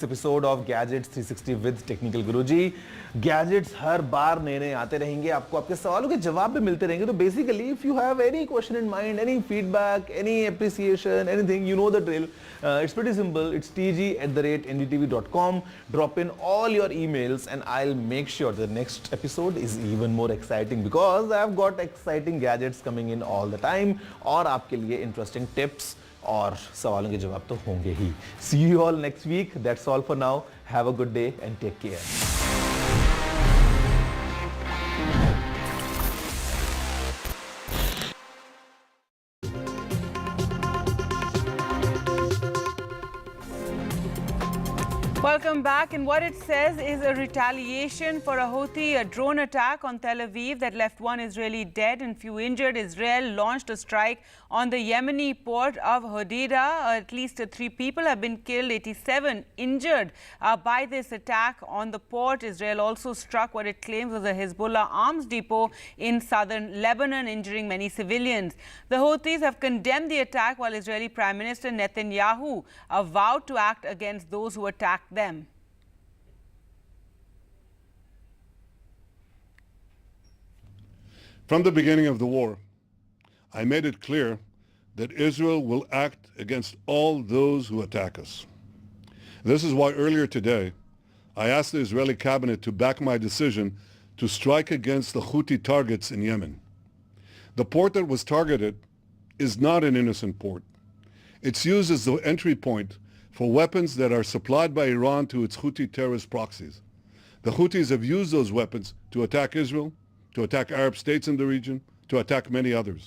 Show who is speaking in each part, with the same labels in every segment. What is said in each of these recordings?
Speaker 1: Episode of gadgets 360 with technical Guruji. Gadgets हर बार नए नए आते रहेंगे, आपको आपके सवालों के जवाब भी मिलते रहेंगे। तो basically if you have any question in mind, any feedback, any appreciation, anything, you know the drill. It's pretty simple. It's tg@ndtv.com. Drop in all your emails and I'll make sure the next episode is even more exciting because I've got exciting gadgets coming in all the time और आपके लिए interesting tips और सवालों के जवाब तो होंगे ही। See you all next week. That's all for now. Have a good day and take care.
Speaker 2: Welcome back, and what it says is a retaliation for a Houthi drone attack on Tel Aviv that left one Israeli dead and few injured. Israel launched a strike on the Yemeni port of Hodeida. At least 3 people have been killed, 87 injured by this attack on the port. Israel also struck what it claims was a Hezbollah arms depot in southern Lebanon, injuring many civilians. The Houthis have condemned the attack while Israeli Prime Minister Netanyahu vowed to act against those who attacked them.
Speaker 3: From the beginning of the war, I made it clear that Israel will act against all those who attack us. This is why earlier today, I asked the Israeli cabinet to back my decision to strike against the Houthi targets in Yemen. The port that was targeted is not an innocent port. It's used as the entry point for weapons that are supplied by Iran to its Houthi terrorist proxies. The Houthis have used those weapons to attack Israel, to attack Arab states in the region, to attack many others.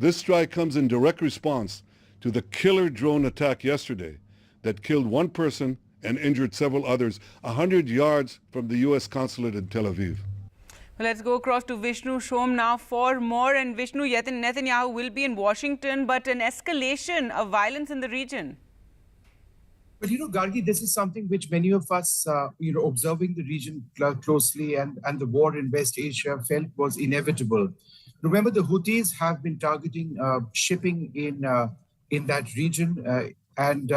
Speaker 3: This strike comes in direct response to the killer drone attack yesterday that killed 1 person and injured several others 100 yards from the U.S. consulate in Tel Aviv.
Speaker 2: Well, let's go across to Vishnu Shom now for more. And Vishnu, Netanyahu will be in Washington, but an escalation of violence in the region.
Speaker 4: But, Gargi, this is something which many of us, observing the region closely and the war in West Asia felt was inevitable. Remember, the Houthis have been targeting shipping in that region and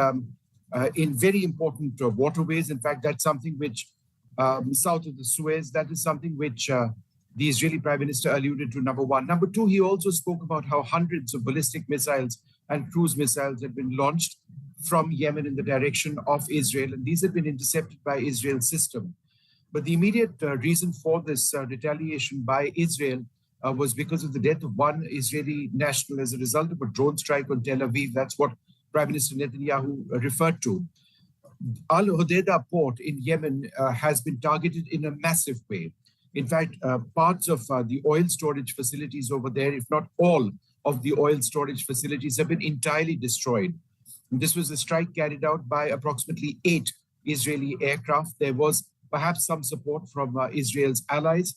Speaker 4: in very important waterways. In fact, that's something which, south of the Suez, that is something which the Israeli Prime Minister alluded to, number one. Number two, he also spoke about how hundreds of ballistic missiles and cruise missiles had been launched from Yemen in the direction of Israel, and these have been intercepted by Israel's system. But the immediate reason for this retaliation by Israel was because of the death of 1 Israeli national as a result of a drone strike on Tel Aviv. That's what Prime Minister Netanyahu referred to. Al Hodeida port in Yemen has been targeted in a massive way. In fact, parts of the oil storage facilities over there, if not all of the oil storage facilities, have been entirely destroyed. This was a strike carried out by approximately 8 Israeli aircraft. There was perhaps some support from Israel's allies.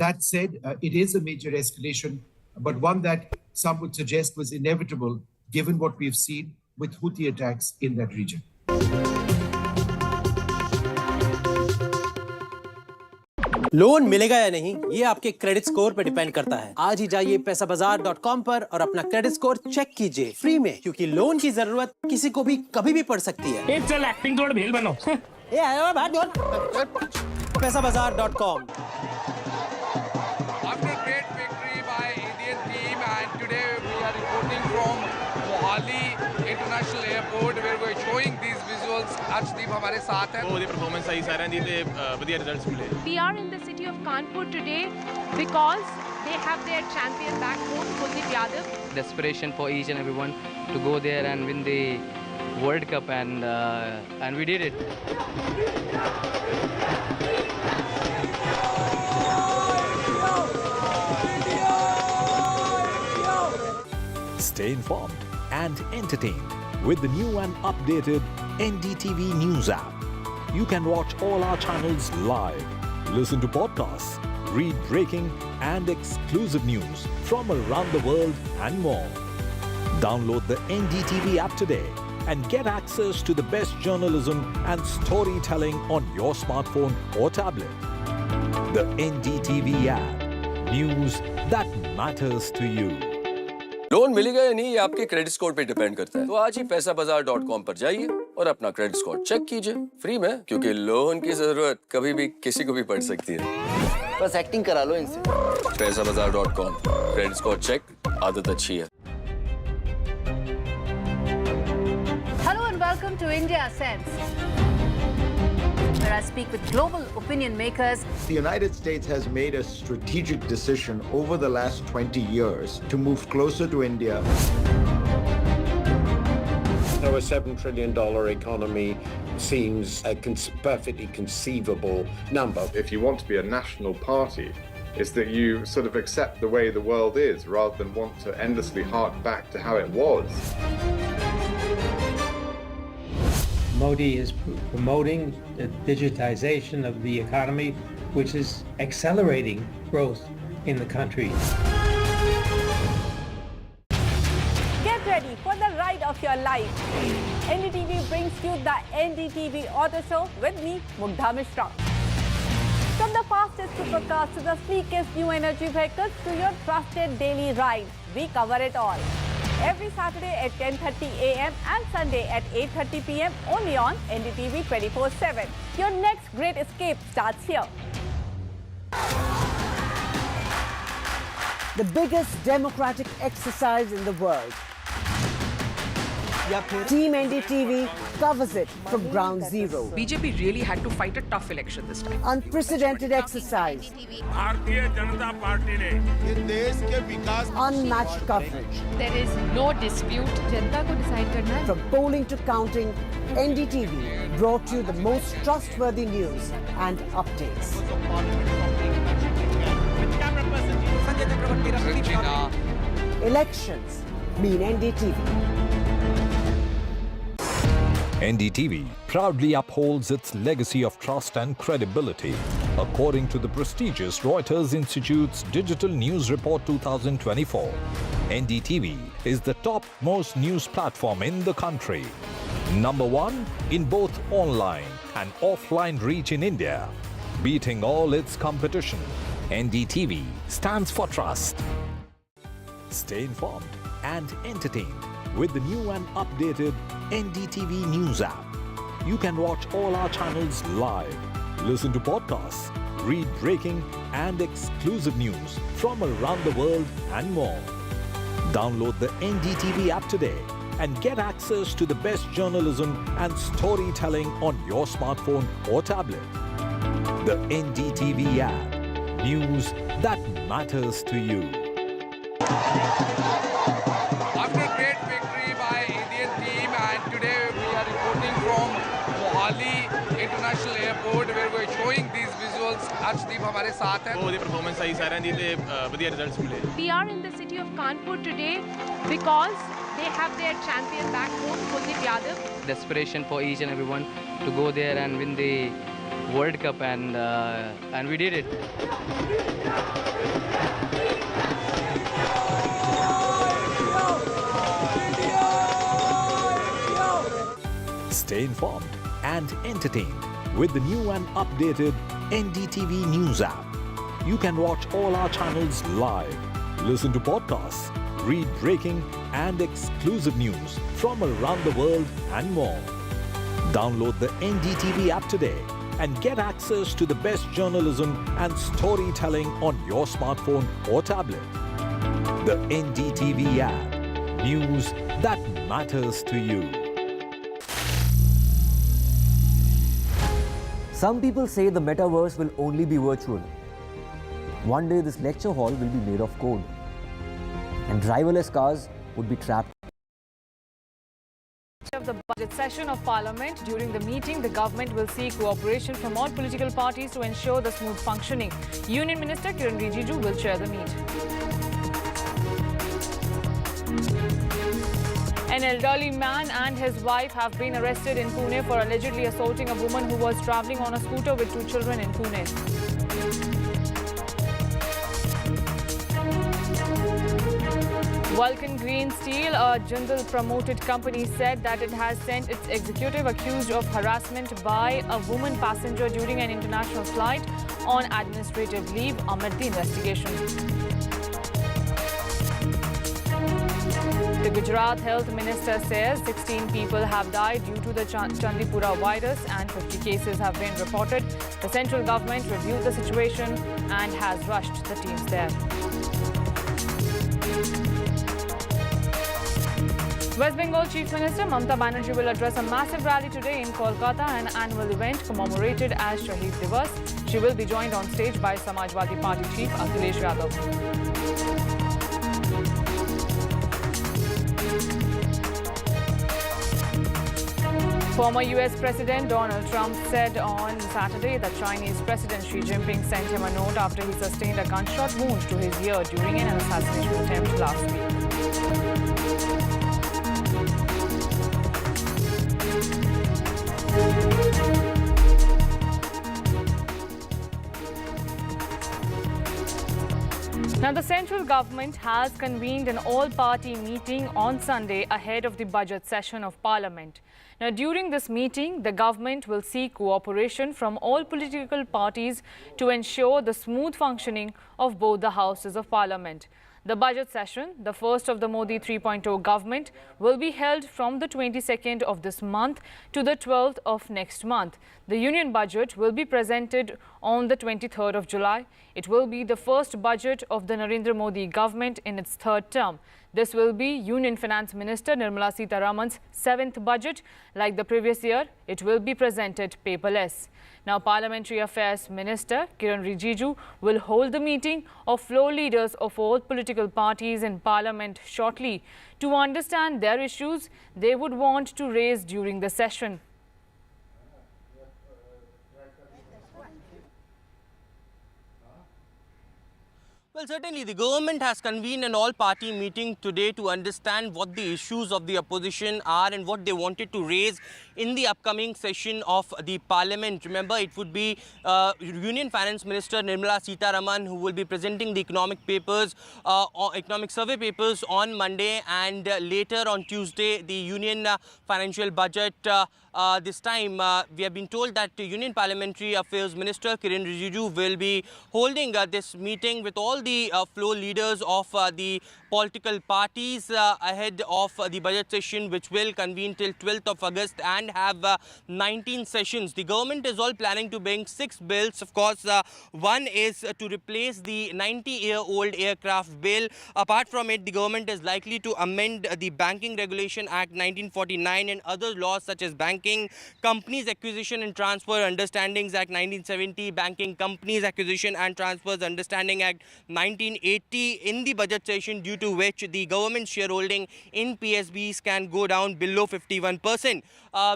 Speaker 4: That said, it is a major escalation, but one that some would suggest was inevitable given what we've seen with Houthi attacks in that region.
Speaker 5: Loan मिलेगा या नहीं, ये आपके credit score पर depend करता है। आज ही जाइए पैसाबाजार.com पर और अपना क्रेडिट स्कोर चेक कीजिए फ्री में, क्योंकि लोन की जरूरत किसी को भी कभी भी पड़ सकती है।
Speaker 6: चल एक्टिंग थोड़ा भेल बनो।
Speaker 5: ये आया बात पैसाबाजार.com।
Speaker 7: After great victory by Indian team, and today we are reporting from Mohali International Airport where we are showing these visuals. Arshdeep हमारे साथ हैं।
Speaker 6: बहुत परफॉर्मेंस सही सारे दी थे, बढ़िया रिजल्ट्स मिले।
Speaker 8: We are in the city of Kanpur today because they have their champion back home, Kuldeep Yadav.
Speaker 9: Desperation for each and everyone to go there and win the World Cup, and we did it.
Speaker 10: Stay informed and entertained with the new and updated NDTV News app. You can watch all our channels live, listen to podcasts, read breaking and exclusive news from around the world and more. Download the NDTV app today and get access to the best journalism and storytelling on your smartphone or tablet. The NDTV app. News that matters to you.
Speaker 11: Loan मिलेगा या नहीं, ये आपके credit score पे depend करता है। तो आज ही पैसाबाजार.com पर जाइए और अपना क्रेडिट स्कोर चेक कीजिए फ्री में, क्योंकि लोन की जरूरत कभी भी किसी को भी पड़ सकती है। बस एक्टिंग करा लो इनसे। पैसाबाजार.com, क्रेडिट स्कोर चेक, आदत अच्छी है।
Speaker 12: Hello and welcome to India Sense, where I speak with global opinion makers.
Speaker 13: The United States has made a strategic decision over the last 20 years to move closer to India.
Speaker 14: So a $7 trillion economy seems a perfectly conceivable number.
Speaker 15: If you want to be a national party, it's that you sort of accept the way the world is rather than want to endlessly hark back to how it was.
Speaker 16: Modi is promoting the digitization of the economy, which is accelerating growth in the country.
Speaker 17: Get ready for the ride of your life. NDTV brings you the NDTV Auto Show with me, Mugdha Mishra. From the fastest supercars to the sleekest new energy vehicles to your trusted daily ride, we cover it all. Every Saturday at 10:30 a.m. and Sunday at 8:30 p.m. only on NDTV 24/7. Your next great escape starts here.
Speaker 18: The biggest democratic exercise in the world. Team NDTV covers it from ground zero.
Speaker 19: BJP really had to fight a tough election this time.
Speaker 18: Unprecedented exercise. Unmatched coverage.
Speaker 8: There is no dispute. जनता को decide करना है.
Speaker 18: From polling to counting, NDTV brought you the most trustworthy news and updates. Elections mean NDTV.
Speaker 10: NDTV proudly upholds its legacy of trust and credibility. According to the prestigious Reuters Institute's Digital News Report 2024, NDTV is the top-most news platform in the country. Number one in both online and offline reach in India. Beating all its competition, NDTV stands for trust. Stay informed and entertained with the new and updated NDTV News app. You can watch all our channels live, listen to podcasts, read breaking and exclusive news from around the world and more. Download the NDTV app today and get access to the best journalism and storytelling on your smartphone or tablet. The NDTV app. News that matters to you.
Speaker 7: After great victory by Indian team, and today we are reporting from Mohali International Airport where we are showing these visuals. Arshdeep हमारे साथ हैं.
Speaker 6: वो performance सही सारे दी थे बढ़िया results मिले.
Speaker 8: We are in the city of Kanpur today because they have their champion back home, Kuldeep Yadav.
Speaker 9: Desperation for each and everyone to go there and win the World Cup, and we did it.
Speaker 10: Stay informed and entertained with the new and updated NDTV News app. You can watch all our channels live, listen to podcasts, read breaking and exclusive news from around the world and more. Download the NDTV app today and get access to the best journalism and storytelling on your smartphone or tablet. The NDTV app. News that matters to you.
Speaker 20: Some people say the metaverse will only be virtual. One day this lecture hall will be made of code, and driverless cars would be trapped.
Speaker 21: Of the budget session of Parliament, during the meeting, the government will seek cooperation from all political parties to ensure the smooth functioning. Union Minister Kiran Rijiju will chair the meet. An elderly man and his wife have been arrested in Pune for allegedly assaulting a woman who was travelling on a scooter with 2 children in Pune. Vulcan Green Steel, a Jindal-promoted company, said that it has sent its executive accused of harassment by a woman passenger during an international flight on administrative leave amid the investigation. The Gujarat Health Minister says 16 people have died due to the Chandipura virus and 50 cases have been reported. The central government reviewed the situation and has rushed the teams there. West Bengal Chief Minister Mamata Banerjee will address a massive rally today in Kolkata, an annual event commemorated as Shaheed Divas. She will be joined on stage by Samajwadi Party Chief Akhilesh Yadav. Former US President Donald Trump said on Saturday that Chinese President Xi Jinping sent him a note after he sustained a gunshot wound to his ear during an assassination attempt last week. Now, the central government has convened an all-party meeting on Sunday ahead of the budget session of Parliament. Now, during this meeting, the government will seek cooperation from all political parties to ensure the smooth functioning of both the houses of Parliament. The budget session, the first of the Modi 3.0 government, will be held from the 22nd of this month to the 12th of next month. The union budget will be presented on the 23rd of July. It will be the first budget of the Narendra Modi government in its third term. This will be Union Finance Minister Nirmala Sitharaman's 7th budget. Like the previous year, it will be presented paperless. Now, Parliamentary Affairs Minister Kiran Rijiju will hold the meeting of floor leaders of all political parties in Parliament shortly to understand their issues they would want to raise during the session.
Speaker 1: Well, certainly the government has convened an all-party meeting today to understand what the issues of the opposition are and what they wanted to raise in the upcoming session of the Parliament. Remember, it would be Union Finance Minister Nirmala Sitharaman who will be presenting the economic survey papers on Monday, and later on Tuesday the Union financial budget. This time, we have been told that the Union Parliamentary Affairs Minister Kiran Rijiju will be holding this meeting with all the floor leaders of the political parties ahead of the budget session, which will convene till 12th of August and have 19 sessions. The government is all planning to bring 6 bills. Of course, one is to replace the 90-year-old aircraft bill. Apart from it, the government is likely to amend the Banking Regulation Act 1949 and other laws such as Banking Companies Acquisition and Transfer Understandings Act 1970, Banking Companies Acquisition and Transfers Understanding Act 1980 in the budget session, due to which the government shareholding in PSBs can go down below 51%.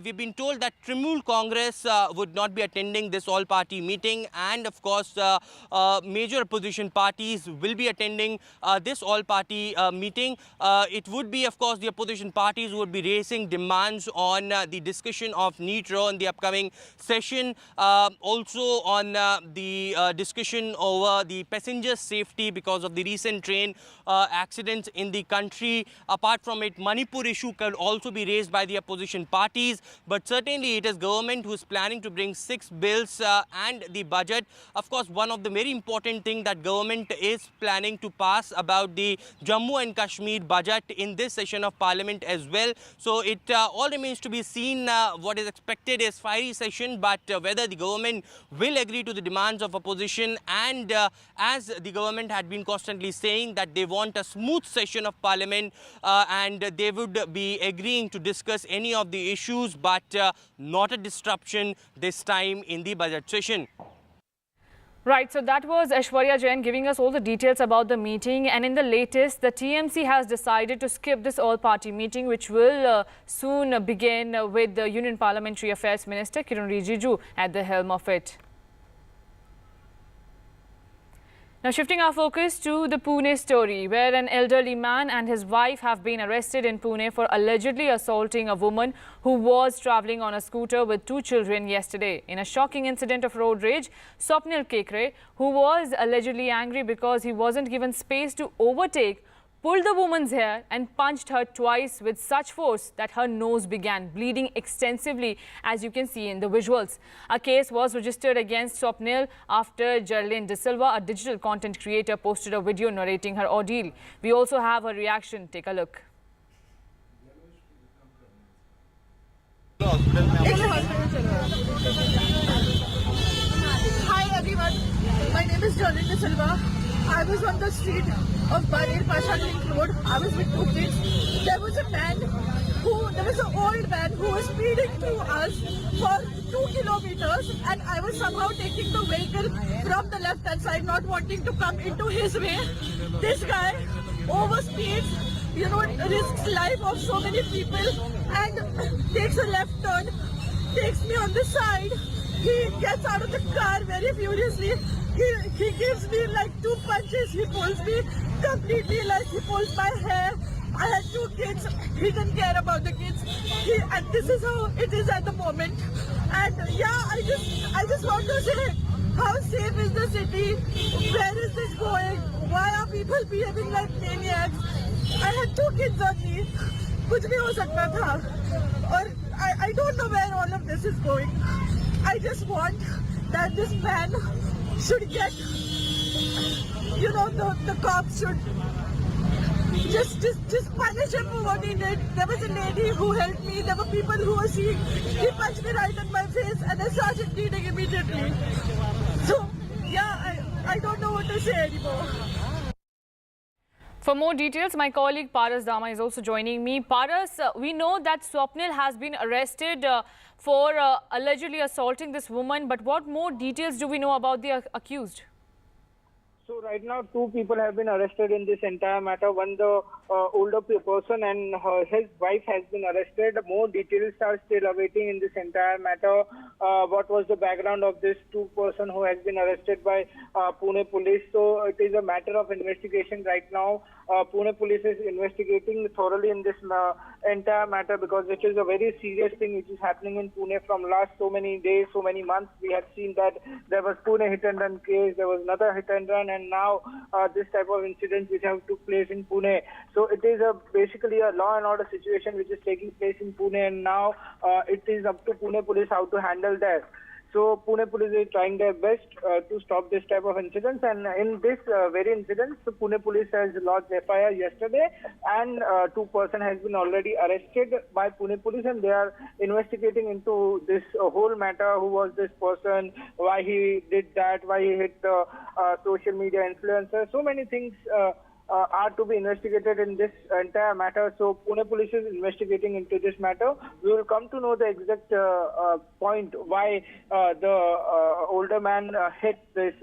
Speaker 1: We've been told that Trinamool Congress would not be attending this all-party meeting, and of course major opposition parties will be attending this all-party meeting. It would be, of course, the opposition parties who would be raising demands on the discussion of NEET Row in the upcoming session, also on the discussion over the passenger safety because of the recent train accidents in the country. Apart from it, Manipur issue could also be raised by the opposition parties, but certainly it is government who is planning to bring 6 bills and the budget. Of course, one of the very important thing that government is planning to pass about the Jammu and Kashmir budget in this session of Parliament as well. So it all remains to be seen. What is expected is fiery session, but whether the government will agree to the demands of opposition, and as the government had been constantly saying that they want a smooth session of Parliament and they would be agreeing to discuss any of the issues, but not a disruption this time in the budget session.
Speaker 21: Right, so that was Aishwarya Jain giving us all the details about the meeting. And in the latest, the TMC has decided to skip this all-party meeting, which will soon begin with the Union Parliamentary Affairs Minister Kiran Rijiju at the helm of it. Now, shifting our focus to the Pune story, where an elderly man and his wife have been arrested in Pune for allegedly assaulting a woman who was travelling on a scooter with 2 children yesterday. In a shocking incident of road rage, Swapnil Kekre, who was allegedly angry because he wasn't given space to overtake, pulled the woman's hair and punched her twice with such force that her nose began bleeding extensively, as you can see in the visuals. A case was registered against Swapnil after Geraldine De Silva, a digital content creator, posted a video narrating her ordeal. We also have her reaction. Take a look.
Speaker 3: Hi everyone, my name is Jolene Silva. I was on the street of Barir Pasha Link Road. I was with 2 kids. There was an old man who was speeding through us for 2 kilometers, and I was somehow taking the vehicle from the left hand side, not wanting to come into his way. This guy overspeeds, risks life of so many people and takes a left turn, takes me on the side. He gets out of the car very furiously. He gives me like 2 punches. He pulls me completely, like he pulls my hair. I had 2 kids. He didn't care about the kids. And this is how it is at the moment. And yeah, I just want to say, how safe is the city? Where is this going? Why are people behaving like maniacs? I had 2 kids on me. कुछ भी हो सकता था. और I don't know where all of this is going. I just want that this man should get, the cops should just punish him for what he did. There was a lady who helped me. There were people who were seeing. He punched me right in my face and I started bleeding immediately. So, yeah, I don't know what to say anymore.
Speaker 21: For more details, my colleague Paras Dama is also joining me. Paras, we know that Swapnil has been arrested for allegedly assaulting this woman, but what more details do we know about the accused?
Speaker 22: So right now 2 people have been arrested in this entire matter. One, the older person, and his wife has been arrested. More details are still awaiting in this entire matter. What was the background of this 2 person who has been arrested by Pune police? So it is a matter of investigation right now. Pune police is investigating thoroughly in this entire matter because it is a very serious thing which is happening in Pune from last so many days, so many months. We have seen that there was Pune hit and run case, there was another hit and run, and now this type of incidents which have took place in Pune. So it is basically a law and order situation which is taking place in Pune, and now it is up to Pune police how to handle that. So Pune police is trying their best to stop this type of incidents, and in this very incident, so Pune police has lodged FIR yesterday, and 2 person has been already arrested by Pune police, and they are investigating into this whole matter. Who was this person? Why he did that? Why he hit the social media influencer? So many things are to be investigated in this entire matter. So Pune police is investigating into this matter. We will come to know the exact point why the older man hit this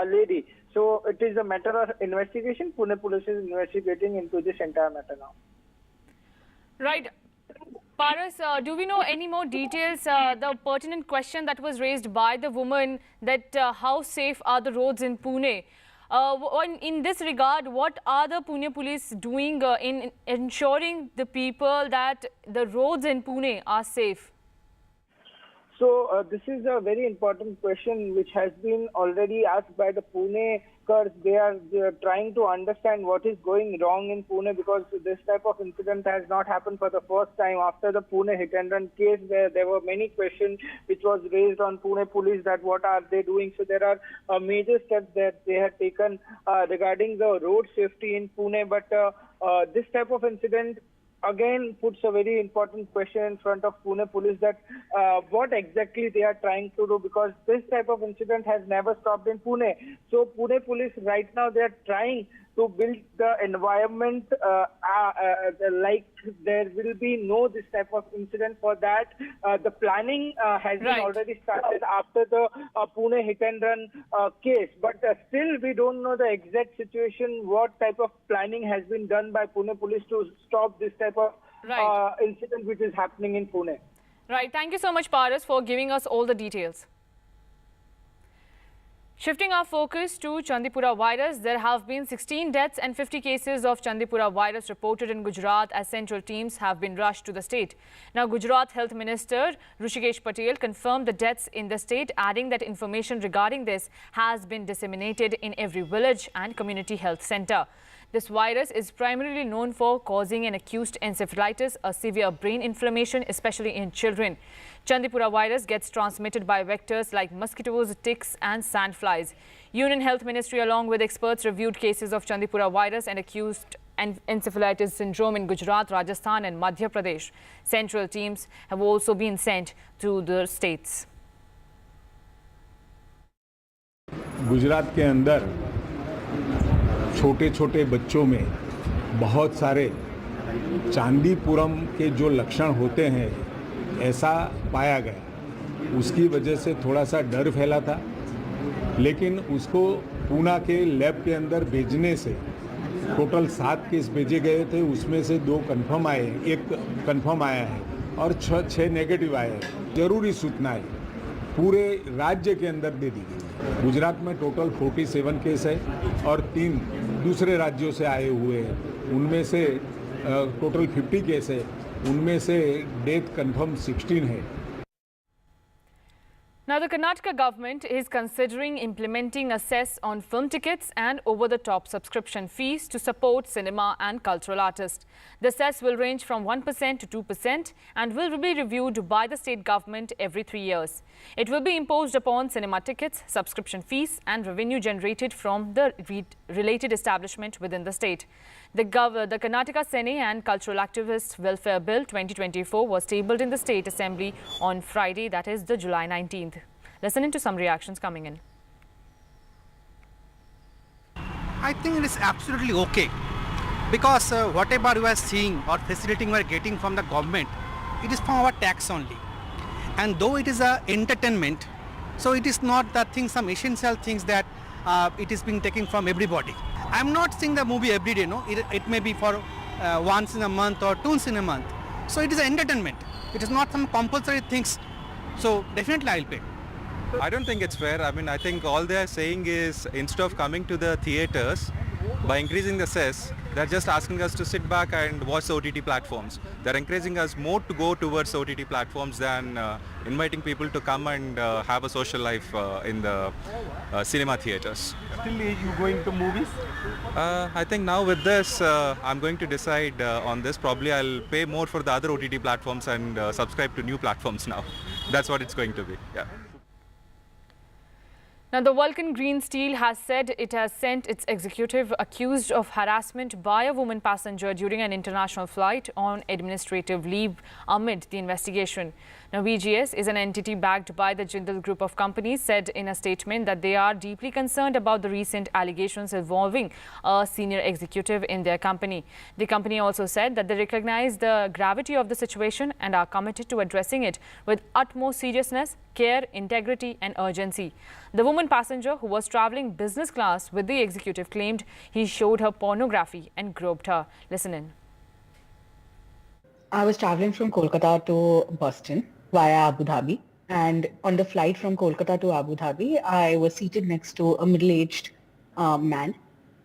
Speaker 22: lady. So it is a matter of investigation. Pune police is investigating into this entire matter now.
Speaker 21: Right. Paras, do we know any more details? The pertinent question that was raised by the woman, that how safe are the roads in Pune? In this regard, what are the Pune police doing in ensuring the people that the roads in Pune are safe?
Speaker 22: So this is a very important question which has been already asked by the Pune. They are trying to understand what is going wrong in Pune, because this type of incident has not happened for the first time after the Pune hit and run case, where there were many questions which was raised on Pune police that what are they doing. So there are major steps that they have taken regarding the road safety in Pune, but this type of incident again puts a very important question in front of Pune police, that what exactly they are trying to do, because this type of incident has never stopped in Pune. So Pune police right now, they are trying to build the environment like there will be no this type of incident. For that, the planning has been already started after the Pune hit and run case. But still, we don't know the exact situation, what type of planning has been done by Pune police to stop this type of incident which is happening in Pune.
Speaker 21: Right. Thank you so much, Paras, for giving us all the details. Shifting our focus to Chandipura virus, there have been 16 deaths and 50 cases of Chandipura virus reported in Gujarat as central teams have been rushed to the state. Now, Gujarat Health Minister Hrishikesh Patel confirmed the deaths in the state, adding that information regarding this has been disseminated in every village and community health centre. This virus is primarily known for causing an acute encephalitis, a severe brain inflammation, especially in children. Chandipura virus gets transmitted by vectors like mosquitoes, ticks and sandflies. Union Health Ministry along with experts reviewed cases of Chandipura virus and acute encephalitis syndrome in Gujarat, Rajasthan and Madhya Pradesh. Central teams have also been sent to the states.
Speaker 2: Gujarat के अंदर छोटे छोटे बच्चों में बहुत सारे चांदीपुरम के जो लक्षण होते हैं ऐसा पाया गया। उसकी वजह से थोड़ा सा डर फैला था, लेकिन उसको पूना के लैब के अंदर भेजने से टोटल 7 केस भेजे गए थे, उसमें से 2 कंफर्म आए, 1 कंफर्म आया है और 6 नेगेटिव आए हैं। जरूरी सूचनाएं पूरे राज्य के अंदर दे दी गई। गुजरात में टोटल 47 केस है और 3 दूसरे राज्यों से आए हुए हैं। उनमें से टोटल 50 केस है, उनमें से डेथ कंफर्म 16 है।
Speaker 21: Now, the Karnataka government is considering implementing a cess on film tickets and over-the-top subscription fees to support cinema and cultural artists. The cess will range from 1% to 2% and will be reviewed by the state government every 3 years. It will be imposed upon cinema tickets, subscription fees and revenue generated from the related establishment within the state. The Karnataka Sene and Cultural Activists Welfare Bill 2024 was tabled in the State Assembly on Friday, that is the July 19th. Listen into some reactions coming in.
Speaker 4: I think it is absolutely okay because whatever we are seeing or facilitating we are getting from the government, it is from our tax only. And though it is a entertainment, so it is not the thing, some essential things that it is being taken from everybody. I am not seeing the movie every day, no. It may be for once in a month or twice in a month. So it is an entertainment. It is not some compulsory things. So definitely I will pay.
Speaker 23: I don't think it's fair. I mean, I think all they are saying is instead of coming to the theatres, by increasing the cess, they're just asking us to sit back and watch the OTT platforms. They're encouraging us more to go towards OTT platforms than inviting people to come and have a social life in the cinema theatres.
Speaker 4: Still you going to movies?
Speaker 23: I think now with this, I'm going to decide on this. Probably I'll pay more for the other OTT platforms and subscribe to new platforms now. That's what it's going to be, yeah.
Speaker 21: Now, the Vulcan Green Steel has said it has sent its executive accused of harassment by a woman passenger during an international flight on administrative leave amid the investigation. Now, VGS is an entity backed by the Jindal Group of companies, said in a statement that they are deeply concerned about the recent allegations involving a senior executive in their company. The company also said that they recognize the gravity of the situation and are committed to addressing it with utmost seriousness, care, integrity and urgency. The woman passenger who was travelling business class with the executive claimed he showed her pornography and groped her. Listen in.
Speaker 24: I was travelling from Kolkata to Boston via Abu Dhabi, and on the flight from Kolkata to Abu Dhabi, I was seated next to a middle-aged man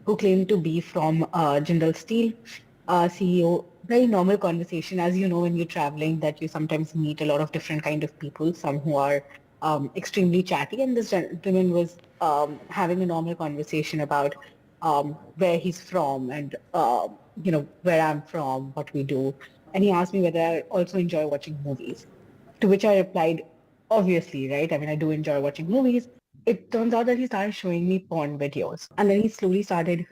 Speaker 24: who claimed to be from Jindal Steel CEO. Very normal conversation, as you know when you're traveling, that you sometimes meet a lot of different kind of people, some who are extremely chatty, and this gentleman was having a normal conversation about where he's from and where I'm from, what we do, and he asked me whether I also enjoy watching movies, to which I replied, obviously, right? I mean, I do enjoy watching movies. It turns out that he started showing me porn videos, and then he slowly started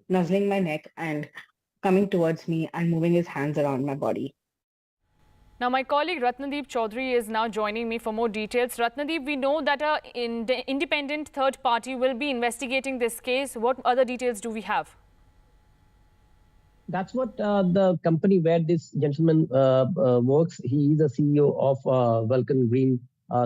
Speaker 24: nuzzling my neck and coming towards me and moving his hands around my body.
Speaker 21: Now, my colleague Ratnadeep Chaudhary is now joining me for more details. Ratnadeep, we know that an independent third party will be investigating this case. What other details do we have?
Speaker 25: That's what the company where this gentleman works. He is a CEO of Vulcan Green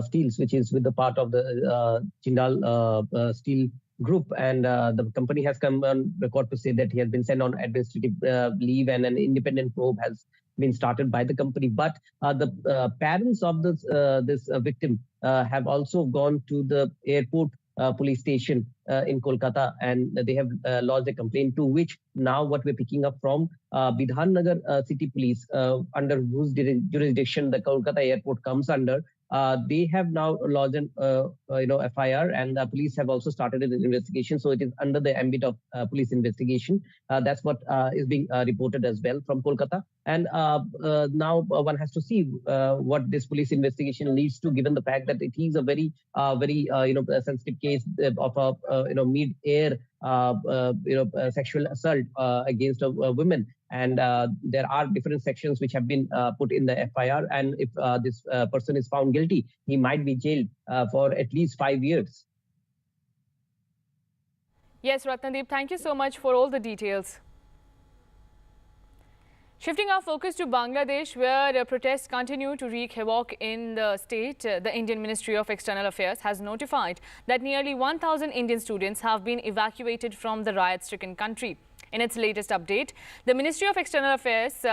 Speaker 25: Steels, which is with the part of the Jindal Steel Group, and the company has come on record to say that he has been sent on administrative leave, and an independent probe has been started by the company. But the parents of this victim have also gone to the airport police station in Kolkata, and they have lodged a complaint, to which now what we're picking up from Bidhan Nagar City Police, under whose jurisdiction the Kolkata airport comes under, they have now lodged an FIR, and the police have also started an investigation. So it is under the ambit of police investigation. That's what is being reported as well from Kolkata. And now one has to see what this police investigation leads to, given the fact that it is a very sensitive case of a mid-air sexual assault against women. And there are different sections which have been put in the FIR. And if this person is found guilty, he might be jailed for at least 5 years.
Speaker 21: Yes, Ratnadeep, thank you so much for all the details. Shifting our focus to Bangladesh, where protests continue to wreak havoc in the state, the Indian Ministry of External Affairs has notified that nearly 1,000 Indian students have been evacuated from the riot-stricken country. In its latest update, the Ministry of External Affairs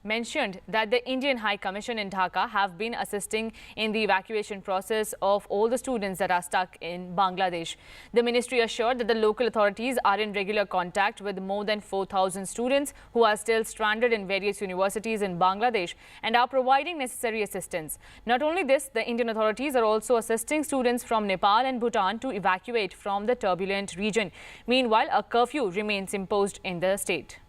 Speaker 21: mentioned that the Indian High Commission in Dhaka have been assisting in the evacuation process of all the students that are stuck in Bangladesh. The ministry assured that the local authorities are in regular contact with more than 4,000 students who are still stranded in various universities in Bangladesh and are providing necessary assistance. Not only this, the Indian authorities are also assisting students from Nepal and Bhutan to evacuate from the turbulent region. Meanwhile, a curfew remains imposed in the state.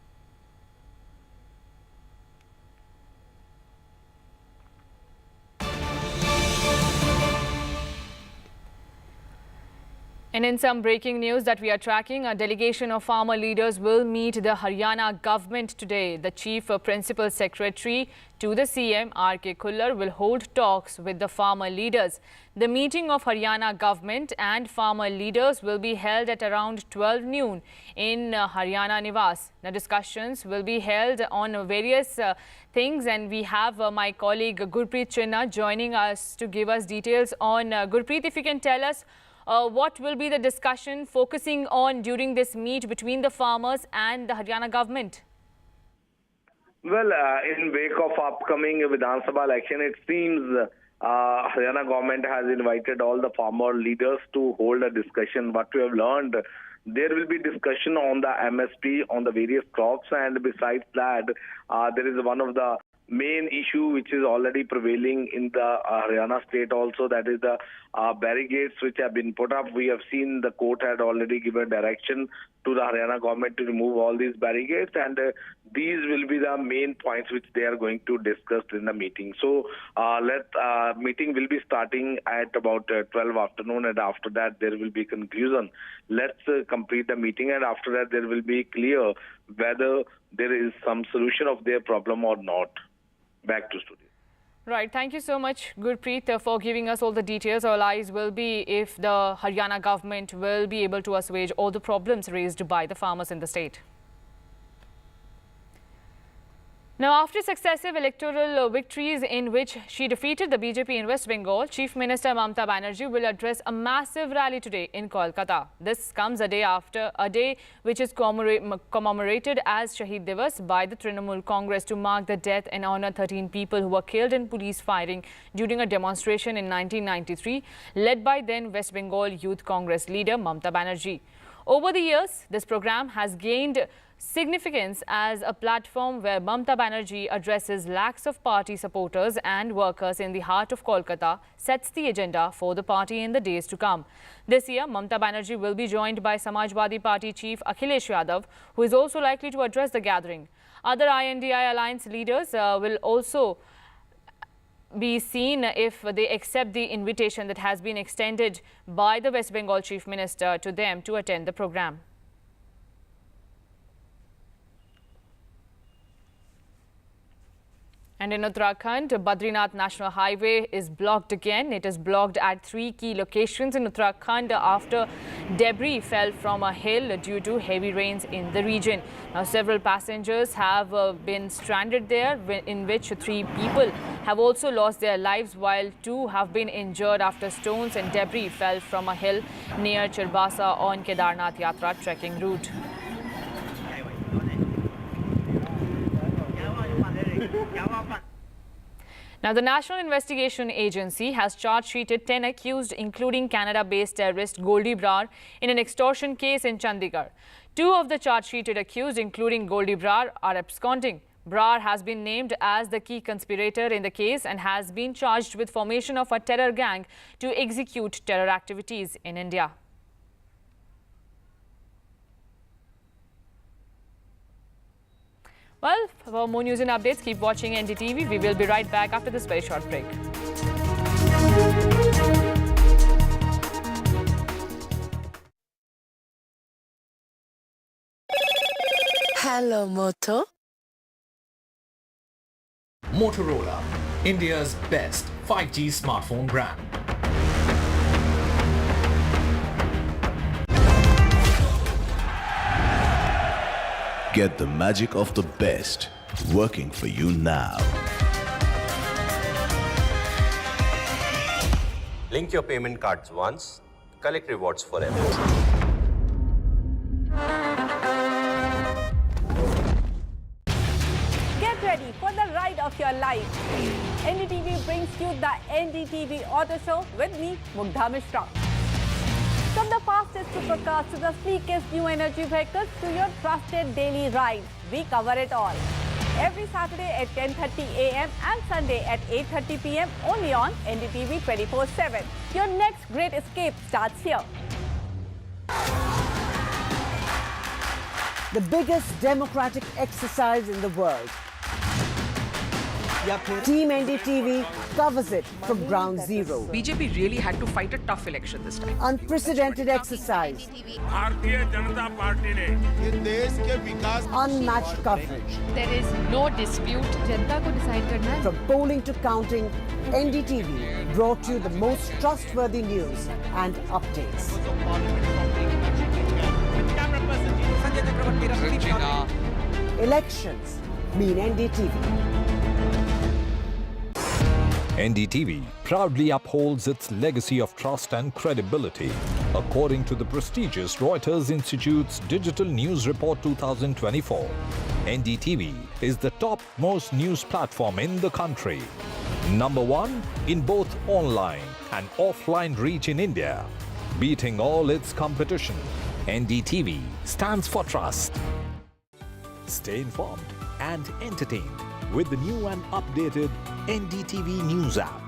Speaker 21: And in some breaking news that we are tracking, a delegation of farmer leaders will meet the Haryana government today. The Chief Principal Secretary to the CM, R.K. Khullar, will hold talks with the farmer leaders. The meeting of Haryana government and farmer leaders will be held at around 12 noon in Haryana Nivas. The discussions will be held on various things, and we have my colleague Gurpreet Chinna joining us to give us details on. Gurpreet, if you can tell us what will be the discussion focusing on during this meet between the farmers and the Haryana government?
Speaker 5: Well, in wake of upcoming Vidhan Sabha election, it seems Haryana government has invited all the farmer leaders to hold a discussion. What we have learned, there will be discussion on the MSP, on the various crops, and besides that, there is one of the main issue which is already prevailing in the Haryana state also, that is the barricades which have been put up. We have seen the court had already given direction to the Haryana government to remove all these barricades, and these will be the main points which they are going to discuss in the meeting. So meeting will be starting at about 12 afternoon, and after that there will be conclusion. Let's complete the meeting, and after that there will be clear whether there is some solution of their problem or not. Back to studio.
Speaker 21: Right. Thank you so much, Gurpreet, for giving us all the details. Our eyes will be if the Haryana government will be able to assuage all the problems raised by the farmers in the state. Now, after successive electoral victories in which she defeated the BJP in West Bengal, Chief Minister Mamata Banerjee will address a massive rally today in Kolkata. This comes a day after a day which is commemorated as Shahid Divas by the Trinamool Congress to mark the death and honour 13 people who were killed in police firing during a demonstration in 1993, led by then West Bengal Youth Congress leader Mamata Banerjee. Over the years, this program has gained significance as a platform where Mamata Banerjee addresses lakhs of party supporters and workers in the heart of Kolkata, sets the agenda for the party in the days to come. This year, Mamata Banerjee will be joined by Samajwadi Party Chief Akhilesh Yadav, who is also likely to address the gathering. Other INDI alliance leaders will also be seen if they accept the invitation that has been extended by the West Bengal Chief Minister to them to attend the program. And in Uttarakhand, Badrinath National Highway is blocked again. It is blocked at 3 key locations in Uttarakhand after debris fell from a hill due to heavy rains in the region. Now, several passengers have been stranded there, in which 3 people have also lost their lives, while 2 have been injured after stones and debris fell from a hill near Chirbasa on Kedar Nath Yatra trekking route. Now, the National Investigation Agency has charge-sheeted 10 accused, including Canada-based terrorist Goldie Brar, in an extortion case in Chandigarh. 2 of the charge-sheeted accused, including Goldie Brar, are absconding. Brar has been named as the key conspirator in the case and has been charged with formation of a terror gang to execute terror activities in India. Well, for more news and updates, keep watching NDTV. We will be right back after this very short break.
Speaker 11: Hello, Moto.
Speaker 10: Motorola, India's best 5G smartphone brand.
Speaker 12: Get the magic of the best working for you now.
Speaker 13: Link your payment cards once, collect rewards forever.
Speaker 17: Get ready for the ride of your life. NDTV brings you the NDTV Auto Show with me, Mugdha Mishra. From the fastest supercars to the sleekest new energy vehicles to your trusted daily ride, we cover it all. Every Saturday at 10:30 a.m. and Sunday at 8:30 p.m. only on NDTV 24/7. Your next great escape starts here.
Speaker 18: The biggest democratic exercise in the world. Team NDTV covers it from ground zero.
Speaker 19: BJP really had to fight a tough election this time.
Speaker 18: Unprecedented exercise. Unmatched coverage.
Speaker 8: There is no dispute. जनता को decide करना है.
Speaker 18: From polling to counting, NDTV brought you the most trustworthy news and updates. Elections mean NDTV.
Speaker 10: NDTV proudly upholds its legacy of trust and credibility. According to the prestigious Reuters Institute's Digital News Report 2024, NDTV is the top-most news platform in the country. Number one in both online and offline reach in India. Beating all its competition, NDTV stands for trust. Stay informed and entertained with the new and updated NDTV News app.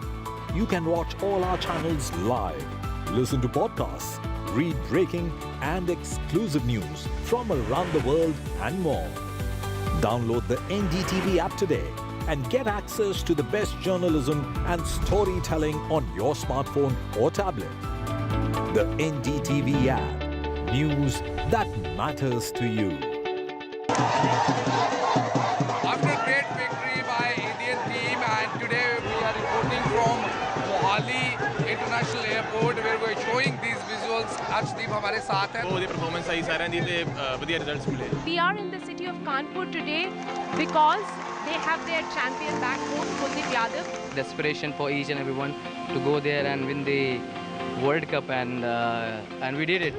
Speaker 10: You can watch all our channels live, listen to podcasts, read breaking and exclusive news from around the world and more. Download the NDTV app today and get access to the best journalism and storytelling on your smartphone or tablet. The NDTV app. News that matters to you.
Speaker 7: After a great victory by Indian team, and today we are reporting from Mohali International Airport where we are showing these visuals. Arshdeep हमारे साथ हैं.
Speaker 6: ਉਹਦੀ performance ਸਹੀ ਸਾਰਿਆਂ ਦੀ ਤੇ ਵਧੀਆ results ਮਿਲੇ.
Speaker 8: We are in the city of Kanpur today because they have their champion back home, Kuldeep Yadav.
Speaker 9: Desperation for each and everyone to go there and win the World Cup, and we did it.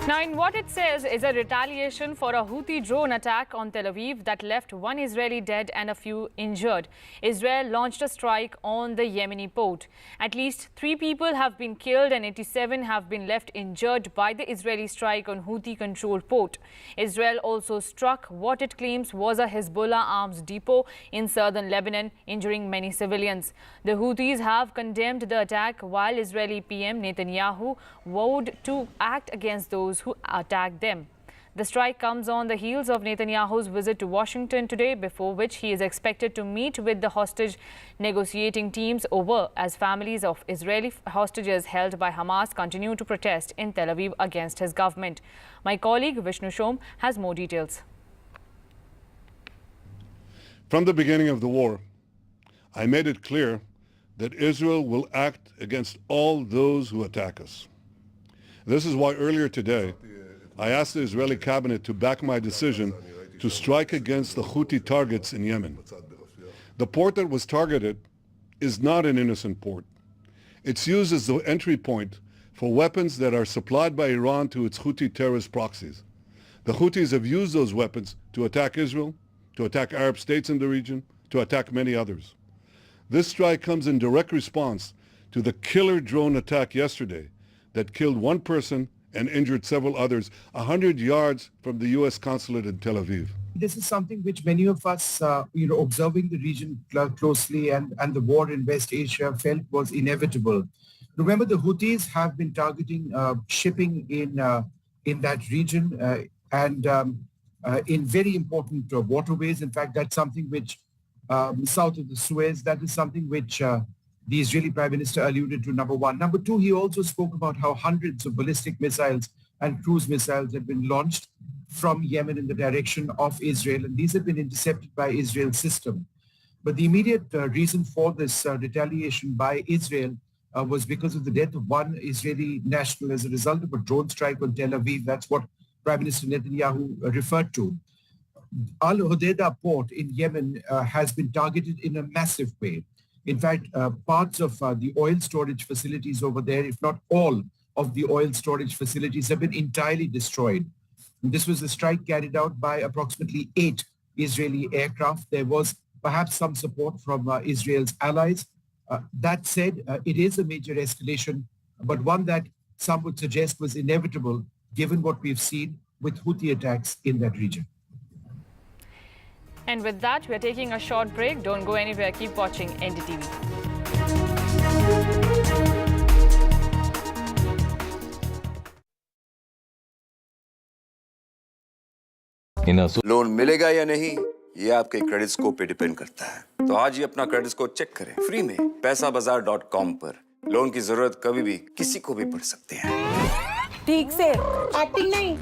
Speaker 21: Now, in what it says is a retaliation for a Houthi drone attack on Tel Aviv that left one Israeli dead and a few injured. Israel launched a strike on the Yemeni port. At least 3 people have been killed and 87 have been left injured by the Israeli strike on Houthi-controlled port. Israel also struck what it claims was a Hezbollah arms depot in southern Lebanon, injuring many civilians. The Houthis have condemned the attack, while Israeli PM Netanyahu vowed to act against those who attacked them. The strike comes on the heels of Netanyahu's visit to Washington today, before which he is expected to meet with the hostage negotiating teams over as families of Israeli hostages held by Hamas continue to protest in Tel Aviv against his government. My colleague Vishnu Shom has more details.
Speaker 14: From the beginning of the war, I made it clear that Israel will act against all those who attack us. This is why earlier today, I asked the Israeli cabinet to back my decision to strike against the Houthi targets in Yemen. The port that was targeted is not an innocent port. It's used as the entry point for weapons that are supplied by Iran to its Houthi terrorist proxies. The Houthis have used those weapons to attack Israel, to attack Arab states in the region, to attack many others. This strike comes in direct response to the killer drone attack yesterday that killed one person and injured several others 100 yards from the U.S. consulate in Tel Aviv.
Speaker 1: This is something which many of us, observing the region closely and the war in West Asia felt was inevitable. Remember, the Houthis have been targeting shipping in that region and in very important waterways. In fact, that's something which south of the Suez, that is something which the Israeli Prime Minister alluded to, number one. Number two, he also spoke about how hundreds of ballistic missiles and cruise missiles have been launched from Yemen in the direction of Israel, and these have been intercepted by Israel's system. But the immediate reason for this retaliation by Israel was because of the death of one Israeli national as a result of a drone strike on Tel Aviv. That's what Prime Minister Netanyahu referred to. Al Hodeida port in Yemen has been targeted in a massive way. In fact, parts of the oil storage facilities over there, if not all of the oil storage facilities, have been entirely destroyed. This was a strike carried out by approximately 8 Israeli aircraft. There was perhaps some support from Israel's allies. That said, it is a major escalation, but one that some would suggest was inevitable given what we've seen with Houthi attacks in that region.
Speaker 21: And with that, we're taking a short break. Don't go anywhere. Keep watching NDTV.
Speaker 3: Loan मिलेगा या नहीं ये आपके credit score पे depend करता है। तो आज ही अपना क्रेडिट स्कोर चेक करें फ्री में पैसाबाजार.com पर। लोन की जरूरत कभी भी किसी को भी पड़ सकती है।
Speaker 17: ठीक से एक्टिंग नहीं।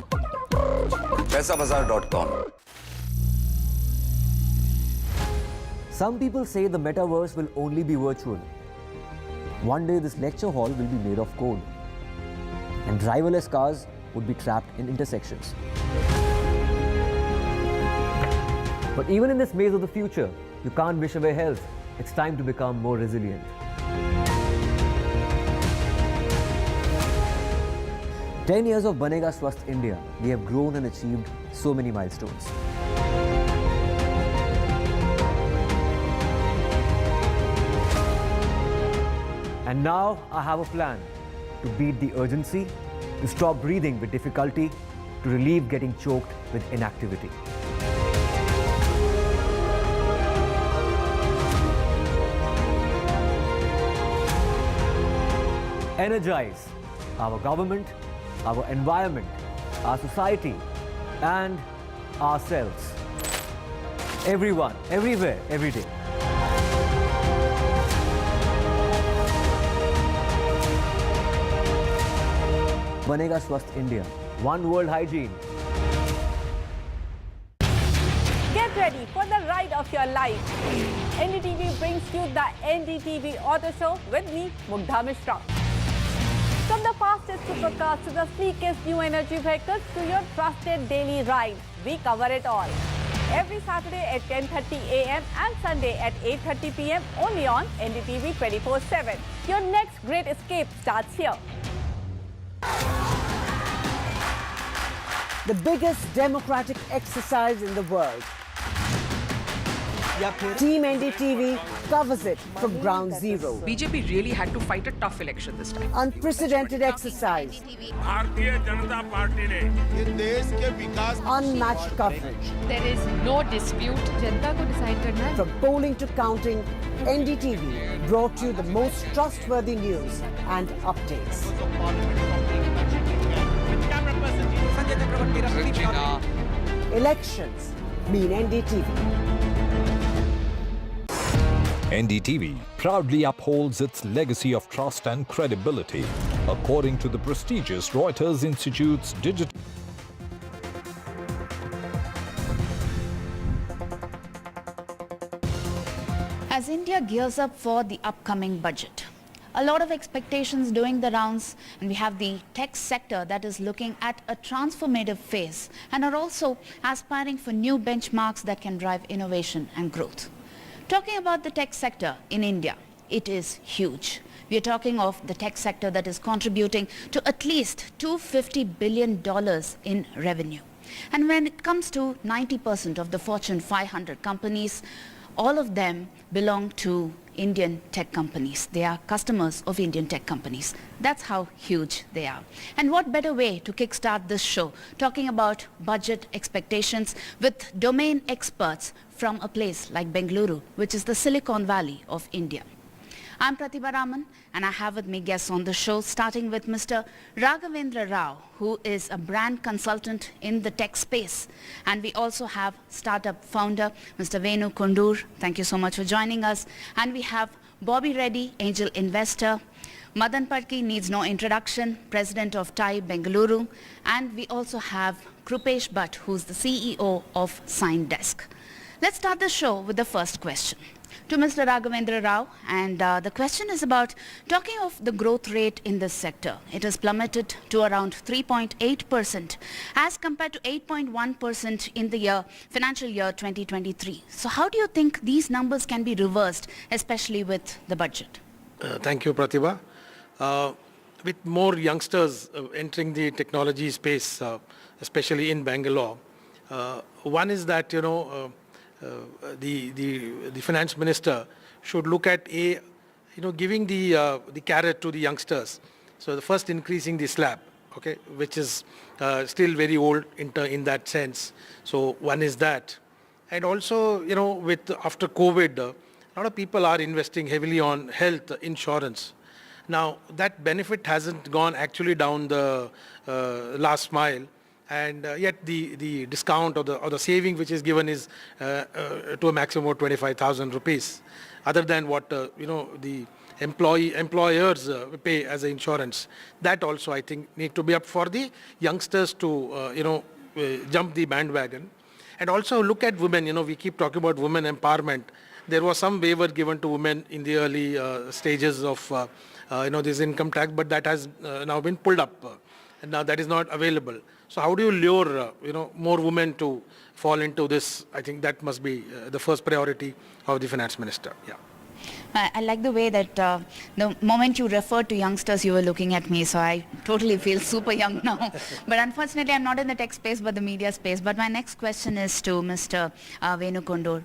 Speaker 3: पैसाबाजार.com।
Speaker 15: Some people say the metaverse will only be virtual. One day this lecture hall will be made of code and driverless cars would be trapped in intersections. But even in this maze of the future, you can't wish away health. It's time to become more resilient. "10 years of Banega Swasth India, we have grown and achieved so many milestones. And now I have a plan to beat the urgency, to stop breathing with difficulty, to relieve getting choked with inactivity. Energize our government, our environment, our society, and ourselves. Everyone, everywhere, every day. Banega Swasth India. One world hygiene.
Speaker 17: Get ready for the ride of your life. NDTV brings you the NDTV Auto Show with me, Mugdha Mishra. From the fastest supercars to the sleekest new energy vehicles to your trusted daily ride, we cover it all. Every Saturday at 10:30 a.m. and Sunday at 8:30 p.m. only on NDTV 24/7. Your next great escape starts here.
Speaker 18: The biggest democratic exercise in the world. Team NDTV covers it from ground zero.
Speaker 19: BJP really had to fight a tough election this time.
Speaker 18: Unprecedented exercise. Unmatched coverage.
Speaker 8: There is no dispute. जनता को decide करना है.
Speaker 18: From polling to counting, NDTV brought you the most trustworthy news and updates. Elections mean NDTV.
Speaker 10: NDTV proudly upholds its legacy of trust and credibility, according to the prestigious Reuters Institute's digital.
Speaker 16: As India gears up for the upcoming budget, a lot of expectations doing the rounds, and we have the tech sector that is looking at a transformative phase and are also aspiring for new benchmarks that can drive innovation and growth. Talking about the tech sector in India, it is huge. We are talking of the tech sector that is contributing to at least $250 billion in revenue. And when it comes to 90% of the Fortune 500 companies, all of them belong to Indian tech companies. They are customers of Indian tech companies. That's how huge they are. And what better way to kickstart this show, talking about budget expectations with domain experts from a place like Bengaluru, which is the Silicon Valley of India. I'm Pratibha Raman, and I have with me guests on the show, starting with Mr. Raghavendra Rao, who is a brand consultant in the tech space. And we also have startup founder, Mr. Venu Kundur. Thank you so much for joining us. And we have Bobby Reddy, angel investor. Madan Padki needs no introduction, president of TAI Bengaluru. And we also have Krupesh Bhatt, who's the CEO of SignDesk. Let's start the show with the first question to Mr. Raghavendra Rao, and the question is about talking of the growth rate in this sector. It has plummeted to around 3.8% as compared to 8.1% in the financial year 2023. So how do you think these numbers can be reversed, especially with the budget?
Speaker 2: Thank you, Pratibha. With more youngsters entering the technology space, especially in Bangalore, one is that, the finance minister should look at giving the carrot to the youngsters. So the first increasing the slab, okay, which is still very old in that sense. So one is that, and also with after COVID, a lot of people are investing heavily on health insurance. Now that benefit hasn't gone actually down the last mile. And yet the discount or the saving which is given is to a maximum of 25,000 rupees, other than what the employers pay as an insurance. That also I think need to be up for the youngsters to jump the bandwagon, and also look at women. We keep talking about women empowerment. There was some waiver given to women in the early stages of this income tax, but that has now been pulled up, and now that is not available. So how do you lure more women to fall into this? I think that must be the first priority of the finance minister. Yeah.
Speaker 16: I like the way that the moment you referred to youngsters, you were looking at me, so I totally feel super young now. But unfortunately, I'm not in the tech space, but the media space. But my next question is to Mr. Venu Kundur.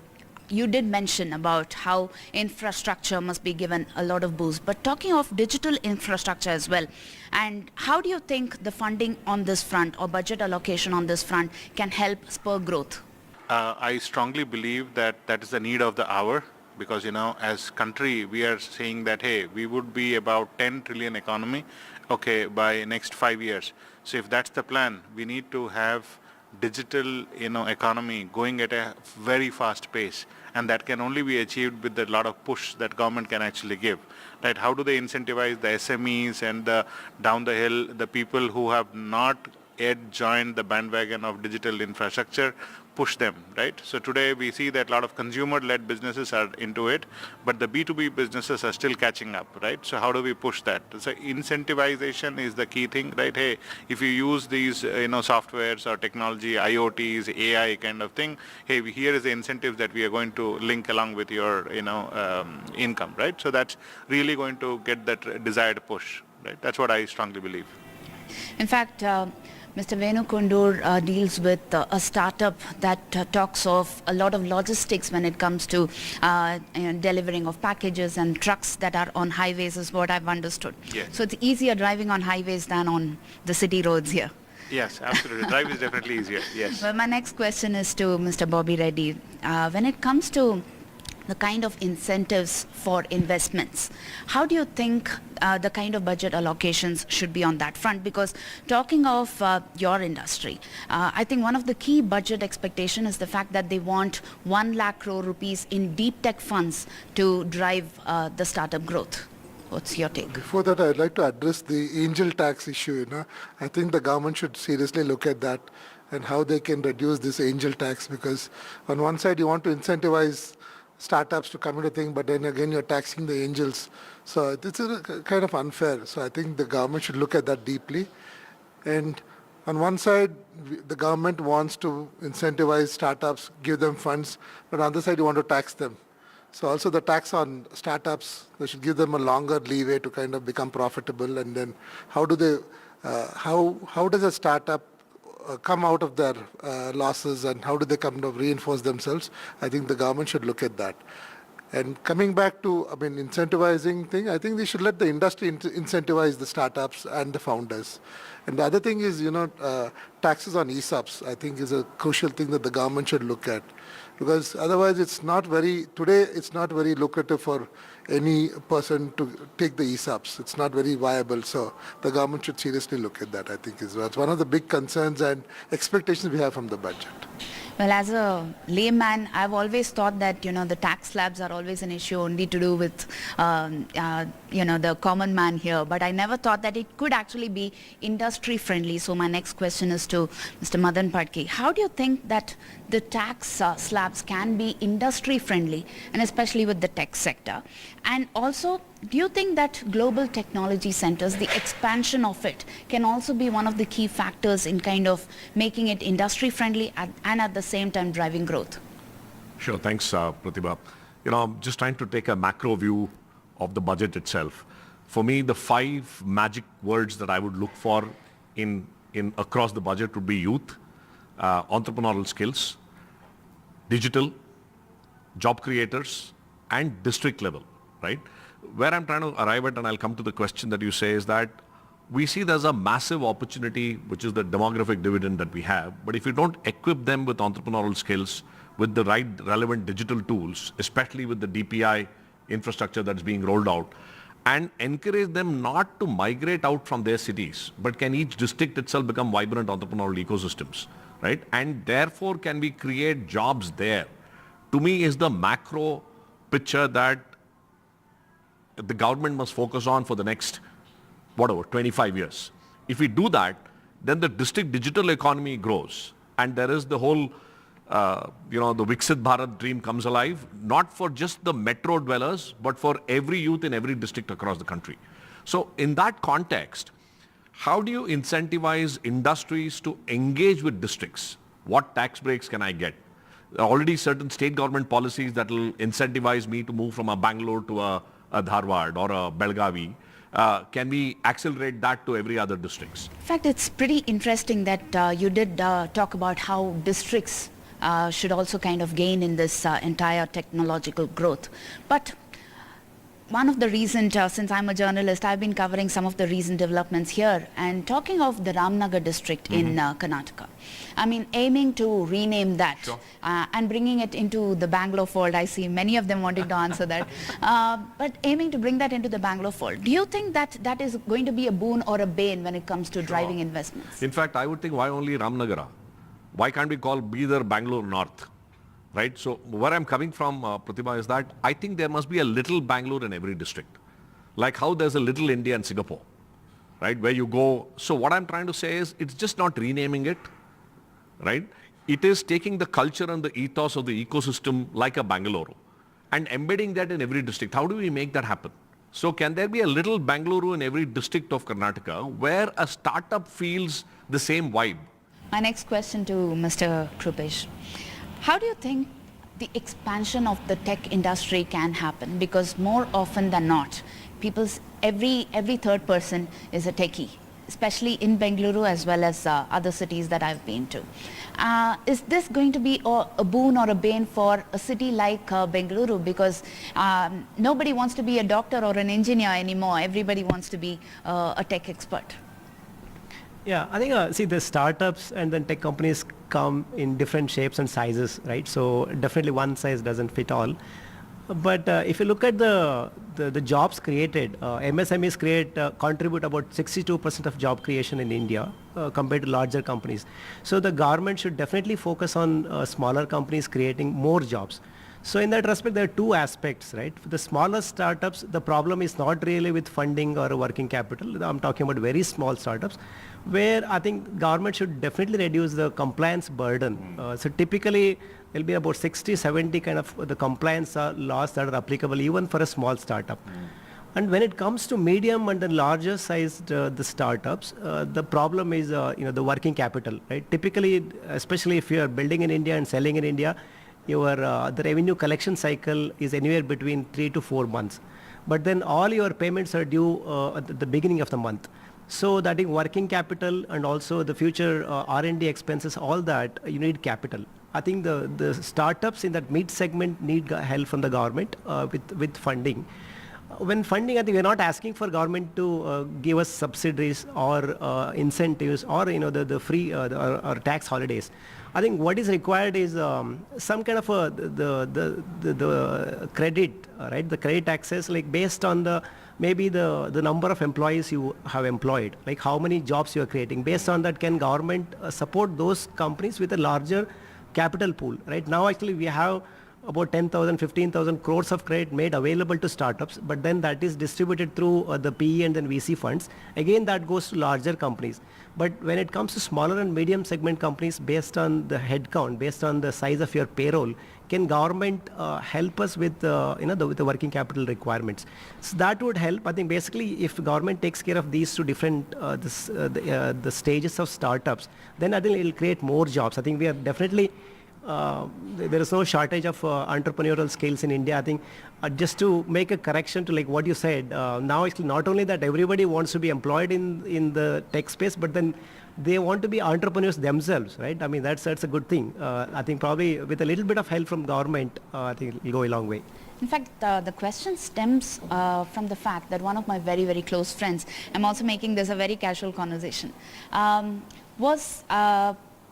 Speaker 16: You did mention about how infrastructure must be given a lot of boost, but talking of digital infrastructure as well, and how do you think the funding on this front or budget allocation on this front can help spur growth?
Speaker 4: I strongly believe that is the need of the hour, because as country we are saying that hey, we would be about 10 trillion economy, okay, by next 5 years. So if that's the plan, we need to have digital economy going at a very fast pace, and that can only be achieved with a lot of push that government can actually give. Right? How do they incentivize the SMEs and down the hill, the people who have not yet joined the bandwagon of digital infrastructure, push them, right? So today we see that a lot of consumer-led businesses are into it, but the B2B businesses are still catching up, right? So how do we push that? So incentivization is the key thing, right? Hey, if you use these, softwares or technology, IoTs, AI kind of thing, hey, here is the incentives that we are going to link along with your, income, right? So that's really going to get that desired push, right? That's what I strongly believe.
Speaker 16: In fact, Mr. Venu Kundur deals with a startup that talks of a lot of logistics when it comes to delivering of packages and trucks that are on highways, is what I've understood.
Speaker 4: Yes.
Speaker 16: So it's easier driving on highways than on the city roads here.
Speaker 4: Yes, absolutely. Drive is definitely easier. Yes.
Speaker 16: Well, my next question is to Mr. Bobby Reddy. When it comes to the kind of incentives for investments, how do you think the kind of budget allocations should be on that front? Because talking of your industry, I think one of the key budget expectation is the fact that they want 1 lakh crore rupees in deep tech funds to drive the startup growth. What's your take?
Speaker 20: Before that, I'd like to address the angel tax issue. I think the government should seriously look at that and how they can reduce this angel tax, because on one side you want to incentivize startups to come into thing, but then again you're taxing the angels. So this is kind of unfair. So I think the government should look at that deeply. And on one side, the government wants to incentivize startups, give them funds, but on the other side you want to tax them. So also the tax on startups, they should give them a longer leeway to kind of become profitable. And then how do they, how does a startup come out of their losses and how do they come to reinforce themselves. I think the government should look at that. And coming back to, incentivizing thing, I think they should let the industry incentivize the startups and the founders. And the other thing is, taxes on ESOPs, I think is a crucial thing that the government should look at. Because otherwise it's not very lucrative for any person to take the ESOPs. It's not very viable. So the government should seriously look at that, I think is one of the big concerns and expectations we have from the budget.
Speaker 16: Well, as a layman, I've always thought that, the tax slabs are always an issue only to do with, the common man here. But I never thought that it could actually be industry friendly. So my next question is to Mr. Madan Patki. How do you think that the tax slabs can be industry friendly, and especially with the tech sector? And also, do you think that global technology centers, the expansion of it, can also be one of the key factors in kind of making it industry friendly and at the same time driving growth?
Speaker 5: Sure, thanks Pratibha. I'm just trying to take a macro view of the budget itself. For me, the 5 magic words that I would look for in across the budget would be youth, entrepreneurial skills, digital, job creators, and district level, right? Where I'm trying to arrive at, and I'll come to the question that you say, is that we see there's a massive opportunity, which is the demographic dividend that we have. But if you don't equip them with entrepreneurial skills, with the right relevant digital tools, especially with the DPI infrastructure that's being rolled out, and encourage them not to migrate out from their cities, but can each district itself become vibrant entrepreneurial ecosystems, right? And therefore, can we create jobs there? To me, is the macro picture that the government must focus on for the next, 25 years. If we do that, then the district digital economy grows. And there is the whole, the Viksit Bharat dream comes alive, not for just the metro dwellers, but for every youth in every district across the country. So in that context, how do you incentivize industries to engage with districts? What tax breaks can I get? There are already certain state government policies that will incentivize me to move from a Bangalore to a Dharwad or a Belgavi. Can we accelerate that to every other districts?
Speaker 16: In fact, it's pretty interesting that you did talk about how districts should also kind of gain in this entire technological growth. But one of the recent, since I'm a journalist, I've been covering some of the recent developments here, and talking of the Ramnagar district in Karnataka. Aiming to rename that and bringing it into the Bangalore fold. I see many of them wanting to answer that. But aiming to bring that into the Bangalore fold. Do you think that that is going to be a boon or a bane when it comes to driving investments?
Speaker 5: In fact, I would think, why only Ramnagara? Why can't we call Bidar Bangalore North? Right? So where I'm coming from, Pratibha, is that I think there must be a little Bangalore in every district. Like how there's a little India in Singapore, right? Where you go. So what I'm trying to say is, it's just not renaming it, right? It is taking the culture and the ethos of the ecosystem like a Bangalore and embedding that in every district. How do we make that happen? So can there be a little Bangalore in every district of Karnataka where a startup feels the same vibe?
Speaker 16: My next question to Mr. Krupesh. How do you think the expansion of the tech industry can happen? Because more often than not, every third person is a techie, especially in Bengaluru as well as other cities that I've been to. Is this going to be a boon or a bane for a city like Bengaluru? Because nobody wants to be a doctor or an engineer anymore. Everybody wants to be a tech expert.
Speaker 22: Yeah, I think, see, the startups and then tech companies come in different shapes and sizes, right? So definitely one size doesn't fit all. But if you look at the jobs created, MSMEs contribute about 62% of job creation in India compared to larger companies. So the government should definitely focus on smaller companies creating more jobs. So in that respect, there are two aspects, right? For the smaller startups, the problem is not really with funding or working capital. I'm talking about very small startups, where I think government should definitely reduce the compliance burden. So typically, there'll be about 60, 70 kind of the compliance laws that are applicable even for a small startup. And when it comes to medium and the larger sized the startups, the problem is the working capital, right? Typically, especially if you are building in India and selling in India, your the revenue collection cycle is anywhere between 3 to 4 months. But then all your payments are due at the beginning of the month. So that in working capital and also the future R&D expenses, all that, you need capital. I think the startups in that mid segment need help from the government with funding. When funding, I think we're not asking for government to give us subsidies or incentives or the free or tax holidays. I think what is required is some kind of the credit, right? The credit access, like based on maybe the number of employees you have employed, like how many jobs you are creating. Based on that, can government support those companies with a larger capital pool? Right now, actually, we have about 10,000, 15,000 crores of credit made available to startups, but then that is distributed through the PE and then VC funds. Again, that goes to larger companies. But when it comes to smaller and medium segment companies, based on the headcount, based on the size of your payroll, can government help us with with the working capital requirements? So that would help. I think basically, if government takes care of these two different the stages of startups, then I think it will create more jobs. I think we are definitely. There is no shortage of entrepreneurial skills in India. I think just to make a correction to like what you said, now it's not only that everybody wants to be employed in the tech space, but then they want to be entrepreneurs themselves, right? I mean, that's a good thing. I think probably with a little bit of help from government, I think it will go a long way.
Speaker 16: In fact, the question stems from the fact that one of my very, very close friends, I'm also making this a very casual conversation, was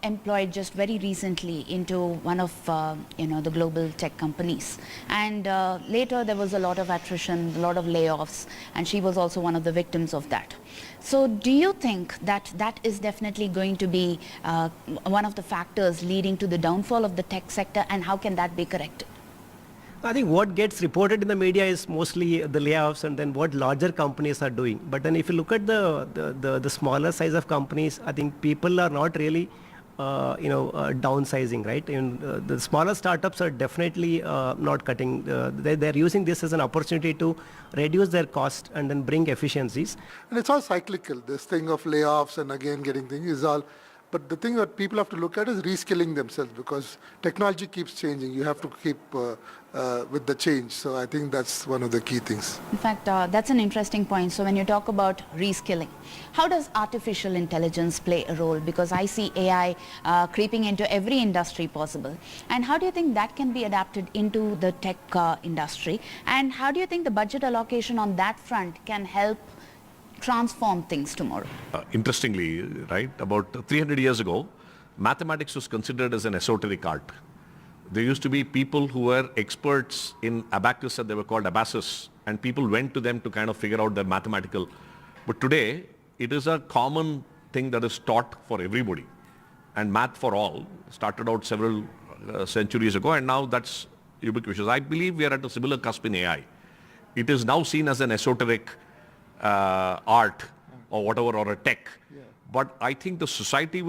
Speaker 16: employed just very recently into one of the global tech companies, and later there was a lot of attrition, a lot of layoffs, and she was also one of the victims of that. So do you think that that is definitely going to be one of the factors leading to the downfall of the tech sector, and how can that be corrected?
Speaker 22: I think what gets reported in the media is mostly the layoffs and then what larger companies are doing. But then if you look at the smaller size of companies, I think people are not really downsizing, right? And the smaller startups are definitely not cutting. They're using this as an opportunity to reduce their cost and then bring efficiencies.
Speaker 20: And it's all cyclical. This thing of layoffs and again getting things is all. But the thing that people have to look at is reskilling themselves, because technology keeps changing. You have to keep with the change. So I think that's one of the key things.
Speaker 16: In fact, that's an interesting point. So when you talk about reskilling, how does artificial intelligence play a role? Because I see AI creeping into every industry possible. And how do you think that can be adapted into the tech industry? And how do you think the budget allocation on that front can help transform things tomorrow?
Speaker 5: Interestingly, right, about 300 years ago, mathematics was considered as an esoteric art. There used to be people who were experts in abacus, and they were called abacus, and people went to them to kind of figure out their mathematical. But today, it is a common thing that is taught for everybody. And math for all started out several centuries ago, and now that's ubiquitous. I believe we are at a similar cusp in AI. It is now seen as an esoteric art or whatever, or a tech. Yeah. But I think the society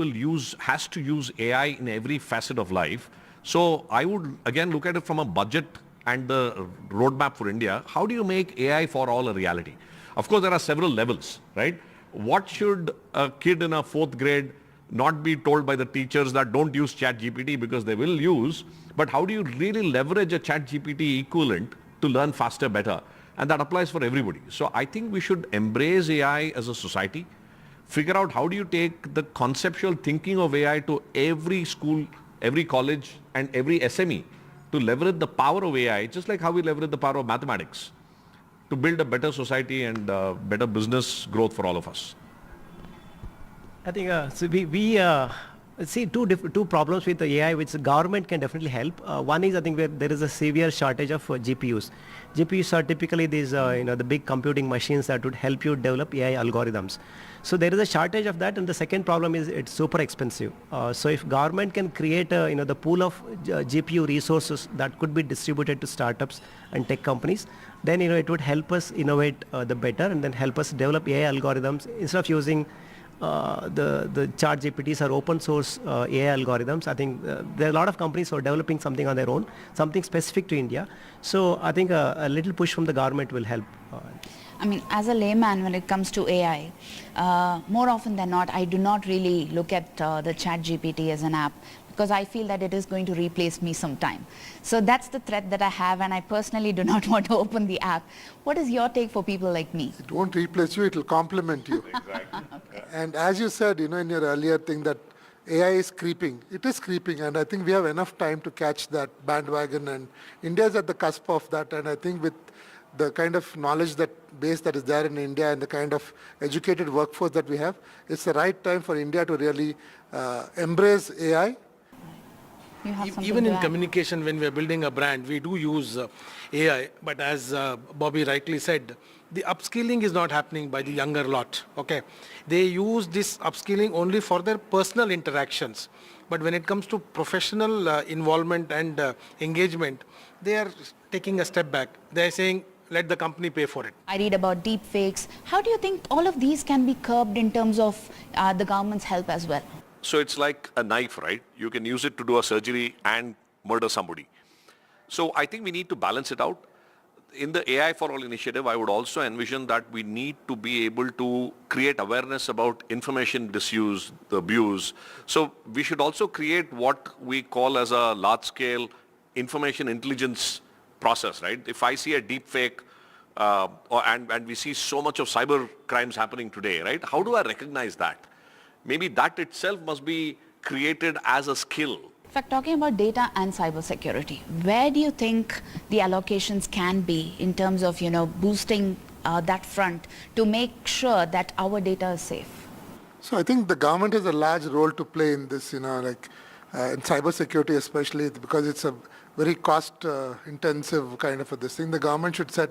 Speaker 5: has to use AI in every facet of life. So I would again look at it from a budget and the roadmap for India. How do you make AI for all a reality? Of course, there are several levels, right? What should a kid in a 4th grade not be told by the teachers that don't use ChatGPT, because they will use, but how do you really leverage a ChatGPT equivalent to learn faster, better? And that applies for everybody. So I think we should embrace AI as a society, figure out how do you take the conceptual thinking of AI to every school, every college, and every SME to leverage the power of AI, just like how we leverage the power of mathematics, to build a better society and better business growth for all of us.
Speaker 22: I think so we see two problems with the AI which the government can definitely help. One is, I think, where there is a severe shortage of GPUs. GPUs are typically these the big computing machines that would help you develop AI algorithms. So there is a shortage of that, and the second problem is it's super expensive. So if government can create the pool of GPU resources that could be distributed to startups and tech companies, then it would help us innovate the better, and then help us develop AI algorithms instead of using the ChatGPTs or open source AI algorithms. I think there are a lot of companies who are developing something on their own, something specific to India. So I think a little push from the government will help.
Speaker 16: I mean, as a layman, when it comes to AI, more often than not, I do not really look at the ChatGPT as an app. because I feel that it is going to replace me sometime. So that's the threat that I have, and I personally do not want to open the app. What is your take for people like me?
Speaker 20: It won't replace you, it will complement you.
Speaker 4: Exactly.
Speaker 20: And as you said, in your earlier thing that AI is creeping. It is creeping, and I think we have enough time to catch that bandwagon, and India is at the cusp of that, and I think with the kind of knowledge base that is there in India and the kind of educated workforce that we have, it's the right time for India to really embrace AI.
Speaker 2: Even in communication, when we are building a brand, we do use AI, but as Bobby rightly said, the upskilling is not happening by the younger lot, okay? They use this upskilling only for their personal interactions. But when it comes to professional involvement and engagement, they are taking a step back. They are saying, let the company pay for it.
Speaker 16: I read about deep fakes. How do you think all of these can be curbed in terms of the government's help as well?
Speaker 5: So it's like a knife, right? You can use it to do a surgery and murder somebody. So I think we need to balance it out. In the AI for All initiative, I would also envision that we need to be able to create awareness about information misuse, the abuse. So we should also create what we call as a large-scale information intelligence process, right? If I see a deep fake and we see so much of cyber crimes happening today, right? How do I recognize that? Maybe that itself must be created as a skill.
Speaker 16: In fact, talking about data and cybersecurity, where do you think the allocations can be in terms of, boosting that front to make sure that our data is safe?
Speaker 20: So I think the government has a large role to play in this, in cybersecurity especially, because it's a very cost-intensive kind of this thing. The government should set,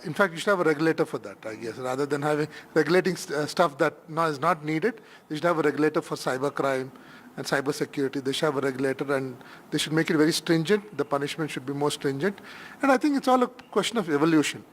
Speaker 20: in fact, you should have a regulator for that, I guess. Rather than regulating stuff that is not needed, you should have a regulator for cybercrime and cybersecurity. They should have a regulator, and they should make it very stringent. The punishment should be more stringent. And I think it's all a question of evolution.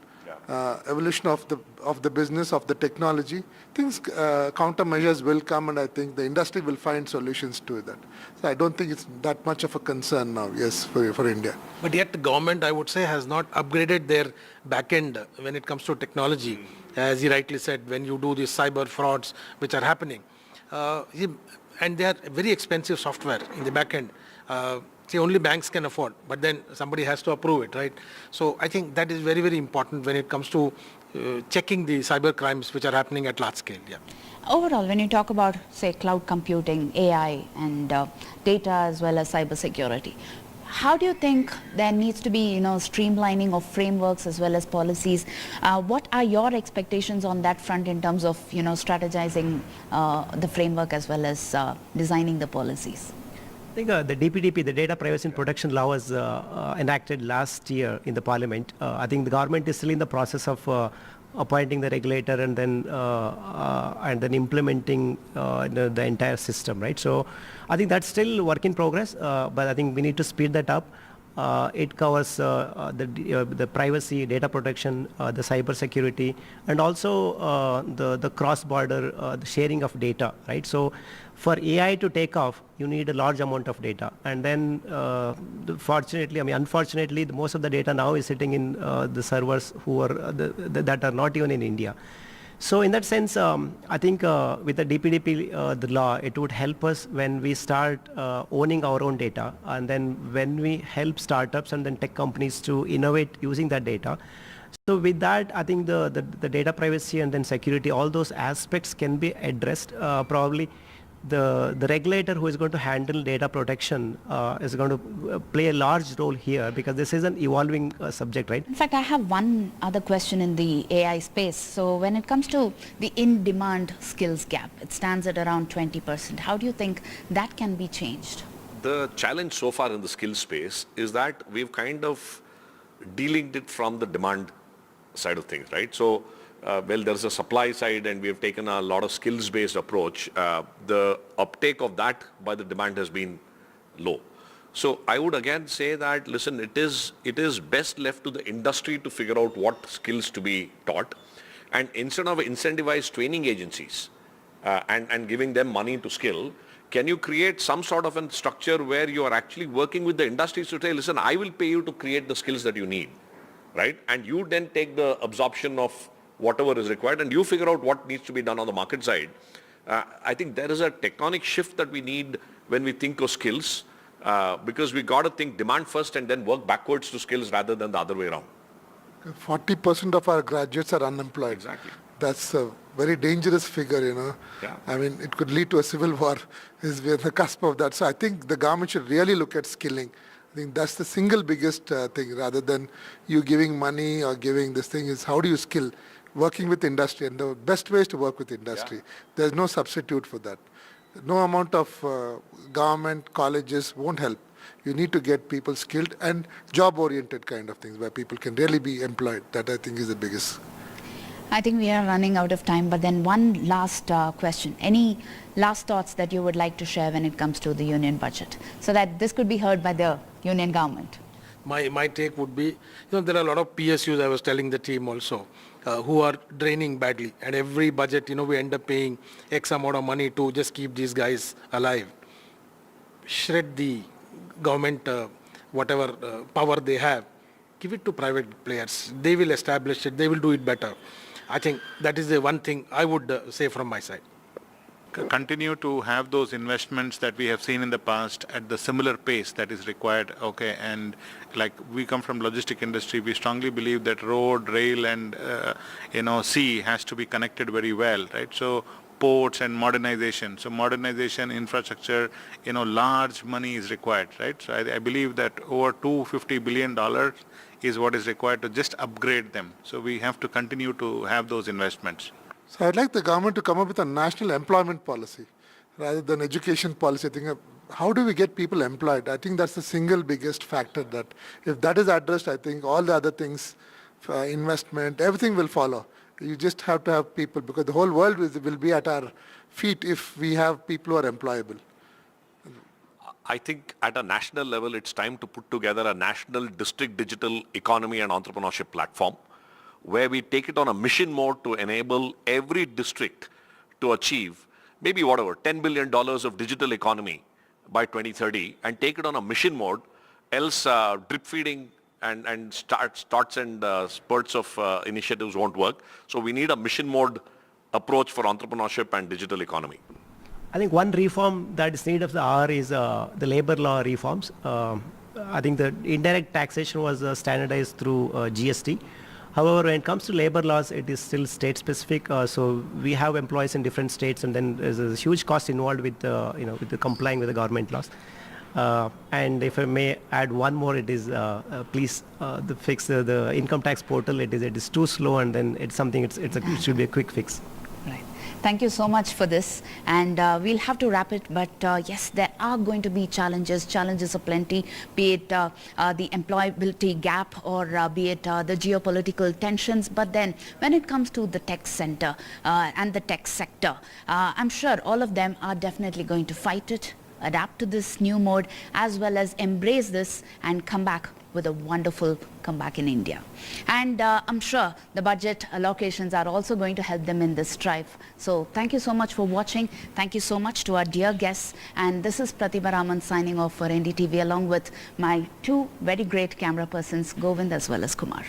Speaker 20: Evolution of the business, of the technology. Things, countermeasures will come, and I think the industry will find solutions to that. So I don't think it's that much of a concern now, yes, for India.
Speaker 2: But yet the government, I would say, has not upgraded their back end when it comes to technology. As he rightly said, when you do these cyber frauds which are happening, and they are very expensive software in the back end. Only banks can afford, but then somebody has to approve it, right? So I think that is very, very important when it comes to checking the cyber crimes which are happening at large scale. Yeah.
Speaker 16: Overall, when you talk about, say, cloud computing, AI, and data as well as cybersecurity, how do you think there needs to be, streamlining of frameworks as well as policies? What are your expectations on that front in terms of, strategizing the framework as well as designing the policies?
Speaker 22: I think the DPDP, the Data Privacy and Protection Law, was enacted last year in the Parliament. I think the government is still in the process of appointing the regulator and then implementing the entire system, right? So I think that's still work in progress, but I think we need to speed that up. It covers the privacy, data protection, the cyber security, and also the cross-border the sharing of data, right? So for AI to take off, you need a large amount of data, and then unfortunately, most of the data now is sitting in the servers that are not even in India. So in that sense, I think with the DPDP, the law, it would help us when we start owning our own data, and then when we help startups and then tech companies to innovate using that data. So with that, I think the data privacy and then security, all those aspects can be addressed. Probably the regulator who is going to handle data protection is going to play a large role here, because this is an evolving subject, right?
Speaker 16: In fact, I have one other question in the AI space. So when it comes to the in-demand skills gap, it stands at around 20%. How do you think that can be changed?
Speaker 5: The challenge so far in the skill space is that we've kind of delinked it from the demand side of things, right? So there's a supply side, and we have taken a lot of skills-based approach. The uptake of that by the demand has been low. So I would again say that, listen, it is best left to the industry to figure out what skills to be taught. And instead of incentivized training agencies and giving them money to skill, can you create some sort of a structure where you are actually working with the industries to say, listen, I will pay you to create the skills that you need, right? And you then take the absorption of whatever is required, and you figure out what needs to be done on the market side. I think there is a tectonic shift that we need when we think of skills, because we got to think demand first and then work backwards to skills rather than the other way around.
Speaker 20: 40% of our graduates are unemployed.
Speaker 5: Exactly.
Speaker 20: That's a very dangerous figure, you know.
Speaker 5: Yeah.
Speaker 20: I mean, it could lead to a civil war. We're on the cusp of that. So I think the government should really look at skilling. I think that's the single biggest thing, rather than you giving money or giving this thing, is how do you skill? Working with industry, and the best way is to work with industry. There's no substitute for that. No amount of government colleges won't help. You need to get people skilled and job-oriented kind of things where people can really be employed. That I think is the biggest.
Speaker 16: I think we are running out of time, but then one last question. Any last thoughts that you would like to share when it comes to the union budget, so that this could be heard by the union government?
Speaker 2: My take would be, there are a lot of PSUs, I was telling the team also, who are draining badly. And every budget, we end up paying X amount of money to just keep these guys alive. Shred the government, whatever power they have, give it to private players. They will establish it. They will do it better. I think that is the one thing I would say from my side.
Speaker 4: Continue to have those investments that we have seen in the past at the similar pace that is required, okay, and like we come from logistic industry, we strongly believe that road, rail and sea has to be connected very well, right? So ports and modernization. So modernization, infrastructure, large money is required, right? So I believe that over $250 billion is what is required to just upgrade them. So we have to continue to have those investments.
Speaker 20: So I'd like the government to come up with a national employment policy rather than education policy. I think, how do we get people employed? I think that's the single biggest factor. That if that is addressed, I think all the other things, investment, everything will follow. You just have to have people, because the whole world will be at our feet if we have people who are employable.
Speaker 5: I think at a national level, it's time to put together a national district digital economy and entrepreneurship platform, where we take it on a mission mode to enable every district to achieve maybe $10 billion of digital economy by 2030, and take it on a mission mode, else drip feeding and starts and spurts of initiatives won't work. So we need a mission mode approach for entrepreneurship and digital economy.
Speaker 22: I think one reform that is needed of the hour is the labor law reforms. I think the indirect taxation was standardized through GST. However, when it comes to labor laws, it is still state specific. So we have employees in different states, and then there's a huge cost involved with with the complying with the government laws. And if I may add one more, it is please fix the income tax portal. It is too slow, and then it's something. It should be a quick fix.
Speaker 16: Right. Thank you so much for this, and we'll have to wrap it, but yes, there are going to be challenges of plenty, be it the employability gap or be it the geopolitical tensions. But then when it comes to the tech center and the tech sector, I'm sure all of them are definitely going to fight it, adapt to this new mode, as well as embrace this and come back with a wonderful comeback in India. And I'm sure the budget allocations are also going to help them in this strive. So thank you so much for watching. Thank you so much to our dear guests. And this is Pratibha Raman signing off for NDTV, along with my two very great camera persons, Govind as well as Kumar.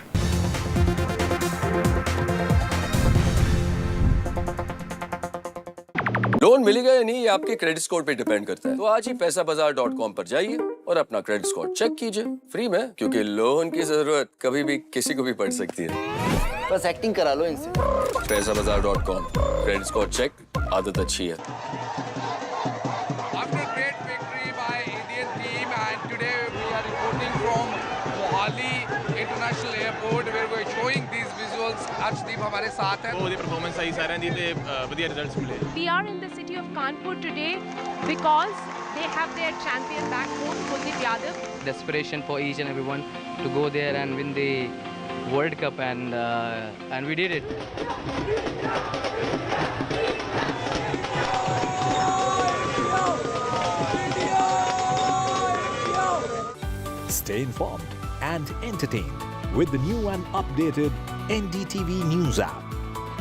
Speaker 3: Loan मिलेगा या नहीं, ये आपके credit score पे depend करता है। तो आज ही पैसाबाजार.com पर जाइए और अपना क्रेडिट स्कोर चेक कीजिए फ्री में, क्योंकि लोन की जरूरत कभी भी किसी को भी पड़ सकती है। बस एक्टिंग करा लो इनसे। पैसाबाजार.com, क्रेडिट स्कोर चेक, आदत अच्छी है।
Speaker 7: After a great victory by Indian team, and today we are reporting from Mohali International Airport, where we are showing these visuals. Arshdeep हमारे साथ हैं।
Speaker 6: बहुत ही परफॉर्मेंस आई सारे दी थे बढ़िया रिजल्ट्स मिले।
Speaker 8: We are in the city of Kanpur today because they have their champion back home, Kuldeep Yadav.
Speaker 9: Desperation for each and everyone to go there and win the World Cup, and we did it.
Speaker 10: Stay informed and entertained with the new and updated NDTV News app.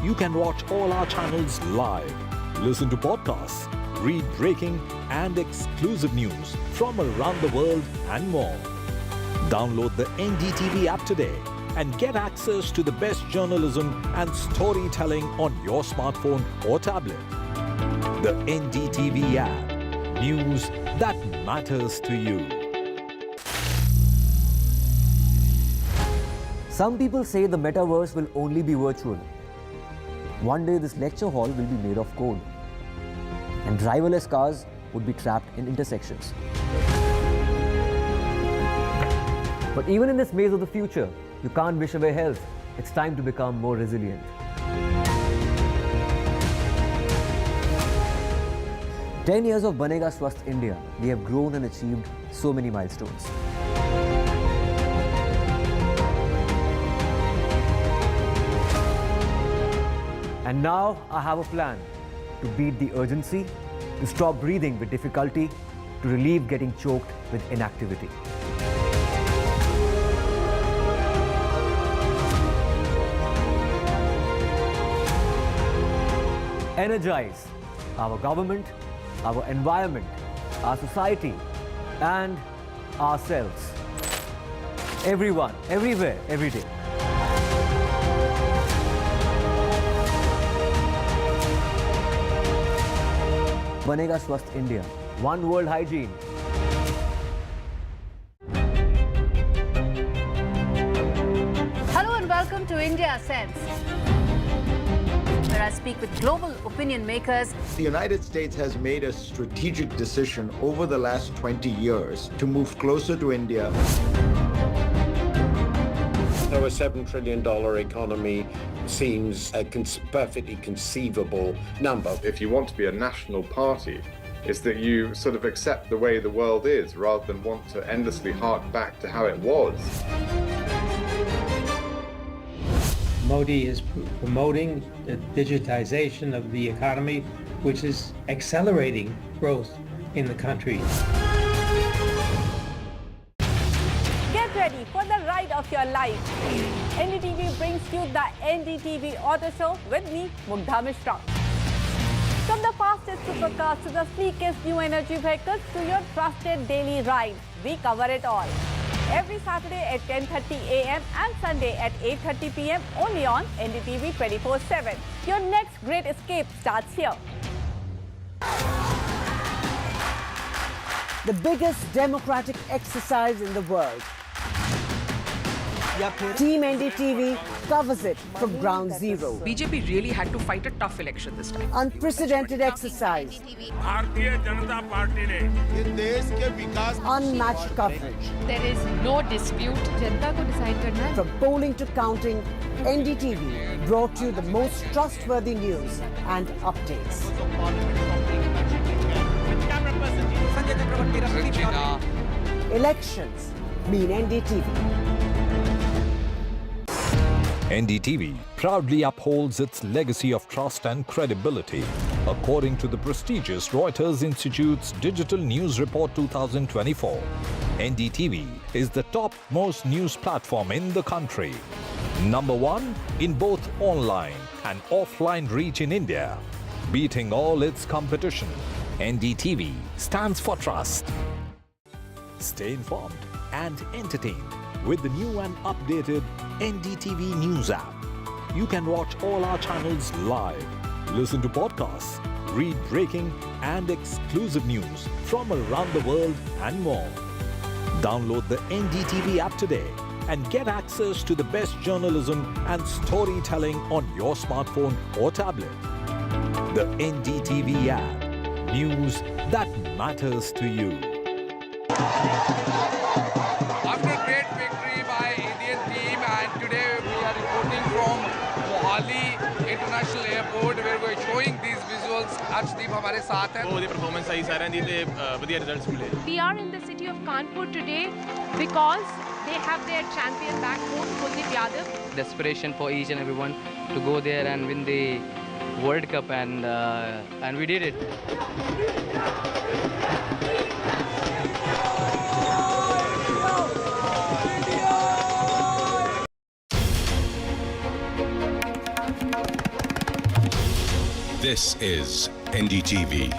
Speaker 10: You can watch all our channels live, listen to podcasts, read breaking and exclusive news from around the world and more. Download the NDTV app today and get access to the best journalism and storytelling on your smartphone or tablet. The NDTV app. News that matters to you.
Speaker 15: Some people say the metaverse will only be virtual. One day this lecture hall will be made of code, and driverless cars would be trapped in intersections. But even in this maze of the future, you can't wish away health. It's time to become more resilient. "10 years of Banega Swasth India, we have grown and achieved so many milestones. And now I have a plan to beat the urgency, to stop breathing with difficulty, to relieve getting choked with inactivity. Energize our government, our environment, our society, and ourselves. Everyone, everywhere, every day. Banega Swasth India. One world hygiene.
Speaker 11: Hello and welcome to India Sense, where I speak with global opinion makers.
Speaker 12: The United States has made a strategic decision over the last 20 years to move closer to India.
Speaker 23: So a $7 trillion economy seems a perfectly conceivable number.
Speaker 24: If you want to be a national party, it's that you sort of accept the way the world is rather than want to endlessly hark back to how it was.
Speaker 25: Modi is promoting the digitization of the economy, which is accelerating growth in the country.
Speaker 17: Get ready for the ride of your life. NDTV brings you the NDTV Auto Show with me, Mugdha Mishra. From the fastest supercars to the sleekest new energy vehicles to your trusted daily ride, we cover it all. Every Saturday at 10:30 a.m. and Sunday at 8:30 p.m. only on NDTV 24/7. Your next great escape starts here.
Speaker 18: The biggest democratic exercise in the world. Team NDTV covers it from ground zero.
Speaker 19: BJP really had to fight a tough election this time.
Speaker 18: Unprecedented exercise. Unmatched coverage.
Speaker 8: There is no dispute. जनता को decide करना है.
Speaker 18: From polling to counting, NDTV brought you the most trustworthy news and updates. Elections mean NDTV.
Speaker 10: NDTV proudly upholds its legacy of trust and credibility. According to the prestigious Reuters Institute's Digital News Report 2024, NDTV is the top-most news platform in the country. Number one in both online and offline reach in India. Beating all its competition, NDTV stands for trust. Stay informed and entertained with the new and updated NDTV News app. You can watch all our channels live, listen to podcasts, read breaking and exclusive news from around the world and more. Download the NDTV app today and get access to the best journalism and storytelling on your smartphone or tablet. The NDTV app. News that matters to you.
Speaker 7: After a great victory by Indian team, and today we are reporting from Mohali International Airport where we are showing these visuals. Arshdeep हमारे साथ हैं.
Speaker 6: वो performance सही सारे ने बढ़िया results मिले.
Speaker 8: We are in the city of Kanpur today because they have their champion back home, Kuldeep Yadav.
Speaker 9: Desperation for each and everyone to go there and win the World Cup, and we did it.
Speaker 26: This is NDTV,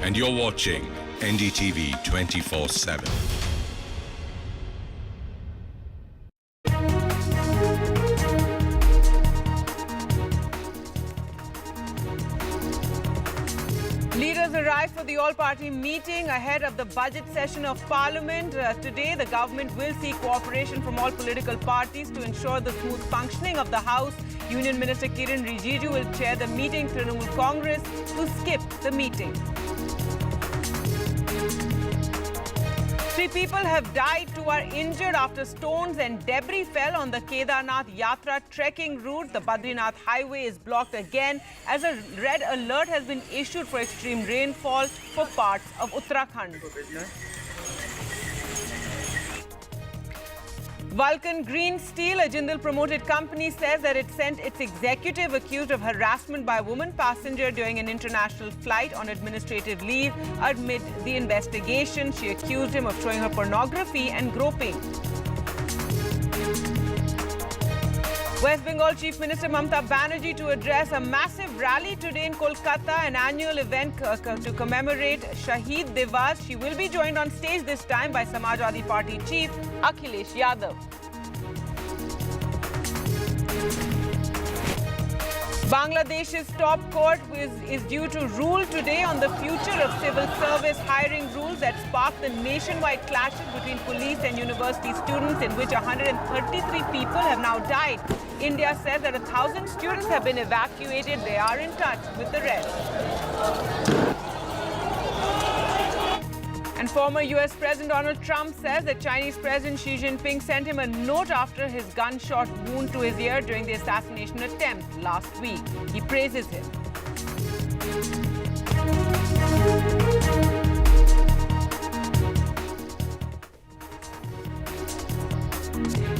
Speaker 26: and you're watching NDTV 24/7.
Speaker 1: Leaders arrive for the all-party meeting ahead of the budget session of Parliament. Today, the government will seek cooperation from all political parties to ensure the smooth functioning of the House. Union Minister Kiren Rijiju will chair the meeting. Trinamool Congress to skip the meeting. 3 people have died, 2 are injured after stones and debris fell on the Kedar Nath Yatra trekking route. The Badrinath highway is blocked again as a red alert has been issued for extreme rainfall for parts of Uttarakhand. Vulcan Green Steel, a Jindal-promoted company, says that it sent its executive accused of harassment by a woman passenger during an international flight on administrative leave. Amid the investigation, she accused him of showing her pornography and groping. West Bengal Chief Minister Mamata Banerjee to address a massive rally today in Kolkata, an annual event to commemorate Shaheed Divas. She will be joined on stage this time by Samajwadi Party Chief Akhilesh Yadav. Bangladesh's top court is due to rule today on the future of civil service hiring rules that sparked the nationwide clashes between police and university students, in which 133 people have now died. India says that 1,000 students have been evacuated. They are in touch with the rest. And former U.S. President Donald Trump says that Chinese President Xi Jinping sent him a note after his gunshot wound to his ear during the assassination attempt last week. He praises him.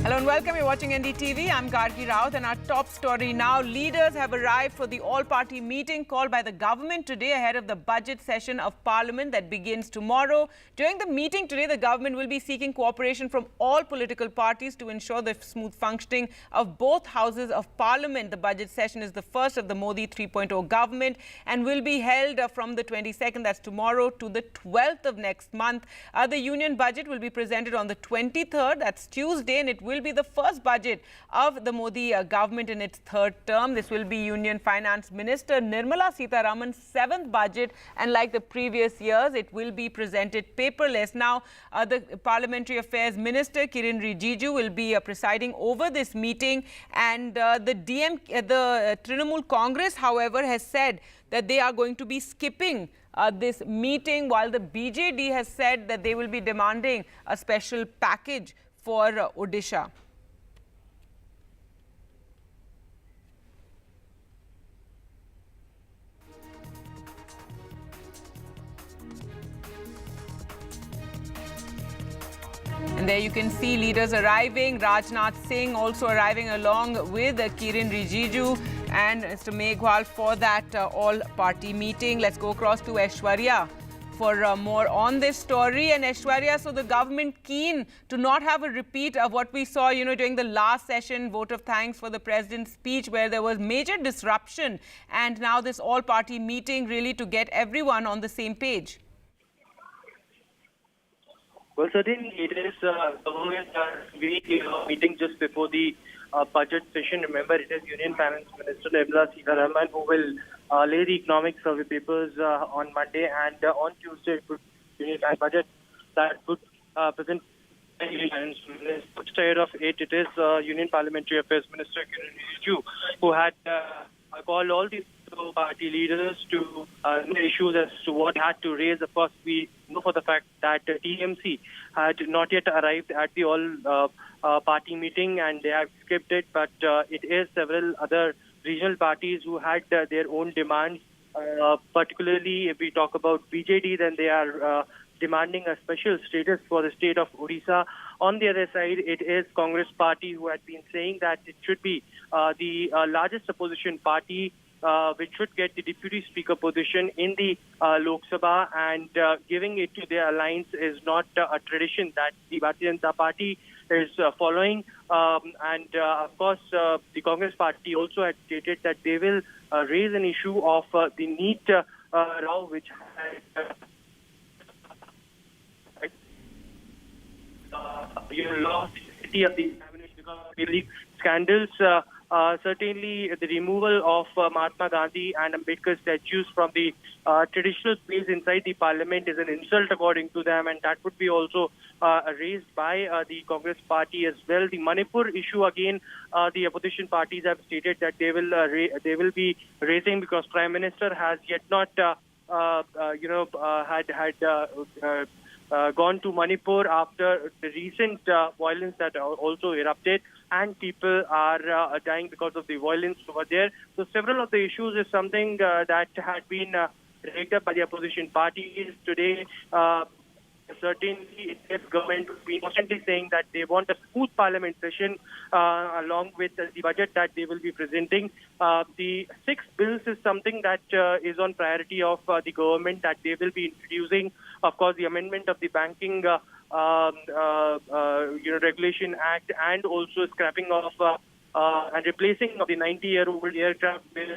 Speaker 1: Hello and welcome. You're watching NDTV. I'm Gargi Raut, and our top story now. Leaders have arrived for the all-party meeting called by the government today ahead of the budget session of Parliament that begins tomorrow. During the meeting today, the government will be seeking cooperation from all political parties to ensure the smooth functioning of both houses of Parliament. The budget session is the first of the Modi 3.0 government and will be held from the 22nd, that's tomorrow, to the 12th of next month. The union budget will be presented on the 23rd, that's Tuesday, and it will be the first budget of the Modi government in its 3rd term. This will be Union Finance Minister Nirmala Sitharaman's 7th budget, and like the previous years, it will be presented paperless. Now, the Parliamentary Affairs Minister Kiren Rijiju will be presiding over this meeting, and the Trinamool Congress, however, has said that they are going to be skipping this meeting, while the BJD has said that they will be demanding a special package for Odisha. And there you can see leaders arriving. Rajnath Singh also arriving along with Kiren Rijiju and Mr. Meghwal for that all-party meeting. Let's go across to Aishwarya for more on this story. And Aishwarya, so the government keen to not have a repeat of what we saw, during the last session, vote of thanks for the president's speech, where there was major disruption, and now this all-party meeting really to get everyone on the same page.
Speaker 2: Well, certainly it is government meeting just before the budget session. Remember, it is Union Finance Minister Nirmala Sitharaman who will lay the economic survey papers on Monday, and on Tuesday, Union Finance budget that would present Union Finance Minister. Instead of it is Union Parliamentary Affairs Minister Kiren Rijiju who had called all the party leaders to issues as to what had to raise. Of course, we know for the fact that TMC had not yet arrived at the all-party meeting and they have skipped it, but it is several other regional parties who had their own demands. Particularly, if we talk about BJD, then they are demanding a special status for the state of Odisha. On the other side, it is Congress party who had been saying that it should be the largest opposition party which should get the deputy speaker position in the Lok Sabha, and giving it to their alliance is not a tradition that the Bharatiya Janata Party is following. And of course, the Congress party also had stated that they will raise an issue of the NEET row, which had lost the city of the examination because of the scandals Certainly, the removal of Mahatma Gandhi and Ambedkar statues from the traditional place inside the parliament is an insult according to them, and that would be also raised by the Congress party as well. The Manipur issue again, the opposition parties have stated that they will be raising because Prime Minister has yet not gone to Manipur after the recent violence that also erupted, and people are dying because of the violence over there. So several of the issues is something that had been raised up by the opposition parties today. Certainly, the government will be constantly saying that they want a smooth parliament session along with the budget that they will be presenting. The 6 bills is something that is on priority of the government that they will be introducing. Of course, the amendment of the Banking Regulation Act, and also scrapping of and replacing of the 90-year-old aircraft bill.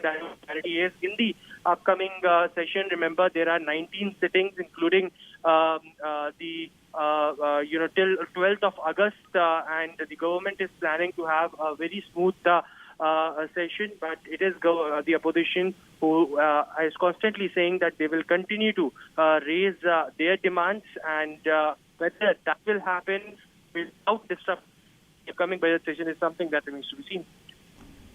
Speaker 2: That priority is in the upcoming session. Remember, there are 19 sittings, including till 12th of August, and the government is planning to have a very smooth session. But it is the opposition who is constantly saying that they will continue to raise their demands, and whether that will happen without disrupting the upcoming budget session is something that remains to be seen.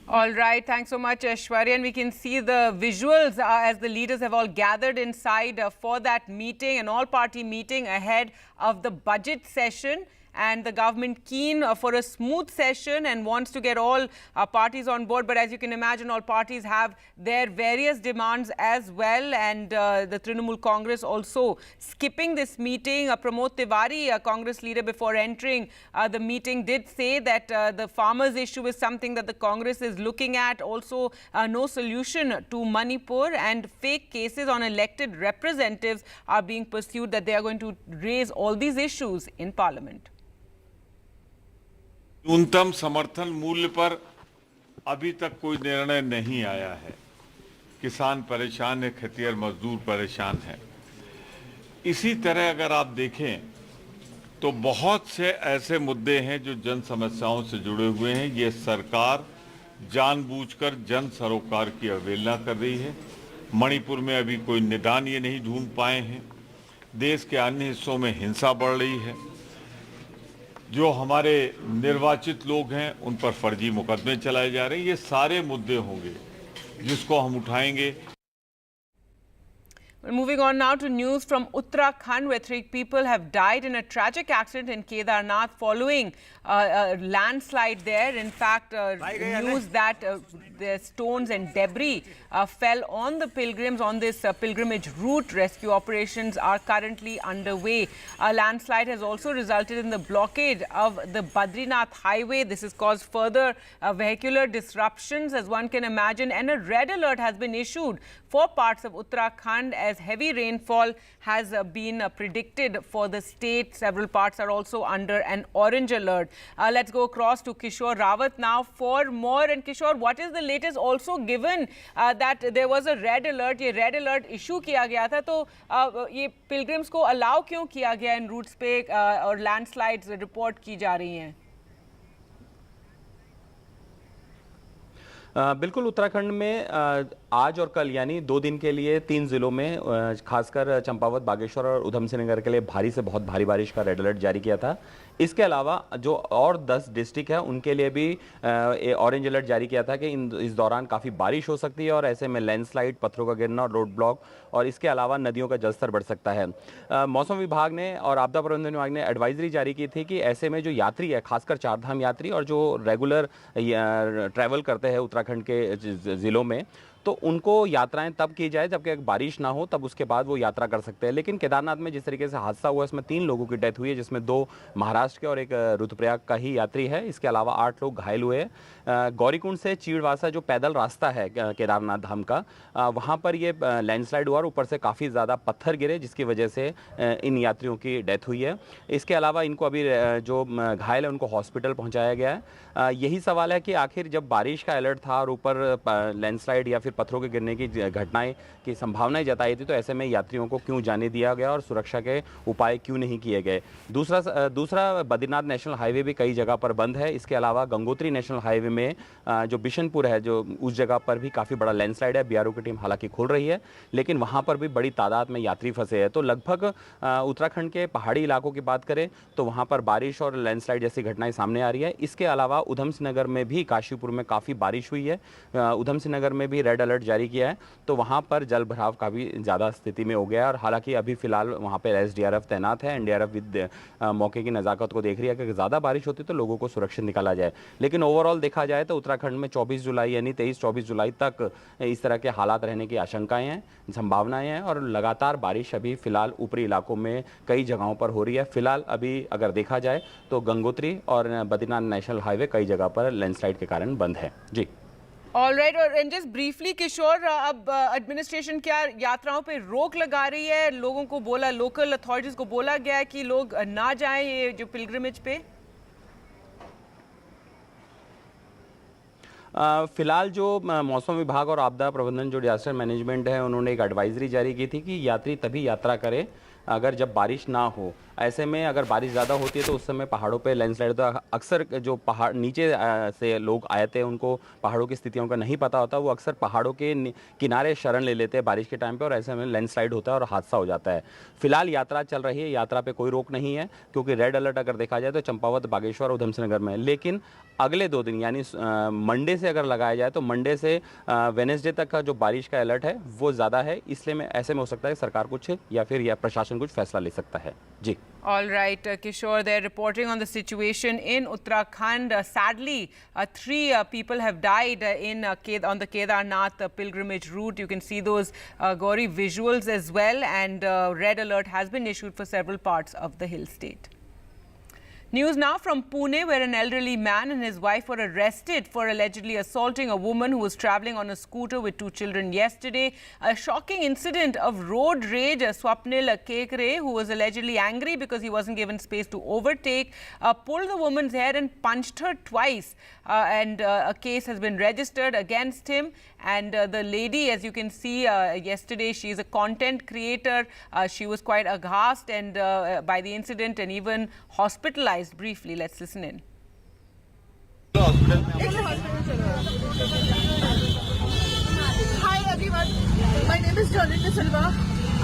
Speaker 1: All right. Thanks so much, Aishwarya. And we can see the visuals as the leaders have all gathered inside for that meeting, an all-party meeting ahead of the budget session. And the government keen for a smooth session and wants to get all parties on board. But as you can imagine, all parties have their various demands as well. And the Trinamool Congress also skipping this meeting. Pramod Tiwari, a Congress leader, before entering the meeting, did say that the farmers' issue is something that the Congress is looking at. Also, no solution to Manipur, and fake cases on elected representatives are being pursued, that they are going to raise all these issues in Parliament.
Speaker 4: न्यूनतम समर्थन मूल्य पर अभी तक कोई निर्णय नहीं आया है। किसान परेशान है, खेतिहर मजदूर परेशान है। इसी तरह अगर आप देखें तो बहुत से ऐसे मुद्दे हैं जो जन समस्याओं से जुड़े हुए हैं। ये सरकार जानबूझकर जन सरोकार की अवहेलना कर रही है। मणिपुर में अभी कोई निदान ये नहीं ढूंढ पाए हैं। देश के अन्य हिस्सों में हिंसा बढ़ रही है। जो हमारे निर्वाचित लोग हैं उन पर फर्जी मुकदमे चलाए जा रहे हैं। ये सारे मुद्दे होंगे जिसको हम उठाएंगे।
Speaker 1: Well, moving on now to news from Uttarakhand, where 3 people have died in a tragic accident in Kedar Nath following a landslide there. In fact, news that the stones and debris fell on the pilgrims on this pilgrimage route. Rescue operations are currently underway. A landslide has also resulted in the blockade of the Badrinath highway. This has caused further vehicular disruptions, as one can imagine, and a red alert has been issued for parts of Uttarakhand as heavy rainfall has been predicted for the state. Several parts are also under an orange alert. Let's go across to Kishore Rawat now for more. And Kishore, what is the latest? Also given that there was a red alert, ये red alert issue किया गया था, तो ये pilgrims को allow क्यों किया गया इन routes पे और landslides report की जा रही हैं?
Speaker 5: बिल्कुल, उत्तराखंड में आज और कल यानी 2 दिन के लिए 3 जिलों में खासकर चंपावत, बागेश्वर और उधम सिंह नगर के लिए भारी से बहुत भारी बारिश का रेड अलर्ट जारी किया था। इसके अलावा जो और 10 डिस्ट्रिक्ट है उनके लिए भी ऑरेंज अलर्ट जारी किया था कि इस दौरान काफ़ी बारिश हो सकती है और ऐसे में लैंडस्लाइड, पत्थरों का गिरना, रोड ब्लॉक और इसके अलावा नदियों का जलस्तर बढ़ सकता है। मौसम विभाग ने और आपदा प्रबंधन विभाग ने एडवाइजरी जारी की थी कि ऐसे में जो यात्री है, खासकर 4 धाम यात्री और जो रेगुलर ट्रैवल करते हैं उत्तराखंड के ज़िलों में, तो उनको यात्राएं तब की जाए जबकि बारिश ना हो, तब उसके बाद वो यात्रा कर सकते हैं। लेकिन केदारनाथ में जिस तरीके से हादसा हुआ इसमें 3 लोगों की डेथ हुई है, जिसमें 2 महाराष्ट्र के और एक रुद्रप्रयाग का ही यात्री है। इसके अलावा 8 लोग घायल हुए हैं। गौरीकुंड से चीड़वासा जो पैदल रास्ता है केदारनाथ धाम का, वहाँ पर ये लैंडस्लाइड हुआ और ऊपर से काफ़ी ज़्यादा पत्थर गिरे जिसकी वजह से इन यात्रियों की डेथ हुई है। इसके अलावा इनको अभी जो घायल है उनको हॉस्पिटल पहुँचाया गया है। यही सवाल है कि आखिर जब बारिश का अलर्ट था और ऊपर लैंडस्लाइड या फिर फिर पत्थरों के गिरने की घटनाएं की संभावनाएं जताई थी, तो ऐसे में यात्रियों को क्यों जाने दिया गया और सुरक्षा के उपाय क्यों नहीं किए गए। दूसरा बद्रीनाथ नेशनल हाईवे भी कई जगह पर बंद है। इसके अलावा गंगोत्री नेशनल हाईवे में जो बिशनपुर है, जो उस जगह पर भी काफ़ी बड़ा लैंडस्लाइड है। बीआरओ की टीम हालांकि खोल रही है, लेकिन वहाँ पर भी बड़ी तादाद में यात्री फंसे हैं। तो लगभग उत्तराखंड के पहाड़ी इलाकों की बात करें तो वहाँ पर बारिश और लैंडस्लाइड जैसी घटनाएं सामने आ रही है। इसके अलावा उधम सिंह नगर में भी, काशीपुर में काफ़ी बारिश हुई है। उधम सिंह नगर में भी रेड अलर्ट जारी किया है, तो वहाँ पर जल भराव काफ़ी ज़्यादा स्थिति में हो गया है। और हालांकि अभी फिलहाल वहाँ पर एसडीआरएफ तैनात है। एनडीआरएफ विद मौके की नज़ाकत को देख रही है कि ज़्यादा बारिश होती तो लोगों को सुरक्षित निकाला जाए। लेकिन ओवरऑल देखा जाए तो उत्तराखंड में 24 जुलाई यानी 23-24 जुलाई तक इस तरह के हालात रहने की आशंकाएं हैं, संभावनाएं हैं। और लगातार बारिश अभी फिलहाल ऊपरी इलाकों में कई जगहों पर हो रही है। फिलहाल अभी अगर देखा जाए तो गंगोत्री और बद्रीनाथ नेशनल हाईवे कई जगह पर लैंडस्लाइड के कारण बंद है। जी,
Speaker 1: ऑल राइट। और जस्ट ब्रीफली किशोर, अब एडमिनिस्ट्रेशन क्या यात्राओं पे रोक लगा रही है? लोगों को बोला, लोकल अथॉरिटीज को बोला गया है कि लोग ना जाएं ये जो पिलग्रिमेज पे।
Speaker 5: फिलहाल जो मौसम विभाग और आपदा प्रबंधन, जो डिजास्टर मैनेजमेंट है, उन्होंने एक एडवाइजरी जारी की थी कि यात्री तभी यात्रा करें अगर जब बारिश ना हो। ऐसे में अगर बारिश ज़्यादा होती है तो उस समय पहाड़ों पे लैंडस्लाइड होता है। अक्सर जो पहाड़ नीचे से लोग आए थे, उनको पहाड़ों की स्थितियों का नहीं पता होता, वो अक्सर पहाड़ों के किनारे शरण ले लेते हैं बारिश के टाइम पे, और ऐसे में लैंडस्लाइड होता है और हादसा हो जाता है। फिलहाल यात्रा चल रही है, यात्रा पे कोई रोक नहीं है, क्योंकि रेड अलर्ट अगर देखा जाए तो चंपावत, बागेश्वर, उधम सिंह नगर में है। लेकिन अगले 2 दिन यानी मंडे से अगर लगाया जाए तो मंडे से वेडनेसडे तक का जो बारिश का अलर्ट है वो ज़्यादा है। इसलिए में ऐसे में हो सकता है सरकार कुछ या फिर प्रशासन कुछ फैसला ले सकता है। जी,
Speaker 1: All right, Kishore, they're reporting on the situation in Uttarakhand. Sadly, 3 people have died on the Kedar Nath pilgrimage route. You can see those gory visuals as well, and red alert has been issued for several parts of the hill state. News now from Pune, where an elderly man and his wife were arrested for allegedly assaulting a woman who was travelling on a scooter with 2 children yesterday. A shocking incident of road rage. Swapnil Kekre, who was allegedly angry because he wasn't given space to overtake, pulled the woman's hair and punched her twice. And a case has been registered against him. And the lady, as you can see yesterday, she is a content creator. She was quite aghast and by the incident and even hospitalized. Briefly, let's listen in.
Speaker 13: Hi everyone, my name is Jolene Silva.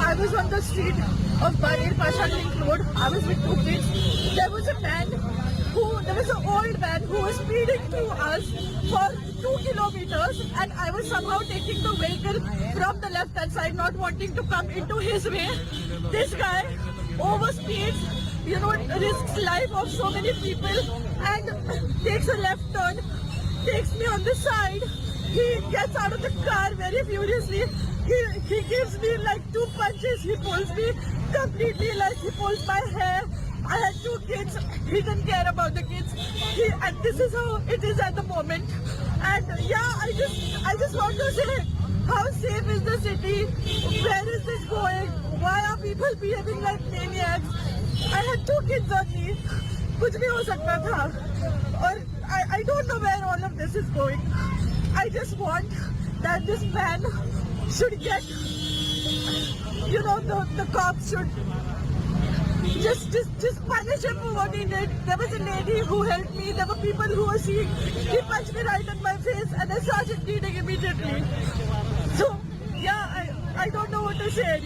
Speaker 13: I was on the street of Barir Pasha Link Road. I was with 2 kids. There was an old man who was speeding to us for 2 kilometers, and I was somehow taking the vehicle from the left hand side, not wanting to come into his way. This guy overspeeds, risks life of so many people and takes a left turn, takes me on the side. He gets out of the car very furiously. He gives me like 2 punches. He pulls me completely, like he pulls my hair. I had 2 kids. He didn't care about the kids. And this is how it is at the moment. And yeah, I just want to say, how safe is the city? Where is this going? Why are people behaving like maniacs? I had 2 kids on me. कुछ भी हो सकता था. और I don't know where all of this is going. I just want that this man should get, the cops should just punish him for what he did. There was a lady who helped me. There were people who were seeing. He punched me right in my face and I started bleeding immediately. So, yeah, I don't know what to say.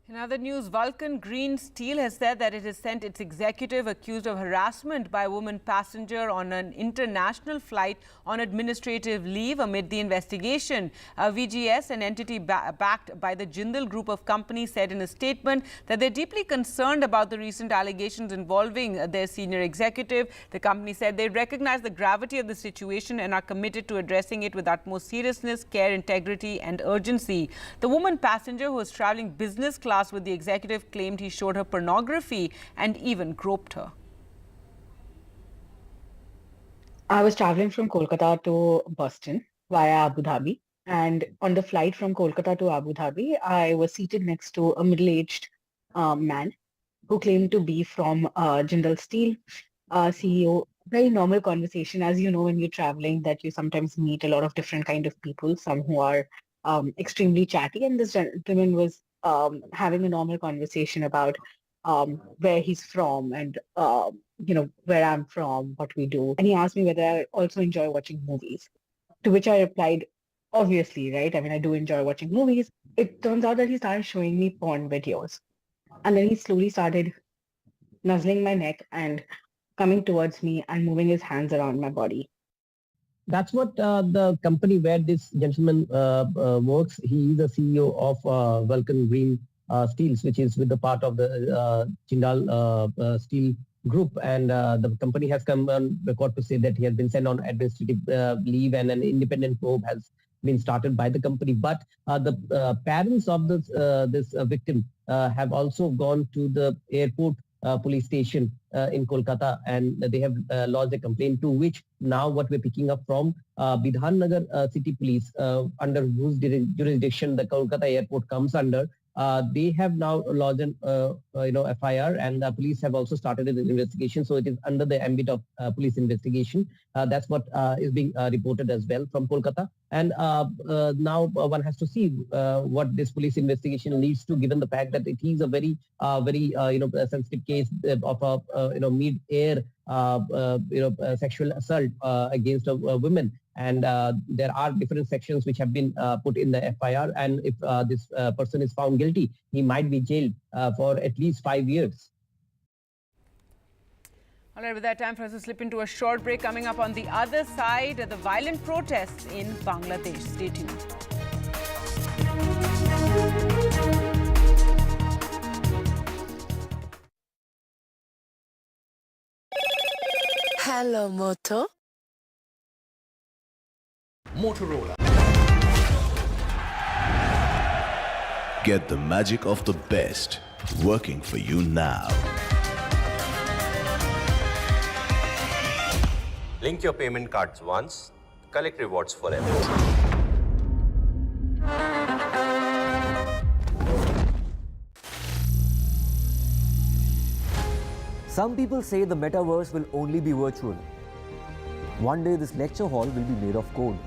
Speaker 1: In other news, Vulcan Green Steel has said that it has sent its executive accused of harassment by a woman passenger on an international flight on administrative leave amid the investigation. VGS, an entity backed by the Jindal Group of companies, said in a statement that they're deeply concerned about the recent allegations involving their senior executive. The company said they recognize the gravity of the situation and are committed to addressing it with utmost seriousness, care, integrity and urgency. The woman passenger, who was travelling business class with the executive, claimed he showed her pornography and even groped her.
Speaker 14: I was traveling from Kolkata to Boston via Abu Dhabi, and on the flight from Kolkata to Abu Dhabi, I was seated next to a middle-aged man who claimed to be from Jindal Steel CEO very normal conversation. As you know, when you're traveling, that you sometimes meet a lot of different kind of people, some who are extremely chatty. And this gentleman was having a normal conversation about where he's from and, where I'm from, what we do. And he asked me whether I also enjoy watching movies, to which I replied, obviously, right? I mean, I do enjoy watching movies. It turns out that he started showing me porn videos. And then he slowly started nuzzling my neck and coming towards me and moving his hands around my body.
Speaker 3: That's what the company where this gentleman works. He is the CEO of Vulcan Green Steels, which is with the part of the Jindal Steel Group. And the company has come on record to say that he has been sent on administrative leave, and an independent probe has been started by the company. But the parents of this victim have also gone to the airport police station in Kolkata, and they have lodged a complaint, to which now what we're picking up from Bidhan Nagar City Police, under whose jurisdiction the Kolkata airport comes under. They have now lodged an FIR, and the police have also started an investigation. So it is under the ambit of police investigation. That's what is being reported as well from Kolkata. And now one has to see what this police investigation leads to, given the fact that it is a very sensitive case of a mid-air sexual assault against women. And there are different sections which have been put in the FIR. And if this person is found guilty, he might be jailed for at least 5 years.
Speaker 1: All right, with that, time for us to slip into a short break. Coming up on the other side, the violent protests in Bangladesh. Stay tuned.
Speaker 15: Hello, Moto.
Speaker 16: Motorola.
Speaker 20: Get the magic of the best working for you now.
Speaker 21: Link your payment cards once, collect rewards forever.
Speaker 22: Some people say the metaverse will only be virtual. One day this lecture hall will be made of code,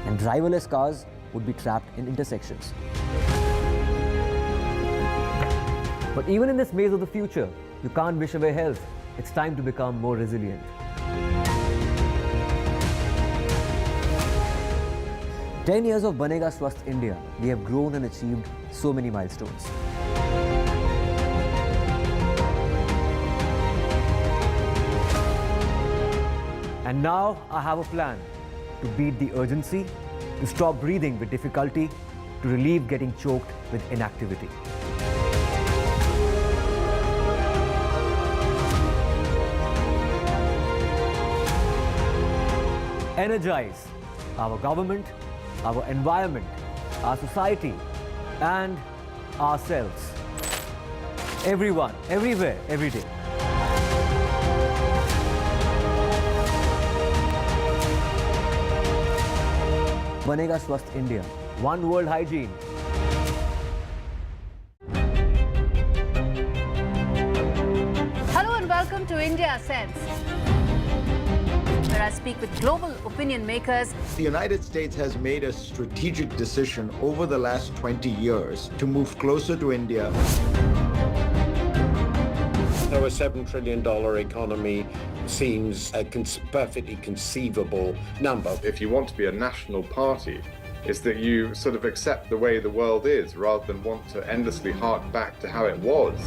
Speaker 22: and driverless cars would be trapped in intersections. But even in this maze of the future, you can't wish away health. It's time to become more resilient. 10 years of Banega Swasth India, we have grown and achieved so many milestones. And now I have a plan to beat the urgency, to stop breathing with difficulty, to relieve getting choked with inactivity. Energize our government, our environment, our society, and ourselves. Everyone, everywhere, every day. Banega Swasth India. One world hygiene.
Speaker 11: Hello and welcome to India Sense, where I speak with global opinion makers.
Speaker 12: The United States has made a strategic decision over the last 20 years to move closer to India.
Speaker 23: So a $7 trillion economy seems a perfectly conceivable number.
Speaker 24: If you want to be a national party, it's that you sort of accept the way the world is rather than want to endlessly hark back to how it was.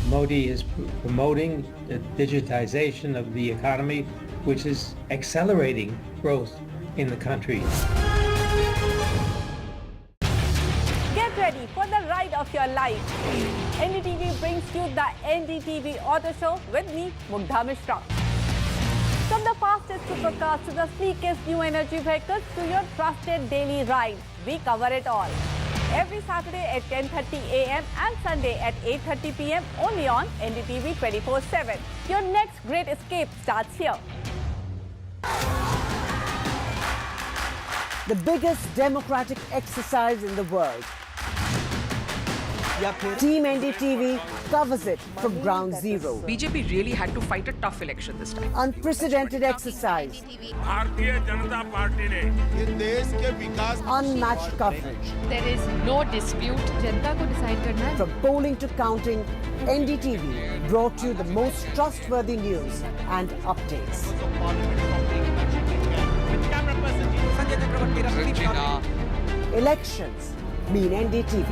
Speaker 25: Modi is promoting the digitization of the economy, which is accelerating growth in the country.
Speaker 17: Get ready for the ride of your life. NDTV brings you the NDTV Auto Show with me, Mugdha Mishra. From the fastest supercars to the sleekest new energy vehicles to your trusted daily ride, we cover it all. Every Saturday at 10:30 a.m. and Sunday at 8:30 p.m. only on NDTV 24/7. Your next great escape starts here.
Speaker 18: The biggest democratic exercise in the world. Team NDTV covers it from ground zero.
Speaker 6: BJP really had to fight a tough election this time.
Speaker 18: Unprecedented exercise. Unmatched coverage.
Speaker 8: There is no dispute. जनता को decide करना है.
Speaker 18: From polling to counting, NDTV brought you the most trustworthy news and updates. Elections mean NDTV.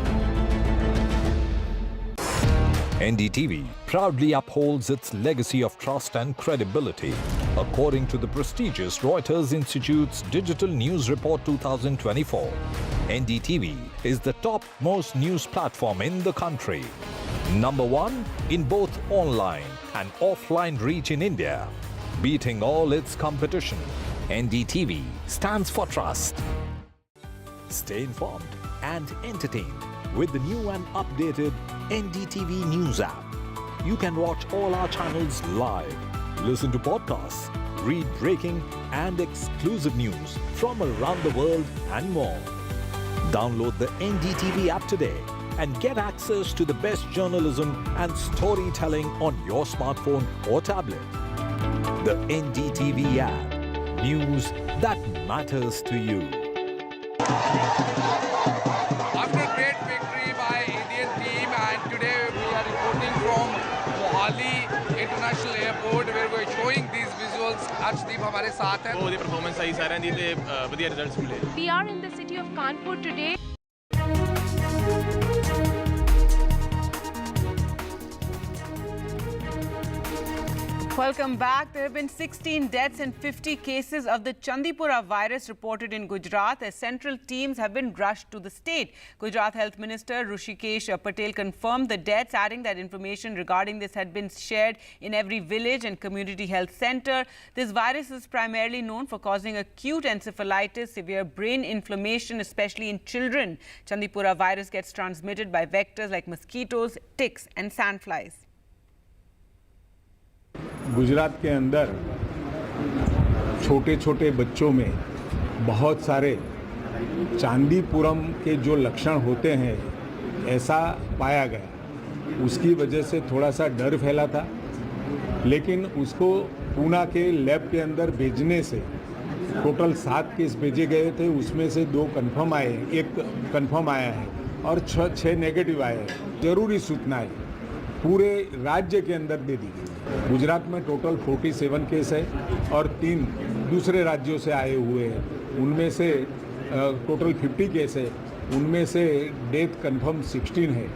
Speaker 7: NDTV proudly upholds its legacy of trust and credibility. According to the prestigious Reuters Institute's Digital News Report 2024, NDTV is the topmost news platform in the country. Number one in both online and offline reach in India. Beating all its competition, NDTV stands for trust. Stay informed and entertained with the new and updated NDTV News app. You can watch all our channels live, listen to podcasts, read breaking and exclusive news from around the world and more. Download the NDTV app today and get access to the best journalism and storytelling on your smartphone or tablet. The NDTV app. News that matters to you.
Speaker 10: After a great victory by Indian team, and today we are reporting from Mohali International Airport where we are showing these visuals. Arshdeep हमारे साथ हैं.
Speaker 15: बहुत ही performance सही सारे दी थे बढ़िया results मिले.
Speaker 8: We are in the city of Kanpur today.
Speaker 1: Welcome back. There have been 16 deaths and 50 cases of the Chandipura virus reported in Gujarat as central teams have been rushed to the state. Gujarat Health Minister Hrishikesh Patel confirmed the deaths, adding that information regarding this had been shared in every village and community health center. This virus is primarily known for causing acute encephalitis, severe brain inflammation, especially in children. Chandipura virus gets transmitted by vectors like mosquitoes, ticks and sandflies.
Speaker 16: Gujarat के अंदर छोटे छोटे बच्चों में बहुत सारे चांदीपुरम के जो लक्षण होते हैं ऐसा पाया गया. उसकी वजह से थोड़ा सा डर फैला था, लेकिन उसको पूना के लैब के अंदर भेजने से टोटल 7 केस भेजे गए थे. उसमें से 2 कंफर्म आए, 1 कंफर्म आया है और 6 नेगेटिव आए हैं. जरूरी सूचनाएं पूरे राज्य के अंदर दे दी गई. गुजरात में टोटल 47 केस है और 3 दूसरे राज्यों से आए हुए हैं. उनमें से टोटल 50 केस है. उनमें से डेथ कंफर्म 16 है.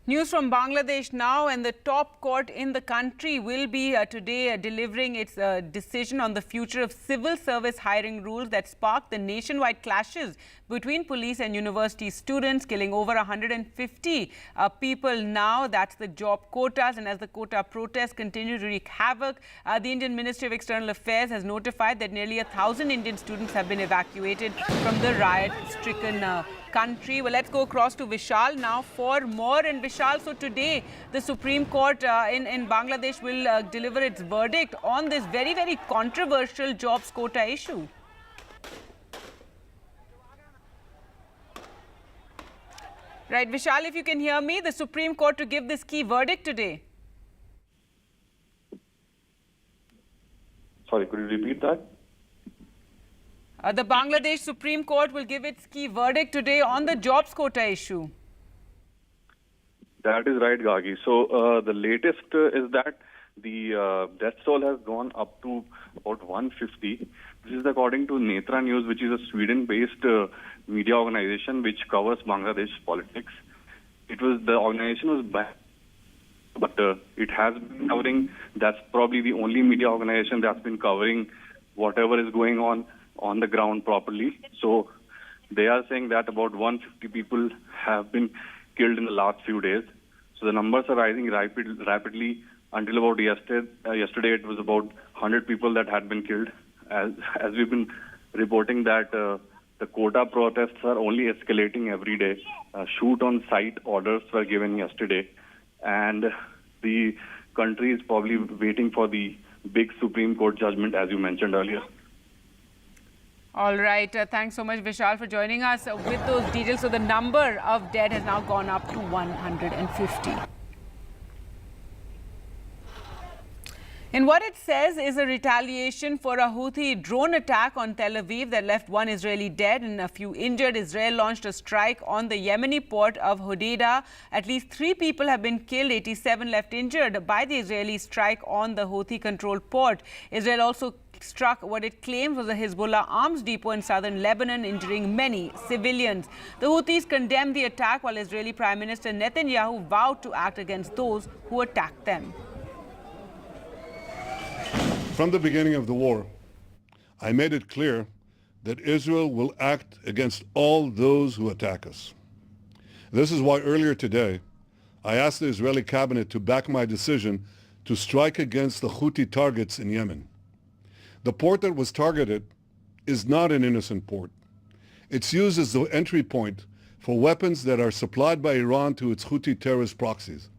Speaker 1: News from Bangladesh now, and the top court in the country will be today delivering its decision on the future of civil service hiring rules that sparked the nationwide clashes between police and university students, killing over 150 people now. That's the job quotas, and as the quota protests continue to wreak havoc, the Indian Ministry of External Affairs has notified that nearly 1,000 Indian students have been evacuated from the riot-stricken country. Well, let's go across to Vishal now for more. And Vishal, so today the Supreme Court in Bangladesh will deliver its verdict on this very, very controversial jobs quota issue. Right, Vishal, if you can hear me, the Supreme Court to give this key verdict today.
Speaker 19: Sorry, could you repeat that?
Speaker 1: The Bangladesh Supreme Court will give its key verdict today on the jobs quota issue.
Speaker 19: That is right, Gagi. So the latest is that the death toll has gone up to about 150. This is according to Netra News, which is a Sweden-based media organization which covers Bangladesh politics. The organization was banned, but it has been covering. That's probably the only media organization that's been covering whatever is going on the ground properly. So they are saying that about 150 people have been killed in the last few days. So the numbers are rising rapidly. Until about yesterday it was about 100 people that had been killed. As we've been reporting that the quota protests are only escalating every day. Shoot-on-sight orders were given yesterday. And the country is probably waiting for the big Supreme Court judgment, as you mentioned earlier.
Speaker 1: All right. Thanks so much, Vishal, for joining us with those details. So the number of dead has now gone up to 150. And what it says is a retaliation for a Houthi drone attack on Tel Aviv that left one Israeli dead and a few injured. Israel launched a strike on the Yemeni port of Hodeida. At least 3 people have been killed, 87 left injured by the Israeli strike on the Houthi-controlled port. Israel also struck what it claims was a Hezbollah arms depot in southern Lebanon, injuring many civilians. The Houthis condemned the attack while Israeli Prime Minister Netanyahu vowed to act against those who attacked them.
Speaker 2: From the beginning of the war, I made it clear that Israel will act against all those who attack us. This is why earlier today, I asked the Israeli cabinet to back my decision to strike against the Houthi targets in Yemen. The port that was targeted is not an innocent port. It's used as the entry point for weapons that are supplied by Iran to its Houthi terrorist proxies.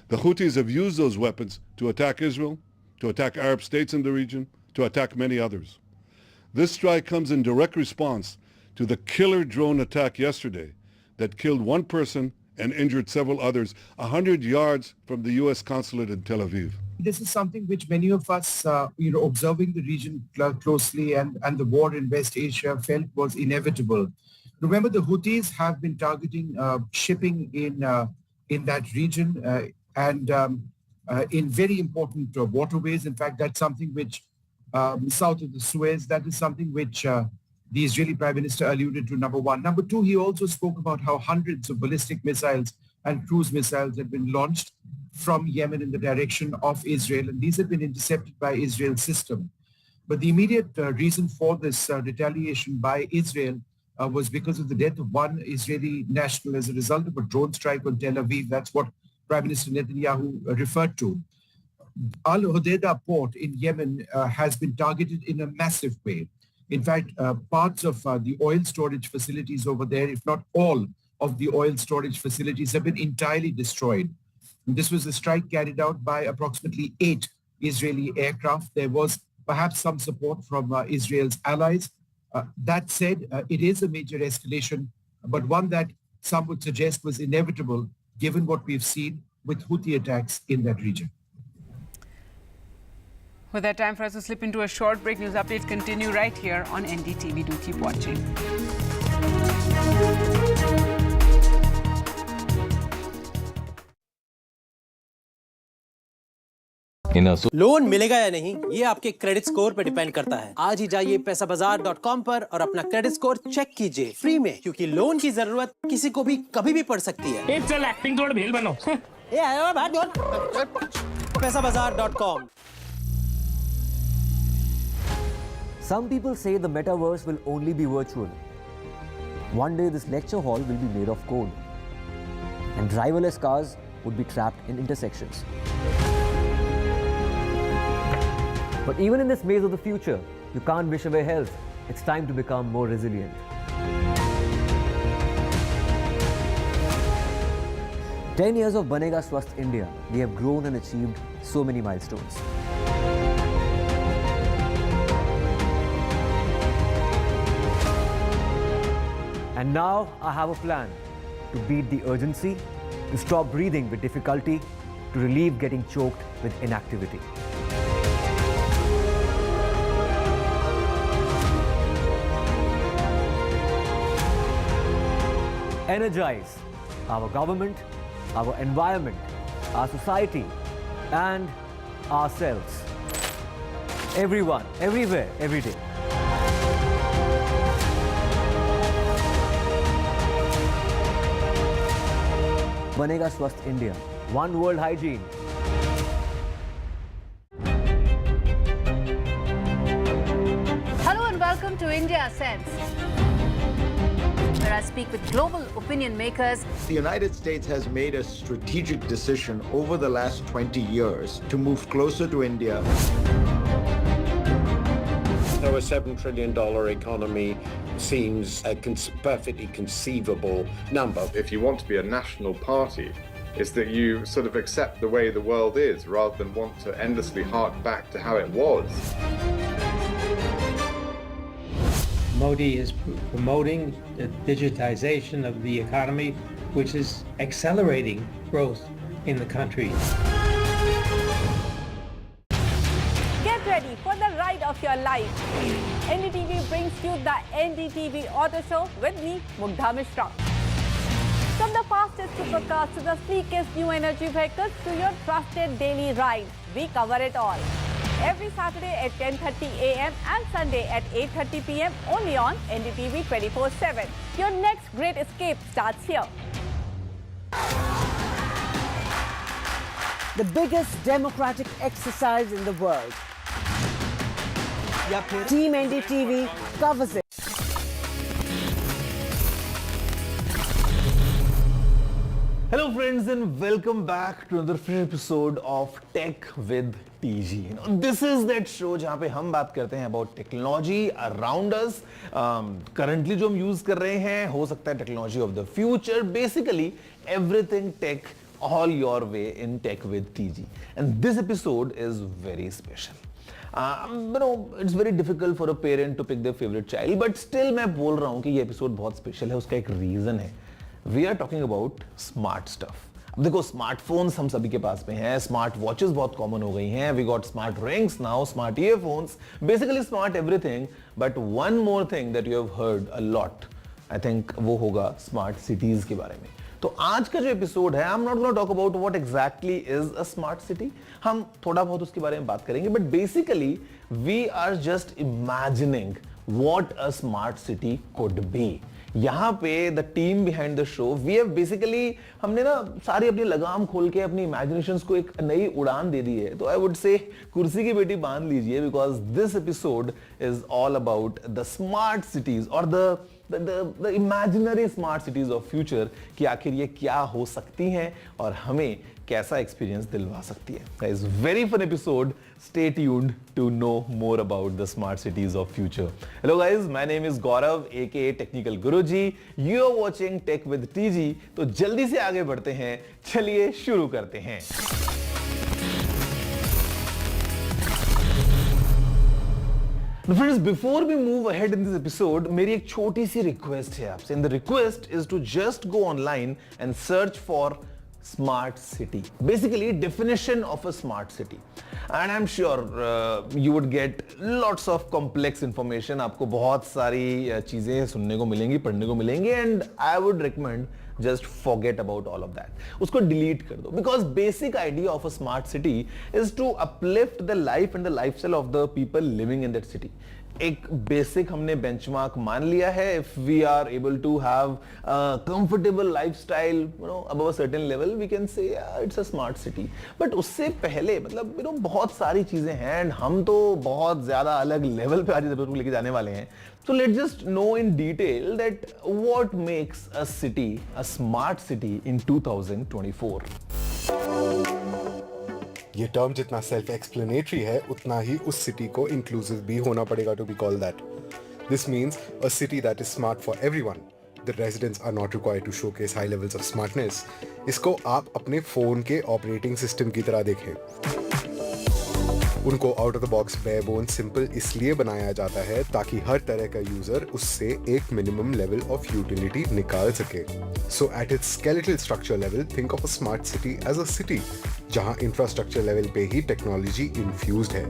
Speaker 2: The Houthis have used those weapons to attack Israel, to attack Arab states in the region, to attack many others. This strike comes in direct response to the killer drone attack yesterday that killed 1 person and injured several others 100 yards from the U.S. consulate in Tel Aviv.
Speaker 4: This is something which many of us, observing the region closely and the war in West Asia felt was inevitable. Remember, the Houthis have been targeting shipping in that region and in very important waterways. In fact, that's something which south of the Suez, that is something which the Israeli Prime Minister alluded to, number one. Number two, he also spoke about how hundreds of ballistic missiles and cruise missiles had been launched from Yemen in the direction of Israel, and these had been intercepted by Israel's system. But the immediate reason for this retaliation by Israel was because of the death of one Israeli national as a result of a drone strike on Tel Aviv. That's what Prime Minister Netanyahu referred to. Al Hodeida port in Yemen has been targeted in a massive way. In fact, parts of the oil storage facilities over there, if not all of the oil storage facilities, have been entirely destroyed. This was a strike carried out by approximately 8 Israeli aircraft. There was perhaps some support from Israel's allies. That said, it is a major escalation, but one that some would suggest was inevitable given what we've seen with Houthi attacks in that region.
Speaker 1: With that, time for us to slip into a short break. News updates continue right here on NDTV. Do keep watching.
Speaker 5: Loan मिलेगा या नहीं, ये आपके credit score पे depend करता है। आज ही जाइए पैसाबाजार.com पर और अपना क्रेडिट स्कोर चेक कीजिए फ्री में, क्योंकि लोन की जरूरत किसी को भी कभी भी पड़ सकती है। चल एक्टिंग थोड़ा भेल बनो। पैसाबाजार.com।
Speaker 22: Some people say the metaverse will only be virtual. One day this lecture hall will be made of code, and driverless cars would be trapped in intersections. But even in this maze of the future, you can't wish away health. It's time to become more resilient. "10 years of Banega Swasth India, we have grown and achieved so many milestones. And now I have a plan to beat the urgency, to stop breathing with difficulty, to relieve getting choked with inactivity. Energize our government, our environment, our society, and ourselves. Everyone, everywhere, every day. Banega Swasth India, one world hygiene.
Speaker 11: Hello and welcome to India Sense, where I speak with global opinion makers.
Speaker 12: The United States has made a strategic decision over the last 20 years to move closer to India.
Speaker 23: So a $7 trillion economy seems a perfectly conceivable number.
Speaker 24: If you want to be a national party, it's that you sort of accept the way the world is rather than want to endlessly hark back to how it was.
Speaker 25: Modi is promoting the digitization of the economy, which is accelerating growth in the country.
Speaker 17: Get ready for the ride of your life. NDTV brings you the NDTV Auto Show with me, Mugdha Mishra. From the fastest supercars to the sleekest new energy vehicles to your trusted daily ride, we cover it all. Every Saturday at 10:30 a.m. and Sunday at 8:30 p.m. only on NDTV 24/7. Your next great escape starts here.
Speaker 18: The biggest democratic exercise in the world. Team NDTV covers it.
Speaker 3: Hello friends and welcome back to another fresh episode of Tech with TG. This is that show जहाँ पे हम बात करते हैं about technology around us. Currently जो हम use कर रहे हैं हो सकता है technology of the future. Basically everything tech all your way in Tech with TG. And this episode is very special. It's very difficult for a parent to pick their favorite child, but still मैं बोल रहा हूँ कि ये episode बहुत special है. उसका एक reason है. We are talking about smart stuff. अब देखो स्मार्टफोन्स हम सभी के पास में हैं, स्मार्ट वॉचेस बहुत कॉमन हो गई हैं, we got smart rings now, smart earphones, basically smart everything. But one more thing that you have heard a lot, I think वो होगा स्मार्ट सिटीज के बारे में. तो आज का जो एपिसोड है, I am not gonna talk about what exactly is a smart city. हम थोड़ा बहुत उसके बारे में बात करेंगे, but basically we are just imagining what a smart city could be. यहाँ पे the team behind the show we have basically, हमने ना सारी अपनी लगाम खोल के अपनी इमेजिनेशंस को एक नई उड़ान दे दी है. तो आई वुड से कुर्सी की बेटी बांध लीजिए, because this episode is all about the smart cities और the imaginary smart cities of future, कि आखिर ये क्या हो सकती हैं और हमें कैसा एक्सपीरियंस दिलवा सकती है. Guys, very fun episode. Stay tuned to know more about the smart cities of future. Hello guys, my name is Gaurav aka Technical Guruji. You are watching Tech with TG. तो जल्दी से आगे बढ़ते हैं, चलिए शुरू करते हैं. Now friends, before we move ahead in this episode, मेरी एक छोटी सी रिक्वेस्ट है आपसे. And the request is to just go online and search for smart city. Basically, definition of a smart city. And I'm sure you would get lots of complex information. आपको बहुत सारी चीजें सुनने को मिलेंगी, पढ़ने को मिलेंगी, and I would recommend just forget about all of that. उसको delete कर दो. Because basic idea of a smart city is to uplift the life and the lifestyle of the people living in that city. एक basic हमने benchmark मान लिया है. If we are able to have comfortable lifestyle above a certain level, we can say it's a smart city. But उससे पहले मतलब बहुत सारी चीजें हैं, एंड हम तो बहुत ज्यादा अलग लेवल पे आज इस लेके जाने वाले हैं. So let's just know in detail that what makes a city a smart city in 2024.
Speaker 9: ये टर्म जितना सेल्फ एक्सप्लेनेटरी है, उतना ही उस सिटी को इंक्लूसिव भी होना पड़ेगा to be called that. This means a city that is smart for everyone. The residents are not required to showcase high levels of smartness. इसको आप अपने फोन के ऑपरेटिंग सिस्टम की तरह देखें. उनको out of the box bare bone simple इसलिए बनाया जाता है ताकि हर तरह का यूजर उससे एक मिनिमम लेवल ऑफ यूटिलिटी निकाल सके. So at its skeletal structure level, think of a smart city as a city जहां इंफ्रास्ट्रक्चर लेवल पे ही टेक्नोलॉजी इन्फ्यूज्ड है.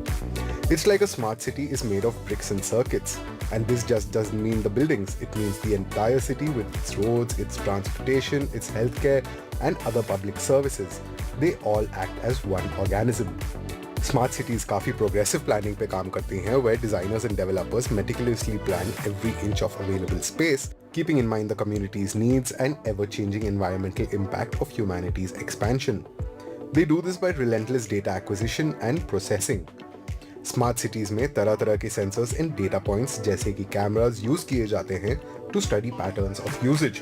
Speaker 9: It's like a smart city is made of bricks and circuits, and this just doesn't mean the buildings. It means the entire city with its roads, its transportation, its health care and other public services. They all act as one organism. Smart cities काफी progressive planning पे काम करती हैं, where designers and developers meticulously plan every inch of available space, keeping in mind the community's needs and ever-changing environmental impact of humanity's expansion. They do this by relentless data acquisition and processing. Smart cities में तरह तरह के sensors and data points जैसे कि cameras use किए जाते हैं to study patterns of usage,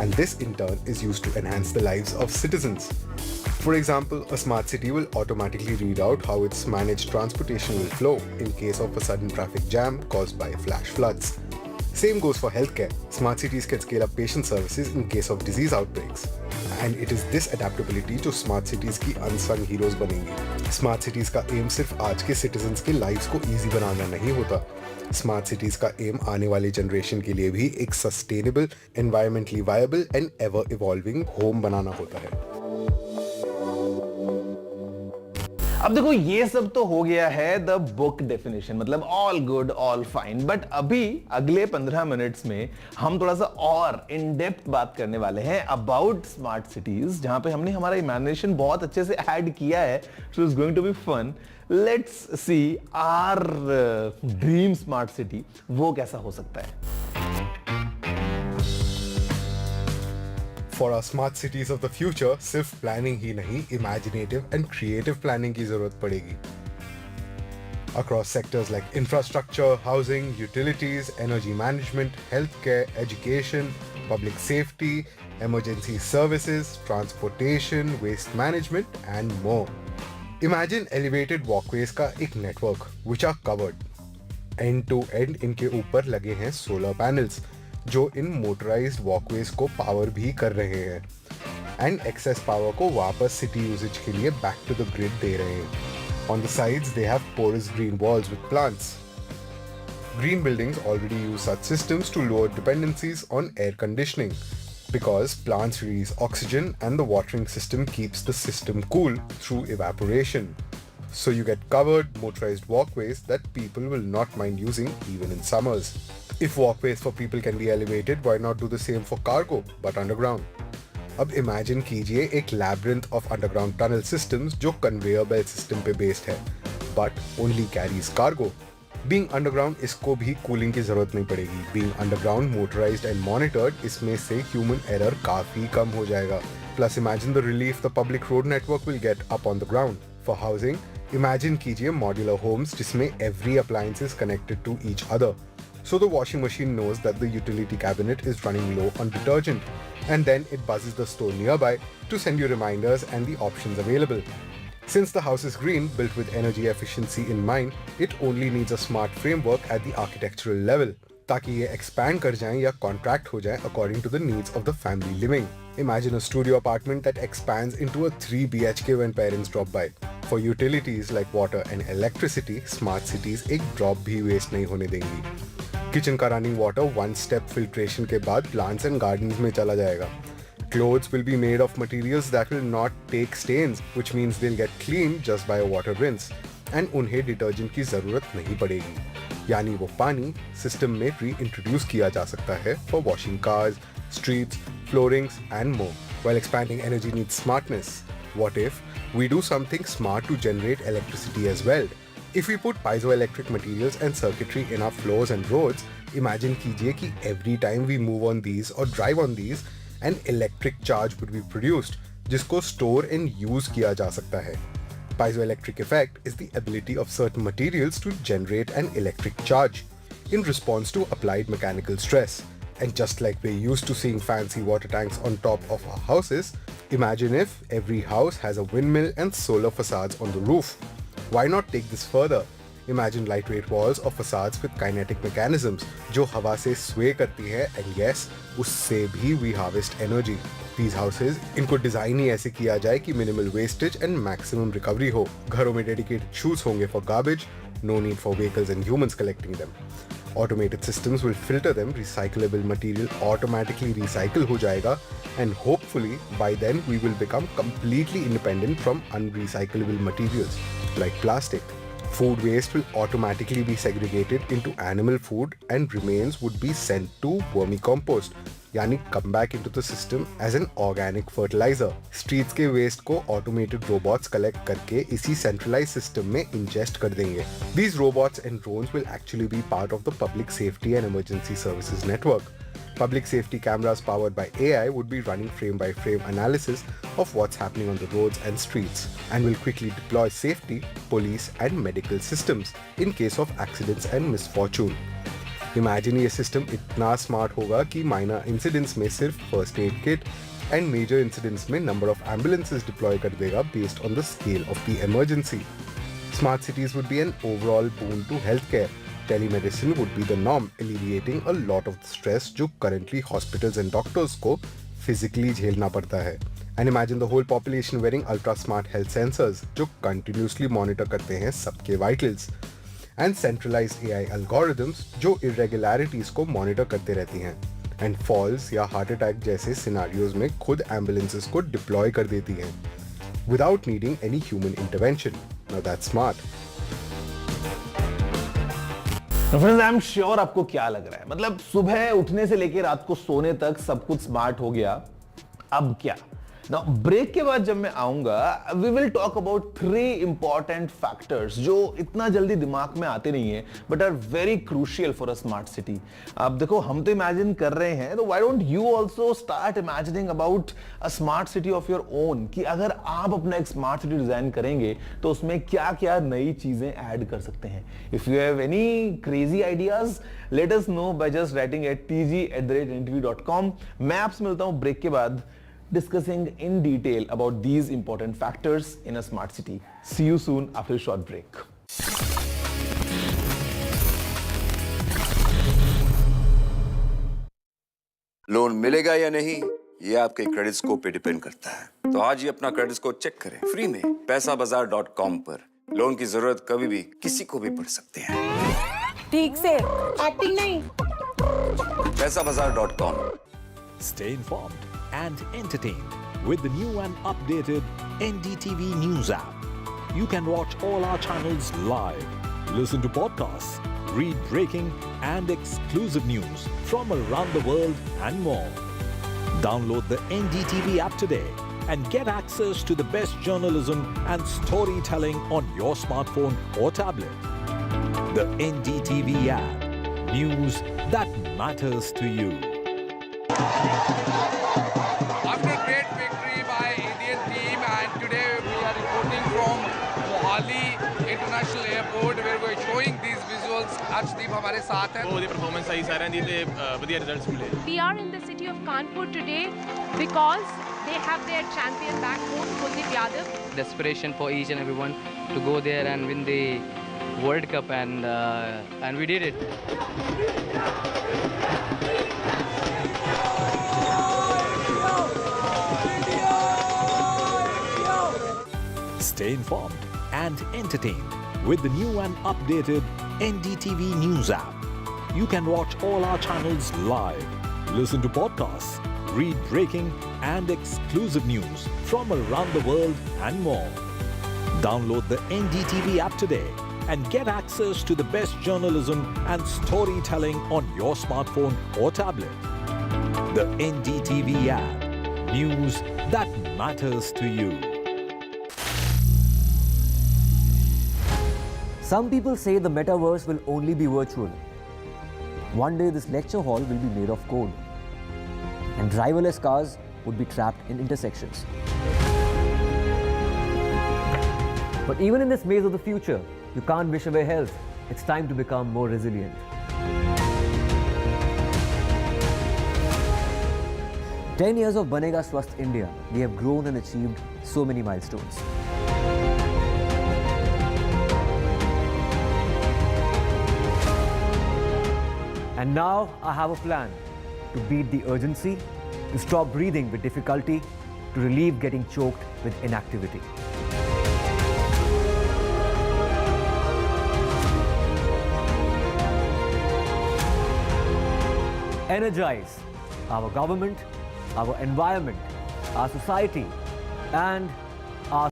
Speaker 9: and this in turn is used to enhance the lives of citizens. For example, a smart city will automatically read out how its managed transportation will flow in case of a sudden traffic jam caused by flash floods. Same goes for healthcare. Smart cities can scale up patient services in case of disease outbreaks. And it is this adaptability जो smart cities की unsung heroes बनेंगी। Smart cities का M सिर्फ आज के citizens के lives को easy बनाना नहीं होता। स्मार्ट सिटीज का एम आने वाली जनरेशन के लिए भी एक sustainable, environmentally viable and ever evolving home बनाना होता है।
Speaker 3: अब देखो ये सब तो हो गया है द बुक डेफिनेशन, मतलब all good all fine, but अभी अगले 15 मिनट्स में हम थोड़ा सा और इन डेप्थ बात करने वाले हैं अबाउट स्मार्ट सिटीज, जहां पे हमने हमारा इमेजिनेशन बहुत अच्छे से ऐड किया है। So it's going to be fun. Let's see our dream smart city वो कैसा हो सकता है।
Speaker 9: For our smart cities of the future, सिर्फ प्लानिंग ही नहीं, imaginative and creative planning की जरूरत पड़ेगी। Across sectors like infrastructure, housing, utilities, energy management, healthcare, education, public safety, emergency services, transportation, waste management, and more. Imagine elevated walkways का एक network which are covered. End to end इनके ऊपर लगे हैं solar panels जो इन motorised walkways को power भी कर रहे हैं एंड एक्सेस पावर को वापस सिटी यूजेज के लिए बैक टू द ग्रिड दे रहे हैं। On the sides they have porous green walls with plants. Green buildings already use such systems to lower dependencies on air conditioning because plants release oxygen and the watering system keeps the system cool through evaporation. So you get covered, motorized walkways that people will not mind using even in summers. If walkways for people can be elevated, why not do the same for cargo, but underground? अब imagine कीजिए एक labyrinth of underground tunnel systems जो conveyor belt system पे based है, but only carries cargo. Being underground इसको भी cooling की जरूरत नहीं पड़ेगी. Being underground, motorized and monitored, इसमें से human error काफी कम हो जाएगा. Plus imagine the relief the public road network will get up on the ground. For housing, imagine कीजिए modular homes जिसमें every appliance is connected to each other. So the washing machine knows that the utility cabinet is running low on detergent, and then it buzzes the store nearby to send you reminders and the options available. Since the house is green, built with energy efficiency in mind, it only needs a smart framework at the architectural level, ताकि ये expand कर जाएं या contract हो जाएं according to the needs of the family living. Imagine a studio apartment that expands into a 3 BHK when parents drop by. For utilities like water and electricity, smart cities एक drop भी waste नहीं होने देंगी. Kitchen का running water one step filtration के बाद plants and gardens में चला जाएगा. Clothes will be made of materials that will not take stains, which means they'll get clean just by a water rinse. And उन्हें detergent की जरूरत नहीं पड़ेगी. यानी वो पानी system में reintroduce किया जा सकता है for washing cars, streets, floorings and more. While expanding energy needs smartness, what if we do something smart to generate electricity as well? If we put piezoelectric materials and circuitry in our floors and roads, imagine कीजिए कि every time we move on these or drive on these, an electric charge would be produced, जिसको store and use किया जा सकता है. Piezoelectric effect is the ability of certain materials to generate an electric charge in response to applied mechanical stress. And just like we're used to seeing fancy water tanks on top of our houses, imagine if every house has a windmill and solar facades on the roof. Why not take this further? Imagine lightweight walls or facades with kinetic mechanisms जो हवा से sway करती है and yes, उससे भी we harvest energy. These houses, इनको design ही ऐसे किया जाए कि minimal wastage and maximum recovery हो. घरों में dedicated chutes होंगे for garbage, no need for vehicles and humans collecting them. Automated systems will filter them, recyclable material automatically recycle हो जाएगा and hopefully by then we will become completely independent from unrecyclable materials like plastic. Food waste will automatically be segregated into animal food and remains would be sent to vermicompost, यानी come back into the system as an organic fertilizer. Streets के waste को automated robots collect करके इसी centralized system में ingest कर देंगे. These robots and drones will actually be part of the public safety and emergency services network. Public safety cameras powered by AI would be running frame-by-frame analysis of what's happening on the roads and streets and will quickly deploy safety, police and medical systems in case of accidents and misfortune. Imagine ये system इतना smart होगा कि minor incidents में सिर्फ first aid kit and major incidents में number of ambulances deploy कर देगा based on the scale of the emergency. Smart cities would be an overall boon to healthcare. Telemedicine would be the norm, alleviating a lot of the stress जो currently hospitals and doctors को physically झेलना पड़ता है. And imagine the whole population wearing ultra smart health sensors जो continuously monitor करते हैं सबके vitals. And centralized AI algorithms जो irregularities को monitor करते रहती हैं. And falls या heart attack जैसे scenarios में खुद ambulances को deploy कर देती हैं. Without needing any human intervention. Now that's smart.
Speaker 3: Friends, I am sure आपको क्या लग रहा है, मतलब सुबह उठने से लेकर रात को सोने तक सब कुछ स्मार्ट हो गया, अब क्या? नाउ ब्रेक के बाद जब मैं आऊंगा, we will talk about 3 important factors जो इतना जल्दी दिमाग में आते नहीं है but are very crucial for a smart city. अब देखो, हम तो इमेजिन कर रहे हैं, तो why don't you also start imagining about a smart city of your own, कि अगर आप अपना एक स्मार्ट सिटी डिजाइन करेंगे तो उसमें क्या क्या नई चीजें ऐड कर सकते हैं. If you have any crazy ideas, let us know by just writing at tg@ndtv.com. मैं आपसे मिलता हूं ब्रेक के बाद, discussing in detail about these important factors in a smart city. See you soon after a short break.
Speaker 6: Loan मिलेगा या नहीं, ये आपके क्रेडिट स्कोर पे डिपेंड करता है. तो आज ही अपना क्रेडिट स्कोर चेक करें फ्री में पैसाबाजार.com पर. लोन की जरूरत कभी भी किसी को भी पड़ सकते हैं.
Speaker 18: ठीक से एक्टिंग नहीं.
Speaker 6: पैसाबाजार.com.
Speaker 7: Stay informed and entertained with the new and updated NDTV News app. You can watch all our channels live, listen to podcasts, read breaking and exclusive news from around the world and more. Download the NDTV app today and get access to the best journalism and storytelling on your smartphone or tablet. The NDTV app. News that matters to you.
Speaker 10: After great victory by Indian team, and today we are reporting from Mohali International Airport where we are showing these visuals. Arshdeep हमारे साथ हैं.
Speaker 15: बहुत ही performance सही सारे हैं, जितने बढ़िया results मिले.
Speaker 8: We are in the city of Kanpur today because they have their champion back home, Kuldeep Yadav.
Speaker 13: Desperation for each and everyone to go there and win the World Cup, and we did it.
Speaker 7: Stay informed and entertained with the new and updated NDTV News app. You can watch all our channels live, listen to podcasts, read breaking and exclusive news from around the world and more. Download the NDTV app today and get access to the best journalism and storytelling on your smartphone or tablet. The NDTV app. News that matters to you.
Speaker 22: Some people say the metaverse will only be virtual. One day this lecture hall will be made of code, and driverless cars would be trapped in intersections. But even in this maze of the future, you can't wish away health. It's time to become more resilient. 10 years of Banega Swasth India, we have grown and achieved so many milestones. And now I have a plan to beat the urgency, to stop breathing with difficulty, to relieve getting choked with inactivity. Energize our government, our environment, our society, and our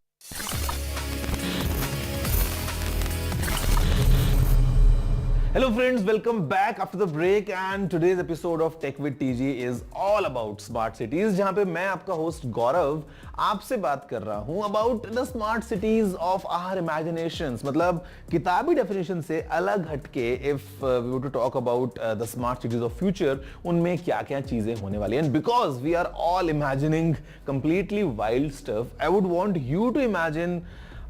Speaker 3: Hello friends, welcome back after the break, and today's episode of Tech with TG is all about smart cities, जहां पे मैं आपका host गौरव आपसे बात कर रहा हूं about the smart cities of our imaginations. मतलब किताबी definition से अलग हटके if we were to talk about the smart cities of future, उनमें क्या-क्या चीजें होने वाली हैं. And because we are all imagining completely wild stuff, I would want you to imagine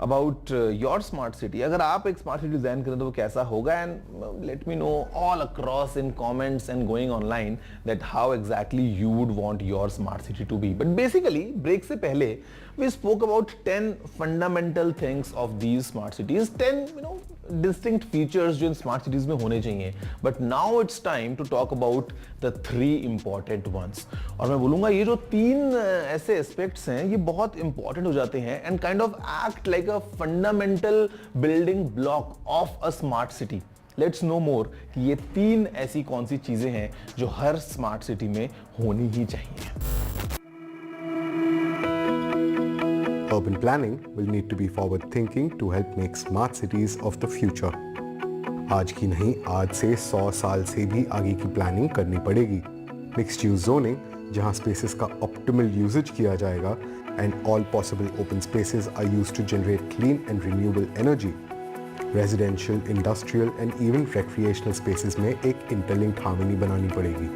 Speaker 3: about your smart city. अगर आप एक smart city डिजाइन करें तो वो कैसा होगा, and let me know all across in comments and going online that how exactly you would want your smart city to be. But basically break से पहले we spoke about 10 fundamental things of these smart cities, 10 distinct features जो इन smart cities में होने चाहिए, but now it's time to talk about the 3 important ones. और मैं बोलूंगा ये जो 3 ऐसे एस्पेक्ट्स हैं ये बहुत इंपॉर्टेंट हो जाते हैं and kind of act like a fundamental building block of a smart city. Let's know more कि ये 3 ऐसी कौन सी चीजें हैं जो हर स्मार्ट सिटी में होनी ही चाहिए।
Speaker 9: Urban planning will need to be forward thinking to help make smart cities of the future. आज की नहीं, आज से 100 साल से भी आगे की प्लानिंग करनी पड़ेगी। मिक्स्ड यूज जोनिंग, जहां स्पेसेस का ऑप्टिमल यूजेज किया जाएगा and all possible open spaces are used to generate clean and renewable energy. Residential, industrial and even recreational spaces में एक interlinked harmony बनानी पड़ेगी।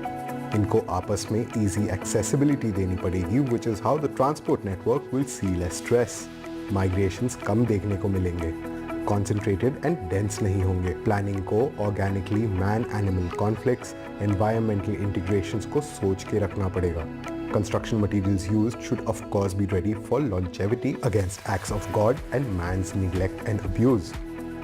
Speaker 9: इनको आपस में easy accessibility देनी पड़ेगी, which is how the transport network will see less stress. Migrations कम देखने को मिलेंगे, concentrated and dense नहीं होंगे। Planning को organically man-animal conflicts, environmental integrations को सोच के रखना पड़ेगा। Construction materials used should of course be ready for longevity against acts of God and man's neglect and abuse.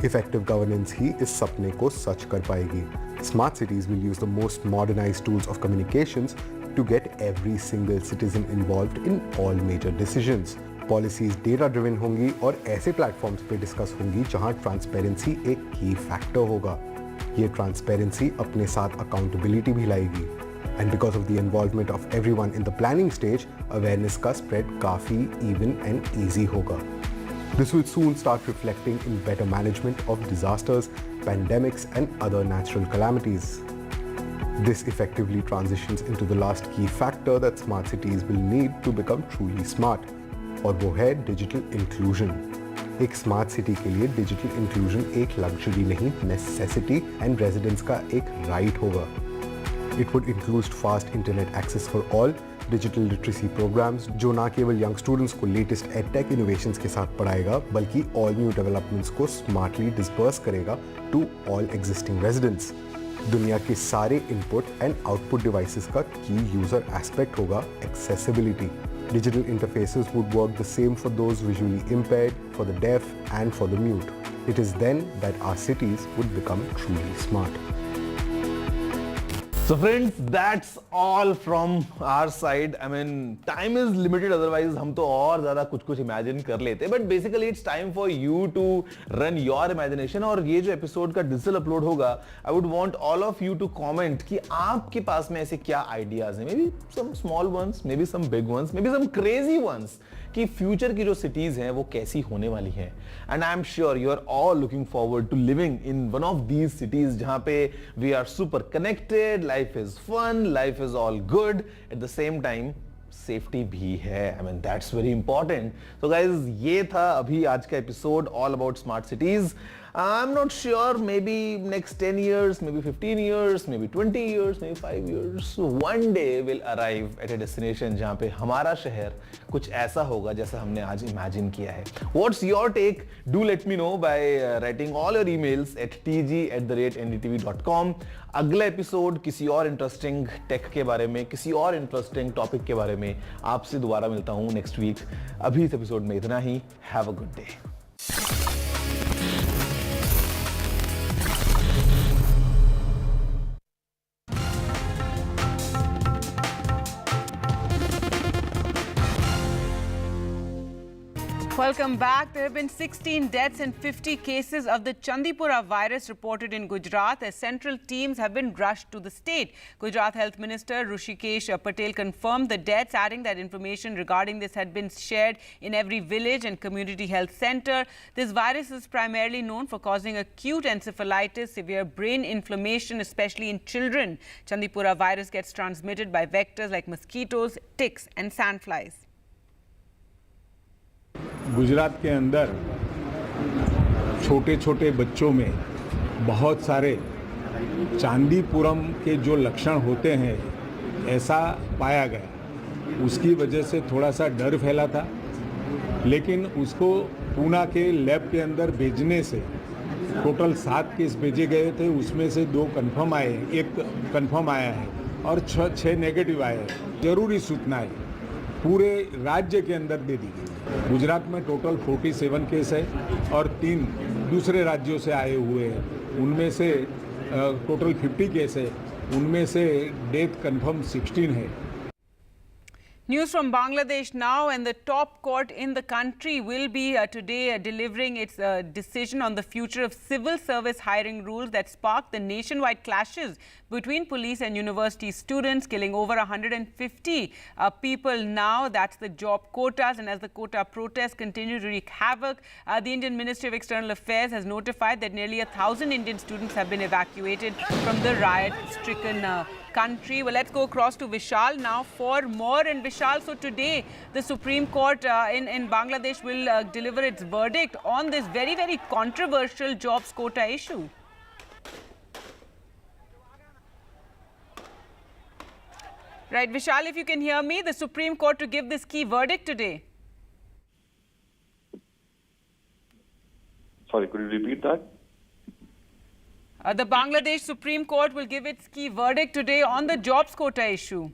Speaker 9: Effective governance ही इस सपने को सच कर पाएगी। Smart cities will use the most modernized tools of communications to get every single citizen involved in all major decisions. Policies data driven होंगी और ऐसे platforms पे discuss होंगी जहां transparency एक key factor होगा। ये transparency अपने साथ accountability भी लाएगी। And because of the involvement of everyone in the planning stage, awareness का spread काफी even and easy होगा। This will soon start reflecting in better management of disasters, pandemics and other natural calamities. This effectively transitions into the last key factor that smart cities will need to become truly smart, और वो है digital inclusion. एक smart city के लिए digital inclusion एक luxury नहीं, necessity and residents का एक right होगा। It would include fast internet access for all, digital literacy programs जो ना केवल यंग स्टूडेंट्स को लेटेस्ट एडटेक इनोवेशंस के साथ पढ़ाएगा, बल्कि ऑल न्यू डेवलपमेंट्स को स्मार्टली डिस्पर्स करेगा टू ऑल एग्जिस्टिंग रेजिडेंट्स। दुनिया के सारे इनपुट एंड आउटपुट डिवाइसेस का की यूजर एस्पेक्ट होगा accessibility. Digital interfaces would work the same for those visually impaired, for the deaf and for the mute. It is then that our cities would become truly smart.
Speaker 3: So friends, that's all from our side. I mean, time is limited, otherwise हम तो और ज़्यादा कुछ imagine कर लेते। But basically it's time for you to run your imagination। और ये जो episode का digital upload होगा, I would want all of you to comment कि आपके पास में ऐसे क्या ideas हैं। Maybe some small ones, maybe some big ones, maybe some crazy ones कि फ्यूचर की जो सिटीज हैं वो कैसी होने वाली हैं। And I am sure you are all looking forward to living in one of these cities जहां पे we are super connected, life is fun, life is all good, at the same time safety भी है। I mean that's very important. तो guys ये था अभी आज का episode all about smart cities. I'm not sure, maybe next 10 years, maybe 15 years, maybe 20 years, maybe 5 years, one day we'll arrive at a destination जहाँ पे हमारा शहर कुछ ऐसा होगा जैसा हमने आज imagine किया है। What's your take? Do let me know by writing all your emails at tg@ndtv.com। अगला एपिसोड किसी और इंटरेस्टिंग टेक के बारे में, किसी और इंटरेस्टिंग टॉपिक के बारे में आपसे दोबारा मिलता हूँ नेक्स्ट वीक। अभी इस एपिसोड में इतना ही। Have a good day.
Speaker 1: Welcome back. There have been 16 deaths and 50 cases of the Chandipura virus reported in Gujarat as central teams have been rushed to the state. Gujarat Health Minister Hrishikesh Patel confirmed the deaths, adding that information regarding this had been shared in every village and community health center. This virus is primarily known for causing acute encephalitis, severe brain inflammation, especially in children. Chandipura virus gets transmitted by vectors like mosquitoes, ticks and sandflies.
Speaker 14: Gujarat के अंदर छोटे छोटे बच्चों में बहुत सारे चांदीपुरम के जो लक्षण होते हैं ऐसा पाया गया। उसकी वजह से थोड़ा सा डर फैला था, लेकिन उसको पूना के लैब के अंदर भेजने से टोटल 7 केस भेजे गए थे, उसमें से 2 कंफर्म आए, 1 कंफर्म आया है और 6 नेगेटिव आए हैं। जरूरी सूचनाएं पूरे राज्य के अंदर दे दी गई। गुजरात में टोटल 47 केस है और 3 दूसरे राज्यों से आए हुए हैं। उनमें से टोटल 50 केस है, उनमें से डेथ कंफर्म 16 है।
Speaker 1: News from Bangladesh now, and the top court in the country will be today delivering its decision on the future of civil service hiring rules that sparked the nationwide clashes between police and university students, killing over 150 people now. That's the job quotas, and as the quota protests continue to wreak havoc, the Indian Ministry of External Affairs has notified that nearly 1,000 Indian students have been evacuated from the riot-stricken country. Well, let's go across to Vishal now for more. And Vishal, so today the Supreme Court in Bangladesh will deliver its verdict on this very, very controversial jobs quota issue. Right, Vishal, if you can hear me, the Supreme Court to give this key verdict today.
Speaker 2: Sorry, could you repeat that?
Speaker 1: The Bangladesh Supreme Court will give its key verdict today on the jobs quota issue.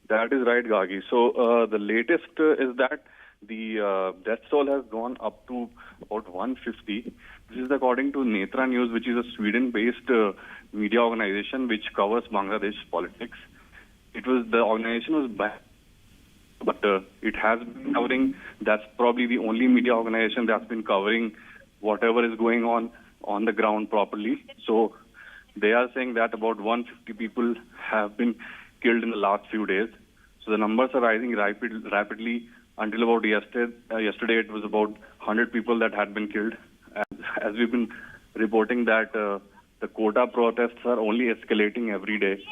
Speaker 2: That is right, Gagi. So the latest is that the death toll has gone up to about 150. This is according to Netra News, which is a Sweden-based media organization which covers Bangladesh politics. The organization was banned, but it has been covering. That's probably the only media organization that's been covering whatever is going on the ground properly. So they are saying that about 150 people have been killed in the last few days. So the numbers are rising rapidly. Until about yesterday it was about 100 people that had been killed. As we've been reporting that the quota protests are only escalating every day.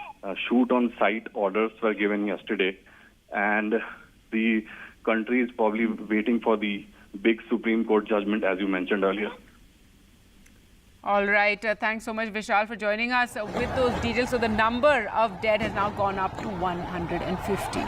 Speaker 2: Shoot-on-sight orders were given yesterday. And the country is probably waiting for the big Supreme Court judgment, as you mentioned earlier.
Speaker 1: All right. Thanks so much, Vishal, for joining us with those details. So the number of dead has now gone up to 150.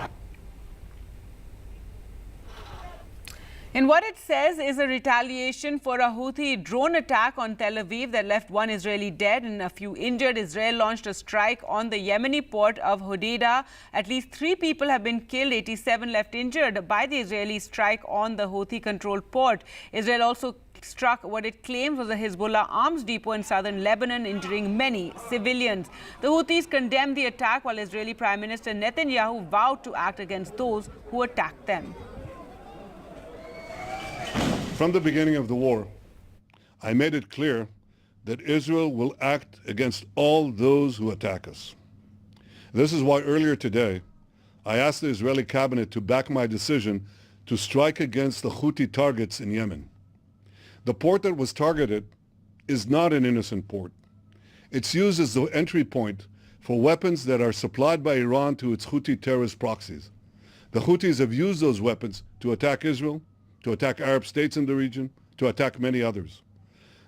Speaker 1: In what it says is a retaliation for a Houthi drone attack on Tel Aviv that left one Israeli dead and a few injured. Israel launched a strike on the Yemeni port of Hodeida. At least 3 people have been killed, 87 left injured by the Israeli strike on the Houthi-controlled port. Israel also struck what it claims was a Hezbollah arms depot in southern Lebanon, injuring many civilians. The Houthis condemned the attack, while Israeli Prime Minister Netanyahu vowed to act against those who attacked them.
Speaker 16: From the beginning of the war, I made it clear that Israel will act against all those who attack us. This is why earlier today, I asked the Israeli cabinet to back my decision to strike against the Houthi targets in Yemen. The port that was targeted is not an innocent port. It's used as the entry point for weapons that are supplied by Iran to its Houthi terrorist proxies. The Houthis have used those weapons to attack Israel, to attack Arab states in the region, to attack many others.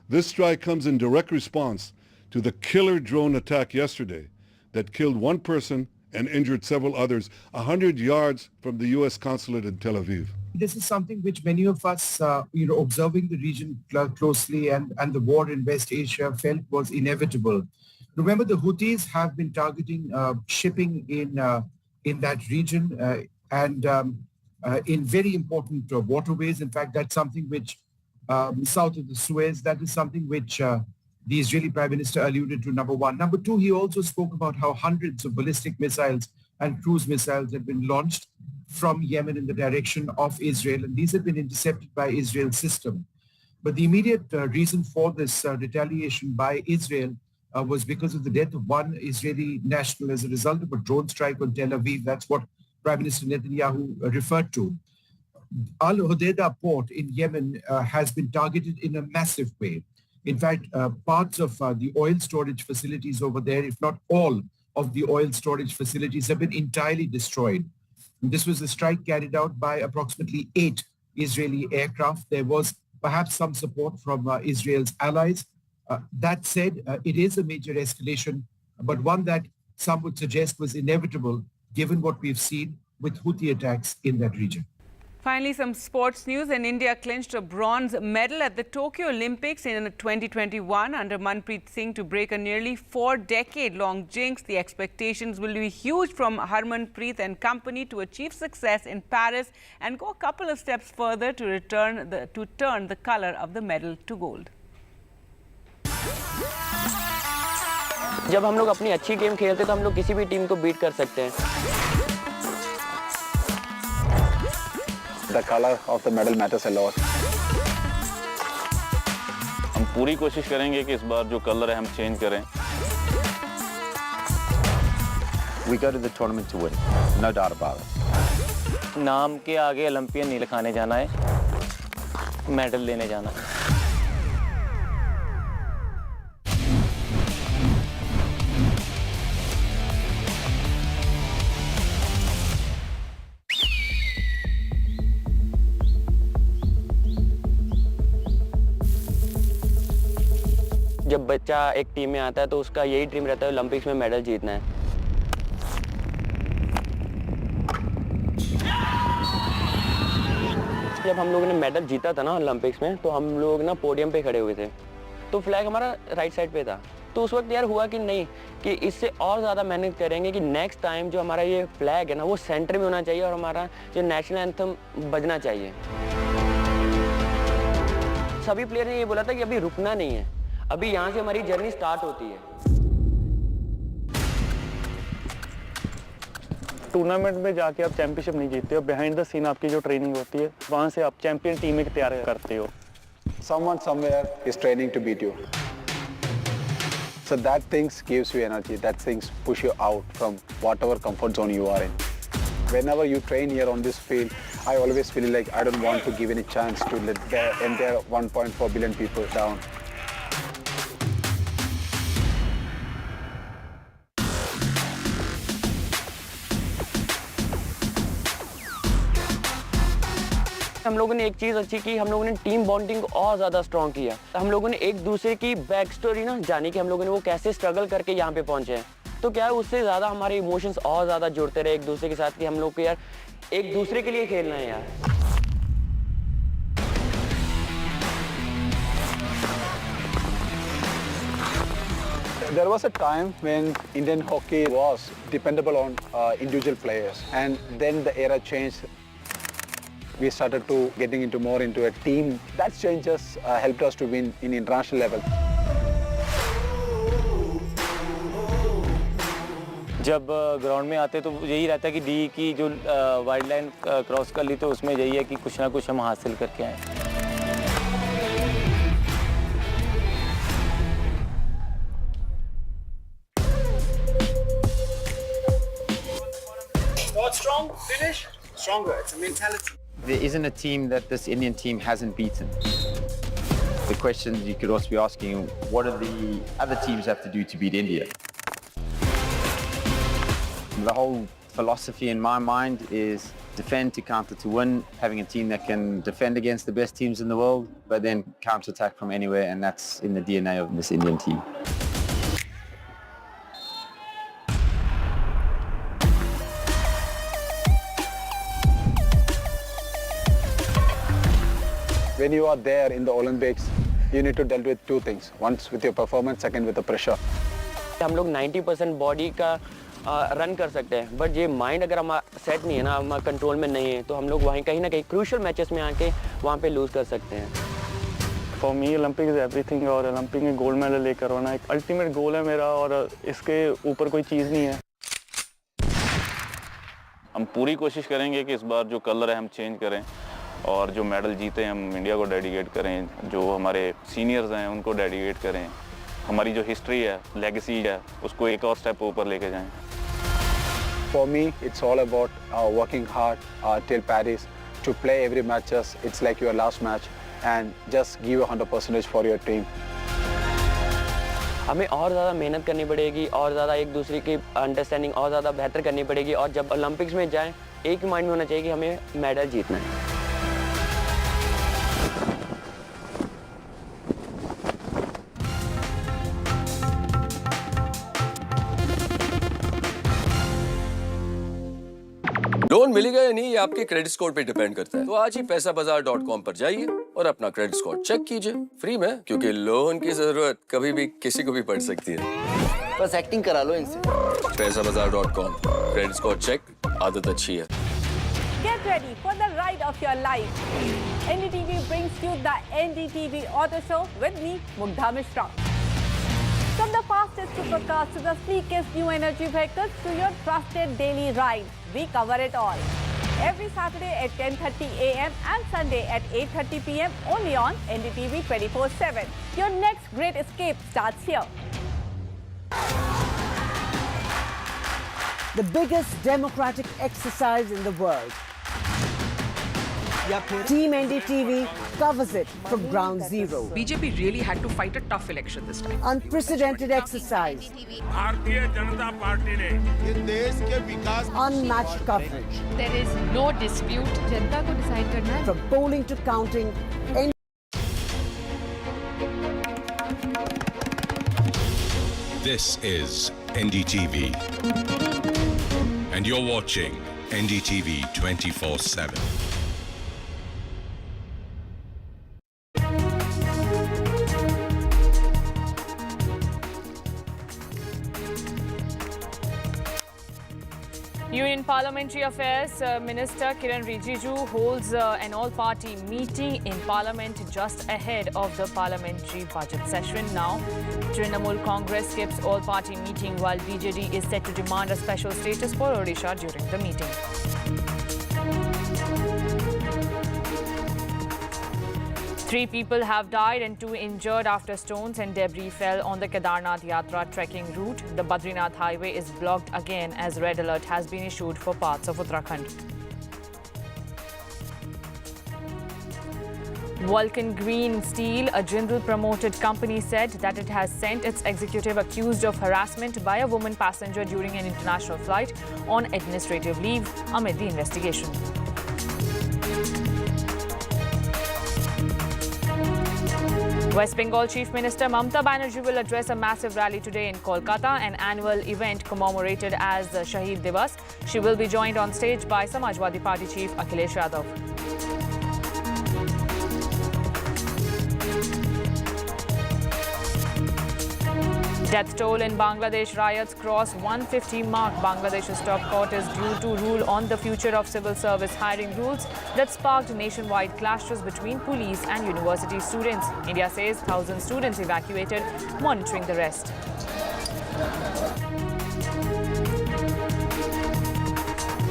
Speaker 16: This strike comes in direct response to the killer drone attack yesterday that killed one person and injured several others 100 yards from the U.S. consulate in Tel Aviv.
Speaker 4: This is something which many of us, observing the region closely and the war in West Asia felt was inevitable. Remember, the Houthis have been targeting shipping in that region and in very important waterways. In fact, that's something which south of the Suez, that is something which the Israeli Prime Minister alluded to, number one. Number two, he also spoke about how hundreds of ballistic missiles and cruise missiles had been launched from Yemen in the direction of Israel, and these have been intercepted by Israel's system. But the immediate reason for this retaliation by Israel was because of the death of one Israeli national as a result of a drone strike on Tel Aviv. That's what Prime Minister Netanyahu referred to. Al Hodeida port in Yemen has been targeted in a massive way. In fact, parts of the oil storage facilities over there, if not all of the oil storage facilities, have been entirely destroyed. This was a strike carried out by approximately 8 Israeli aircraft. There was perhaps some support from Israel's allies. That said, it is a major escalation, but one that some would suggest was inevitable given what we've seen with Houthi attacks in that region.
Speaker 1: Finally, some sports news. And India clinched a bronze medal at the Tokyo Olympics in 2021 under Manpreet Singh to break a nearly 4-decade-long jinx. The expectations will be huge from Harmanpreet and company to achieve success in Paris and go a couple of steps further to turn the color of the medal to gold.
Speaker 5: जब हम लोग अपनी अच्छी team खेलते हैं तो हम लोग किसी भी टीम को बीट कर सकते हैं.
Speaker 11: The color of the medal matters a lot.
Speaker 19: हम पूरी कोशिश करेंगे कि इस बार जो कलर है हम चेंज करें.
Speaker 11: We go to the tournament to win, no doubt about it.
Speaker 5: नाम के आगे ओलंपियन नहीं लिखाने जाना है, मेडल लेने जाना है. जब बच्चा एक टीम में आता है तो उसका यही ड्रीम रहता है ओलंपिक्स में मेडल जीतना है. जब हम लोगों ने मेडल जीता था ना ओलंपिक्स में तो हम लोग ना पोडियम पे खड़े हुए थे तो फ्लैग हमारा राइट साइड पे था. तो उस वक्त यार हुआ कि नहीं कि इससे और ज़्यादा मेहनत करेंगे कि नेक्स्ट टाइम जो हमारा ये फ्लैग है ना वो सेंटर में होना चाहिए और हमारा जो नेशनल एंथम बजना चाहिए. सभी प्लेयर ने ये बोला था कि अभी रुकना नहीं है, अभी यहाँ से हमारी जर्नी स्टार्ट होती है.
Speaker 20: टूर्नामेंट में जाके आप चैंपियनशिप नहीं जीतते हो, बिहाइंड द सीन आपकी जो ट्रेनिंग होती है वहाँ से आप चैंपियन टीम में तैयार करते हो.
Speaker 11: Someone somewhere is training to beat you. So that things gives you energy, that things push you out from whatever comfort zone you are in. Whenever you train here on this field, I always feel like I don't want to give any chance to let the entire 1.4 billion people down.
Speaker 5: हम लोगों ने एक चीज़ अच्छी की, हम लोगों ने team bonding को और ज़्यादा स्ट्रॉन्ग किया. हम लोगों ने एक दूसरे की बैक स्टोरी ना जानी कि हम लोगों ने वो कैसे स्ट्रगल करके यहाँ पे पहुँचे हैं. तो क्या है उससे ज़्यादा हमारे इमोशंस और ज़्यादा जुड़ते रहे एक दूसरे के साथ कि हम लोग को यार एक दूसरे के लिए खेलना है यार.
Speaker 11: There was a time when Indian hockey was dependable on individual players, and then the era changed. We started to getting more into a team. That changes helped us to win in international level.
Speaker 20: जब ground में आते तो यही रहता है कि D की जो वाइड लाइन क्रॉस कर ली तो उसमें यही है कि कुछ ना कुछ हम हासिल करके आए.
Speaker 21: Not strong, finish stronger. It's a mentality.
Speaker 11: There isn't a team that this Indian team hasn't beaten. The question you could also be asking, what do the other teams have to do to beat India? The whole philosophy in my mind is defend to counter to win, having a team that can defend against the best teams in the world, but then counter-attack from anywhere, and that's in the DNA of this Indian team. When you are there in the Olympics, you need to deal with two things. Once with your performance, second with the pressure.
Speaker 5: हम लोग 90% body का run कर सकते हैं, but ये mind अगर हमारा set नहीं है ना, हमारा कंट्रोल में नहीं है, तो हम लोग वहीं कहीं ना कहीं क्रूशियल मैचेस में आके वहाँ पे लूज कर सकते हैं.
Speaker 20: For me Olympic is everything, और ओलंपिक में गोल्ड मेडल लेकर आना एक अल्टीमेट गोल है मेरा, और इसके ऊपर कोई चीज़ नहीं है.
Speaker 19: हम पूरी कोशिश करेंगे कि इस बार जो कलर है हम चेंज करें और जो मेडल जीते हम इंडिया को डेडिकेट करें, जो हमारे सीनियर्स हैं उनको डेडिकेट करें, हमारी जो हिस्ट्री है, लेगेसी है, उसको एक और स्टेप ऊपर लेके जाएं.
Speaker 11: For me, it's all about working hard till Paris to play every matches. It's like your last match, and just give 100% for your team.
Speaker 5: हमें और ज़्यादा मेहनत करनी पड़ेगी और ज़्यादा एक दूसरे की अंडरस्टैंडिंग और ज़्यादा बेहतर करनी पड़ेगी, और जब ओलंपिक्स में जाएं एक ही माइंड में होना चाहिए कि हमें मेडल जीतना है.
Speaker 12: लोन मिलेगा या नहीं ये आपके क्रेडिट स्कोर पे डिपेंड करता है। तो आज ही पैसाबाजार.com पर जाइए और अपना क्रेडिट स्कोर चेक कीजिए फ्री में, क्योंकि लोन की जरूरत कभी भी किसी को भी पड़ सकती है।
Speaker 17: बस एक्टिंग करा लो इनसे।
Speaker 12: पैसाबाजार.com, क्रेडिट स्कोर चेक, आदत अच्छी है।
Speaker 23: Get ready for the ride of your life. NDTV brings you the NDTV Auto Show with me, Mugdha Mishra. From the fastest supercars to the sleekest new energy vehicles to your trusted daily ride, we cover it all. Every Saturday at 10:30 a.m. and Sunday at 8:30 p.m. only on NDTV 24/7. Your next great escape starts here.
Speaker 18: The biggest democratic exercise in the world. Team NDTV covers it from ground zero.
Speaker 1: BJP really had to fight a tough election this time.
Speaker 18: Unprecedented exercise.
Speaker 24: Bharatiya Janata party ने देश के विकास
Speaker 18: Unmatched coverage.
Speaker 8: There is no dispute. जनता को decide करना है.
Speaker 18: From polling to counting.
Speaker 25: This is NDTV. And you're watching NDTV 24/7.
Speaker 26: Union Parliamentary Affairs Minister Kiren Rijiju holds an all-party meeting in Parliament just ahead of the parliamentary budget session. Now, Trinamool Congress skips all-party meeting while BJD is set to demand a special status for Odisha during the meeting. Three people have died and 2 injured after stones and debris fell on the Kedar Nath Yatra trekking route. The Badrinath highway is blocked again as red alert has been issued for parts of Uttarakhand. Vulcan Green Steel, a Jindal promoted company, said that it has sent its executive accused of harassment by a woman passenger during an international flight on administrative leave amid the investigation. West Bengal Chief Minister Mamata Banerjee will address a massive rally today in Kolkata, an annual event commemorated as Shahid Divas. She will be joined on stage by Samajwadi Party Chief Akhilesh Yadav. Death toll in Bangladesh riots cross 150 mark. Bangladesh's top court is due to rule on the future of civil service hiring rules that sparked nationwide clashes between police and university students. India says 1,000 students evacuated, monitoring the rest.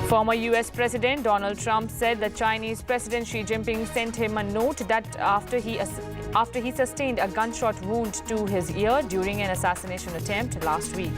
Speaker 26: Former US President Donald Trump said that Chinese President Xi Jinping sent him a note that after he sustained a gunshot wound to his ear during an assassination attempt last week.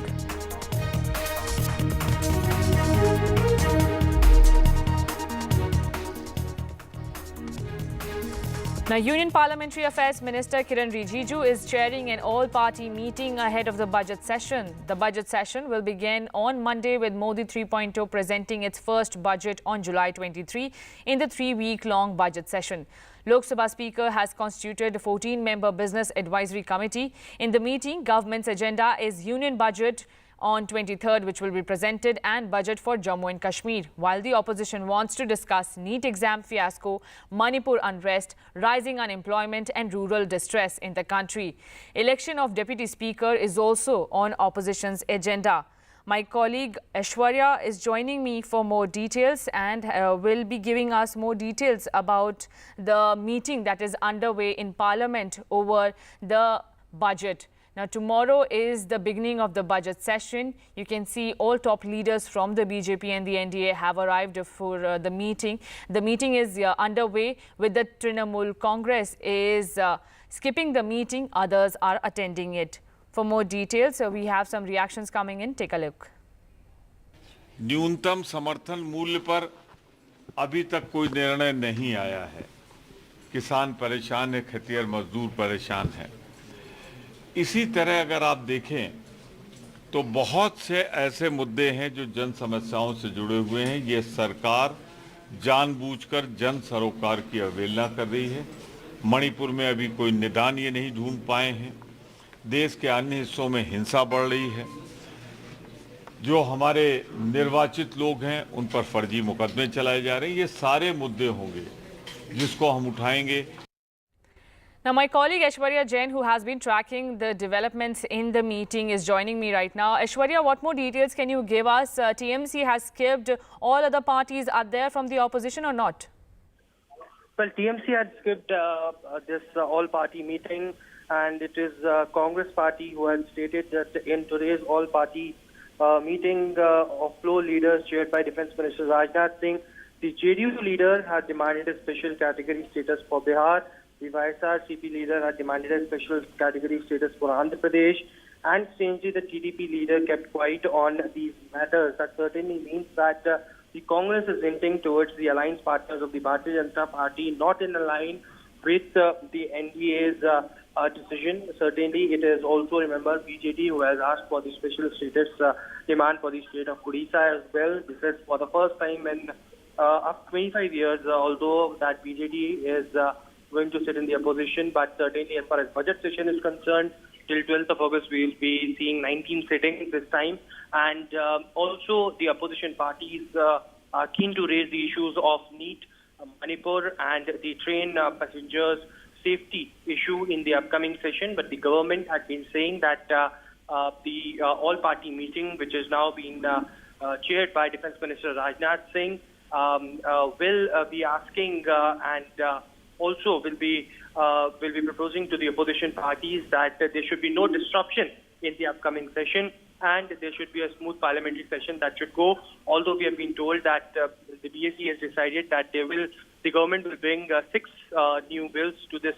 Speaker 26: Now, Union Parliamentary Affairs Minister Kiren Rijiju is chairing an all-party meeting ahead of the budget session. The budget session will begin on Monday with Modi 3.0 presenting its first budget on July 23 in the 3-week-long budget session. Lok Sabha Speaker has constituted a 14-member Business Advisory Committee. In the meeting, government's agenda is Union Budget on 23rd, which will be presented, and budget for Jammu and Kashmir, while the opposition wants to discuss NEET exam fiasco, Manipur unrest, rising unemployment and rural distress in the country. Election of Deputy Speaker is also on opposition's agenda. My colleague Aishwarya is joining me for more details and will be giving us more details about the meeting that is underway in Parliament over the budget. Now, tomorrow is the beginning of the budget session. You can see all top leaders from the BJP and the NDA have arrived for the meeting. The meeting is underway with the Trinamool Congress is skipping the meeting. Others are attending it. For more details, we have some reactions coming in. Take a look.
Speaker 27: न्यूनतम समर्थन मूल्य पर अभी तक कोई निर्णय नहीं आया है। किसान परेशान है, खेतिहर मजदूर परेशान है। इसी तरह अगर आप देखें तो बहुत से ऐसे मुद्दे हैं जो जन समस्याओं से जुड़े हुए हैं। ये सरकार जानबूझकर जन सरोकार की अवहेलना कर रही है। मणिपुर में अभी कोई निदान ये नहीं ढूंढ पाए हैं। देश के अन्य हिस्सों में हिंसा बढ़ रही है। जो हमारे निर्वाचित लोग हैं उन पर फर्जी मुकदमे चलाए जा रहे हैं, ये सारे मुद्दे होंगे जिसको हम उठाएंगे।
Speaker 26: Now, my colleague Aishwarya Jain, who has been tracking the developments in the meeting, is joining me right now. Aishwarya, what more details can you give us? TMC has skipped. All other parties are there from the opposition or not?
Speaker 6: Well, TMC had skipped this all-party meeting, and it is Congress party who had stated that in today's all-party meeting of floor leaders chaired by Defence Minister Rajnath Singh, the JDU leader had demanded a special category status for Bihar. The YSRCP leader had demanded a special category status for Andhra Pradesh, and strangely the TDP leader kept quiet on these matters. That certainly means that the Congress is hinting towards the alliance partners of the Bharatiya Janata Party not in line with the NDA's decision. Certainly, it is also, remember, BJD who has asked for the special status demand for the state of Odisha as well. This is for the first time in after 25 years, although that BJD is going to sit in the opposition, but certainly as far as budget session is concerned, till 12th of August we will be seeing 19 sittings this time, and also the opposition parties are keen to raise the issues of NEET, Manipur and the train passengers safety issue in the upcoming session, but the government had been saying that the all-party meeting, which is now being chaired by Defence Minister Rajnath Singh, will be asking and also will be proposing to the opposition parties that there should be no disruption in the upcoming session, and there should be a smooth parliamentary session that should go. Although we have been told that the BSE has decided that the government will bring 6 new bills to this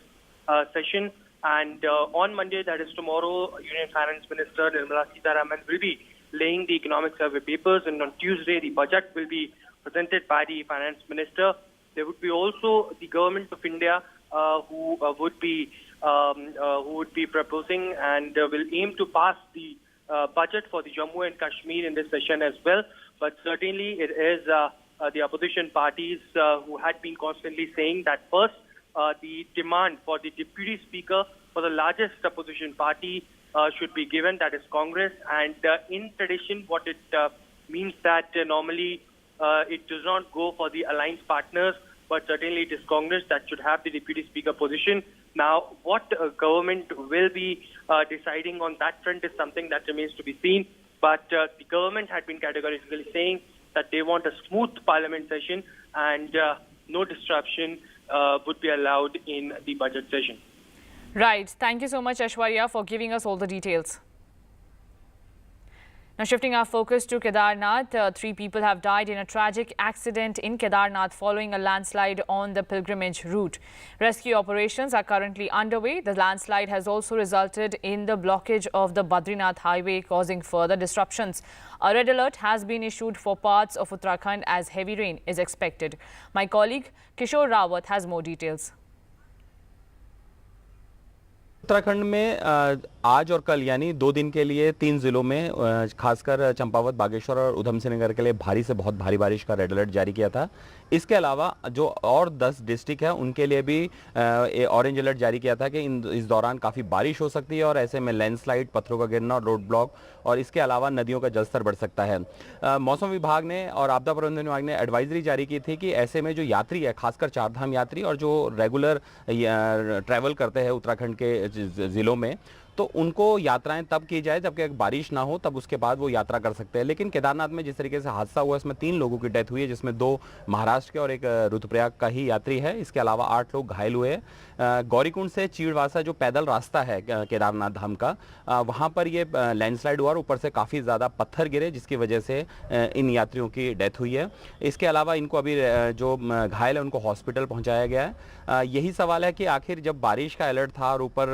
Speaker 6: session, and on Monday, that is tomorrow, Union Finance Minister Nirmala Sitharaman will be laying the economic survey papers, and on Tuesday the budget will be presented by the Finance Minister. There would be also the Government of India who would be proposing and will aim to pass the budget for the Jammu and Kashmir in this session as well. But certainly it is the opposition parties who had been constantly saying that first the demand for the Deputy Speaker for the largest opposition party should be given, that is Congress. And in tradition, what it means that normally it does not go for the alliance partners, but certainly it is Congress that should have the Deputy Speaker position. Now, what government will be deciding on that front is something that remains to be seen. But the government had been categorically saying that they want a smooth parliament session and no disruption would be allowed in the budget session.
Speaker 26: Right. Thank you so much, Aishwarya, for giving us all the details. Now, shifting our focus to Kedar Nath, 3 people have died in a tragic accident in Kedar Nath following a landslide on the pilgrimage route. Rescue operations are currently underway. The landslide has also resulted in the blockage of the Badrinath highway, causing further disruptions. A red alert has been issued for parts of Uttarakhand as heavy rain is expected. My colleague Kishore Rawat has more details.
Speaker 7: Uttarakhand में आज और कल यानी 2 दिन के लिए 3 जिलों में खासकर चंपावत, बागेश्वर और उधम सिंह नगर के लिए भारी से बहुत भारी बारिश का रेड अलर्ट जारी किया था। इसके अलावा जो और 10 डिस्ट्रिक्ट है उनके लिए भी ऑरेंज अलर्ट जारी किया था कि इस दौरान काफ़ी बारिश हो सकती है और ऐसे में लैंडस्लाइड, पत्थरों का गिरना, रोड ब्लॉक और इसके अलावा नदियों का जलस्तर बढ़ सकता है। मौसम विभाग ने और आपदा प्रबंधन विभाग ने एडवाइजरी जारी की थी कि ऐसे में जो यात्री है, खासकर 4 धाम यात्री और जो रेगुलर ट्रैवल करते हैं उत्तराखंड के जिलों में, तो उनको यात्राएं तब की जाए जबकि बारिश ना हो, तब उसके बाद वो यात्रा कर सकते हैं। लेकिन केदारनाथ में जिस तरीके से हादसा हुआ इसमें 3 लोगों की डेथ हुई है, जिसमें 2 महाराष्ट्र के और एक रुद्रप्रयाग का ही यात्री है। इसके अलावा 8 लोग घायल हुए हैं। गौरीकुंड से चीड़वासा जो पैदल रास्ता है केदारनाथ धाम का, वहाँ पर ये लैंडस्लाइड हुआ और ऊपर से काफ़ी ज़्यादा पत्थर गिरे, जिसकी वजह से इन यात्रियों की डेथ हुई है। इसके अलावा इनको अभी जो घायल है उनको हॉस्पिटल पहुँचाया गया है। यही सवाल है कि आखिर जब बारिश का अलर्ट था और ऊपर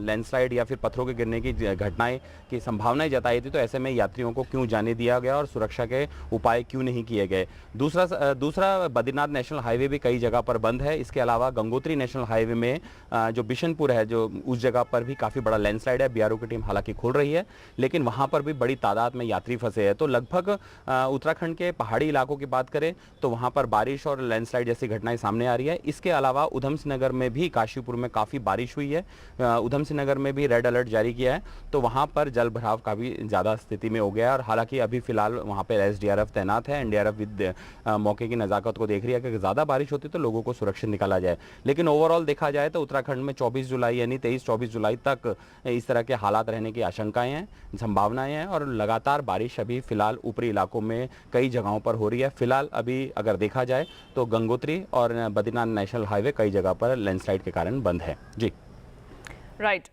Speaker 7: लैंडस्लाइड या फिर पत्थरों के गिरने की घटनाएं की संभावनाएं जताई थी, तो ऐसे में यात्रियों को क्यों जाने दिया गया और सुरक्षा के उपाय क्यों नहीं किए गए। दूसरा बद्रीनाथ नेशनल हाईवे भी कई जगह पर बंद है। इसके अलावा गंगोत्री नेशनल हाईवे में जो बिशनपुर है, जो उस जगह पर भी काफ़ी बड़ा लैंडस्लाइड है। बीआरओ की टीम हालांकि खोल रही है, लेकिन वहाँ पर भी बड़ी तादाद में यात्री फंसे हैं। तो लगभग उत्तराखंड के पहाड़ी इलाकों की बात करें तो वहाँ पर बारिश और लैंडस्लाइड जैसी घटनाएं सामने आ रही है। इसके अलावा उधम सिंह नगर में भी, काशीपुर में काफ़ी बारिश हुई है। उधम सिंह नगर में भी रेड अलर्ट जारी किया है, तो वहाँ पर जल भराव काफ़ी ज़्यादा स्थिति में हो गया है। और हालांकि अभी फिलहाल वहाँ पर SDRF तैनात है। NDRF विद मौके की नज़ाकत को देख रही है कि ज़्यादा बारिश होती तो लोगों को सुरक्षित निकाला जाए। लेकिन ओवरऑल देखा जाए तो उत्तराखंड में 24 जुलाई यानी 23-24 जुलाई तक इस तरह के हालात रहने की आशंकाएं हैं, संभावनाएं हैं। और लगातार बारिश अभी फिलहाल ऊपरी इलाकों में कई जगहों पर हो रही है। फिलहाल अभी अगर देखा जाए तो गंगोत्री और बद्रीनाथ नेशनल हाईवे कई जगह पर लैंडस्लाइड के कारण बंद है। जी
Speaker 26: right.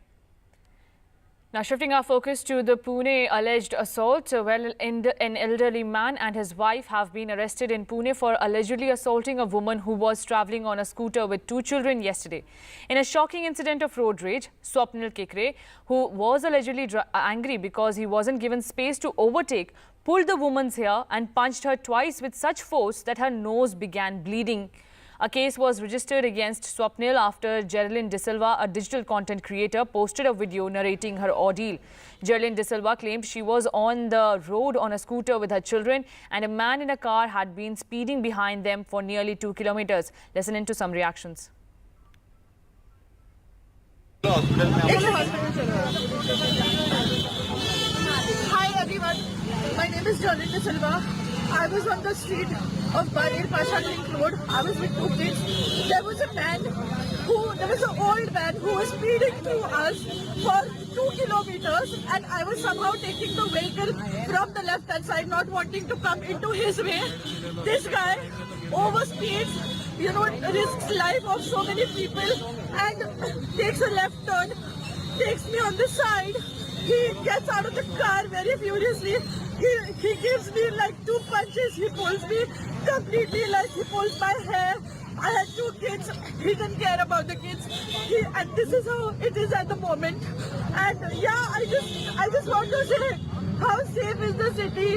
Speaker 26: Now shifting our focus to the Pune alleged assault, well, an elderly man and his wife have been arrested in Pune for allegedly assaulting a woman who was travelling on a scooter with 2 children yesterday. In a shocking incident of road rage, Swapnil Kekre, who was allegedly angry because he wasn't given space to overtake, pulled the woman's hair and punched her twice with such force that her nose began bleeding. A case was registered against Swapnil after Geraldine De Silva, a digital content creator, posted a video narrating her ordeal. Geraldine De Silva claimed she was on the road on a scooter with her children and a man in a car had been speeding behind them for nearly 2 kilometers. Listen into some reactions.
Speaker 3: Hi everyone, my name is Geraldine De Silva. I was on the street of Barir Pasha Link Road. I was with 2 kids. There was an old man who was speeding through us for 2 kilometers, and I was somehow taking the vehicle from the left hand side, not wanting to come into his way. This guy overspeeds, risks life of so many people and takes a left turn, takes me on the side. He gets out of the car very furiously. He gives me like 2 punches. He pulls me completely, like he pulls my hair. I had 2 kids. He didn't care about the kids. And this is how it is at the moment. And yeah, I just want to say, how safe is the city?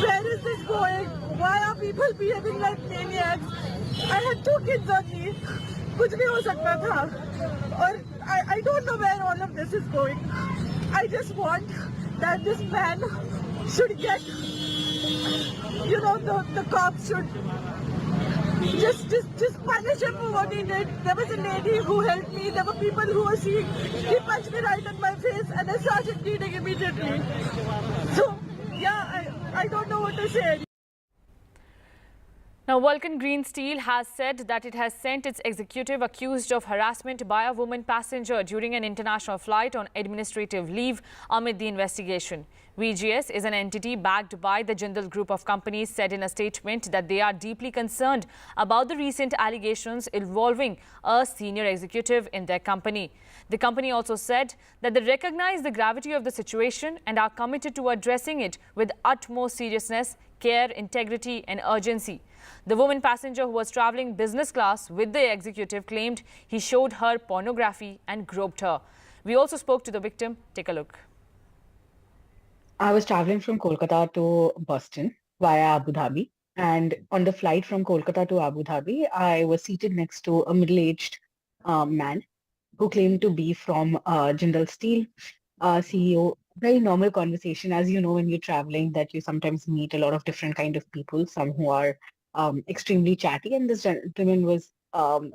Speaker 3: Where is this going? Why are people behaving like maniacs? I had 2 kids on me. कुछ भी हो सकता था. और I don't know where all of this is going. I just want that this man should get, the cops should just punish him for what he did. There was a lady who helped me. There were people who were seeing. He punched me right in my face and I started bleeding immediately. So, yeah, I don't know what to say.
Speaker 26: Now, Vulcan Green Steel has said that it has sent its executive accused of harassment by a woman passenger during an international flight on administrative leave amid the investigation. VGS is an entity backed by the Jindal Group of companies, said in a statement that they are deeply concerned about the recent allegations involving a senior executive in their company. The company also said that they recognize the gravity of the situation and are committed to addressing it with utmost seriousness, care, integrity and urgency. The woman passenger who was travelling business class with the executive claimed he showed her pornography and groped her. We also spoke to the victim. Take a look.
Speaker 9: I was traveling from Kolkata to Boston via Abu Dhabi. And on the flight from Kolkata to Abu Dhabi, I was seated next to a middle-aged man who claimed to be from Jindal Steel CEO. Very normal conversation. As you know, when you're traveling, that you sometimes meet a lot of different kind of people, some who are extremely chatty. And this gentleman was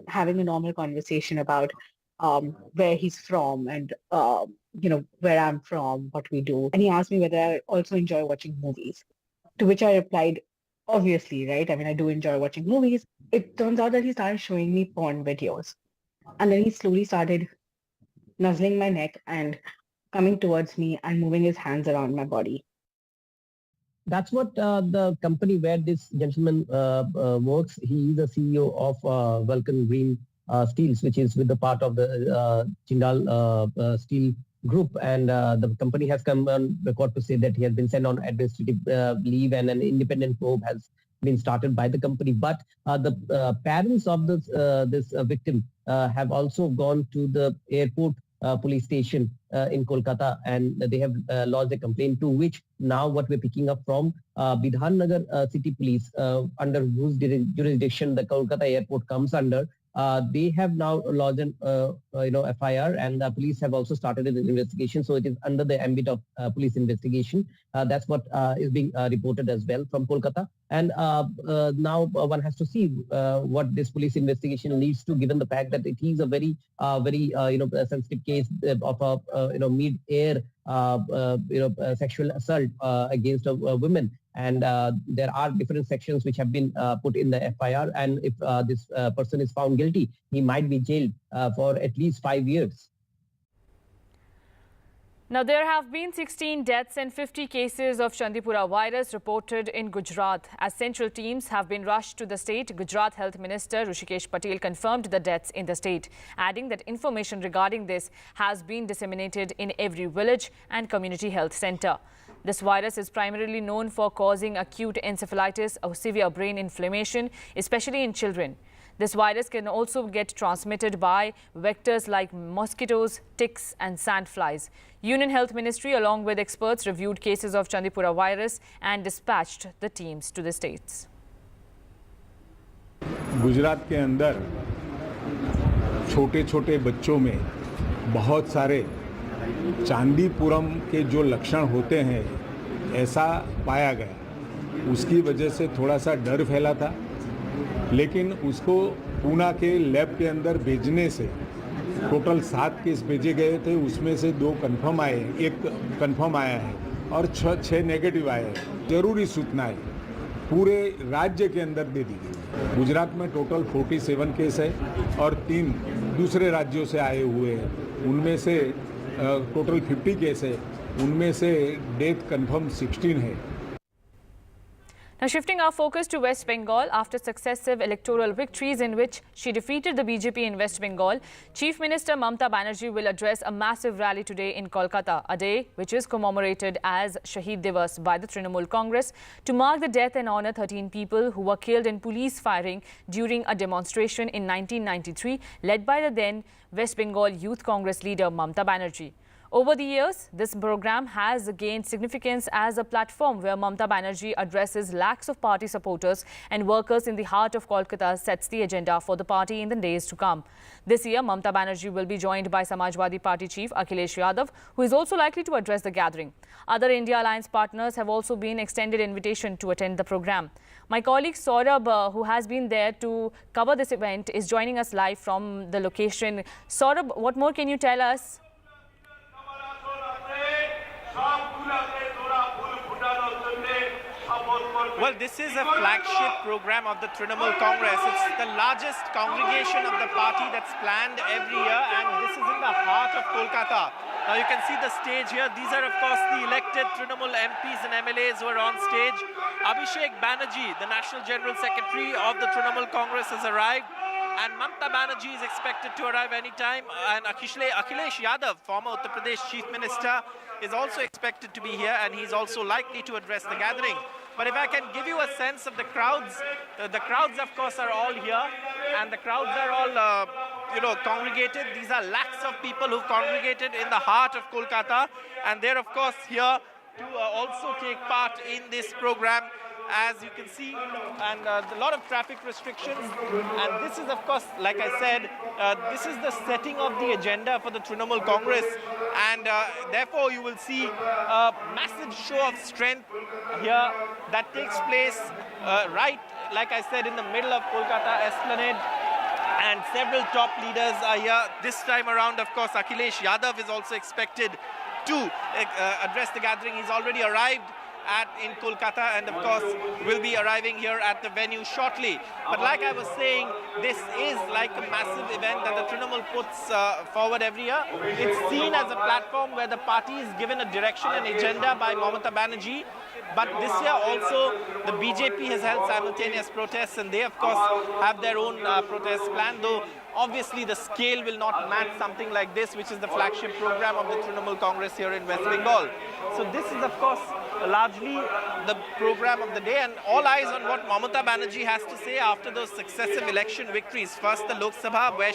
Speaker 9: having a normal conversation about where he's from and, where I'm from, what we do. And he asked me whether I also enjoy watching movies, to which I replied, obviously, right? I mean, I do enjoy watching movies. It turns out that he started showing me porn videos. And then he slowly started nuzzling my neck and coming towards me and moving his hands around my body.
Speaker 10: That's what the company where this gentleman works. He is the CEO of Vulcan Green Steels, which is with the part of the Jindal Steel Group. And the company has come on record to say that he has been sent on administrative leave and an independent probe has been started by the company. But the parents of this victim have also gone to the airport police station in Kolkata, and they have lodged a complaint, to which now what we're picking up from Bidhan Nagar City Police, under whose jurisdiction the Kolkata airport comes under, They have now lodged an FIR, and the police have also started an investigation. So it is under the ambit of police investigation. That's what is being reported as well from Kolkata. And now one has to see what this police investigation leads to, given the fact that it is a very sensitive case of a mid-air sexual assault against women. And there are different sections which have been put in the FIR. And if this person is found guilty, he might be jailed for at least 5 years.
Speaker 26: Now, there have been 16 deaths and 50 cases of Chandipura virus reported in Gujarat. As central teams have been rushed to the state, Gujarat Health Minister Hrishikesh Patel confirmed the deaths in the state, adding that information regarding this has been disseminated in every village and community health centre. This virus is primarily known for causing acute encephalitis or severe brain inflammation, especially in children. This virus can also get transmitted by vectors like mosquitoes, ticks and sandflies. Union Health Ministry, along with experts, reviewed cases of Chandipura virus and dispatched the teams to the states.
Speaker 27: Gujarat के अंदर छोटे छोटे बच्चों में बहुत सारे चांदीपुरम के जो लक्षण होते हैं ऐसा पाया गया। उसकी वजह से थोड़ा सा डर फैला था, लेकिन उसको पूना के लैब के अंदर भेजने से टोटल 7 केस भेजे गए थे, उसमें से 2 कंफर्म आए, 1 कंफर्म आया है और 6 नेगेटिव आए हैं। जरूरी सूचनाएं पूरे राज्य के अंदर दे दी गई। गुजरात में टोटल 47 केस है और 3 दूसरे राज्यों से आए हुए हैं। उनमें से टोटल 50 केस है, उनमें से डेथ कंफर्म 16 है।
Speaker 26: Now, shifting our focus to West Bengal, after successive electoral victories in which she defeated the BJP in West Bengal, Chief Minister Mamata Banerjee will address a massive rally today in Kolkata, a day which is commemorated as Shaheed Divas by the Trinamool Congress, to mark the death and honour 13 people who were killed in police firing during a demonstration in 1993 led by the then West Bengal Youth Congress leader Mamata Banerjee. Over the years, this program has gained significance as a platform where Mamata Banerjee addresses lakhs of party supporters and workers in the heart of Kolkata, sets the agenda for the party in the days to come. This year, Mamata Banerjee will be joined by Samajwadi Party chief Akhilesh Yadav, who is also likely to address the gathering. Other India Alliance partners have also been extended invitation to attend the program. My colleague Saurabh, who has been there to cover this event, is joining us live from the location. Saurabh, what more can you tell us?
Speaker 2: Well, this is a flagship program of the Trinamool Congress. It's the largest congregation of the party that's planned every year, and this is in the heart of Kolkata. Now you can see the stage here. These are, of course, the elected Trinamool MPs and MLAs who are on stage. Abhishek Banerjee, the National General Secretary of the Trinamool Congress, has arrived. And Mamata Banerjee is expected to arrive anytime. And Akhilesh Yadav, former Uttar Pradesh Chief Minister, is also expected to be here, and he's also likely to address the gathering. But if I can give you a sense of the crowds of course are all here, and the crowds are all congregated. These are lakhs of people who've congregated in the heart of Kolkata, and they're of course here to also take part in this program, as you can see, and a lot of traffic restrictions. And this is, of course, like I said, this is the setting of the agenda for the Trinamool Congress, and therefore you will see a massive show of strength here that takes place right, like I said, in the middle of Kolkata Esplanade. And several top leaders are here. This time around, of course, Akhilesh Yadav is also expected to address the gathering. He's already arrived in Kolkata, and of course will be arriving here at the venue shortly. But like I was saying, this is like a massive event that the Trinamool puts forward every year. It's seen as a platform where the party is given a direction and agenda by Mamata Banerjee. But this year also the BJP has held simultaneous protests, and they of course have their own protests planned, though obviously the scale will not match something like this, which is the flagship program of the Trinamool Congress here in West Bengal. So this is of course largely the program of the day, and all eyes on what Mamata Banerjee has to say after those successive election victories. First the Lok Sabha, where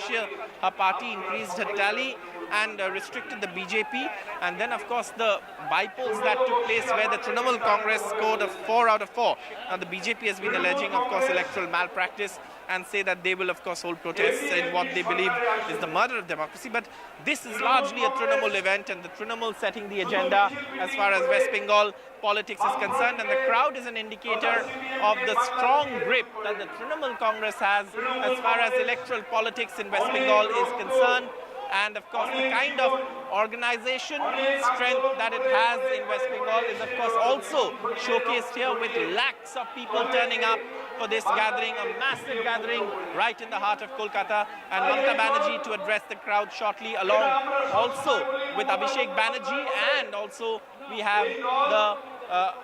Speaker 2: her party increased her tally and restricted the BJP, and then of course the by-polls that took place where the Trinamool Congress scored a 4 out of 4. Now the BJP has been alleging, of course, electoral malpractice. and say that they will, of course, hold protests in what they believe is the murder of democracy. But this is largely a Trinamool event, and the Trinamool setting the agenda as far as West Bengal politics is concerned, and the crowd is an indicator of the strong grip that the Trinamool Congress has as far as electoral politics in West Bengal is concerned. And of course, the kind of organization strength that it has in West Bengal is of course also showcased here with lakhs of people turning up for this gathering, a massive gathering right in the heart of Kolkata. And Mamata Banerjee to address the crowd shortly, along also with Abhishek Banerjee, and also we have the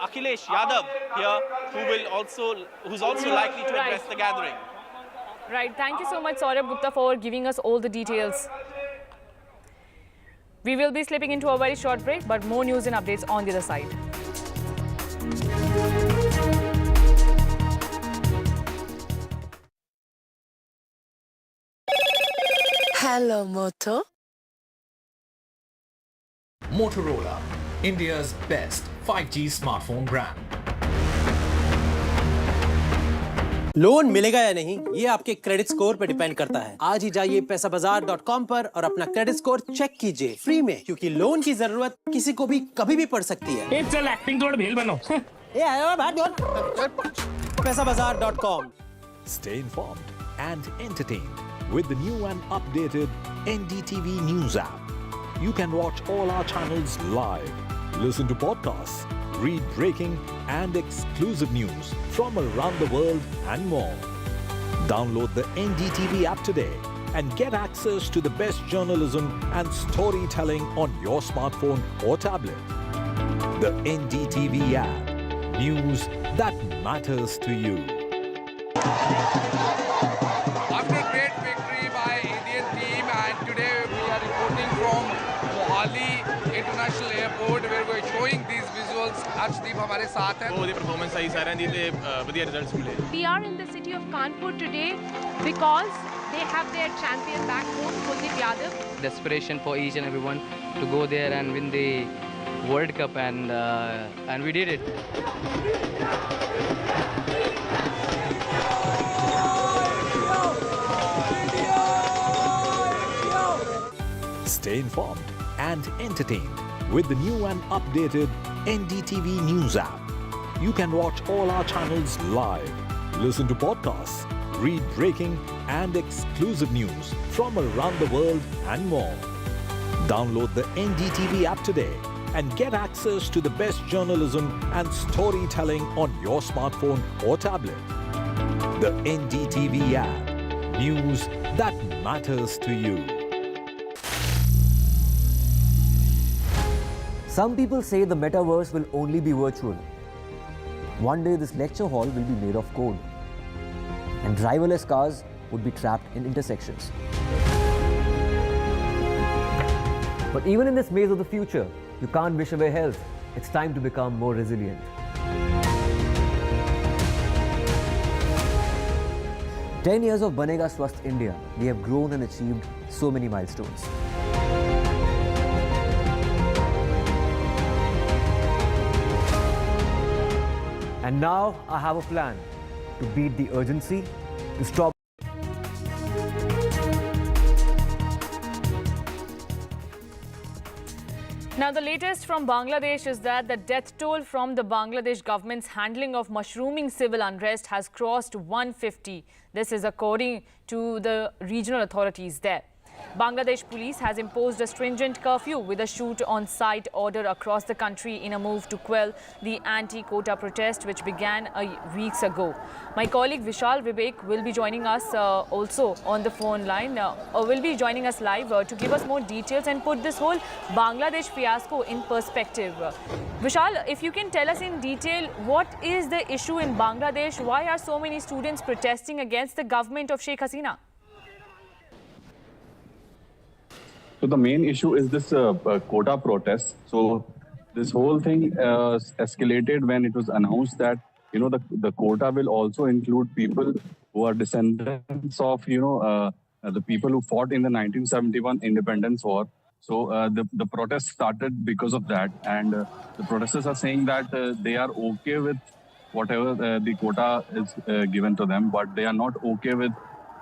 Speaker 2: Akhilesh Yadav here, who's also likely to address the gathering.
Speaker 26: Right. Thank you so much, Saurabh Gupta, for giving us all the details. We will be slipping into a very short break, but more news and updates on the other side.
Speaker 4: Hello, Moto.
Speaker 13: Motorola, India's best 5G smartphone brand.
Speaker 14: Loan मिलेगा या नहीं, ये आपके credit score पर depend करता है। आज ही जाइए पैसाबाजार.com पर और अपना क्रेडिट स्कोर चेक कीजिए फ्री में, क्योंकि लोन की जरूरत किसी को भी कभी भी पड़ सकती है।
Speaker 15: चल एक्टिंग थोड़ा भेल बनो।
Speaker 14: ये आया भाग पैसाबाजार.com।
Speaker 16: Stay informed and entertained with the new and updated NDTV News app. You can watch all our channels live, listen to podcasts, read breaking and exclusive news from around the world and more. Download the NDTV app today and get access to the best journalism and storytelling on your smartphone or tablet. The NDTV app. News that matters to you.
Speaker 21: After a great victory by Indian team, and today we are reporting from Mohali International Airport, where we are showing these visuals. Arshdeep हमारे साथ हैं।
Speaker 2: बहुत ही performance सही सारे दी थे, बढ़िया results मिले।
Speaker 8: We are in the city of Kanpur today because they have their champion back home, Kuldeep Yadav.
Speaker 22: Desperation for each and everyone to go there and win the World Cup, and we did it.
Speaker 16: Stay informed and entertained with the new and updated NDTV News app. You can watch all our channels live, listen to podcasts, read breaking and exclusive news from around the world and more. Download the NDTV app today and get access to the best journalism and storytelling on your smartphone or tablet. The NDTV app. News that matters to you.
Speaker 28: Some people say the metaverse will only be virtual. One day this lecture hall will be made of code, and driverless cars would be trapped in intersections. But even in this maze of the future, you can't wish away health. It's time to become more resilient. 10 years of Banega Swasth India, we have grown and achieved so many milestones. And now I have a plan to beat the urgency, to stop.
Speaker 26: Now, the latest from Bangladesh is that the death toll from the Bangladesh government's handling of mushrooming civil unrest has crossed 150. This is according to the regional authorities there. Bangladesh police has imposed a stringent curfew with a shoot-on-sight order across the country in a move to quell the anti-quota protest which began weeks ago. My colleague Vishal Vivek will be joining us also on the phone line, will be joining us live to give us more details and put this whole Bangladesh fiasco in perspective. Vishal, if you can tell us in detail, what is the issue in Bangladesh? Why are so many students protesting against the government of Sheikh Hasina?
Speaker 29: So the main issue is this quota protest. So this whole thing escalated when it was announced that, the quota will also include people who are descendants of, the people who fought in the 1971 independence war. So the protest started because of that. And the protesters are saying that they are okay with whatever the quota is given to them, but they are not okay with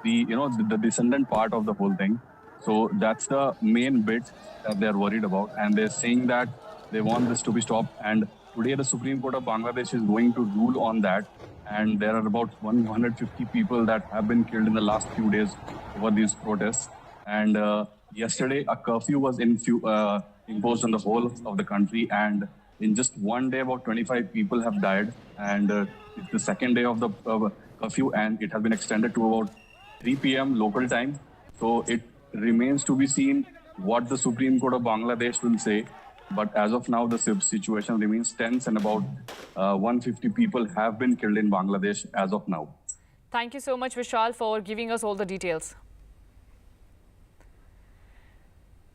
Speaker 29: the descendant part of the whole thing. So that's the main bit that they're worried about, and they're saying that they want this to be stopped. And today the Supreme Court of Bangladesh is going to rule on that, and there are about 150 people that have been killed in the last few days over these protests. And yesterday a curfew was imposed on the whole of the country, and in just one day about 25 people have died, and it's the second day of the curfew, and it has been extended to about 3 p.m. local time. So it remains to be seen what the Supreme Court of Bangladesh will say. But as of now, the situation remains tense, and about 150 people have been killed in Bangladesh as of now.
Speaker 26: Thank you so much, Vishal, for giving us all the details.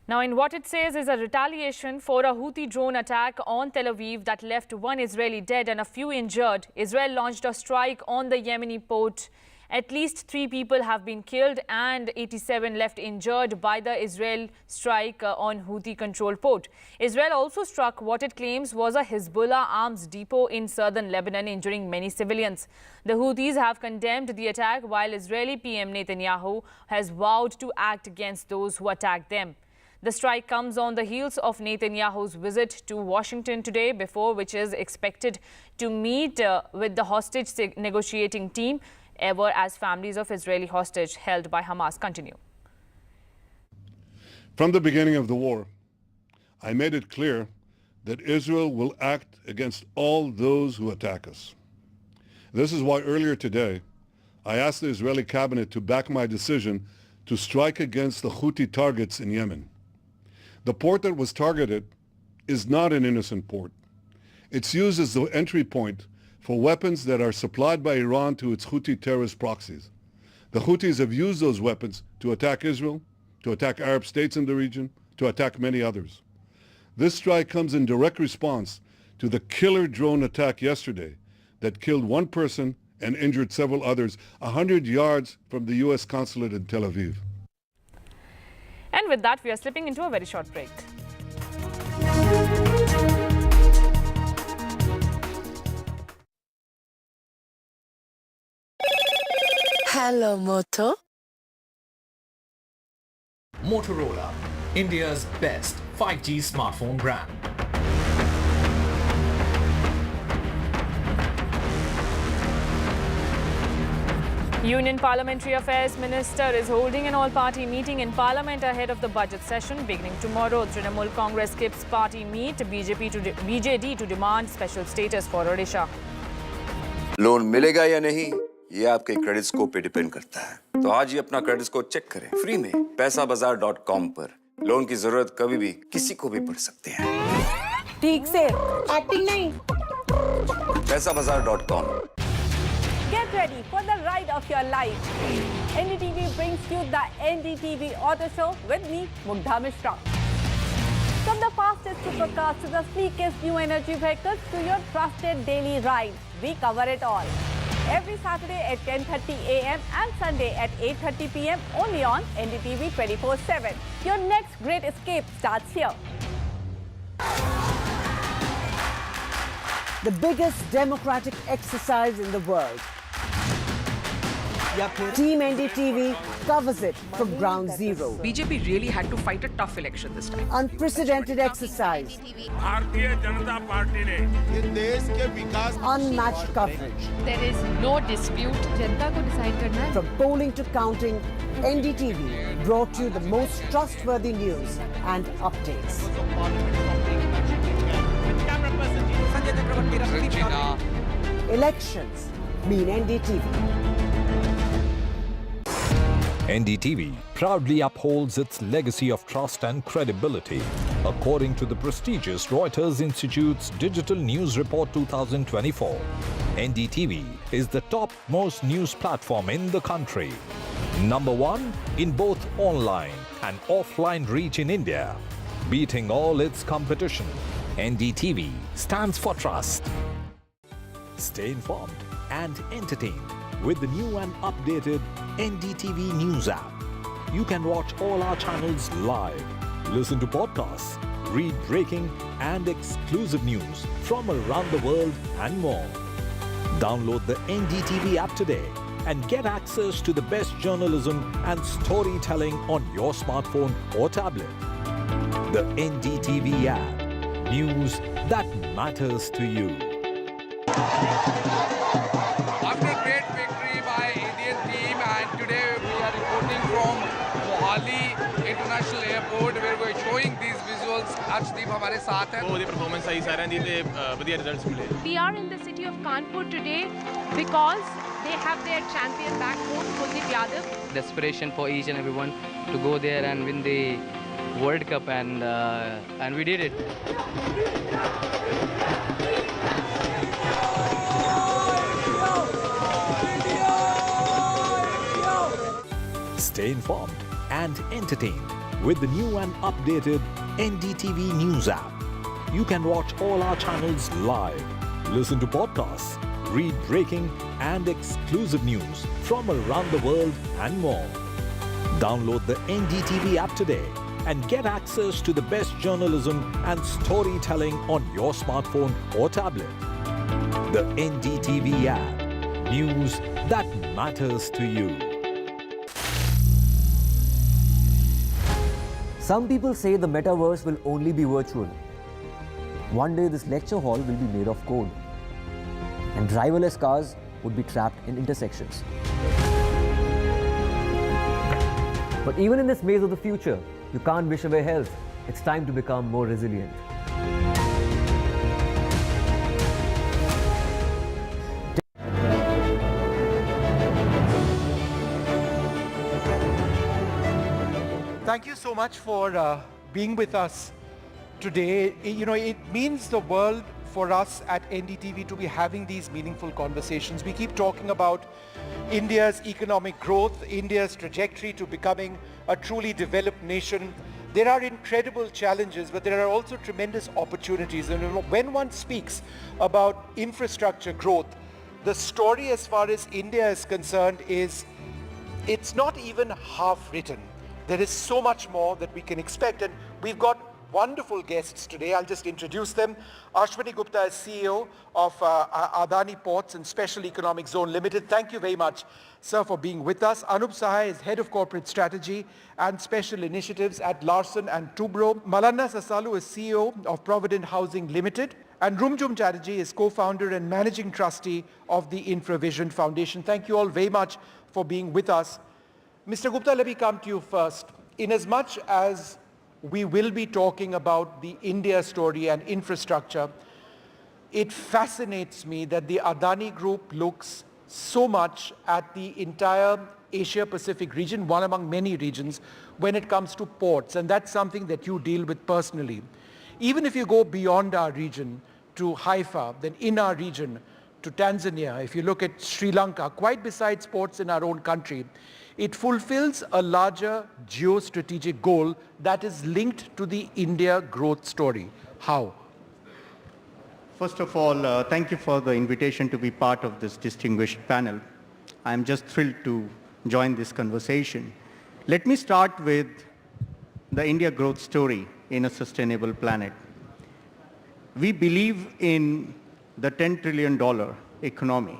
Speaker 26: Now, in what it says is a retaliation for a Houthi drone attack on Tel Aviv that left one Israeli dead and a few injured. Israel launched a strike on the Yemeni port. At least 3 people have been killed and 87 left injured by the Israel strike on Houthi-controlled port. Israel also struck what it claims was a Hezbollah arms depot in southern Lebanon, injuring many civilians. The Houthis have condemned the attack, while Israeli PM Netanyahu has vowed to act against those who attack them. The strike comes on the heels of Netanyahu's visit to Washington today, before which is expected to meet with the hostage negotiating team, ever as families of Israeli hostage held by Hamas continue.
Speaker 1: From the beginning of the war, I made it clear that Israel will act against all those who attack us. This is why earlier today, I asked the Israeli cabinet to back my decision to strike against the Houthi targets in Yemen. The port that was targeted is not an innocent port. It's used as the entry point for weapons that are supplied by Iran to its Houthi terrorist proxies. The Houthis have used those weapons to attack Israel, to attack Arab states in the region, to attack many others. This strike comes in direct response to the killer drone attack yesterday that killed 1 person and injured several others 100 yards from the U.S. consulate in Tel Aviv.
Speaker 26: And with that, we are slipping into a very short break.
Speaker 4: Hello, Moto.
Speaker 13: Motorola, India's best 5G smartphone brand.
Speaker 26: Union Parliamentary Affairs Minister is holding an all-party meeting in Parliament ahead of the budget session beginning tomorrow. Trinamool Congress skips party meet BJD to demand special status for Odisha.
Speaker 5: Loan मिलेगा या नहीं, ये आपके credit score पे depend करता है। तो आज ही अपना क्रेडिट स्कोर चेक करें फ्री में पैसाबाजार.com पर। लोन की जरूरत कभी भी किसी को भी पड़ सकती है।
Speaker 18: ठीक से एक्टिंग नहीं।
Speaker 5: पैसाबाजार.com।
Speaker 11: Get ready for the ride of your life. NDTV brings you the NDTV Auto Show with me, Mugdha Mishra. From the fastest supercars to the sleekest new energy vehicles to your trusted daily ride, we cover it all. Every Saturday at 10:30 a.m. and Sunday at 8:30 p.m. only on NDTV 24/7. Your next great escape starts here.
Speaker 18: The biggest democratic exercise in the world. Team NDTV covers it from ground zero.
Speaker 12: BJP really had to fight a tough election this time.
Speaker 18: Unprecedented exercise.
Speaker 24: Bharatiya Janata party ने ये देश के विकास
Speaker 18: Unmatched coverage.
Speaker 11: There is no dispute. जनता को decide करना है.
Speaker 18: From polling to counting, NDTV brought you the most trustworthy news and updates. Elections mean NDTV.
Speaker 16: NDTV proudly upholds its legacy of trust and credibility. According to the prestigious Reuters Institute's Digital News Report 2024, NDTV is the topmost news platform in the country. #1 in both online and offline reach in India. Beating all its competition, NDTV stands for trust. Stay informed and entertained with the new and updated NDTV News app. You can watch all our channels live, listen to podcasts, read breaking and exclusive news from around the world and more. Download the NDTV app today and get access to the best journalism and storytelling on your smartphone or tablet. The NDTV app. News that matters to you.
Speaker 21: After a great victory by Indian team, and today we are reporting from Mohali International Airport where we are showing these visuals. Arshdeep हमारे साथ हैं.
Speaker 2: बहुत performance आई सारे दी ते बढ़िया results मिले.
Speaker 8: We are in the city of Kanpur today because they have their champion back home, Houthi-controlled Yemeni.
Speaker 22: Desperation for each and everyone to go there and win the World Cup, and we did it.
Speaker 16: Stay informed and entertained with the new and updated NDTV News app. You can watch all our channels live, listen to podcasts, read breaking and exclusive news from around the world and more. Download the NDTV app today and get access to the best journalism and storytelling on your smartphone or tablet. The NDTV app. News that matters to you.
Speaker 28: Some people say the metaverse will only be virtual. One day this lecture hall will be made of code, and driverless cars would be trapped in intersections. But even in this maze of the future, you can't wish away health. It's time to become more resilient.
Speaker 3: Thank you so much for being with us today. You know, it means the world for us at NDTV to be having these meaningful conversations. We keep talking about India's economic growth, India's trajectory to becoming a truly developed nation. There are incredible challenges, but there are also tremendous opportunities. And when one speaks about infrastructure growth, the story as far as India is concerned is it's not even half written. There is so much more that we can expect, and we've got wonderful guests today. I'll just introduce them. Ashwini Gupta is CEO of Adani Ports and Special Economic Zone Limited. Thank you very much, sir, for being with us. Anup Sahai is Head of Corporate Strategy and Special Initiatives at Larsen and Toubro. Malanna Sasalu is CEO of Provident Housing Limited. And Rumjum Chatterjee is co-founder and managing trustee of the InfraVision Foundation. Thank you all very much for being with us. Mr. Gupta, let me come to you first. In as much as we will be talking about the India story and infrastructure, it fascinates me that the Adani Group looks so much at the entire Asia-Pacific region, one among many regions, when it comes to ports. And that's something that you deal with personally. Even if you go beyond our region to Haifa, then in our region to Tanzania, if you look at Sri Lanka, quite besides ports in our own country, it fulfills a larger geostrategic goal that is linked to the India growth story. How?
Speaker 6: First of all, thank you for the invitation to be part of this distinguished panel. I'm just thrilled to join this conversation. Let me start with the India growth story in a sustainable planet. We believe in the $10 trillion economy.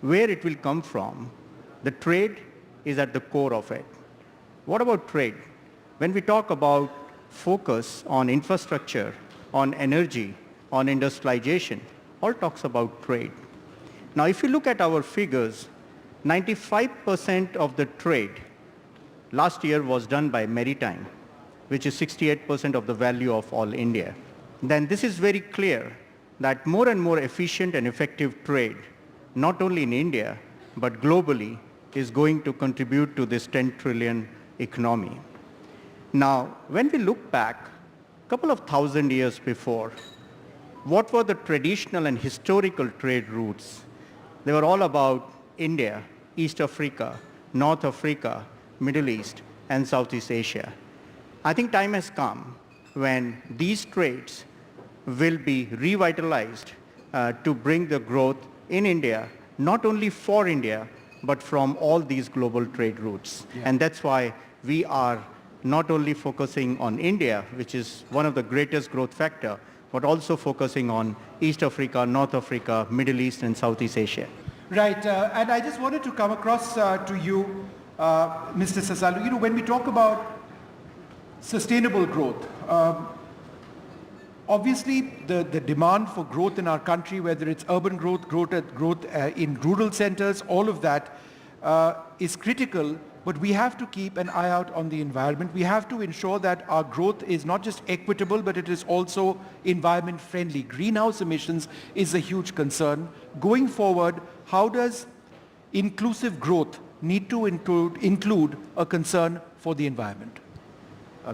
Speaker 6: Where it will come from, the trade is at the core of it. What about trade? When we talk about focus on infrastructure, on energy, on industrialization, all talks about trade. Now, if you look at our figures, 95% of the trade last year was done by maritime, which is 68% of the value of all India. Then this is very clear that more and more efficient and effective trade, not only in India, but globally, is going to contribute to this 10 trillion economy. Now, when we look back a couple of thousand years before, what were the traditional and historical trade routes? They were all about India, East Africa, North Africa, Middle East, and Southeast Asia. I think time has come when these trades will be revitalized to bring the growth in India, not only for India, but from all these global trade routes. Yeah. And that's why we are not only focusing on India, which is one of the greatest growth factor, but also focusing on East Africa, North Africa, Middle East, and Southeast Asia.
Speaker 3: Right, and I just wanted to come across to you, Mr. Sasalu. You know, when we talk about sustainable growth, obviously the demand for growth in our country, whether it's urban growth, growth in rural centers, all of that is critical, but we have to keep an eye out on the environment. We have to ensure that our growth is not just equitable, but it is also environment friendly. Greenhouse emissions is a huge concern. Going forward, how does inclusive growth need to include a concern for the environment?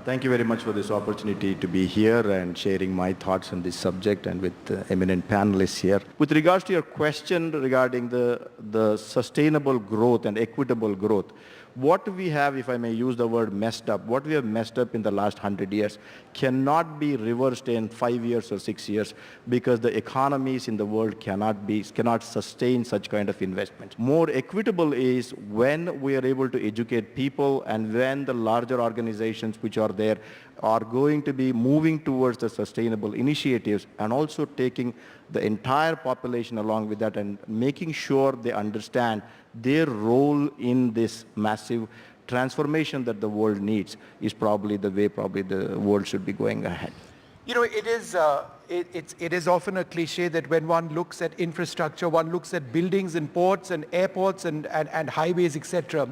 Speaker 7: Thank you very much for this opportunity to be here and sharing my thoughts on this subject and with eminent panelists here. With regards to your question regarding the sustainable growth and equitable growth, what we have, if I may use the word messed up, what we have messed up in the last 100 years cannot be reversed in 5 years or 6 years because the economies in the world cannot sustain such kind of investment. More equitable is when we are able to educate people and when the larger organizations which are there are going to be moving towards the sustainable initiatives and also taking the entire population along with that and making sure they understand their role in this massive transformation that the world needs is probably the way the world should be going ahead.
Speaker 3: You know, it is often a cliche that when one looks at infrastructure, one looks at buildings and ports and airports and highways, etc.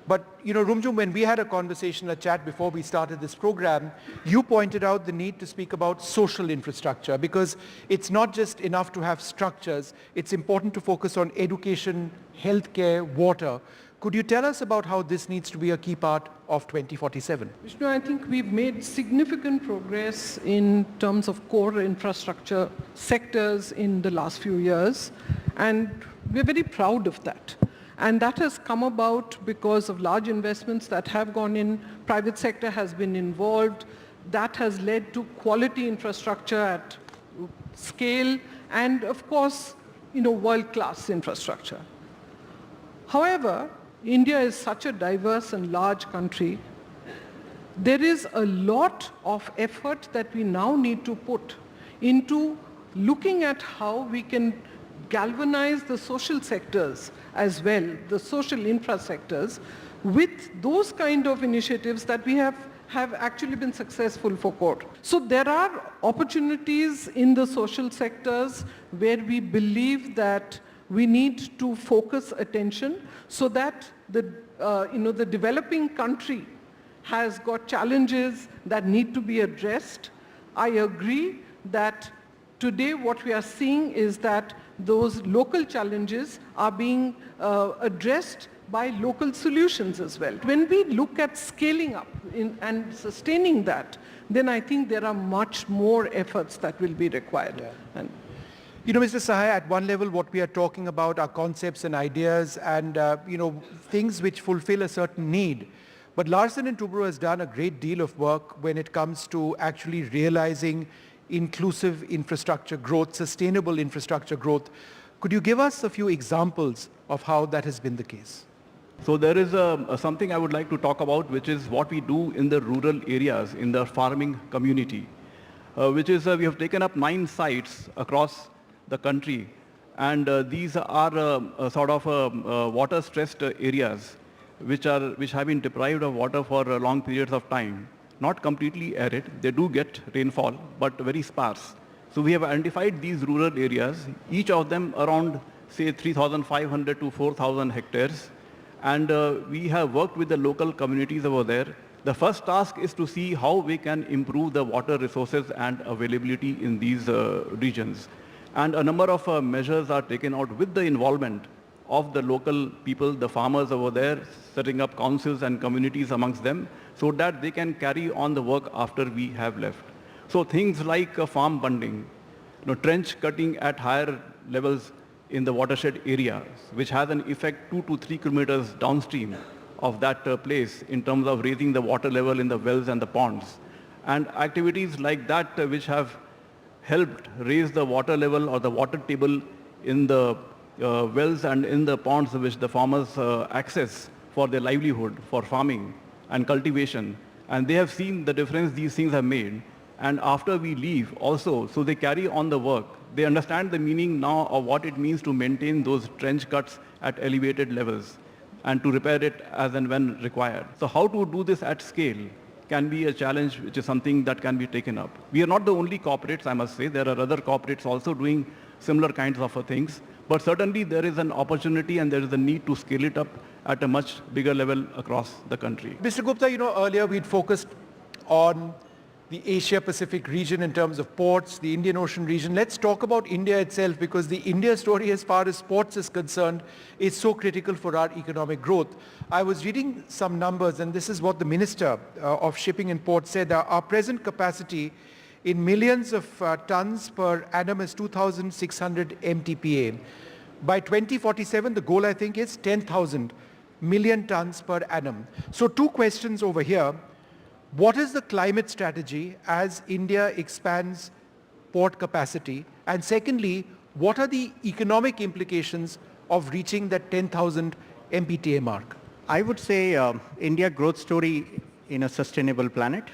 Speaker 3: But, you know, Rumjum, when we had a conversation, a chat before we started this program, you pointed out the need to speak about social infrastructure because it's not just enough to have structures. It's important to focus on education, healthcare, water. Could you tell us about how this needs to be a key part of 2047?
Speaker 9: Vishnu, I think we've made significant progress in terms of core infrastructure sectors in the last few years, and we're very proud of that. And that has come about because of large investments that have gone in, private sector has been involved, that has led to quality infrastructure at scale and of course, you know, world-class infrastructure. However, India is such a diverse and large country. There is a lot of effort that we now need to put into looking at how we can galvanize the social sectors as well, the social infra sectors, with those kind of initiatives that we have actually been successful for core. So there are opportunities in the social sectors where we believe that we need to focus attention so that the developing country has got challenges that need to be addressed. I agree that today what we are seeing is that those local challenges are being addressed by local solutions as well. When we look at scaling up and sustaining that, then I think there are much more efforts that will be required.
Speaker 3: Yeah. And you know, Mr. Sahai, at one level what we are talking about are concepts and ideas and things which fulfill a certain need. But Larsen & Toubro has done a great deal of work when it comes to actually realizing inclusive infrastructure growth, sustainable infrastructure growth. Could you give us a few examples of how that has been the case?
Speaker 10: So there is something I would like to talk about, which is what we do in the rural areas, in the farming community, which is we have taken up 9 sites across the country, and these are sort of water-stressed areas which have been deprived of water for long periods of time. Not completely arid, they do get rainfall, but very sparse. So we have identified these rural areas, each of them around, say, 3,500 to 4,000 hectares. And we have worked with the local communities over there. The first task is to see how we can improve the water resources and availability in these regions. And a number of measures are taken out with the involvement of the local people, the farmers over there, setting up councils and communities amongst them, so that they can carry on the work after we have left. So things like farm bunding, trench cutting at higher levels in the watershed area, which has an effect 2 to 3 kilometers downstream of that place in terms of raising the water level in the wells and the ponds. And activities like that which have helped raise the water level or the water table in the wells and in the ponds which the farmers access for their livelihood, for farming and cultivation. And they have seen the difference these things have made. and after we leave also, so they carry on the work. They understand the meaning now of what it means to maintain those trench cuts at elevated levels and to repair it as and when required. So how to do this at scale can be a challenge, which is something that can be taken up. We are not the only corporates, I must say. There are other corporates also doing similar kinds of things. But certainly there is an opportunity and there is a need to scale it up at a much bigger level across the country.
Speaker 3: Mr. Gupta, earlier we'd focused on the Asia-Pacific region in terms of ports, the Indian Ocean region. Let's talk about India itself, because the India story as far as ports is concerned is so critical for our economic growth. I was reading some numbers, and this is what the Minister of Shipping and Ports said. Our present capacity in millions of tons per annum is 2,600 MTPA. By 2047, the goal, I think, is 10,000 million tons per annum. So two questions over here. What is the climate strategy as India expands port capacity? And secondly, what are the economic implications of reaching that 10,000 MPTA mark?
Speaker 6: I would say India growth story in a sustainable planet.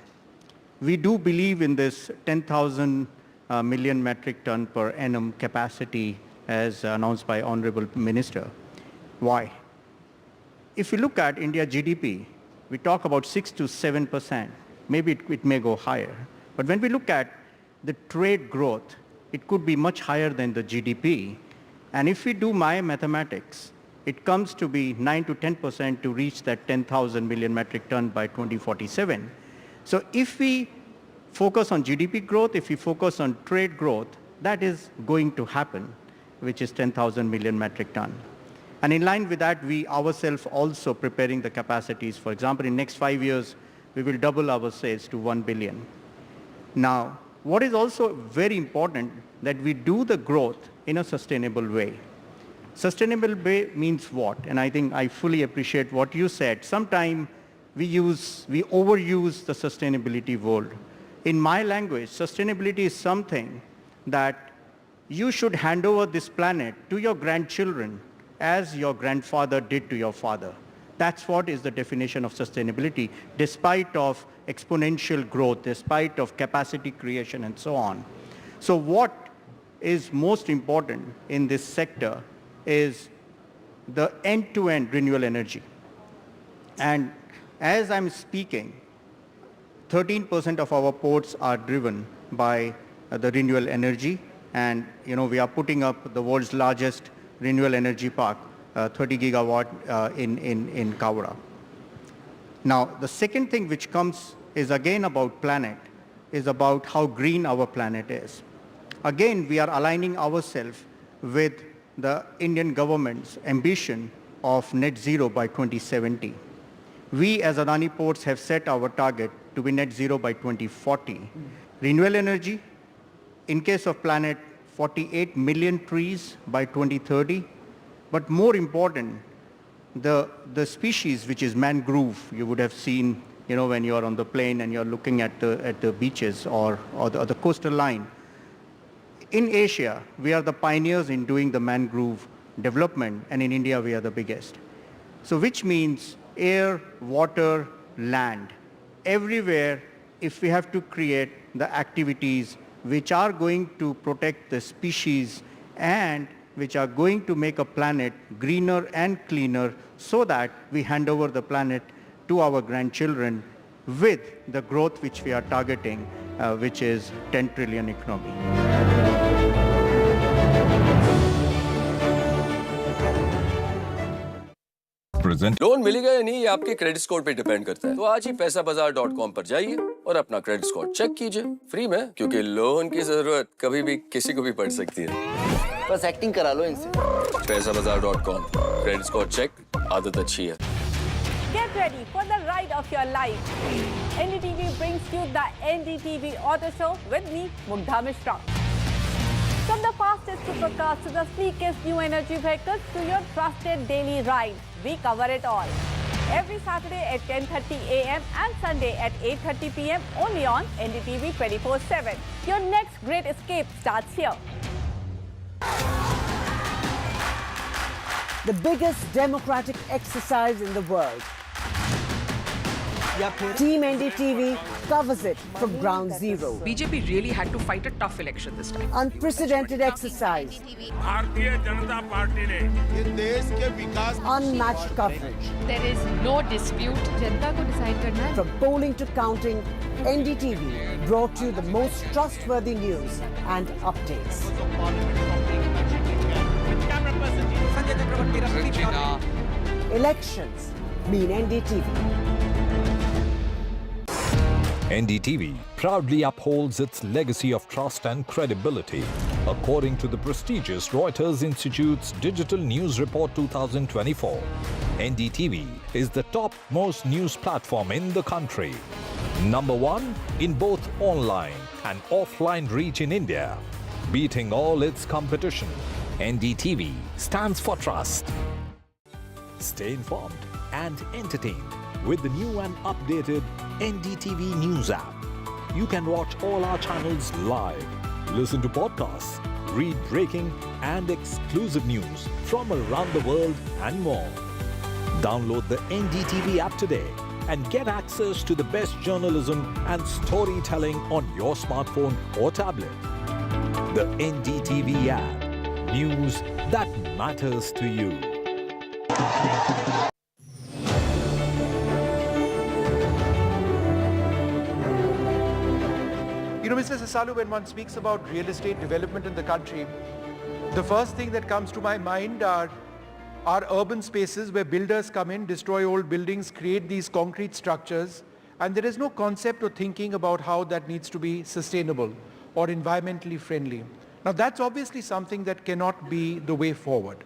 Speaker 6: We do believe in this 10,000 million metric ton per annum capacity as announced by Honorable Minister. Why? If you look at India GDP, we talk about 6 to 7%. Maybe it may go higher. But when we look at the trade growth, it could be much higher than the GDP. And if we do my mathematics, it comes to be 9 to 10% to reach that 10,000 million metric ton by 2047. So if we focus on GDP growth, if we focus on trade growth, that is going to happen, which is 10,000 million metric ton. And in line with that, we ourselves also preparing the capacities. For example, in next 5 years, we will double our sales to 1 billion. Now, what is also very important that we do the growth in a sustainable way. Sustainable way means what? And I think I fully appreciate what you said. Sometimes we overuse the sustainability word. In my language, sustainability is something that you should hand over this planet to your grandchildren as your grandfather did to your father. That's what is the definition of sustainability, despite of exponential growth, despite of capacity creation and so on. So what is most important in this sector is the end-to-end renewable energy. And as I'm speaking, 13% of our ports are driven by the renewable energy, and we are putting up the world's largest renewable energy park, 30 gigawatt in Kawra. Now, the second thing which comes is again about planet, is about how green our planet is. Again, we are aligning ourselves with the Indian government's ambition of net zero by 2070. We as Adani Ports have set our target to be net zero by 2040. Renewable energy, in case of planet, 48 million trees by 2030. But more important, the species which is mangrove, you would have seen, when you are on the plane and you are looking at the beaches or the coastal line. In Asia, we are the pioneers in doing the mangrove development, and in India, we are the biggest. So which means air, water, land. Everywhere, if we have to create the activities which are going to protect the species and which are going to make a planet greener and cleaner so that we hand over the planet to our grandchildren with the growth which we are targeting, which is 10 trillion economy.
Speaker 5: Loan मिलेगा या नहीं ये आपके credit score पे depend करता है। तो आज ही पैसाबाजार.com पर जाइए और अपना क्रेडिट स्कोर चेक कीजिए फ्री में, क्योंकि लोन की जरूरत कभी भी किसी को भी पड़ सकती है। बस एक्टिंग करा लो इनसे। पैसाबाजार.com, क्रेडिट स्कोर चेक, आदत अच्छी है।
Speaker 11: Get ready for the ride of your life. NDTV brings you the NDTV Auto Show with me, Mugdha Mishra. From the fastest supercars to the sleekest new energy vehicles to your trusted daily ride, we cover it all. Every Saturday at 10:30 a.m. and Sunday at 8:30 p.m. only on NDTV 24/7. Your next great escape starts here.
Speaker 18: The biggest democratic exercise in the world. Team NDTV covers it from ground zero.
Speaker 12: BJP really had to fight a tough election this time.
Speaker 18: Unprecedented exercise.
Speaker 24: Bharatiya Janata party ने ये देश के विकास
Speaker 18: Unmatched coverage.
Speaker 8: There is no dispute. जनता को decide करना है.
Speaker 18: From polling to counting, NDTV brought you the most trustworthy news and updates. Elections mean NDTV.
Speaker 16: NDTV proudly upholds its legacy of trust and credibility. According to the prestigious Reuters Institute's Digital News Report 2024, NDTV is the topmost news platform in the country. Number one in both online and offline reach in India. Beating all its competition, NDTV stands for trust. Stay informed and entertained with the new and updated NDTV News app. You can watch all our channels live, listen to podcasts, read breaking and exclusive news from around the world and more. Download the NDTV app today and get access to the best journalism and storytelling on your smartphone or tablet. The NDTV app. News that matters to you.
Speaker 3: You know, Mr. Sasalu, when one speaks about real estate development in the country, the first thing that comes to my mind are urban spaces where builders come in, destroy old buildings, create these concrete structures, and there is no concept or thinking about how that needs to be sustainable or environmentally friendly. Now, that's obviously something that cannot be the way forward.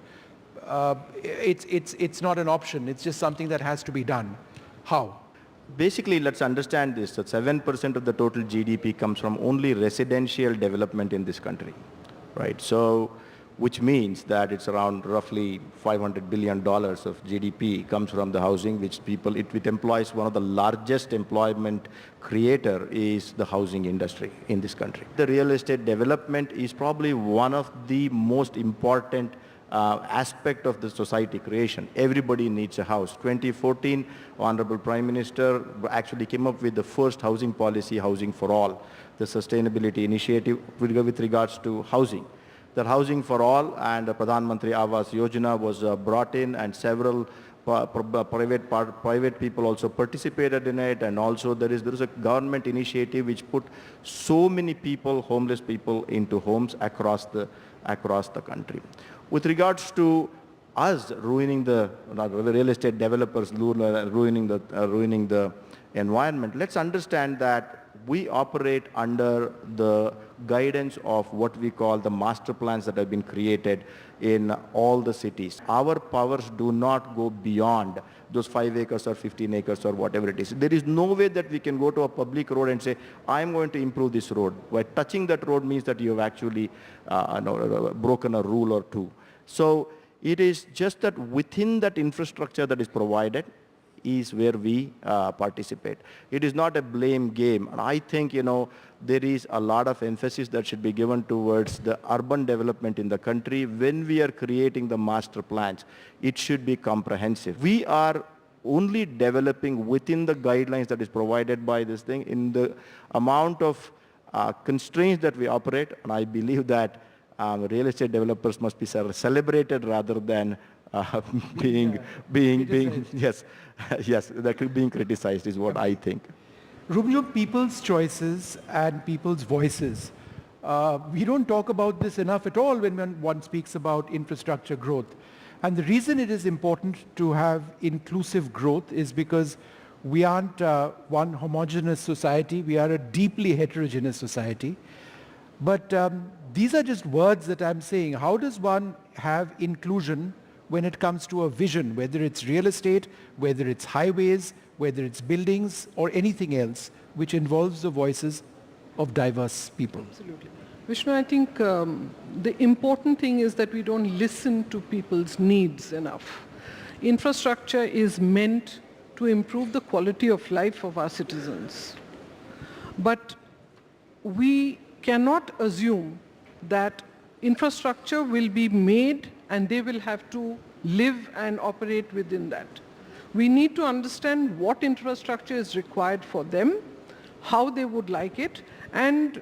Speaker 3: It's not an option. It's just something that has to be done. How?
Speaker 7: Basically, let's understand this, that 7% of the total GDP comes from only residential development in this country, right? So, which means that it's around roughly $500 billion of GDP comes from the housing, which it employs one of the largest employment creator is the housing industry in this country. The real estate development is probably one of the most important aspect of the society creation. Everybody needs a house. 2014, Honorable Prime Minister actually came up with the first housing policy, Housing for All, the sustainability initiative with regards to housing. That Housing for All and Pradhan Mantri Awas Yojana was brought in, and several private people also participated in it, and also there is a government initiative which put so many people, homeless people, into homes across the country. With regards to us ruining the real estate developers, ruining the environment, let's understand that we operate under the guidance of what we call the master plans that have been created in all the cities. Our powers do not go beyond those 5 acres or 15 acres or whatever it is. There is no way that we can go to a public road and say, I'm going to improve this road. By touching that road means that you have actually broken a rule or two. So it is just that within that infrastructure that is provided is where we participate. It is not a blame game. And I think, there is a lot of emphasis that should be given towards the urban development in the country. When we are creating the master plans, it should be comprehensive. We are only developing within the guidelines that is provided by this thing in the amount of constraints that we operate. And I believe that real estate developers must be celebrated rather than being criticized is what I think.
Speaker 3: Rubio, people's choices and people's voices. We don't talk about this enough at all when one speaks about infrastructure growth. And the reason it is important to have inclusive growth is because we aren't one homogeneous society. We are a deeply heterogeneous society. But these are just words that I'm saying. How does one have inclusion when it comes to a vision, whether it's real estate, whether it's highways, whether it's buildings, or anything else which involves the voices of diverse people?
Speaker 9: Absolutely. Vishnu, I think the important thing is that we don't listen to people's needs enough. Infrastructure is meant to improve the quality of life of our citizens. But we cannot assume that infrastructure will be made and they will have to live and operate within that. We need to understand what infrastructure is required for them, how they would like it, and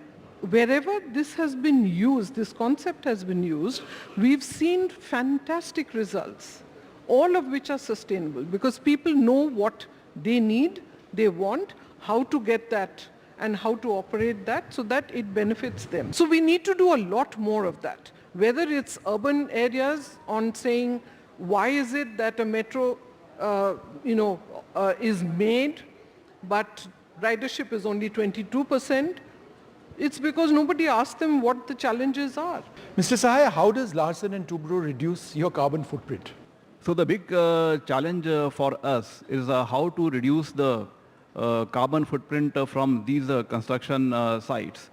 Speaker 9: wherever this has been used, this concept has been used, we've seen fantastic results, all of which are sustainable because people know what they need, they want, how to get that and how to operate that so that it benefits them. So we need to do a lot more of that, whether it's urban areas on saying, why is it that a metro is made, but ridership is only 22%? It's because nobody asked them what the challenges are.
Speaker 3: Mr. Sahai, how does Larsen & Toubro reduce your carbon footprint?
Speaker 10: So the big challenge for us is how to reduce the carbon footprint from these construction sites.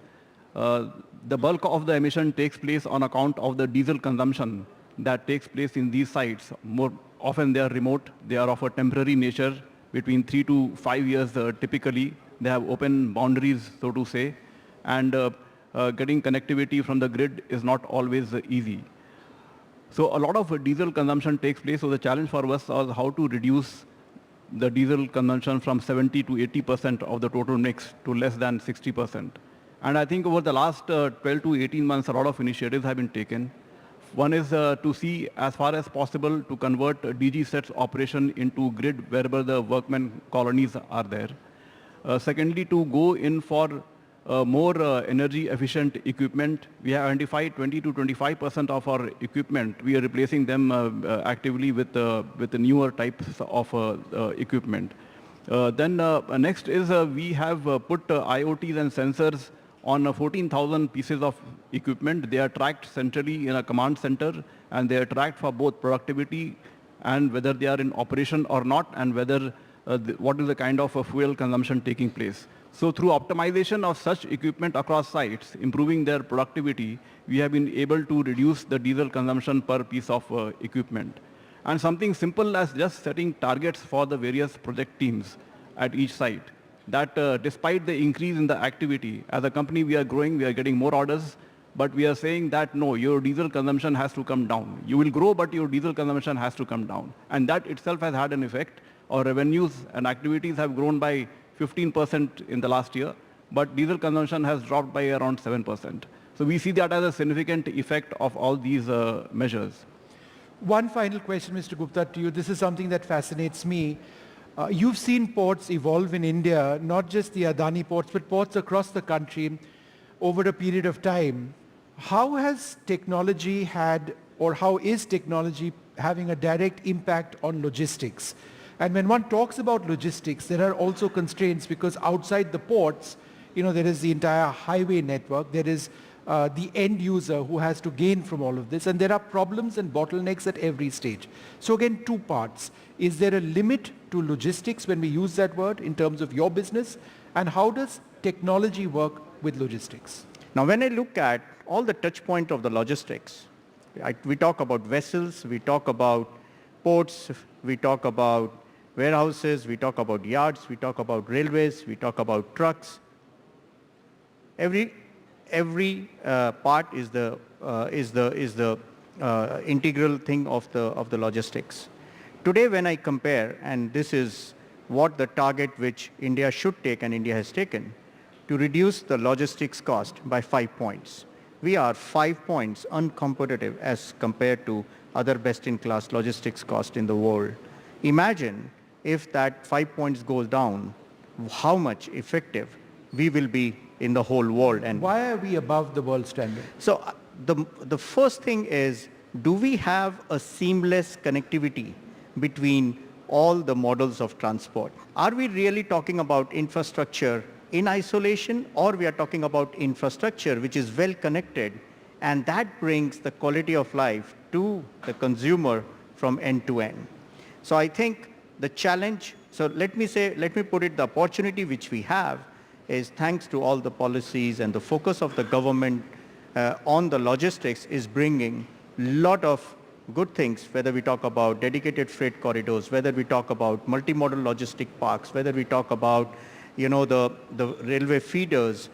Speaker 10: The bulk of the emission takes place on account of the diesel consumption that takes place in these sites. More often they are remote, they are of a temporary nature, between 3 to 5 years typically. They have open boundaries, so to say, and getting connectivity from the grid is not always easy. So a lot of diesel consumption takes place, so the challenge for us is how to reduce the diesel consumption from 70 to 80% of the total mix to less than 60%. And I think over the last 12 to 18 months, a lot of initiatives have been taken. One is to see as far as possible to convert DG sets operation into grid wherever the workmen colonies are there. Secondly, to go in for more energy efficient equipment. We have identified 20 to 25% of our equipment. We are replacing them actively with the newer types of equipment. Then next is we have put IoTs and sensors on 14,000 pieces of equipment. They are tracked centrally in a command center, and they are tracked for both productivity and whether they are in operation or not, and whether what is the kind of fuel consumption taking place. So through optimization of such equipment across sites, improving their productivity, we have been able to reduce the diesel consumption per piece of equipment. And something simple as just setting targets for the various project teams at each site, that despite the increase in the activity, as a company we are growing, we are getting more orders, but we are saying that no, your diesel consumption has to come down. You will grow, but your diesel consumption has to come down. And that itself has had an effect. Our revenues and activities have grown by 15% in the last year, but diesel consumption has dropped by around 7%. So we see that as a significant effect of all these measures.
Speaker 3: One final question, Mr. Gupta, to you. This is something that fascinates me. You've seen ports evolve in India, not just the Adani ports, but ports across the country over a period of time. How has technology had, or how is technology having a direct impact on logistics? And when one talks about logistics, there are also constraints because outside the ports, there is the entire highway network, there is the end user who has to gain from all of this, and there are problems and bottlenecks at every stage. So again, two parts. Is there a limit to logistics when we use that word in terms of your business? And how does technology work with logistics?
Speaker 6: Now, when I look at all the touch points of the logistics, we talk about vessels, we talk about ports, we talk about warehouses, we talk about yards, we talk about railways, we talk about trucks. Every part is the integral thing of the logistics. Today, when I compare, and this is what the target which India should take and India has taken, to reduce the logistics cost by 5 points. We are 5 points uncompetitive as compared to other best-in-class logistics cost in the world. Imagine if that 5 points goes down, how much effective we will be in the whole world. And
Speaker 3: why are we above the world standard?
Speaker 6: So the first thing is, do we have a seamless connectivity between all the models of transport? Are we really talking about infrastructure in isolation, or we are talking about infrastructure which is well connected, and that brings the quality of life to the consumer from end to end? So I think the challenge, so let me put it, the opportunity which we have is thanks to all the policies and the focus of the government on the logistics is bringing a lot of good things, whether we talk about dedicated freight corridors, whether we talk about multimodal logistic parks, whether we talk about the railway feeders,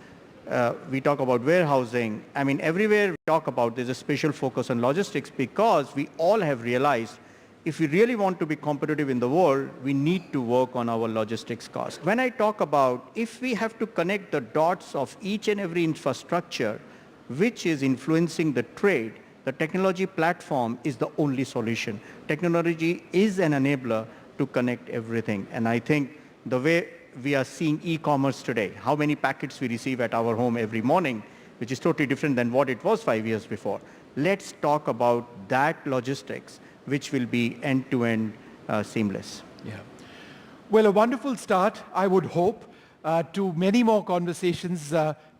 Speaker 6: we talk about warehousing. I mean, everywhere we talk about, there's a special focus on logistics because we all have realized if we really want to be competitive in the world, we need to work on our logistics cost. When I talk about if we have to connect the dots of each and every infrastructure which is influencing the trade, the technology platform is the only solution. Technology is an enabler to connect everything. And I think the way we are seeing e-commerce today, how many packets we receive at our home every morning, which is totally different than what it was 5 years before. Let's talk about that logistics, which will be end-to-end seamless.
Speaker 3: Yeah. Well, a wonderful start, I would hope, to many more conversations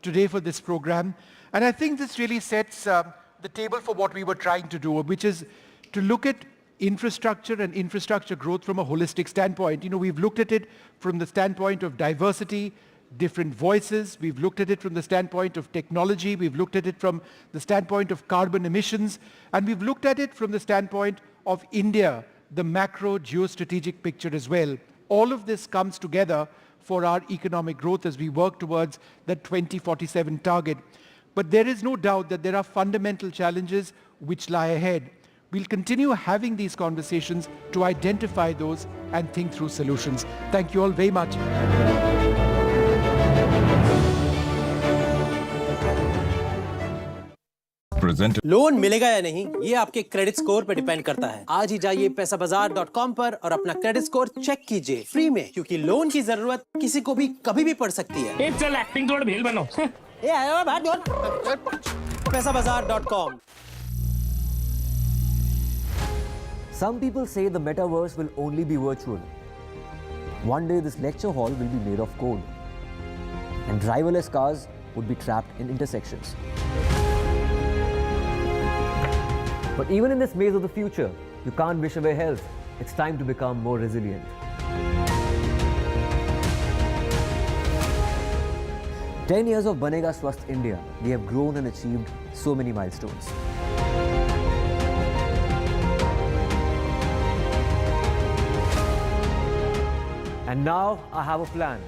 Speaker 3: today for this program. And I think this really sets the table for what we were trying to do, which is to look at infrastructure and infrastructure growth from a holistic standpoint. You know, we've looked at it from the standpoint of diversity, different voices. We've looked at it from the standpoint of technology. We've looked at it from the standpoint of carbon emissions. And we've looked at it from the standpoint of India, the macro geostrategic picture as well. All of this comes together for our economic growth as we work towards the 2047 target. But there is no doubt that there are fundamental challenges which lie ahead. We'll continue having these conversations to identify those and think through solutions. Thank you all very much.
Speaker 14: Loan मिलेगा या नहीं ये आपके credit score पर depend करता है। आज ही जाइए पैसाबाजार.com पर और अपना क्रेडिट स्कोर चेक कीजिए फ्री में, क्योंकि लोन की जरूरत किसी को भी कभी भी पड़ सकती है।
Speaker 24: चल एक्टिंग थोड़ा भेल बनो।
Speaker 14: ये आया बात पैसाबाजार.com।
Speaker 28: Some people say the metaverse will only be virtual. One day this lecture hall will be made of code, and driverless cars would be trapped in intersections. But even in this maze of the future, you can't wish away health. It's time to become more resilient. 10 years of Banega Swasth India, we have grown and achieved so many milestones. And now I have a plan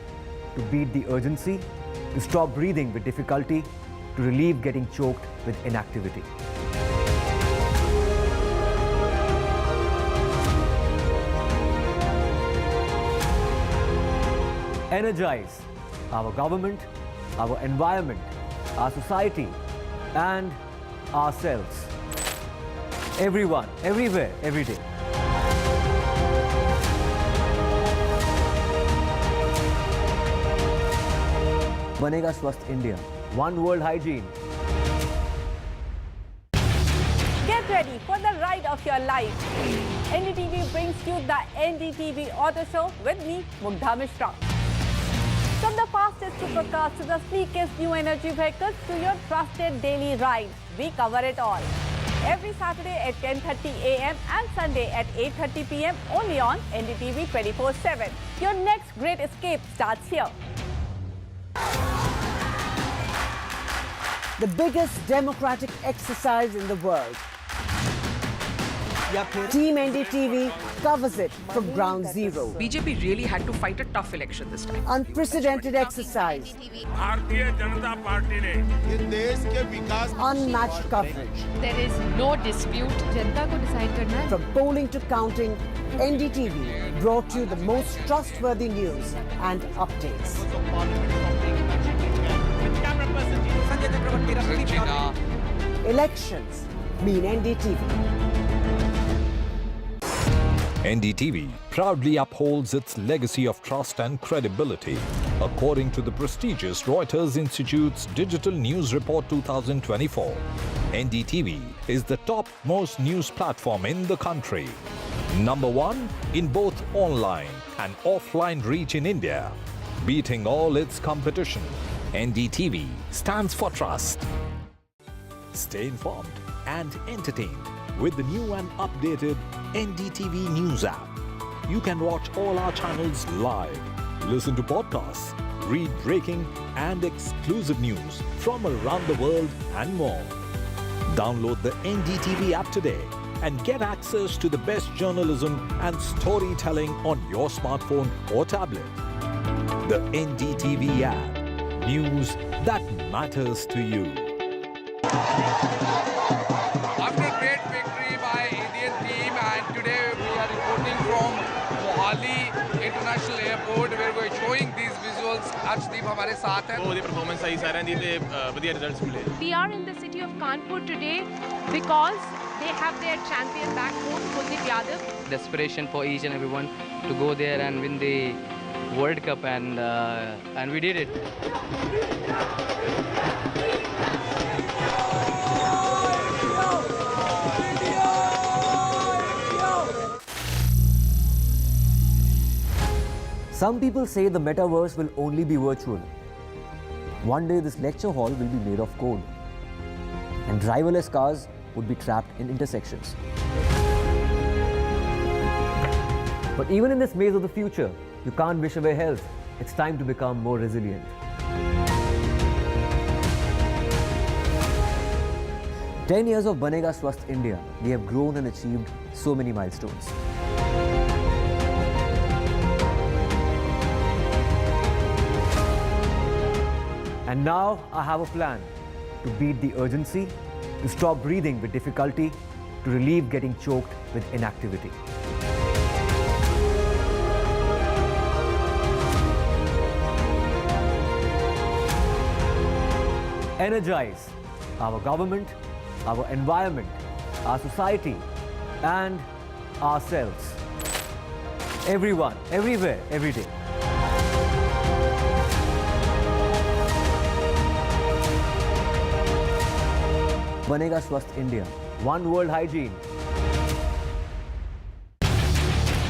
Speaker 28: to beat the urgency, to stop breathing with difficulty, to relieve getting choked with inactivity. Energize our government, our environment, our society, and ourselves. Everyone, everywhere, every day. Banega Swasth India. One world hygiene.
Speaker 11: Get ready for the ride of your life. NDTV brings you the NDTV Auto Show with me, Mugdha Mishra. From the fastest supercars to the sleekest new energy vehicles to your trusted daily ride, we cover it all. Every Saturday at 10:30 a.m. and Sunday at 8:30 p.m. only on NDTV 24/7. Your next great escape starts here.
Speaker 18: The biggest democratic exercise in the world. Team NDTV covers it from ground zero.
Speaker 12: BJP really had to fight a tough election this time.
Speaker 18: Unprecedented exercise.
Speaker 24: Bharatiya Janata party ने ये देश के विकास
Speaker 18: Unmatched coverage.
Speaker 8: There is no dispute. जनता को decide करना है.
Speaker 18: From polling to counting, NDTV brought you the most trustworthy news and updates. Elections mean NDTV.
Speaker 16: NDTV proudly upholds its legacy of trust and credibility. According to the prestigious Reuters Institute's Digital News Report 2024, NDTV is the top-most news platform in the country. Number one in both online and offline reach in India. Beating all its competition, NDTV stands for trust. Stay informed and entertained with the new and updated NDTV News app. You can watch all our channels live, listen to podcasts, read breaking and exclusive news from around the world and more. Download the NDTV app today and get access to the best journalism and storytelling on your smartphone or tablet. The NDTV app. News that matters to you.
Speaker 21: After great victory by Indian team, and today we from Mohali International Airport where we're showing these visuals. Arshdeep हमारे साथ हैं.
Speaker 2: Oh, the performance आई सारे दी ते बढ़िया results मिले.
Speaker 8: We are in the city of Kanpur today because they have their champion back home, Kuldeep Yadav.
Speaker 22: Desperation for each and everyone to go there and win the World Cup, and we did it.
Speaker 28: Some people say the metaverse will only be virtual. One day this lecture hall will be made of code, and driverless cars would be trapped in intersections. But even in this maze of the future, you can't wish away health. It's time to become more resilient. 10 years of Banega Swasth India, we have grown and achieved so many milestones. And now I have a plan to beat the urgency, to stop breathing with difficulty, to relieve getting choked with inactivity. Energize our government, our environment, our society, and ourselves. Everyone, everywhere, every day. Banega Swasth India. One world hygiene.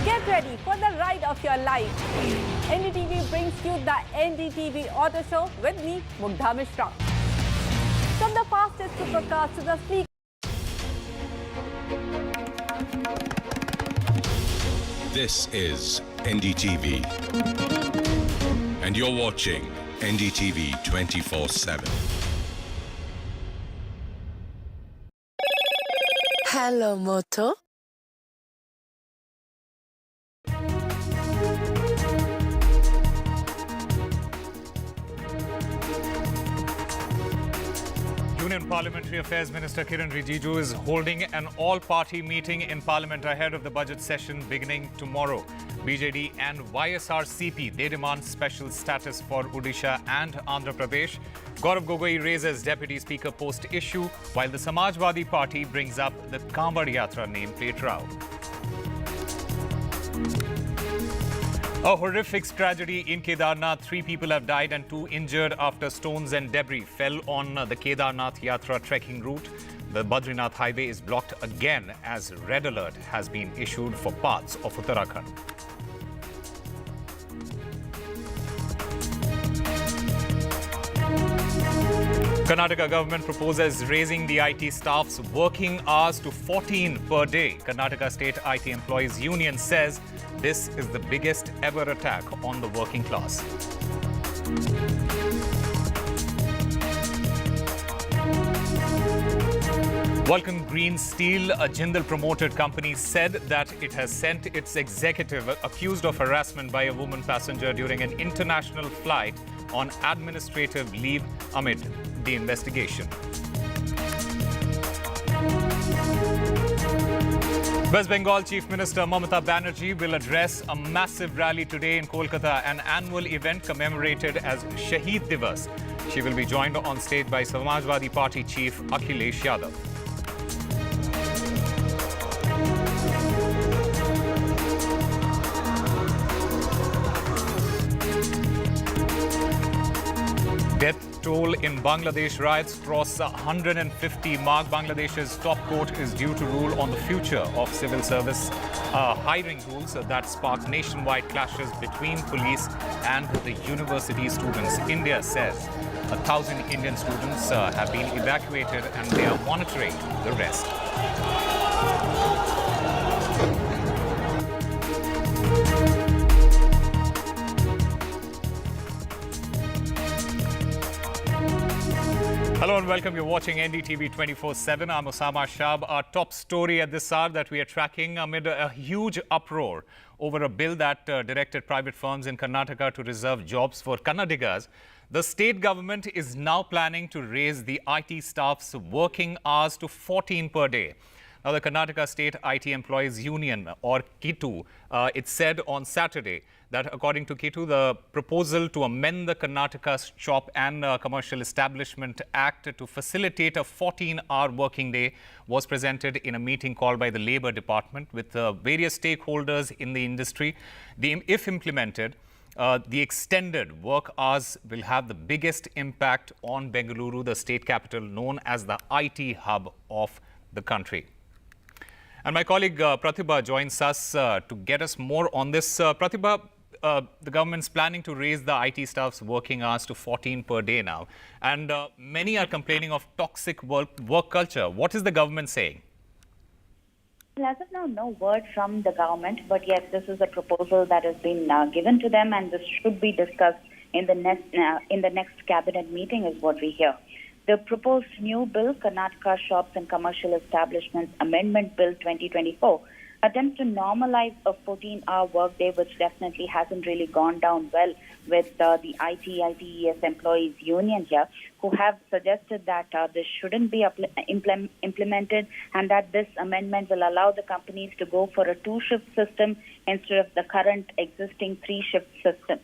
Speaker 11: Get ready for the ride of your life. NDTV brings you the NDTV Auto Show with me, Mugdha Mishra. From the fastest supercars to the sleek.
Speaker 1: This is NDTV. And you're watching NDTV 24/7.
Speaker 4: Hello, Moto.
Speaker 15: Union Parliamentary Affairs Minister Kiran Rijiju is holding an all-party meeting in Parliament ahead of the budget session beginning tomorrow. BJD and YSRCP, they demand special status for Odisha and Andhra Pradesh. Gaurav Gogoi raises Deputy Speaker post issue, while the Samajwadi Party brings up the Kambad Yatra nameplate row. A horrific tragedy in Kedar Nath. 3 people have died and 2 injured after stones and debris fell on the Kedar Nath Yatra trekking route. The Badrinath highway is blocked again as red alert has been issued for parts of Uttarakhand. Karnataka government proposes raising the IT staff's working hours to 14 per day. Karnataka State IT Employees Union says this is the biggest ever attack on the working class. Vulcan Green Steel, a Jindal-promoted company, said that it has sent its executive accused of harassment by a woman passenger during an international flight on administrative leave amid the investigation. West Bengal Chief Minister Mamata Banerjee will address a massive rally today in Kolkata, an annual event commemorated as Shaheed Divas. She will be joined on stage by Samajwadi Party Chief Akhilesh Yadav. Death toll in Bangladesh riots cross 150 mark. Bangladesh's top court is due to rule on the future of civil service hiring rules that sparked nationwide clashes between police and the university students. India says 1,000 Indian students have been evacuated and they are monitoring the rest. Hello and welcome. You're watching NDTV 24/7. I'm Osama Shab. Our top story at this hour that we are tracking amid a huge uproar over a bill that directed private firms in Karnataka to reserve jobs for Kannadigas. The state government is now planning to raise the IT staff's working hours to 14 per day. Now, the Karnataka State IT Employees Union, or KITU, it said on Saturday that according to KITU, the proposal to amend the Karnataka Shop and Commercial Establishment Act to facilitate a 14-hour working day was presented in a meeting called by the Labour Department with various stakeholders in the industry. If implemented, the extended work hours will have the biggest impact on Bengaluru, the state capital, known as the IT hub of the country. And my colleague Pratibha joins us to get us more on this. Pratibha, the government's planning to raise the IT staff's working hours to 14 per day now. And many are complaining of toxic work culture. What is the government saying?
Speaker 13: Well, as of now, no word from the government, but yes, this is a proposal that has been given to them, and this should be discussed in the next cabinet meeting, is what we hear. The proposed new bill, Karnataka Shops and Commercial Establishments Amendment Bill 2024, attempts to normalize a 14-hour workday, which definitely hasn't really gone down well with the ITES employees union here, who have suggested that this shouldn't be implemented, and that this amendment will allow the companies to go for a 2-shift system instead of the current existing 3-shift system.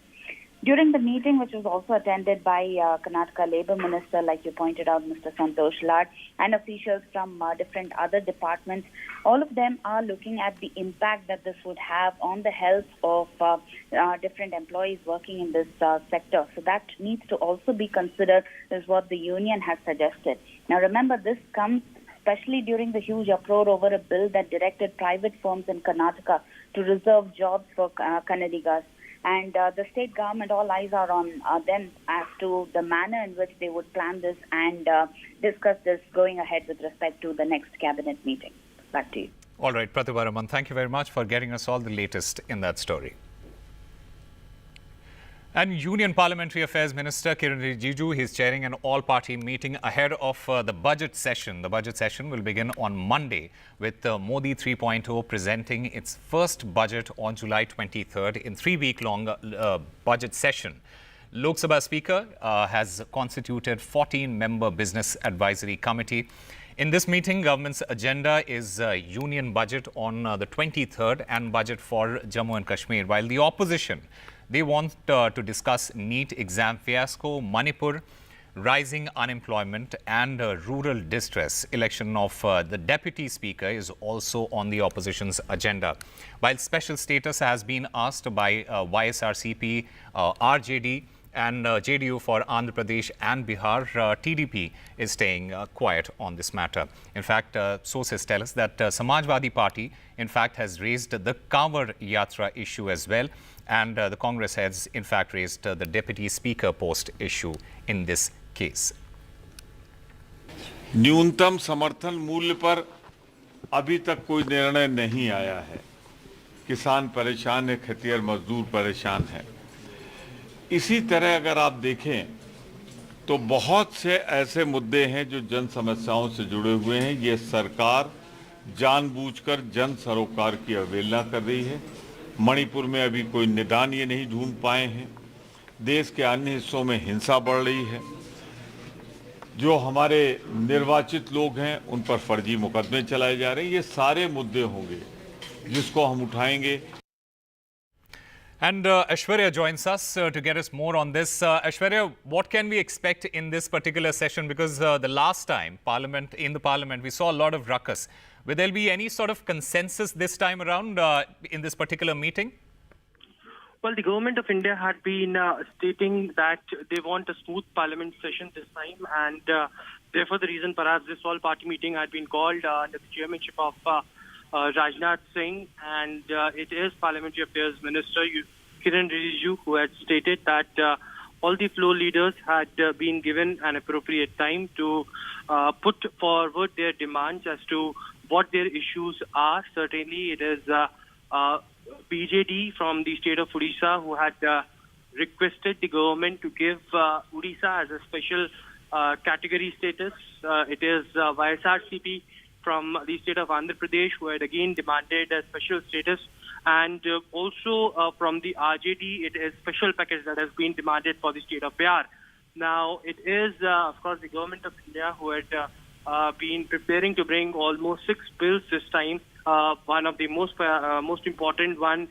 Speaker 13: During the meeting, which was also attended by Karnataka Labour Minister, like you pointed out, Mr. Santosh Lad, and officials from different other departments, all of them are looking at the impact that this would have on the health of different employees working in this sector. So that needs to also be considered, is what the union has suggested. Now remember, this comes especially during the huge uproar over a bill that directed private firms in Karnataka to reserve jobs for Kannadigas. And the state government, all eyes are on them as to the manner in which they would plan this and discuss this going ahead with respect to the next cabinet meeting. Back to you.
Speaker 15: All right, Pratibha Raman, thank you very much for getting us all the latest in that story. And Union Parliamentary Affairs Minister Kiran Rijiju is chairing an all-party meeting ahead of the budget session. The budget session will begin on Monday with Modi 3.0 presenting its first budget on July 23rd in 3-week-long budget session. Lok Sabha Speaker has constituted 14-member Business Advisory Committee. In this meeting, government's agenda is union budget on the 23rd and budget for Jammu and Kashmir, while the opposition, they want to discuss NEET exam fiasco, Manipur, rising unemployment and rural distress. Election of the Deputy Speaker is also on the opposition's agenda. While special status has been asked by YSRCP, RJD and JDU for Andhra Pradesh and Bihar, TDP is staying quiet on this matter. In fact, sources tell us that Samajwadi Party, in fact, has raised the Kanwar Yatra issue as well. And the Congress has, in fact, raised the Deputy Speaker post issue in this case.
Speaker 17: न्यूनतम समर्थन मूल्य पर अभी तक कोई निर्णय नहीं आया है। किसान परेशान है, खेतिहर मजदूर परेशान है। इसी तरह अगर आप देखें तो बहुत से ऐसे मुद्दे हैं जो जन समस्याओं से जुड़े हुए हैं। ये सरकार जानबूझकर जन सरोकार की अवहेलना कर रही है। मणिपुर में अभी कोई निदान ये नहीं ढूंढ पाए हैं। देश के अन्य हिस्सों में हिंसा बढ़ रही है। जो हमारे निर्वाचित लोग हैं उन पर फर्जी मुकदमे चलाए जा रहे हैं। ये सारे मुद्दे होंगे जिसको हम उठाएंगे।
Speaker 15: And Aishwarya joins us to get us more on this. Aishwarya, what can we expect in this particular session? Because the last time in the Parliament, we saw a lot of ruckus. Will there be any sort of consensus this time around in this particular meeting?
Speaker 19: Well, the government of India had been stating that they want a smooth parliament session this time, and therefore the reason perhaps this all-party meeting had been called under the chairmanship of Rajnath Singh, and it is Parliamentary Affairs Minister Kiran Rijiju who had stated that all the floor leaders had been given an appropriate time to put forward their demands as to what their issues are. Certainly, it is BJD from the state of Odisha who had requested the government to give Odisha as a special category status. It is YSRCP from the state of Andhra Pradesh who had again demanded a special status, and also from the RJD, it is special package that has been demanded for the state of Bihar. Now, it is, of course, the government of India who had been preparing to bring almost 6 bills this time. One of the most important one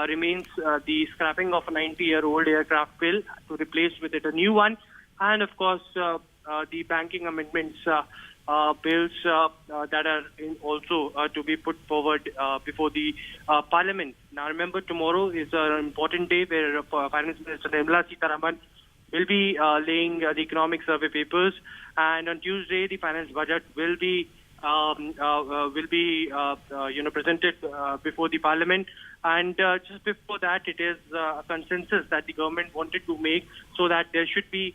Speaker 19: remains the scrapping of a 90-year-old aircraft bill to replace with it a new one, and of course the banking amendments bills that are also to be put forward before the Parliament. Now remember, tomorrow is an important day where Finance Minister Nirmala Sitharaman will be laying the economic survey papers, and on Tuesday the finance budget will be presented before the Parliament. And just before that, it is a consensus that the government wanted to make so that there should be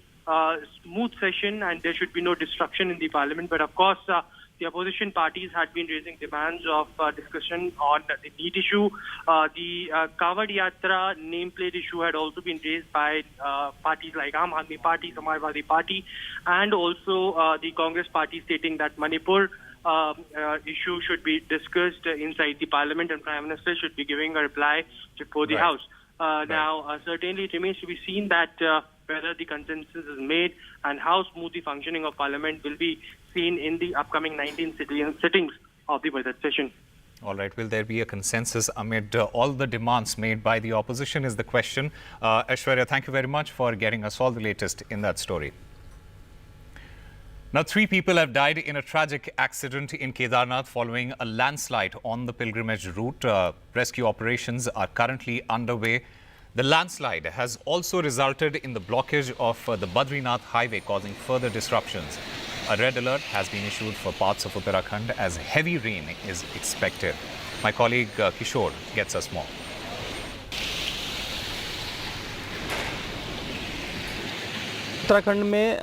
Speaker 19: smooth session and there should be no disruption in the Parliament. But of course, the opposition parties had been raising demands of discussion on the NEET issue. The Kavad Yatra nameplate issue had also been raised by parties like Aam Aadmi Party, Samajwadi Party, and also the Congress Party, stating that Manipur issue should be discussed inside the Parliament and Prime Minister should be giving a reply before the House. Now, certainly it remains to be seen that whether the consensus is made and how smooth the functioning of Parliament will be seen in the upcoming 19 sittings of the budget session.
Speaker 15: All right. Will there be a consensus amid all the demands made by the opposition is the question. Aishwarya, thank you very much for getting us all the latest in that story. Now, 3 people have died in a tragic accident in Kedar Nath following a landslide on the pilgrimage route. Rescue operations are currently underway. The landslide has also resulted in the blockage of the Badrinath highway, causing further disruptions. A red alert has been issued for parts of Uttarakhand as heavy rain is expected. My colleague Kishore gets us more.
Speaker 5: Uttarakhand में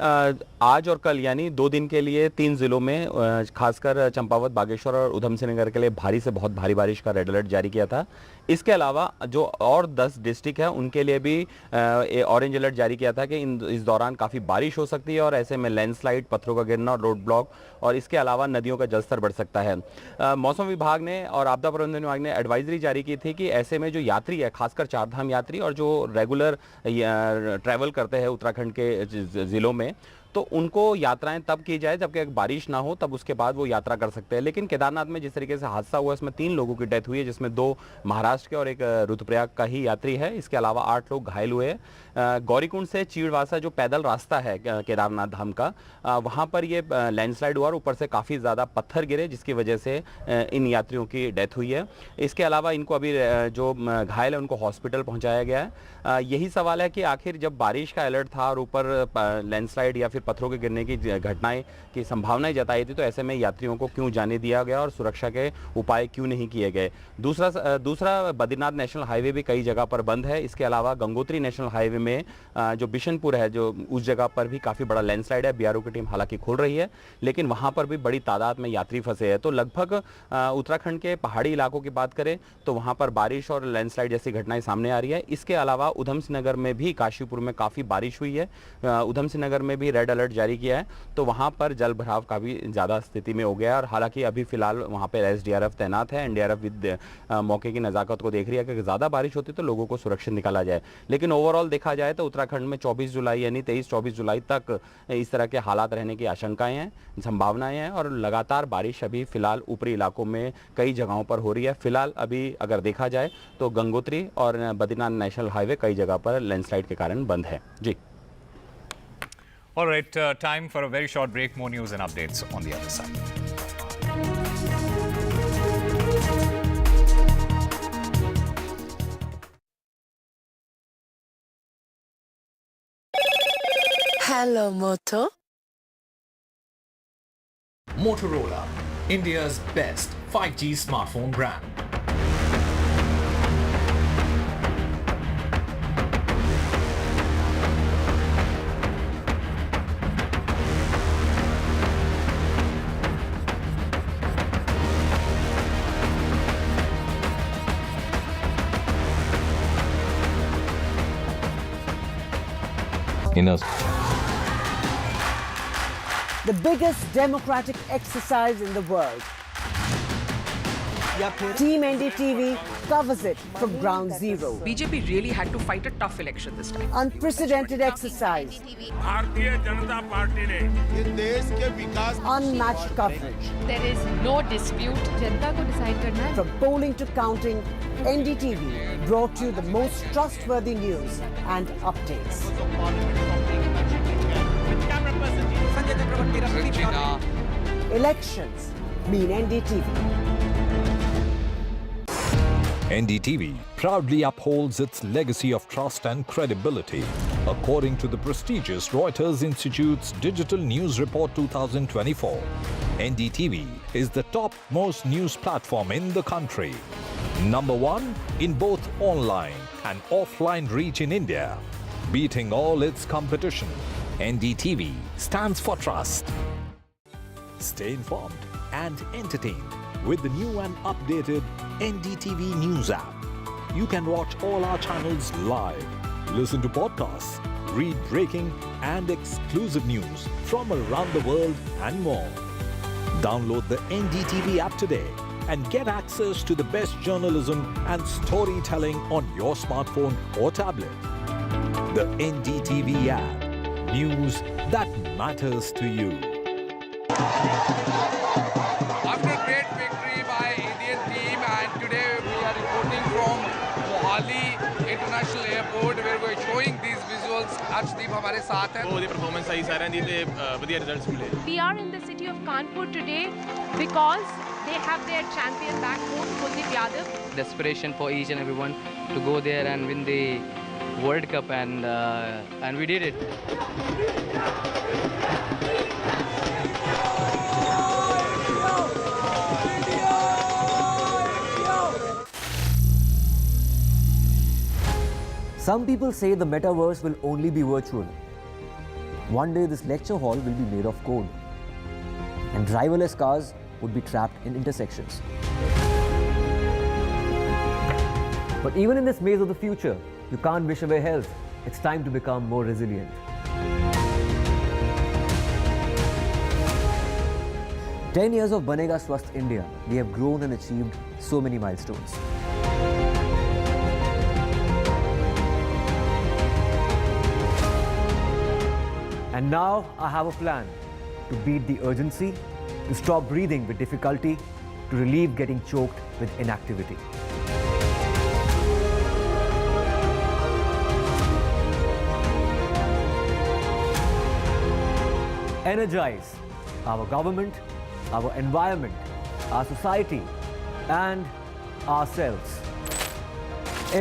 Speaker 5: आज और कल यानी 2 दिन के लिए 3 जिलों में खासकर चंपावत, बागेश्वर और उधम सिंह नगर के लिए भारी से बहुत भारी बारिश का रेड अलर्ट जारी किया था। इसके अलावा जो और 10 डिस्ट्रिक्ट हैं उनके लिए भी ऑरेंज अलर्ट जारी किया था कि इस दौरान काफ़ी बारिश हो सकती है और ऐसे में लैंडस्लाइड, पत्थरों का गिरना और रोड ब्लॉक और इसके अलावा नदियों का जलस्तर बढ़ सकता है। मौसम विभाग ने और आपदा प्रबंधन विभाग ने एडवाइजरी जारी की थी कि ऐसे में जो यात्री है, खासकर 4 धाम यात्री और जो रेगुलर ट्रैवल करते हैं उत्तराखंड के ज़िलों में, तो उनको यात्राएं तब की जाए जबकि बारिश ना हो, तब उसके बाद वो यात्रा कर सकते हैं। लेकिन केदारनाथ में जिस तरीके से हादसा हुआ इसमें 3 लोगों की डेथ हुई है, जिसमें 2 महाराष्ट्र के और एक रुद्रप्रयाग का ही यात्री है। इसके अलावा 8 लोग घायल हुए हैं। गौरीकुंड से चीड़वासा जो पैदल रास्ता है केदारनाथ धाम का, वहाँ पर ये लैंडस्लाइड हुआ और ऊपर से काफ़ी ज़्यादा पत्थर गिरे जिसकी वजह से इन यात्रियों की डेथ हुई है। इसके अलावा इनको अभी जो घायल है उनको हॉस्पिटल पहुँचाया गया है। यही सवाल है कि आखिर जब बारिश का अलर्ट था और ऊपर लैंडस्लाइड या फिर पत्थरों के गिरने की घटनाएं की संभावनाएं जताई थी, तो ऐसे में यात्रियों को क्यों जाने दिया गया और सुरक्षा के उपाय क्यों नहीं किए गए। दूसरा बद्रीनाथ नेशनल हाईवे भी कई जगह पर बंद है। इसके अलावा गंगोत्री नेशनल हाईवे में जो बिशनपुर है, जो उस जगह पर भी काफ़ी बड़ा लैंडस्लाइड है। बीआरओ की टीम हालांकि खोल रही है, लेकिन वहाँ पर भी बड़ी तादाद में यात्री फंसे हैं। तो लगभग उत्तराखंड के पहाड़ी इलाकों की बात करें तो वहाँ पर बारिश और लैंडस्लाइड जैसी घटनाएं सामने आ रही है। इसके अलावा उधम सिंह नगर में भी, काशीपुर में काफ़ी बारिश हुई है। उधम सिंह नगर में भी रेड अलर्ट जारी किया है, तो वहाँ पर जल भराव काफ़ी ज़्यादा स्थिति में हो गया है। और हालांकि अभी फिलहाल वहाँ पर एसडीआरएफ तैनात है। एनडीआरएफ विद मौके की नज़ाकत को देख रही है कि ज़्यादा बारिश होती तो लोगों को सुरक्षित निकाला जाए। लेकिन ओवरऑल देखा जाए तो उत्तराखंड में 24 जुलाई यानी 23-24 जुलाई तक इस तरह के हालात रहने की आशंकाएं हैं, संभावनाएं हैं और लगातार बारिश अभी फिलहाल ऊपरी इलाकों में कई जगहों पर हो रही है। फिलहाल अभी अगर देखा जाए तो गंगोत्री और बद्रीनाथ नेशनल हाईवे कई जगह पर लैंडस्लाइड के कारण बंद है। जी।
Speaker 15: All right, time for a very short break. More news and updates on the other side.
Speaker 4: Hello, Moto.
Speaker 16: Motorola, India's best 5G smartphone brand.
Speaker 18: The biggest democratic exercise in the world. Team NDTV covers it from ground zero.
Speaker 12: BJP really had to fight a tough election this time.
Speaker 18: Unprecedented exercise.
Speaker 24: Bharatiya Janata party ने ये देश के विकास
Speaker 18: Unmatched coverage.
Speaker 8: There is no dispute. जनता को decide करना है.
Speaker 18: From polling to counting, NDTV brought you the most trustworthy news and updates. Elections mean NDTV.
Speaker 16: NDTV proudly upholds its legacy of trust and credibility. According to the prestigious Reuters Institute's Digital News Report 2024, NDTV is the topmost news platform in the country. Number one in both online and offline reach in India. Beating all its competition, NDTV stands for trust. Stay informed and entertained with the new and updated NDTV News app. You can watch all our channels live, listen to podcasts, read breaking and exclusive news from around the world and more. Download the NDTV app today and get access to the best journalism and storytelling on your smartphone or tablet. The NDTV app. News that matters to you.
Speaker 21: After a great victory by Indian team, and today we are reporting from Mohali International Airport where we are showing these visuals. Arshdeep हमारे साथ हैं. बहुत performance आई सारे दी थे बढ़िया results मिले.
Speaker 8: We are in the city of Kanpur today because they have their champion back home, Kuldeep Yadav.
Speaker 22: Desperation for each and everyone to go there and win the World Cup, and we did it.
Speaker 28: Some people say the metaverse will only be virtual. One day this lecture hall will be made of code, and driverless cars would be trapped in intersections. But even in this maze of the future, you can't wish away health. It's time to become more resilient. "10 years of Banega Swasth India, we have grown and achieved so many milestones. And now I have a plan to beat the urgency, to stop breathing with difficulty, to relieve getting choked with inactivity. Energize our government, our environment, our society, and ourselves.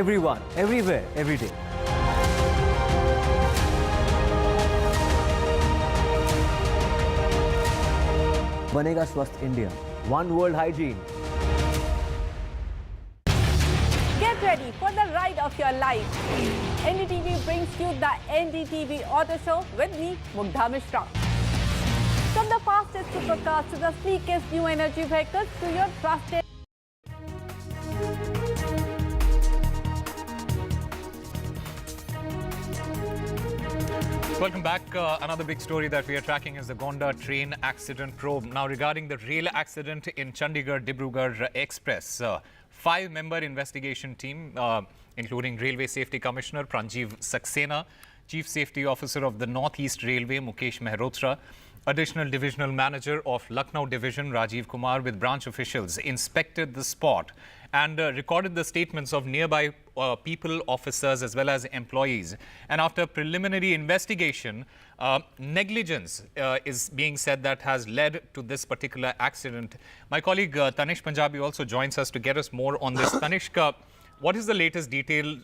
Speaker 28: Everyone, everywhere, every day. Banega Swasth India. One world hygiene.
Speaker 11: Get ready for the ride of your life. NDTV brings you the NDTV Auto Show with me, Mugdha Mishra. From the fastest supercars to the sleekest new energy vehicles to your trusted.
Speaker 15: Welcome back. Another big story that we are tracking is the Gonda train accident probe. Now, regarding the rail accident in Chandigarh-Dibrugarh Express, 5-member investigation team, including Railway Safety Commissioner Pranjeev Saxena, Chief Safety Officer of the Northeast Railway Mukesh Mehrotra, Additional Divisional Manager of Lucknow Division Rajiv Kumar with branch officials inspected the spot and recorded the statements of nearby people, officers as well as employees. And after preliminary investigation, negligence is being said that has led to this particular accident. My colleague Tanish Punjabi also joins us to get us more on this. Tanishka, what is the latest detail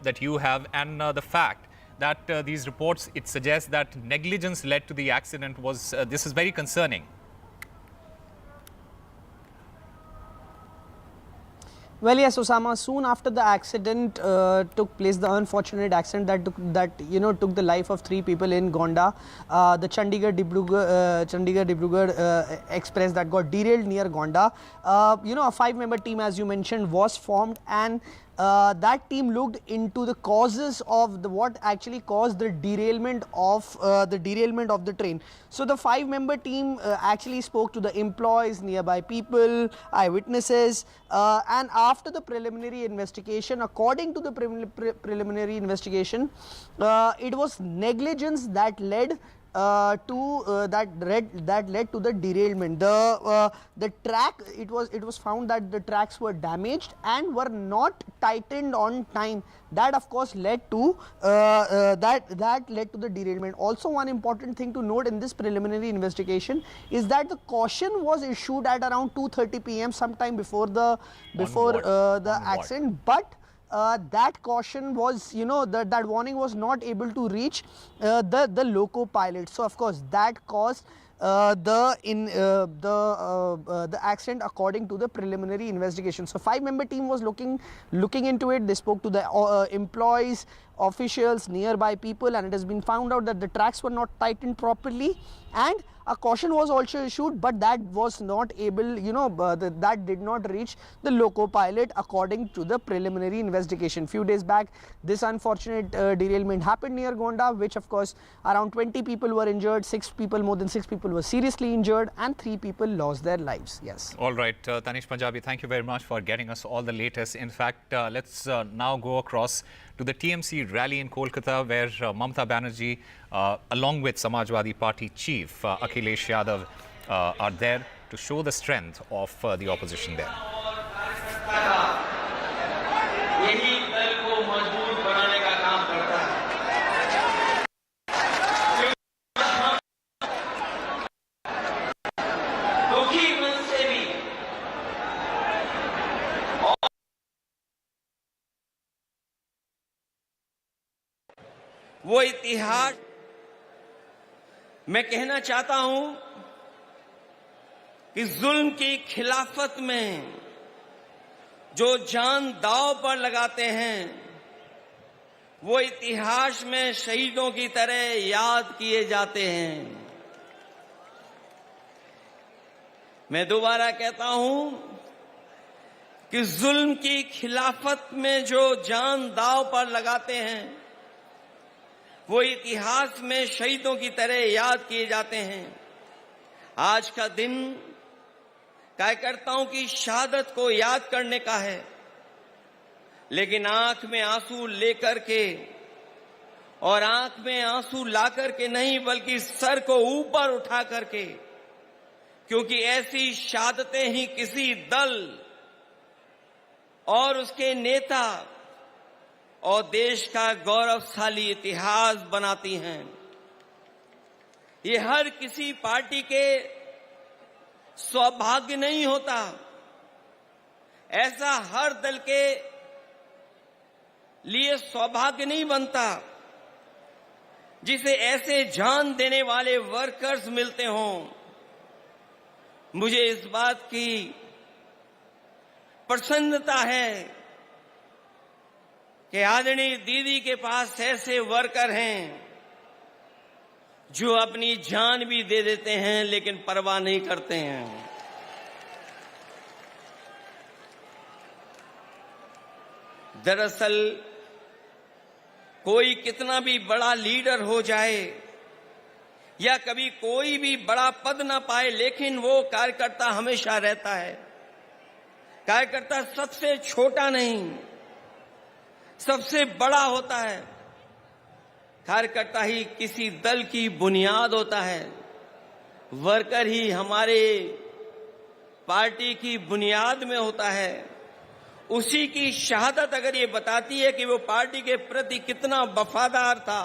Speaker 15: that you have, and the fact that these reports, it suggests that negligence led to the accident was, this is very concerning.
Speaker 7: Well, yes, Osama. Soon after the accident took place, the unfortunate accident that took the life of 3 people in Gonda, the Chandigarh-Dibrugarh Express that got derailed near Gonda. A 5-member team, as you mentioned, was formed, and that team looked into the causes of what actually caused the derailment of the train. So the 5-member team actually spoke to the employees, nearby people, eyewitnesses, and after the preliminary investigation, according to the preliminary investigation, it was negligence that led that led to the derailment. The track, it was found that the tracks were damaged and were not tightened on time. That of course led to that led to the derailment. Also, one important thing to note in this preliminary investigation is that the caution was issued at around 2:30 p.m. sometime before the accident, but that caution was, that warning was not able to reach the loco pilot. So of course that caused the accident according to the preliminary investigation. So 5-member team was looking into it. They spoke to the employees, officials, nearby people, and it has been found out that the tracks were not tightened properly, and a caution was also issued, but that was not able, that did not reach the loco pilot according to the preliminary investigation. Few days back, this unfortunate derailment happened near Gonda, which of course around 20 people were injured, more than 6 people were seriously injured, and 3 people lost their lives. Yes.
Speaker 15: All right, Tanish Punjabi, thank you very much for getting us all the latest. In fact, let's now go across to the TMC rally in Kolkata, where Mamata Banerjee, along with Samajwadi Party chief Akhilesh Yadav, are there to show the strength of the opposition there.
Speaker 6: वो इतिहास मैं कहना चाहता हूं कि जुल्म की खिलाफत में जो जान दांव पर लगाते हैं वो इतिहास में शहीदों की तरह याद किए जाते हैं। मैं दोबारा कहता हूं कि जुल्म की खिलाफत में जो जान दांव पर लगाते हैं वो इतिहास में शहीदों की तरह याद किए जाते हैं। आज का दिन कार्यकर्ताओं की शहादत को याद करने का है, लेकिन आंख में आंसू लेकर के और आंख में आंसू ला करके नहीं, बल्कि सर को ऊपर उठा करके, क्योंकि ऐसी शहादतें ही किसी दल और उसके नेता और देश का गौरवशाली इतिहास बनाती हैं। ये हर किसी पार्टी के सौभाग्य नहीं होता, ऐसा हर दल के लिए सौभाग्य नहीं बनता जिसे ऐसे जान देने वाले वर्कर्स मिलते हों। मुझे इस बात की प्रसन्नता है कि आदरणीय दीदी के पास ऐसे वर्कर हैं जो अपनी जान भी दे देते हैं लेकिन परवाह नहीं करते हैं। दरअसल कोई कितना भी बड़ा लीडर हो जाए या कभी कोई भी बड़ा पद ना पाए, लेकिन वो कार्यकर्ता हमेशा रहता है। कार्यकर्ता सबसे छोटा नहीं, सबसे बड़ा होता है। कार्यकर्ता ही किसी दल की बुनियाद होता है। वर्कर ही हमारे पार्टी की बुनियाद में होता है। उसी की शहादत अगर ये बताती है कि वो पार्टी के प्रति कितना वफादार था,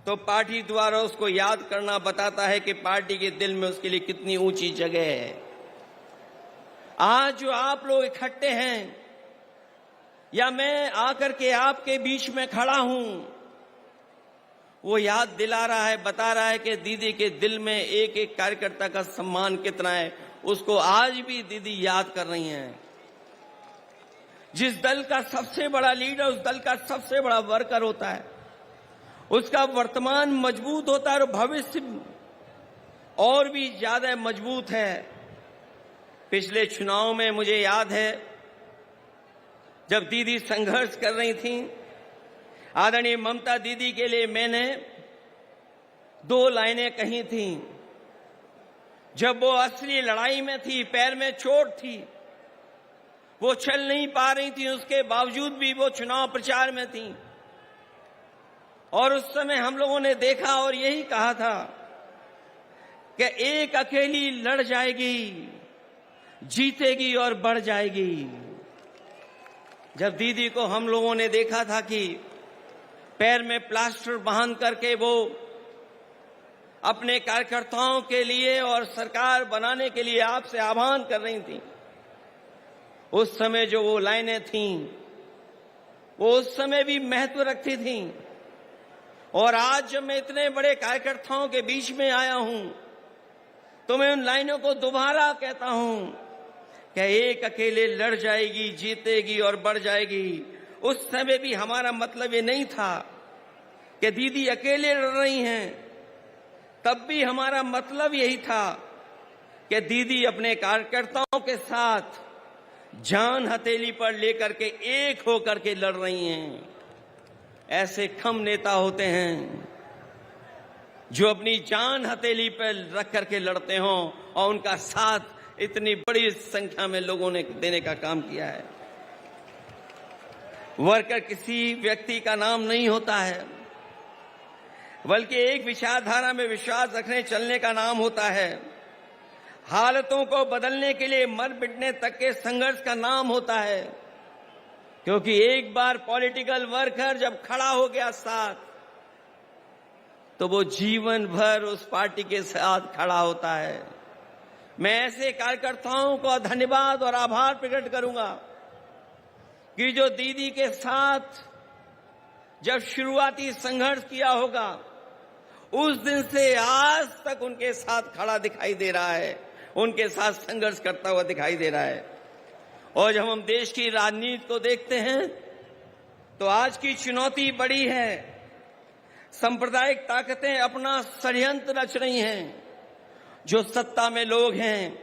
Speaker 6: तो पार्टी द्वारा उसको याद करना बताता है कि पार्टी के दिल में उसके लिए कितनी ऊंची जगह है। आज जो आप लोग इकट्ठे हैं या मैं आकर के आपके बीच में खड़ा हूं, वो याद दिला रहा है, बता रहा है कि दीदी के दिल में एक एक कार्यकर्ता का सम्मान कितना है। उसको आज भी दीदी याद कर रही हैं। जिस दल का सबसे बड़ा लीडर उस दल का सबसे बड़ा वर्कर होता है, उसका वर्तमान मजबूत होता है और भविष्य और भी ज्यादा मजबूत है। पिछले चुनाव में मुझे याद है जब दीदी संघर्ष कर रही थी, आदरणीय ममता दीदी के लिए मैंने 2 लाइनें कही थी। जब वो असली लड़ाई में थी, पैर में चोट थी, वो चल नहीं पा रही थी, उसके बावजूद भी वो चुनाव प्रचार में थी। और उस समय हम लोगों ने देखा और यही कहा था कि एक अकेली लड़ जाएगी, जीतेगी और बढ़ जाएगी। जब दीदी को हम लोगों ने देखा था कि पैर में प्लास्टर बांध करके वो अपने कार्यकर्ताओं के लिए और सरकार बनाने के लिए आपसे आह्वान कर रही थी, उस समय जो वो लाइनें थीं, वो उस समय भी महत्व रखती थीं। और आज जब मैं इतने बड़े कार्यकर्ताओं के बीच में आया हूं, तो मैं उन लाइनों को दोबारा कहता हूं कि एक अकेले लड़ जाएगी, जीतेगी और बढ़ जाएगी। उस समय भी हमारा मतलब ये नहीं था कि दीदी अकेले लड़ रही हैं, तब भी हमारा मतलब यही था कि दीदी अपने कार्यकर्ताओं के साथ जान हथेली पर लेकर के एक होकर के लड़ रही हैं। ऐसे कम नेता होते हैं जो अपनी जान हथेली पर रख करके लड़ते हों और उनका साथ इतनी बड़ी संख्या में लोगों ने देने का काम किया है। वर्कर किसी व्यक्ति का नाम नहीं होता है, बल्कि एक विचारधारा में विश्वास रखने चलने का नाम होता है। हालतों को बदलने के लिए मर मिटने तक के संघर्ष का नाम होता है। क्योंकि एक बार पॉलिटिकल वर्कर जब खड़ा हो गया साथ, तो वो जीवन भर उस पार्टी के साथ खड़ा होता है। मैं ऐसे कार्यकर्ताओं को धन्यवाद और आभार प्रकट करूंगा कि जो दीदी के साथ जब शुरुआती संघर्ष किया होगा, उस दिन से आज तक उनके साथ खड़ा दिखाई दे रहा है, उनके साथ संघर्ष करता हुआ दिखाई दे रहा है। और जब हम देश की राजनीति को देखते हैं, तो आज की चुनौती बड़ी है। सांप्रदायिक ताकतें अपना षड्यंत्र रच रही हैं। जो सत्ता में लोग हैं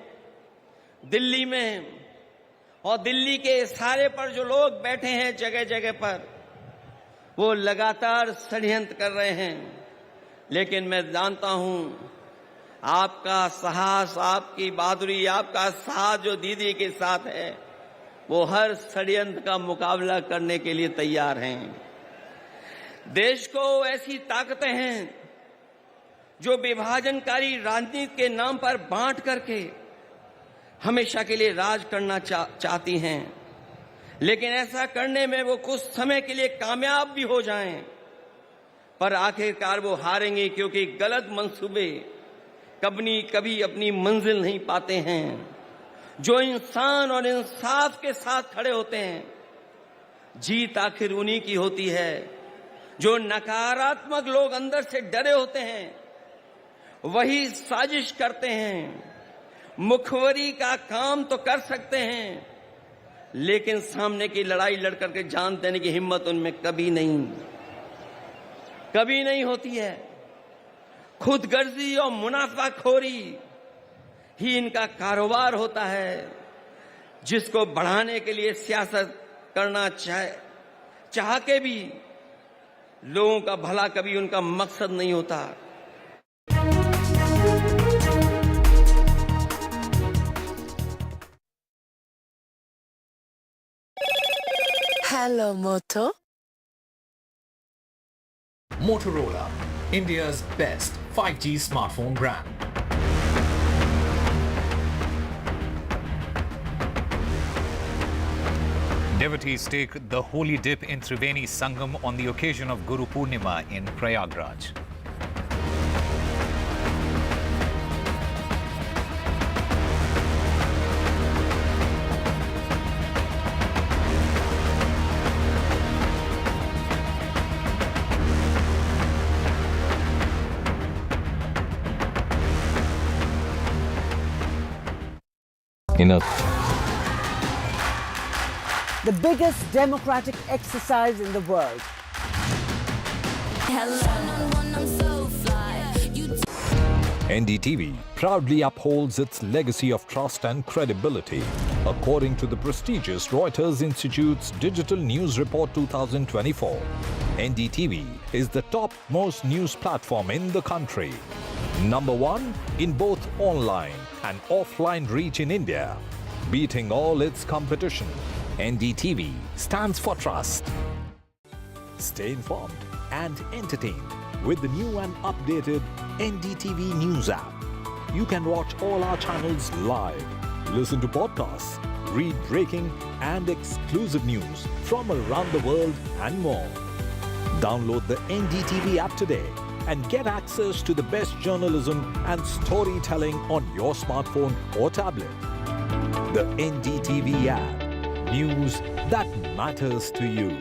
Speaker 6: दिल्ली में, और दिल्ली के इशारे पर जो लोग बैठे हैं जगह जगह पर, वो लगातार षड्यंत्र कर रहे हैं। लेकिन मैं जानता हूं आपका साहस, आपकी बहादुरी, आपका साथ जो दीदी के साथ है, वो हर षड्यंत्र का मुकाबला करने के लिए तैयार हैं। देश को ऐसी ताकतें हैं जो विभाजनकारी राजनीति के नाम पर बांट करके हमेशा के लिए राज करना चाहती हैं। लेकिन ऐसा करने में वो कुछ समय के लिए कामयाब भी हो जाएं, पर आखिरकार वो हारेंगे, क्योंकि गलत मंसूबे कभी अपनी मंजिल नहीं पाते हैं। जो इंसान और इंसाफ के साथ खड़े होते हैं, जीत आखिर उन्हीं की होती है। जो नकारात्मक लोग अंदर से डरे होते हैं, वही साजिश करते हैं। मुखबरी का काम तो कर सकते हैं, लेकिन सामने की लड़ाई लड़ करके जान देने की हिम्मत उनमें कभी नहीं होती है। खुदगर्जी और मुनाफाखोरी ही इनका कारोबार होता है, जिसको बढ़ाने के लिए सियासत करना चाह के भी लोगों का भला कभी उनका मकसद नहीं होता।
Speaker 4: Hello, Moto.
Speaker 16: Motorola, India's best 5G smartphone brand.
Speaker 15: Devotees take the holy dip in Triveni Sangam on the occasion of Guru Purnima in Prayagraj.
Speaker 18: Enough. The biggest democratic exercise in the world.
Speaker 16: NDTV proudly upholds its legacy of trust and credibility. According to the prestigious Reuters Institute's Digital News Report 2024, NDTV is the top-most news platform in the country. Number one in both online and offline reach in India. Beating all its competition, NDTV stands for trust. Stay informed and entertained with the new and updated NDTV News app. You can watch all our channels live, listen to podcasts, read breaking and exclusive news from around the world and more. Download the NDTV app today and get access to the best journalism and storytelling on your smartphone or tablet. The NDTV app. News that matters to you.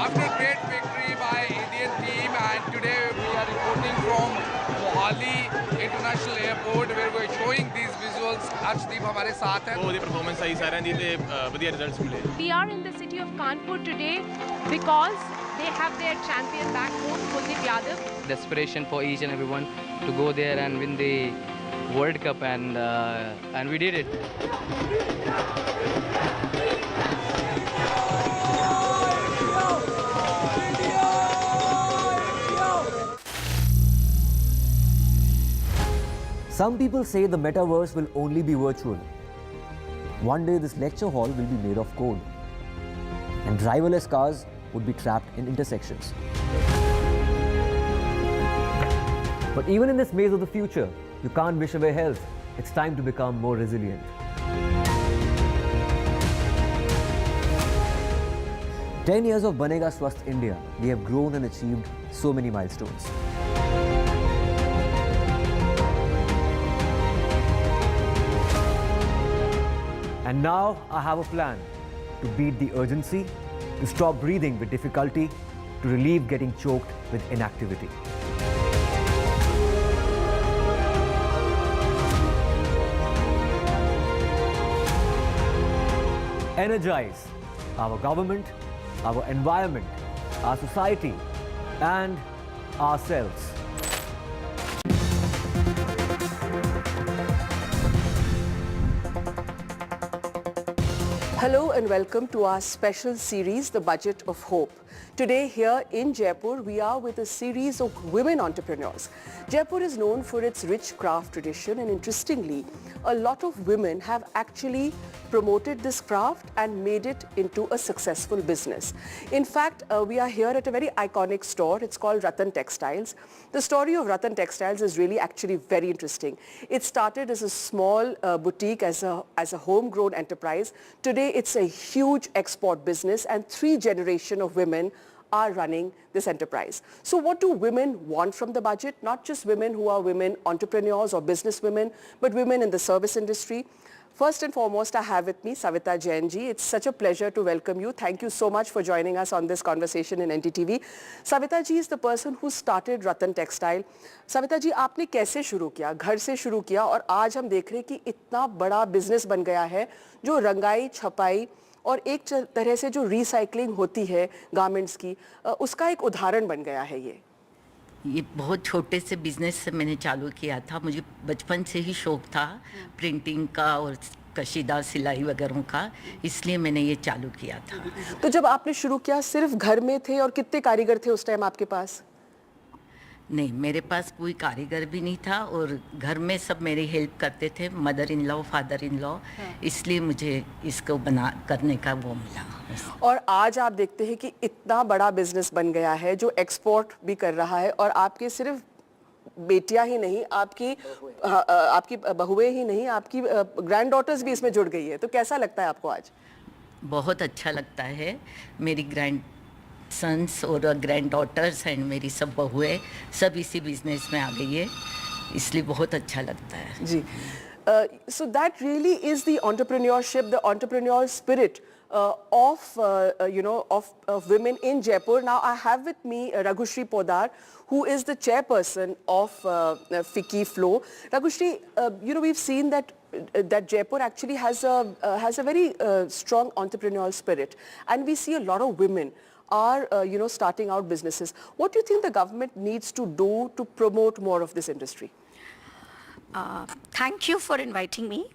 Speaker 21: After great victory by Indian team, and today we are reporting from Mohali International Airport where we are showing these visuals. Arshdeep हमारे साथ हैं. वो performance सही सारा नहीं थे बढ़िया results मिले.
Speaker 8: We are in the city of Kanpur today because they have their champion back home, Kuldeep Yadav.
Speaker 22: Desperation for each and everyone to go there and win the World Cup, and we did it.
Speaker 28: Some people say the metaverse will only be virtual. One day this lecture hall will be made of code, and driverless cars would be trapped in intersections. But even in this maze of the future, you can't wish away health. It's time to become more resilient. 10 years of Banega Swasth India, we have grown and achieved so many milestones. And now I have a plan to beat the urgency, to stop breathing with difficulty, to relieve getting choked with inactivity. Energize our government, our environment, our society, and ourselves.
Speaker 4: Hello and welcome to our special series, The Budget of Hope. Today here in Jaipur, we are with a series of women entrepreneurs. Jaipur is known for its rich craft tradition, and interestingly, a lot of women have actually promoted this craft and made it into a successful business. In fact, we are here at a very iconic store. It's called Ratan Textiles. The story of Ratan Textiles is really actually very interesting. It started as a small boutique, as a homegrown enterprise. Today, it's a huge export business, and 3 generations of women are running this enterprise. So what do women want from the budget? Not just women who are women entrepreneurs or business women, but women in the service industry. First and foremost, I have with me Savita Jain ji. It's such a pleasure to welcome you. Thank you so much for joining us on this conversation in NDTV. Savita ji is the person who started Ratan Textile. Savita ji, आपने कैसे शुरू किया? घर से शुरू किया और आज हम देख रहे हैं कि इतना बड़ा बिजनेस बन गया है जो रंगाई, छपाई और एक तरह से जो रिसाइकलिंग होती है गारमेंट्स की, उसका एक उदाहरण बन गया है ये
Speaker 3: बहुत छोटे से बिजनेस से मैंने चालू किया था. मुझे बचपन से ही शौक था प्रिंटिंग का और कशीदा सिलाई वगैरह का, इसलिए मैंने ये चालू किया था.
Speaker 4: तो जब आपने शुरू किया सिर्फ घर में थे और कितने कारीगर थे उस टाइम आपके पास?
Speaker 3: नहीं, मेरे पास कोई कारीगर भी नहीं था और घर में सब मेरी हेल्प करते थे, mother in law, father in law, इसलिए मुझे इसको करने का वो मिला.
Speaker 4: और आज आप देखते हैं कि इतना बड़ा बिजनेस बन गया है जो एक्सपोर्ट भी कर रहा है, और आपके सिर्फ बेटियां ही नहीं, आपकी बहुएं ही नहीं, आपकी ग्रैंड डॉटर्स भी इसमें जुड़ गई है. तो कैसा लगता है आपको आज?
Speaker 3: बहुत अच्छा लगता है. मेरी ग्रैंड सन्स और ग्रैंड डॉटर्स एंड मेरी सब बहुएं सब इसी बिजनेस में आ गई है, इसलिए बहुत अच्छा लगता है
Speaker 4: जी. So that really is the entrepreneurship, the entrepreneurial spirit of women in Jaipur. Now I have with me Raghushri Podar, who is the chairperson of FICCI Flow. Raghushri, we've seen that Jaipur actually has a very strong entrepreneurial spirit, and we see a lot of women are, starting out businesses. What do you think the government needs to do to promote more of this industry?
Speaker 9: Thank you for inviting me.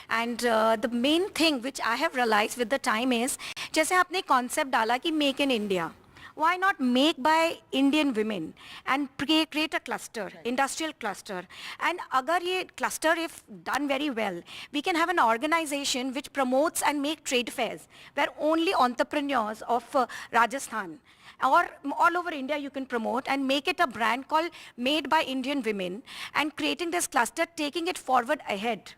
Speaker 9: And the main thing which I have realized with the time is, जैसे आपने concept डाला कि make in India. Why not make by Indian women and create a cluster, industrial cluster? And agar ye cluster, if done very well, we can have an organization which promotes and make trade fairs where only entrepreneurs of Rajasthan or all over India you can promote and make it a brand called Made by Indian Women, and creating this cluster, taking it forward ahead.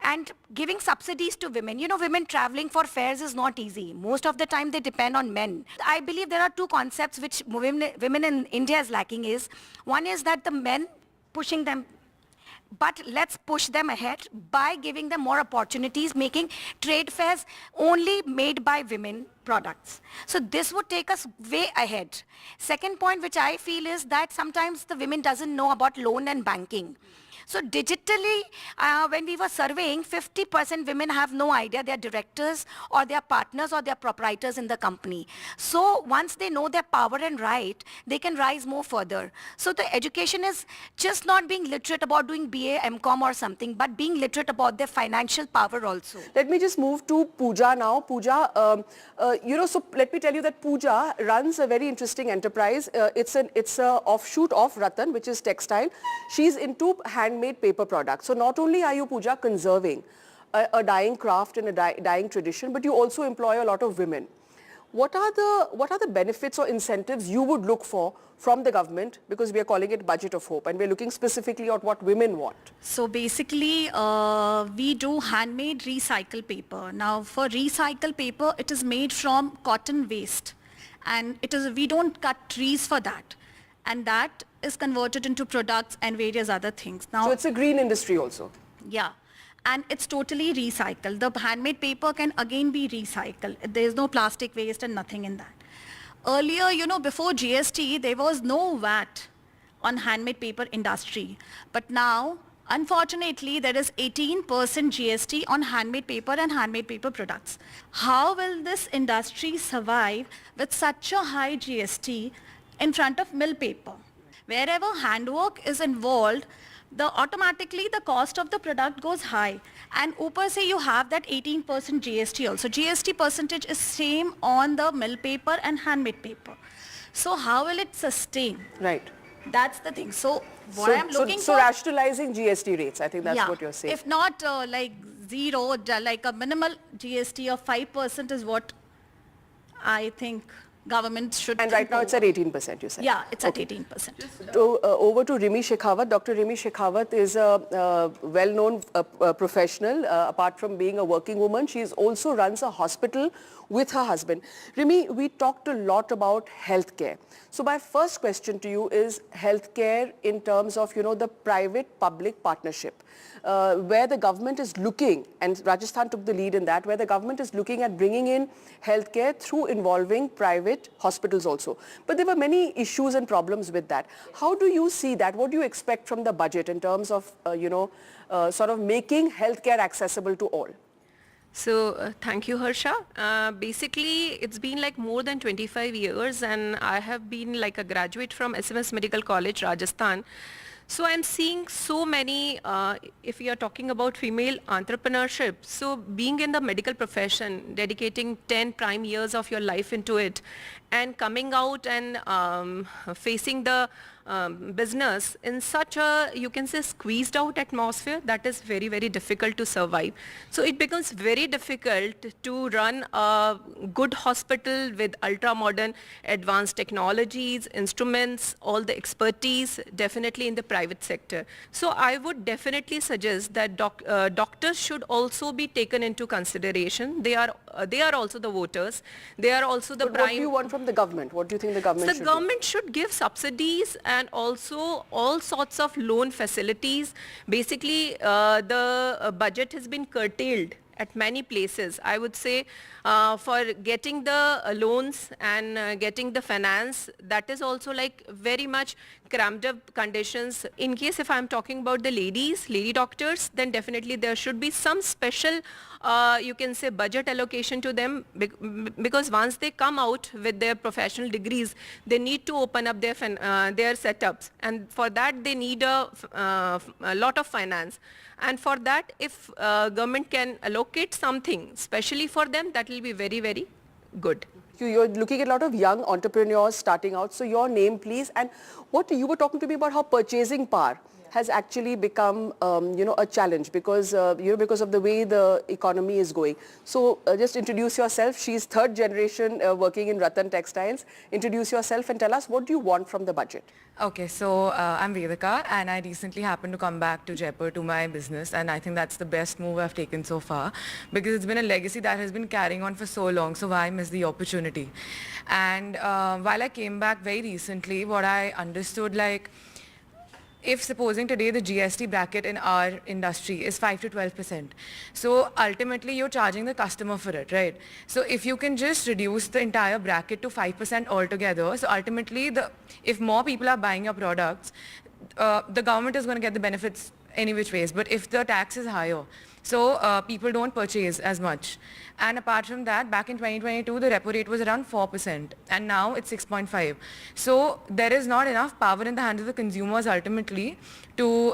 Speaker 9: And giving subsidies to women. You know, women traveling for fairs is not easy. Most of the time they depend on men. I believe there are two concepts which women in India is lacking is, one is that the men pushing them, but let's push them ahead by giving them more opportunities, making trade fairs only made by women products. So this would take us way ahead. Second point which I feel is that sometimes the women doesn't know about loan and banking. So digitally, when we were surveying, 50% women have no idea they're directors or they're partners or they're proprietors in the company. So once they know their power and right, they can rise more further. So the education is just not being literate about doing BA, MCom or something, but being literate about their financial power also.
Speaker 4: Let me just move to Pooja now. Pooja, so let me tell you that Pooja runs a very interesting enterprise. It's an offshoot of Ratan, which is textile. She's into handmade paper products. So not only are you, Pooja, conserving a dying craft and a dying tradition, but you also employ a lot of women. What are the benefits or incentives you would look for from the government, because we are calling it Budget of Hope and we're looking specifically at what women want?
Speaker 10: So basically we do handmade recycled paper. Now for recycled paper, it is made from cotton waste, and we don't cut trees for that, and that is converted into products and various other things. Now,
Speaker 4: so it's a green industry also?
Speaker 10: Yeah. And it's totally recycled. The handmade paper can again be recycled. There's no plastic waste and nothing in that. Earlier, before GST, there was no VAT on handmade paper industry. But now, unfortunately, there is 18% GST on handmade paper and handmade paper products. How will this industry survive with such a high GST in front of mill paper? Wherever handwork is involved, automatically the cost of the product goes high. And upar se you have that 18% GST also. GST percentage is same on the mill paper and handmade paper. So how will it sustain?
Speaker 4: Right.
Speaker 10: That's the thing. So what I'm looking for...
Speaker 4: So rationalizing GST rates, I think that's what you're saying.
Speaker 10: If not like zero, like a minimal GST of 5% is what I think government should...
Speaker 4: And right now it's at 18%, you said?
Speaker 10: Yeah, it's at 18%.
Speaker 4: Over to Rimi Shekhawat. Dr. Rimi Shekhawat is a well-known professional. Apart from being a working woman, she also runs a hospital with her husband. Rimi, we talked a lot about healthcare. So my first question to you is healthcare in terms of, the private-public partnership, where the government is looking, and Rajasthan took the lead in that, where the government is looking at bringing in healthcare through involving private hospitals also. But there were many issues and problems with that. How do you see that? What do you expect from the budget in terms of, sort of making healthcare accessible to all?
Speaker 12: So thank you, Harsha. Basically, it's been like more than 25 years and I have been like a graduate from SMS Medical College, Rajasthan. So I'm seeing so many, if we are talking about female entrepreneurship, so being in the medical profession, dedicating 10 prime years of your life into it and coming out and facing the business in such a, you can say, squeezed out atmosphere, that is very, very difficult to survive. So it becomes very difficult to run a good hospital with ultra modern advanced technologies, instruments, all the expertise, definitely in the private sector. So I would definitely suggest that doctors should also be taken into consideration. They are also the voters. They are also the
Speaker 4: What do you want from the government? What do you think the government should do?
Speaker 12: The government should give subsidies and also all sorts of loan facilities. Basically, the budget has been curtailed at many places. I would say for getting the loans and getting the finance, that is also like very much crammed up conditions. In case if I'm talking about the lady doctors, then definitely there should be some special you can say budget allocation to them, because once they come out with their professional degrees, they need to open up their setups, and for that they need a lot of finance. And for that, if government can allocate something specially for them, that will be very, very good.
Speaker 4: You're looking at a lot of young entrepreneurs starting out. So your name, please. And what you were talking to me about how purchasing power has actually become, a challenge because, because of the way the economy is going. So just introduce yourself. She's third generation working in Ratan Textiles. Introduce yourself and tell us, what do you want from the budget?
Speaker 1: Okay, so I'm Vedika, and I recently happened to come back to Jaipur to my business, and I think that's the best move I've taken so far, because it's been a legacy that has been carrying on for so long, so why miss the opportunity? And while I came back very recently, what I understood, like, if supposing today the GST bracket in our industry is 5 to 12%, so ultimately you're charging the customer for it, right? So if you can just reduce the entire bracket to 5% altogether, so ultimately if more people are buying your products, the government is going to get the benefits any which ways. But if the tax is higher, so people don't purchase as much. And apart from that, back in 2022, the repo rate was around 4%, and now it's 6.5. So there is not enough power in the hands of the consumers ultimately to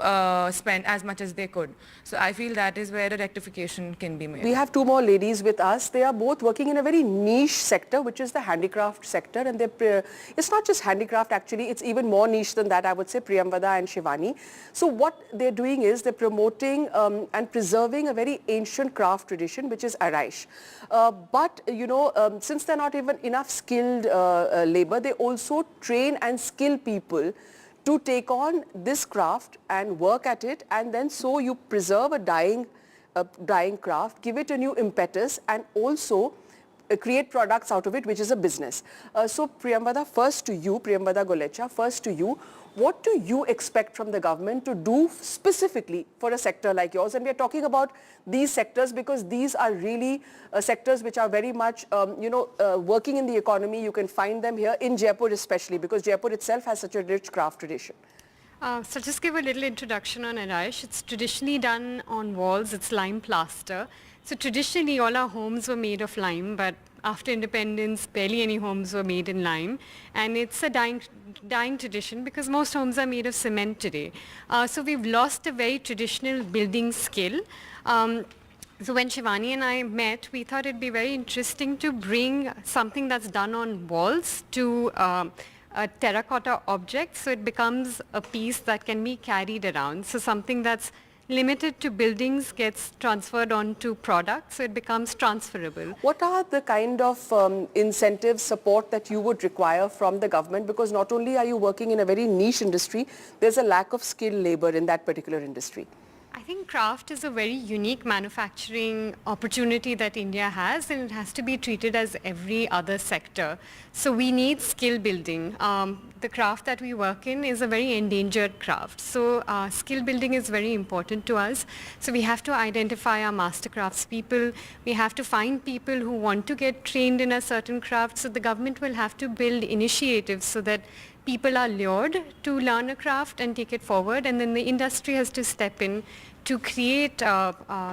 Speaker 1: spend as much as they could. So I feel that is where a rectification can be made.
Speaker 4: We have two more ladies with us. They are both working in a very niche sector, which is the handicraft sector. And it's not just handicraft, actually. It's even more niche than that, I would say, Priyamvada and Shivani. So what they're doing is they're promoting and preserving a very ancient craft tradition, which is Araish. But, since they're not even enough skilled labor, they also train and skill people to take on this craft and work at it, and then so you preserve a dying craft, give it a new impetus, and also create products out of it, which is a business. So Priyamvada, Priyamvada Golecha, first to you, what do you expect from the government to do specifically for a sector like yours? And we are talking about these sectors because these are really sectors which are very much, working in the economy. You can find them here in Jaipur especially, because Jaipur itself has such a rich craft tradition.
Speaker 2: So just give a little introduction on Araish. It's traditionally done on walls. It's lime plaster. So traditionally all our homes were made of lime, but after independence barely any homes were made in lime, and it's a dying tradition because most homes are made of cement today. So we've lost a very traditional building skill. So when Shivani and I met, we thought it'd be very interesting to bring something that's done on walls to a terracotta object, so it becomes a piece that can be carried around. So something that's limited to buildings gets transferred onto products, so it becomes transferable.
Speaker 4: What are the kind of incentive support that you would require from the government? Because not only are you working in a very niche industry, there's a lack of skilled labor in that particular industry.
Speaker 2: I think craft is a very unique manufacturing opportunity that India has, and it has to be treated as every other sector. So we need skill building. The craft that we work in is a very endangered craft. So skill building is very important to us. So we have to identify our master crafts people. We have to find people who want to get trained in a certain craft. So the government will have to build initiatives so that people are lured to learn a craft and take it forward, and then the industry has to step in to create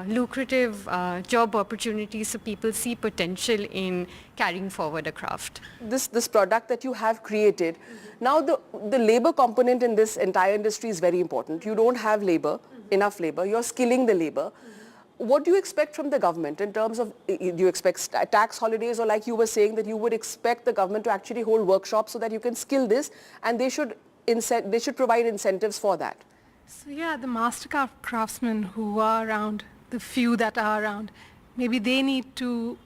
Speaker 2: lucrative job opportunities so people see potential in carrying forward a craft.
Speaker 4: This product that you have created, now the labor component in this entire industry is very important. You don't have labor, enough labor, you're skilling the labor. What do you expect from the government in terms of, do you expect tax holidays, or like you were saying that you would expect the government to actually hold workshops so that you can skill this, and they should provide incentives for that?
Speaker 14: So yeah, the master craftsmen who are around, the few that are around, maybe they need to,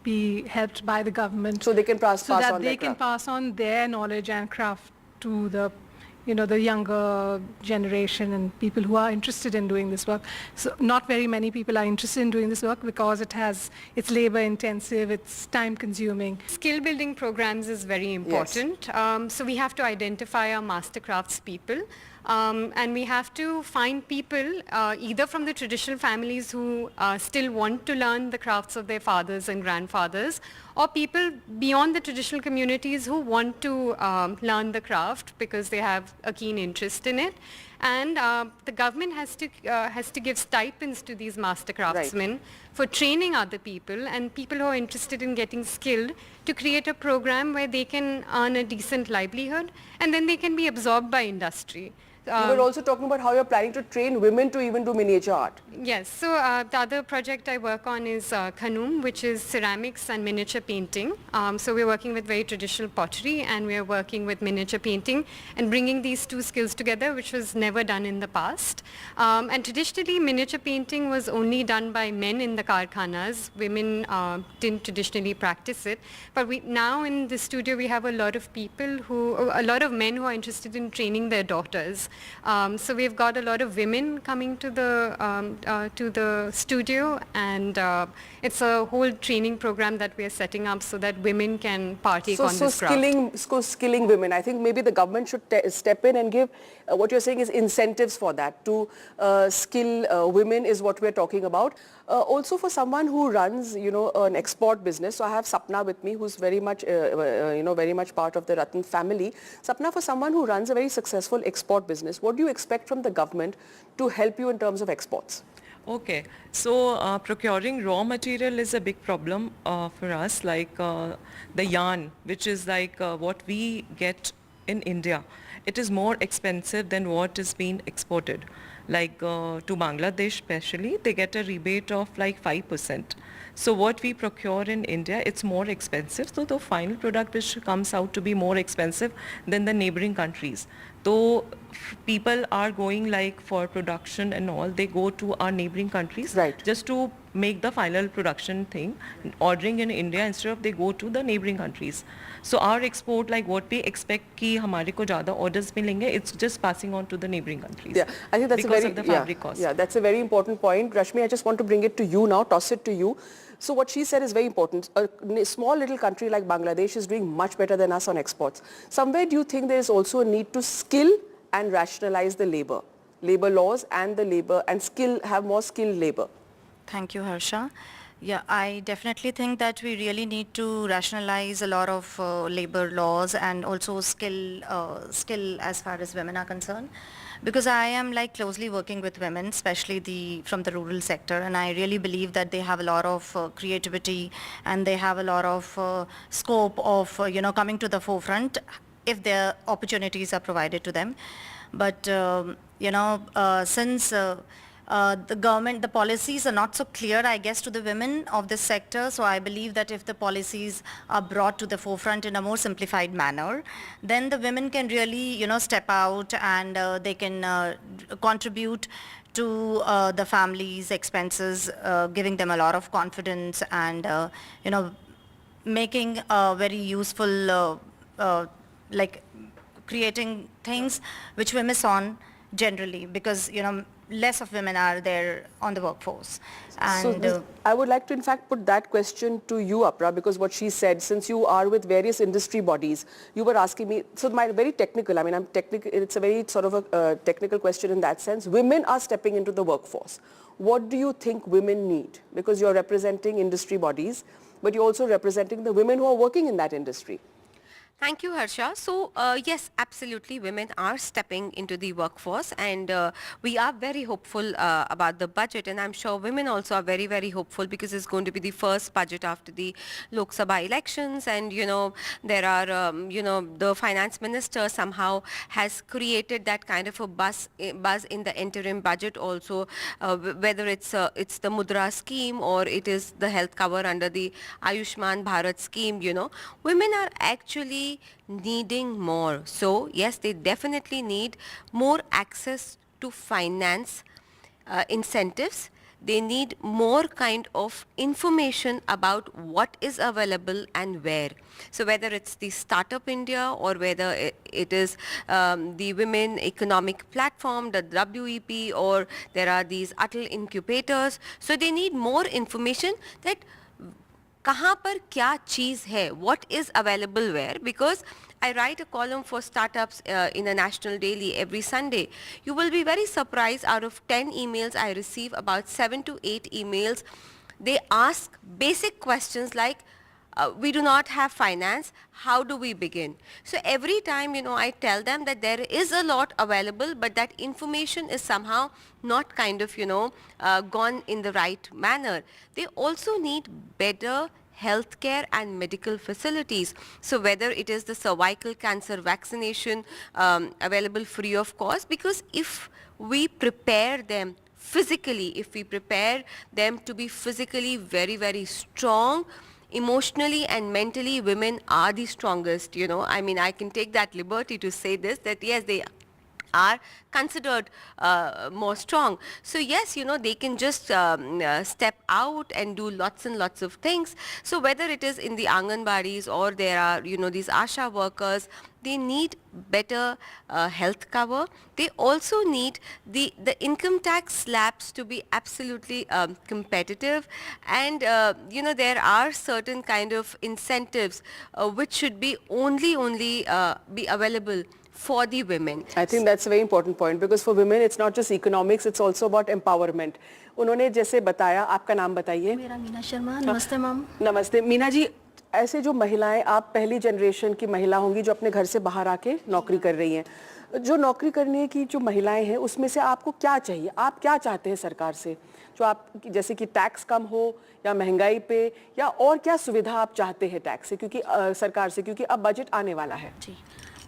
Speaker 14: be helped by the government.
Speaker 4: So they can pass
Speaker 14: so
Speaker 4: on
Speaker 14: that
Speaker 4: their
Speaker 14: they can
Speaker 4: craft.
Speaker 14: pass on their knowledge and craft to the the younger generation and people who are interested in doing this work. So not very many people are interested in doing this work because it's labor intensive, it's time consuming.
Speaker 2: Skill building programs is very important. Yes. So we have to identify our master crafts people. And we have to find people either from the traditional families who still want to learn the crafts of their fathers and grandfathers, or people beyond the traditional communities who want to learn the craft because they have a keen interest in it. And the government has to give stipends to these master craftsmen for training other people and people who are interested in getting skilled to create a program where they can earn a decent livelihood and then they can be absorbed by industry.
Speaker 4: You were also talking about how you're planning to train women to even do miniature art.
Speaker 2: Yes, so the other project I work on is Khanum, which is ceramics and miniature painting. So we're working with very traditional pottery and we're working with miniature painting and bringing these two skills together, which was never done in the past. And traditionally, miniature painting was only done by men in the karkhanas. Women didn't traditionally practice it. But now in the studio, we have a lot of men who are interested in training their daughters. So we've got a lot of women coming to the studio, and it's a whole training program that we are setting up so that women can partake on this craft.
Speaker 4: So skilling women. I think maybe the government should step in and give what you're saying is incentives for that to skill women is what we're talking about. Also for someone who runs, an export business. So I have Sapna with me, who's very much, very much part of the Ratan family. Sapna, for someone who runs a very successful export business, what do you expect from the government to help you in terms of exports?
Speaker 13: Okay, so procuring raw material is a big problem for us, like the yarn, which is like what we get in India. It is more expensive than what is being exported. Like to Bangladesh especially, they get a rebate of like 5%. So what we procure in India, it's more expensive. So the final product which comes out to be more expensive than the neighboring countries. So people are going like for production and all, they go to our neighboring countries just to make the final production thing, ordering in India instead of they go to the neighboring countries. So our export, like what we expect कि हमारे को ज़्यादा orders मिलेंगे, it's just passing on to the neighboring countries.
Speaker 4: Yeah, I think that's
Speaker 13: because of the fabric cost.
Speaker 4: Yeah, that's a very important point. Rashmi, I just want to bring it to you now, toss it to you. So what she said is very important. A small little country like Bangladesh is doing much better than us on exports. Somewhere do you think there is also a need to skill and rationalize the labor laws and the labor and have more skilled labor?
Speaker 17: Thank you, Harsha. Yeah, I definitely think that we really need to rationalize a lot of labor laws and also skill as far as women are concerned. Because I am like closely working with women, especially from the rural sector, and I really believe that they have a lot of creativity and they have a lot of scope of coming to the forefront if their opportunities are provided to them. But since the policies are not so clear, I guess, to the women of this sector. So I believe that if the policies are brought to the forefront in a more simplified manner, then the women can really, step out and they can contribute to the family's expenses, giving them a lot of confidence and, making very useful, like creating things which we miss on generally because, less of women are there on the workforce. And
Speaker 4: I would like to in fact put that question to you, Apra, because what she said, since you are with various industry bodies, you were asking me, so my very technical, it's a very sort of a technical question in that sense. Women are stepping into the workforce. What do you think women need? Because you're representing industry bodies, but you're also representing the women who are working in that industry.
Speaker 12: Thank you, Harsha. So, yes, absolutely, women are stepping into the workforce and we are very hopeful about the budget, and I'm sure women also are very, very hopeful because it's going to be the first budget after the Lok Sabha elections, and, there are, the finance minister somehow has created that kind of a buzz in the interim budget also, whether it's the Mudra scheme or it is the health cover under the Ayushman Bharat scheme, women are actually needing more. So yes, they definitely need more access to finance incentives. They need more kind of information about what is available and where. So whether it's the Startup India or whether it is the Women Economic Platform, the WEP, or there are these Atal incubators. So they need more information that कहाँ पर क्या चीज़ है, what is available where, because I write a column for startups in a national daily every Sunday. You will be very surprised, out of 10 emails I receive, about 7 to 8 emails, they ask basic questions like,
Speaker 5: we do not have finance. How do we begin? So every time, I tell them that there is a lot available, but that information is somehow not kind of, gone in the right manner. They also need better healthcare and medical facilities. So whether it is the cervical cancer vaccination available free of cost, because if we prepare them physically, if we prepare them to be physically very, very strong, emotionally and mentally, women are the strongest, I mean, I can take that liberty to say this, that yes, they are considered more strong. So yes, they can just step out and do lots and lots of things. So whether it is in the Anganwadis or there are, these ASHA workers, they need better health cover. They also need the income tax slabs to be absolutely competitive, and there are certain kind of incentives which should be only be available for the women.
Speaker 4: I think that's a very important point, because for women it's not just economics, it's also about empowerment. उन्होंने जैसे बताया, आपका नाम बताइए?
Speaker 19: मेरा मीना शर्मा। नमस्ते ma'am.
Speaker 4: नमस्ते मीना जी, ऐसे जो महिलाएं, आप पहली जनरेशन की महिला होंगी जो अपने घर से बाहर आके नौकरी कर रही हैं, जो नौकरी करने की जो महिलाएं हैं उसमें से आपको क्या चाहिए, आप क्या चाहते हैं सरकार से, जो आप जैसे कि टैक्स कम हो या महंगाई पे, या और क्या सुविधा आप चाहते हैं टैक्स से, क्योंकि सरकार से, क्योंकि अब बजट आने वाला है?
Speaker 19: जी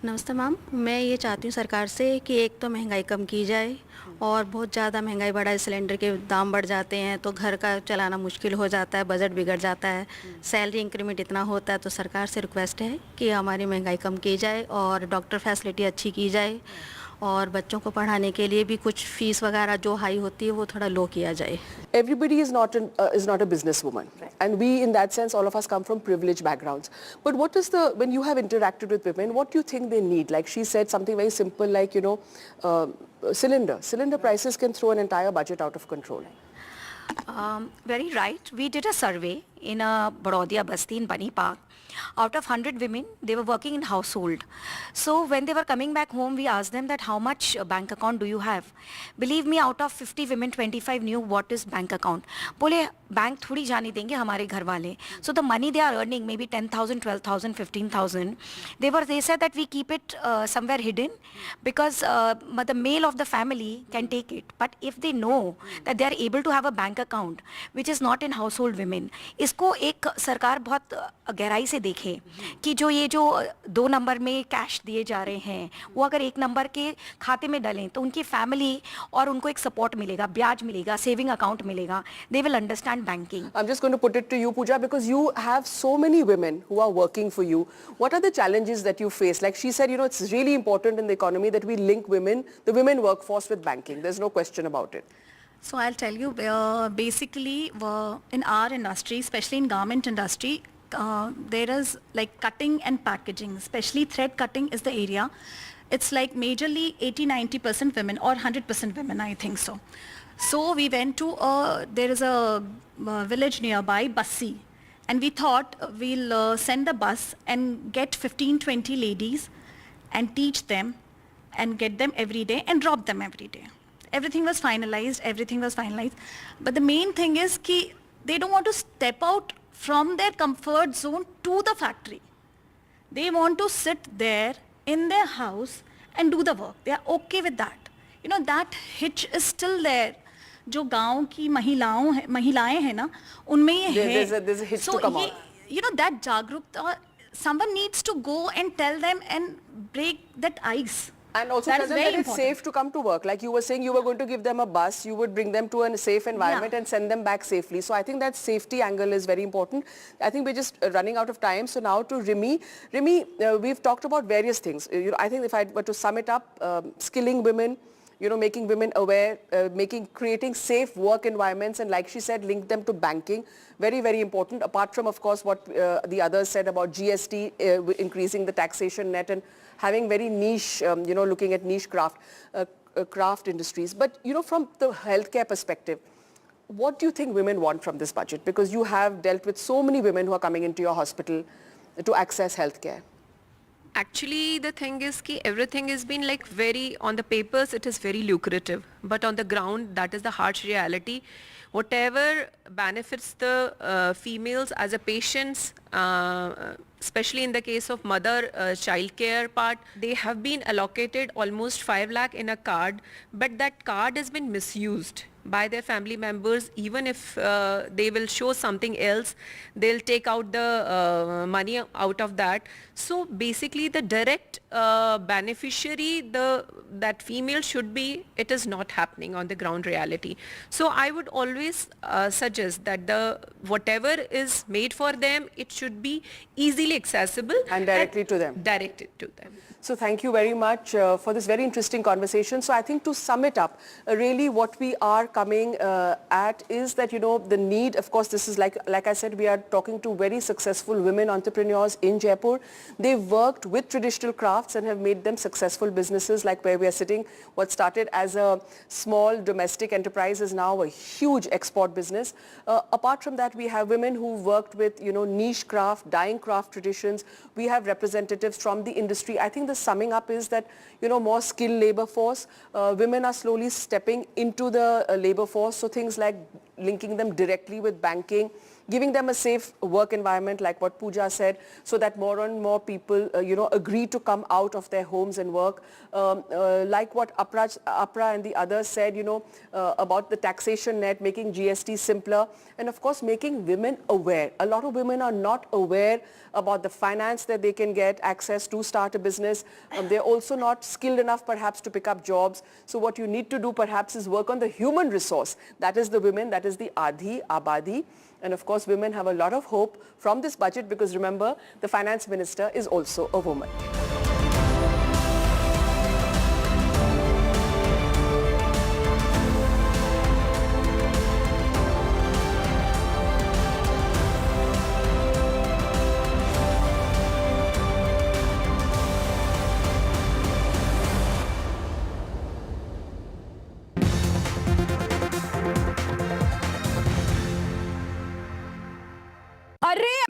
Speaker 19: नमस्ते मैम, मैं ये चाहती हूँ सरकार से कि एक तो महंगाई कम की जाए, और बहुत ज़्यादा महंगाई बढ़ा है, सिलेंडर के दाम बढ़ जाते हैं तो घर का चलाना मुश्किल हो जाता है, बजट बिगड़ जाता है, सैलरी इंक्रीमेंट इतना होता है, तो सरकार से रिक्वेस्ट है कि हमारी महंगाई कम की जाए और डॉक्टर फैसिलिटी अच्छी की जाए, और बच्चों को पढ़ाने के लिए भी कुछ फीस वगैरह जो हाई होती है वो थोड़ा लो किया जाए.
Speaker 4: Everybody is not a businesswoman, and we in that sense all of us come from privileged backgrounds. But what is when you have interacted with women, what do you think they need? Like she said something very simple, like cylinder prices can throw an entire budget out of control.
Speaker 9: Very right. We did a survey in a Barodia Basti in Bani Park. Out of 100 women, they were working in household. So when they were coming back home, we asked them that how much bank account do you have? Believe me, out of 50 women, 25 knew what is bank account. बोले bank थोड़ी जाने देंगे हमारे घर वाले. So the money they are earning, maybe 10,000, 12,000, 15,000, they said that we keep it somewhere hidden, because the male of the family can take it. But if they know that they are able to have a bank account, which is not in household women, इसको एक सरकार बहुत गहराई से देखे कि जो ये जो 2 नंबर में कैश दिए जा रहे हैं वो अगर 1 नंबर के खाते में डालें तो उनकी फैमिली और उनको एक सपोर्ट मिलेगा, ब्याज मिलेगा, सेविंग अकाउंट मिलेगा. They will understand banking.
Speaker 4: I'm just going to put it to you, Pooja, because you have so many women who are working for you. What are the challenges that you face? Like she said, it's really important in the economy that we link women, the women workforce, with banking. There's no question about it.
Speaker 10: So I'll tell you, basically in our industry, especially in garment industry, there is like cutting and packaging, especially thread cutting is the area. It's like majorly 80-90% women or 100% women, I think so. So we went to, there is a village nearby, Bassi, and we thought we'll send the bus and get 15-20 ladies and teach them and get them every day and drop them every day. Everything was finalized. But the main thing is that they don't want to step out from their comfort zone to the factory. They want to sit there in their house and do the work. They are okay with that. That hitch is still there. जो गांव की महिलाएं हैं ना, उनमें ये है.
Speaker 4: There's a hitch to come out.
Speaker 10: That जागरूकता, someone needs to go and tell them and break that ice.
Speaker 4: And also tell them that it's safe to come to work. Like you were saying, you were going to give them a bus, you would bring them to a safe environment and send them back safely. So I think that safety angle is very important. I think we're just running out of time. So now to Rimi. Rimi, we've talked about various things. I think if I were to sum it up, skilling women, making women aware, creating safe work environments, and like she said, link them to banking. Very, very important. Apart from, of course, what the others said about GST, increasing the taxation net and having very niche, looking at niche craft industries. But, from the healthcare perspective, what do you think women want from this budget? Because you have dealt with so many women who are coming into your hospital to access healthcare.
Speaker 12: Actually, the thing is that everything has been like very, on the papers it is very lucrative, but on the ground that is the harsh reality. Whatever benefits the females as a patients, especially in the case of mother child care part, they have been allocated almost 5 lakh in a card, but that card has been misused by their family members. Even if they will show something else, they'll take out the money out of that. So basically the direct beneficiary, that female should be, it is not happening on the ground reality. So I would always suggest that whatever is made for them, it should be easily accessible
Speaker 4: and directly to them.
Speaker 12: Directed to them.
Speaker 4: So thank you very much for this very interesting conversation. So I think to sum it up, really what we are coming at is that, the need, of course, this is like I said, we are talking to very successful women entrepreneurs in Jaipur. They've worked with traditional crafts and have made them successful businesses, like where we are sitting. What started as a small domestic enterprise is now a huge export business. Apart from that, we have women who worked with, niche craft, dying craft traditions. We have representatives from the industry. I think the summing up is that, more skilled labor force. Women are slowly stepping into the labor force. So things like linking them directly with banking, giving them a safe work environment, like what Pooja said, so that more and more people, agree to come out of their homes and work. Like what Apra and the others said, about the taxation net, making GST simpler, and of course making women aware. A lot of women are not aware about the finance that they can get access to start a business. They're also not skilled enough perhaps to pick up jobs. So what you need to do perhaps is work on the human resource. That is the women, that is the Adhi, Abadi. And of course, women have a lot of hope from this budget because remember, the finance minister is also a woman.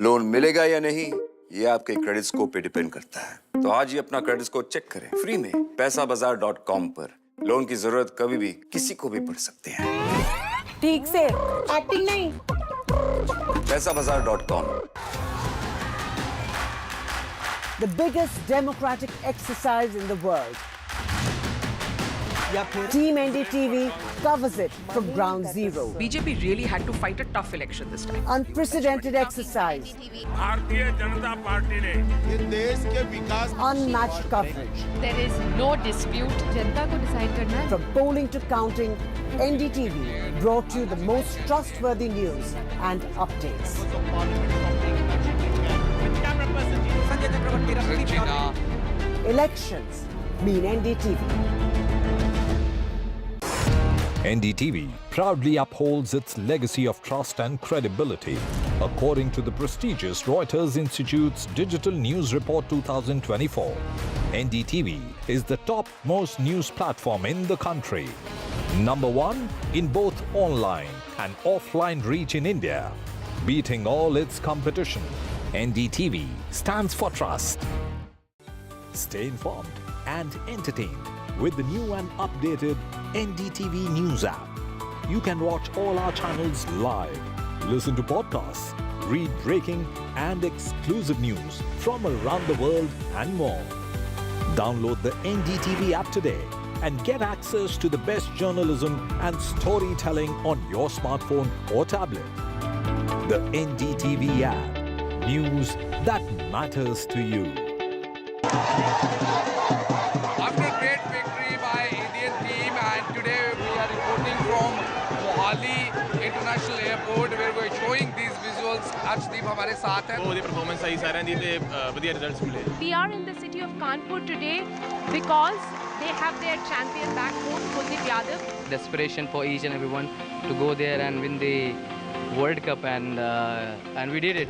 Speaker 7: Loan मिलेगा या नहीं, ये आपके credit score पे depend करता है। तो आज ही अपना क्रेडिट स्कोर चेक करें फ्री में पैसाबाजार.com पर। लोन की जरूरत कभी भी किसी को भी पड़ सकती है।
Speaker 18: ठीक से एक्टिंग नहीं।
Speaker 7: पैसाबाजार.com।
Speaker 18: The biggest democratic exercise in the world. Team NDTV covers it from ground zero.
Speaker 11: BJP really had to fight a tough election this time.
Speaker 18: Unprecedented exercise. Unmatched coverage.
Speaker 8: There is no dispute. जनता को decide करना है.
Speaker 18: From polling to counting, NDTV brought you the most trustworthy news and updates. Elections mean NDTV.
Speaker 16: NDTV proudly upholds its legacy of trust and credibility. According to the prestigious Reuters Institute's Digital News Report 2024, NDTV is the top-most news platform in the country. Number one in both online and offline reach in India. Beating all its competition, NDTV stands for trust. Stay informed and entertained with the new and updated NDTV News app. You can watch all our channels live, listen to podcasts, read breaking and exclusive news from around the world and more. Download the NDTV app today and get access to the best journalism and storytelling on your smartphone or tablet. The NDTV app. News that matters to you.
Speaker 21: After great victory by Indian team, and today we are reporting from Mohali International Airport where we are showing these visuals. Arshdeep हमारे साथ हैं.
Speaker 20: बहुत ही performance सही सारे दी थे बढ़िया results मिले.
Speaker 8: We are in the city of Kanpur today because they have their champion back home, Kuldeep Yadav.
Speaker 22: Desperation for each and everyone to go there and win the World Cup, and we did it.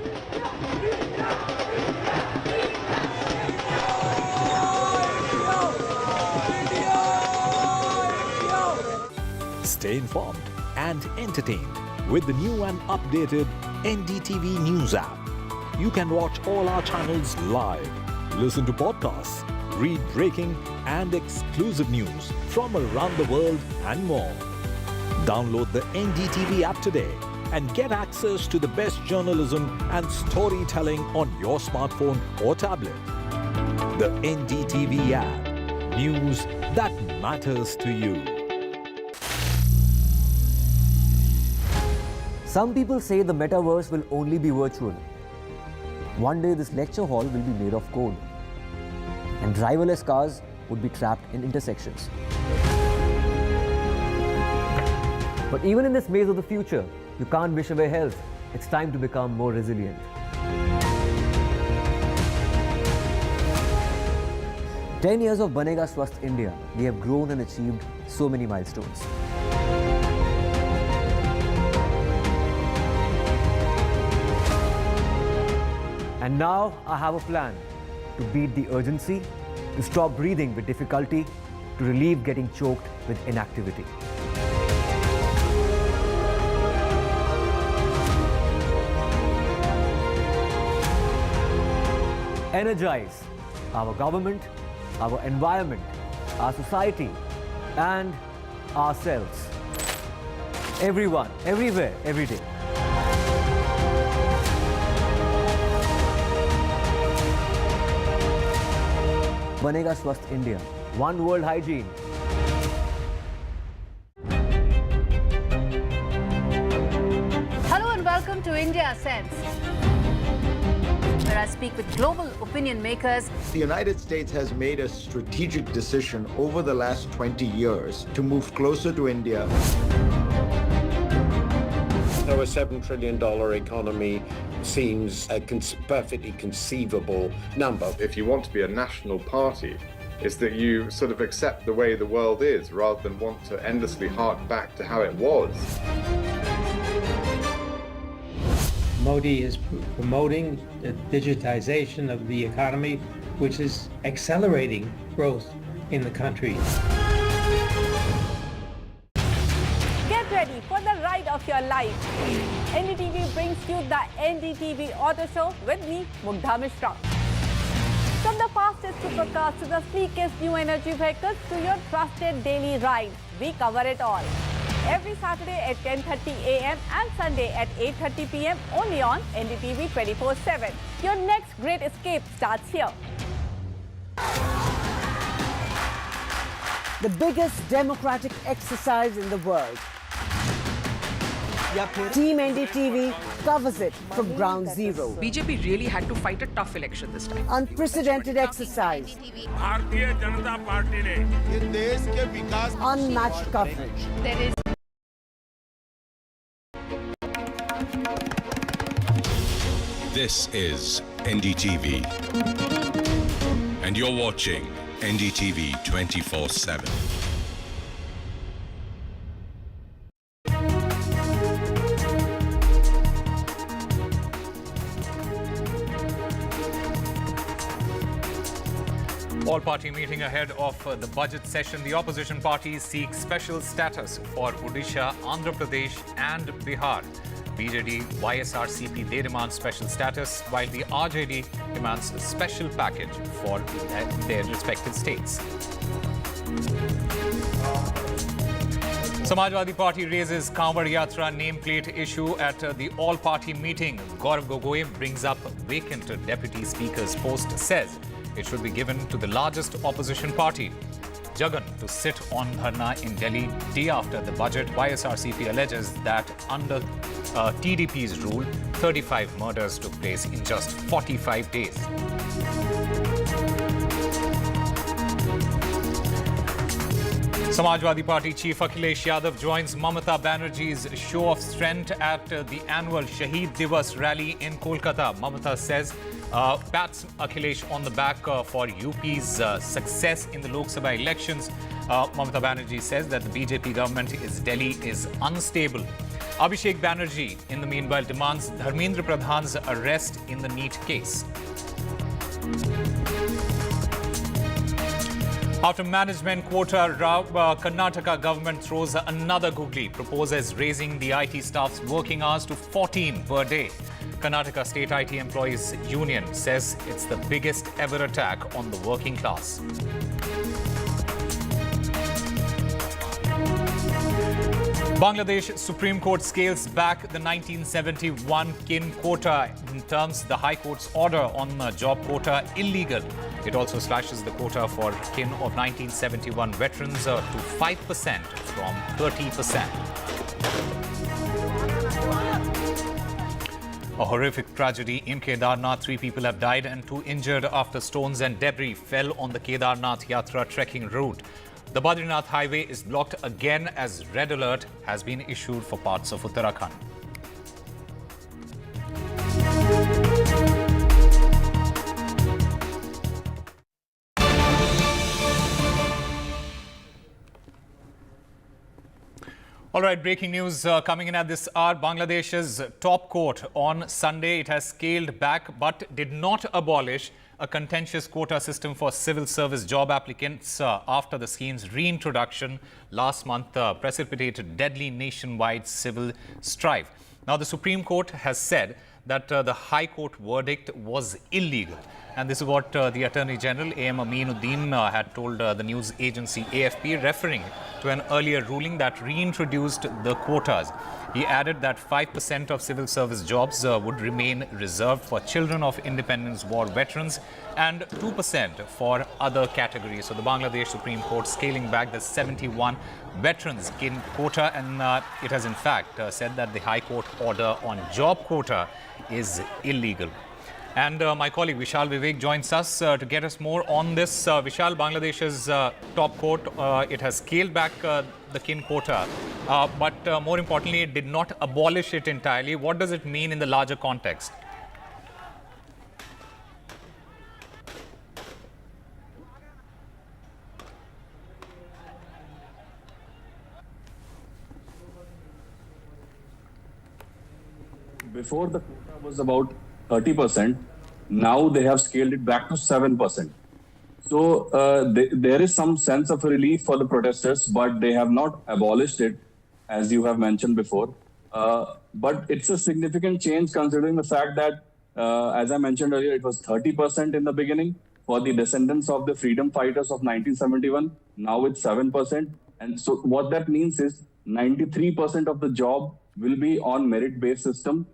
Speaker 16: Stay informed and entertained with the new and updated NDTV News app. You can watch all our channels live, listen to podcasts, read breaking and exclusive news from around the world and more. Download the NDTV app today and get access to the best journalism and storytelling on your smartphone or tablet. The NDTV app. News that matters to you.
Speaker 6: Some people say the metaverse will only be virtual. One day this lecture hall will be made of code. And driverless cars would be trapped in intersections. But even in this maze of the future, you can't wish away health. It's time to become more resilient. 10 years of Banega Swasth India, we have grown and achieved so many milestones. And now I have a plan to beat the urgency, to stop breathing with difficulty, to relieve getting choked with inactivity. Energize our government, our environment, our society, and ourselves. Everyone, everywhere, every day. Banega Swasth India. One world hygiene.
Speaker 15: Hello and welcome to India Sense, where I speak with global opinion makers.
Speaker 23: The United States has made a strategic decision over the last 20 years to move closer to India.
Speaker 24: So a $7 trillion economy seems a perfectly conceivable number.
Speaker 25: If you want to be a national party, it's that you sort of accept the way the world is rather than want to endlessly hark back to how it was.
Speaker 26: Modi is promoting the digitization of the economy, which is accelerating growth in the country.
Speaker 15: Get ready for the ride of your life. NDTV brings you the NDTV Auto Show with me, Mugdha Mishra. From the fastest supercars to the sleekest new energy vehicles to your trusted daily ride, we cover it all. Every Saturday at 10:30 a.m. and Sunday at 8:30 p.m. only on NDTV 24/7. Your next great escape starts here.
Speaker 18: The biggest democratic exercise in the world. Team NDTV covers it from ground zero.
Speaker 11: BJP really had to fight a tough election this time.
Speaker 18: Unprecedented exercise. Unmatched coverage.
Speaker 15: There is
Speaker 27: This is NDTV, and you're watching NDTV 24/7.
Speaker 28: All-party meeting ahead of the budget session. The opposition parties seek special status for Odisha, Andhra Pradesh and Bihar. BJD, YSRCP, they demand special status, while the RJD demands a special package for their respective states. Samajwadi Party raises Kanwar Yatra nameplate issue at the all-party meeting. Gaurav Gogoi brings up vacant deputy speaker's post, says it should be given to the largest opposition party. Jagan to sit on dharna in Delhi day after the budget. YSRCP alleges that under TDP's rule, 35 murders took place in just 45 days. Samajwadi Party Chief Akhilesh Yadav joins Mamata Banerjee's show of strength at the annual Shaheed Divas rally in Kolkata. Mamata says pats Akhilesh on the back for UP's success in the Lok Sabha elections. Mamata Banerjee says that the BJP government in Delhi is unstable. Abhishek Banerjee, in the meanwhile, demands Dharmendra Pradhan's arrest in the NEET case. After management quota, Karnataka government throws another googly, proposes raising the IT staff's working hours to 14 per day. Karnataka State IT Employees Union says it's the biggest ever attack on the working class. Bangladesh Supreme Court scales back the 1971 kin quota in terms the High Court's order on job quota illegal. It also slashes the quota for kin of 1971 veterans to 5% from 30%. A horrific tragedy in Kedar Nath. 3 people have died and 2 injured after stones and debris fell on the Kedar Nath Yatra trekking route. The Badrinath highway is blocked again as red alert has been issued for parts of Uttarakhand. All right, breaking news coming in at this hour. Bangladesh's top court on Sunday, it has scaled back but did not abolish a contentious quota system for civil service job applicants after the scheme's reintroduction last month precipitated deadly nationwide civil strife. Now, the Supreme Court has said that the High Court verdict was illegal. And this is what the Attorney General, A.M. Aminuddin, had told the news agency AFP, referring to an earlier ruling that reintroduced the quotas. He added that 5% of civil service jobs would remain reserved for children of Independence War veterans and 2% for other categories. So the Bangladesh Supreme Court scaling back the 71 veterans kin quota, and it has in fact said that the High Court order on job quota is illegal. And my colleague Vishal Vivek joins us to get us more on this. Vishal, Bangladesh's top court, it has scaled back the kin quota, but more importantly, it did not abolish it entirely. What does it mean in the larger context?
Speaker 1: Before, the quota was about 30%. Now they have scaled it back to 7%. So there is some sense of relief for the protesters, but they have not abolished it, as you have mentioned before. But it's a significant change considering the fact that, as I mentioned earlier, it was 30% in the beginning for the descendants of the freedom fighters of 1971. Now it's 7%. And so what that means is 93% of the job will be on merit-based system.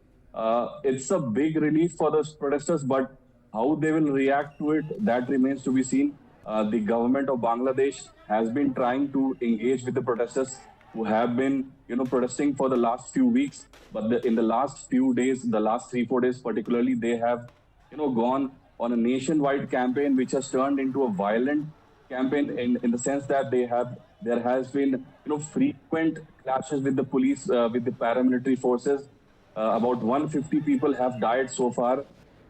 Speaker 1: It's a big relief for the protesters, but how they will react to it, that remains to be seen. The government of Bangladesh has been trying to engage with the protesters who have been, protesting for the last few weeks. But in the last few days, the last 3-4 days particularly, they have, gone on a nationwide campaign, which has turned into a violent campaign in the sense that there has been, frequent clashes with the police, with the paramilitary forces. About 150 people have died so far.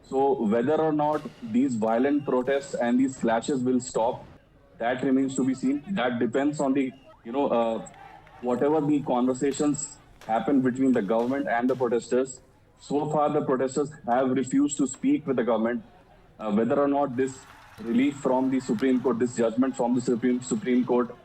Speaker 1: So whether or not these violent protests and these clashes will stop, that remains to be seen. That depends on the, whatever the conversations happen between the government and the protesters. So far, the protesters have refused to speak with the government. Whether or not this relief from the Supreme Court, this judgment from the Supreme Court,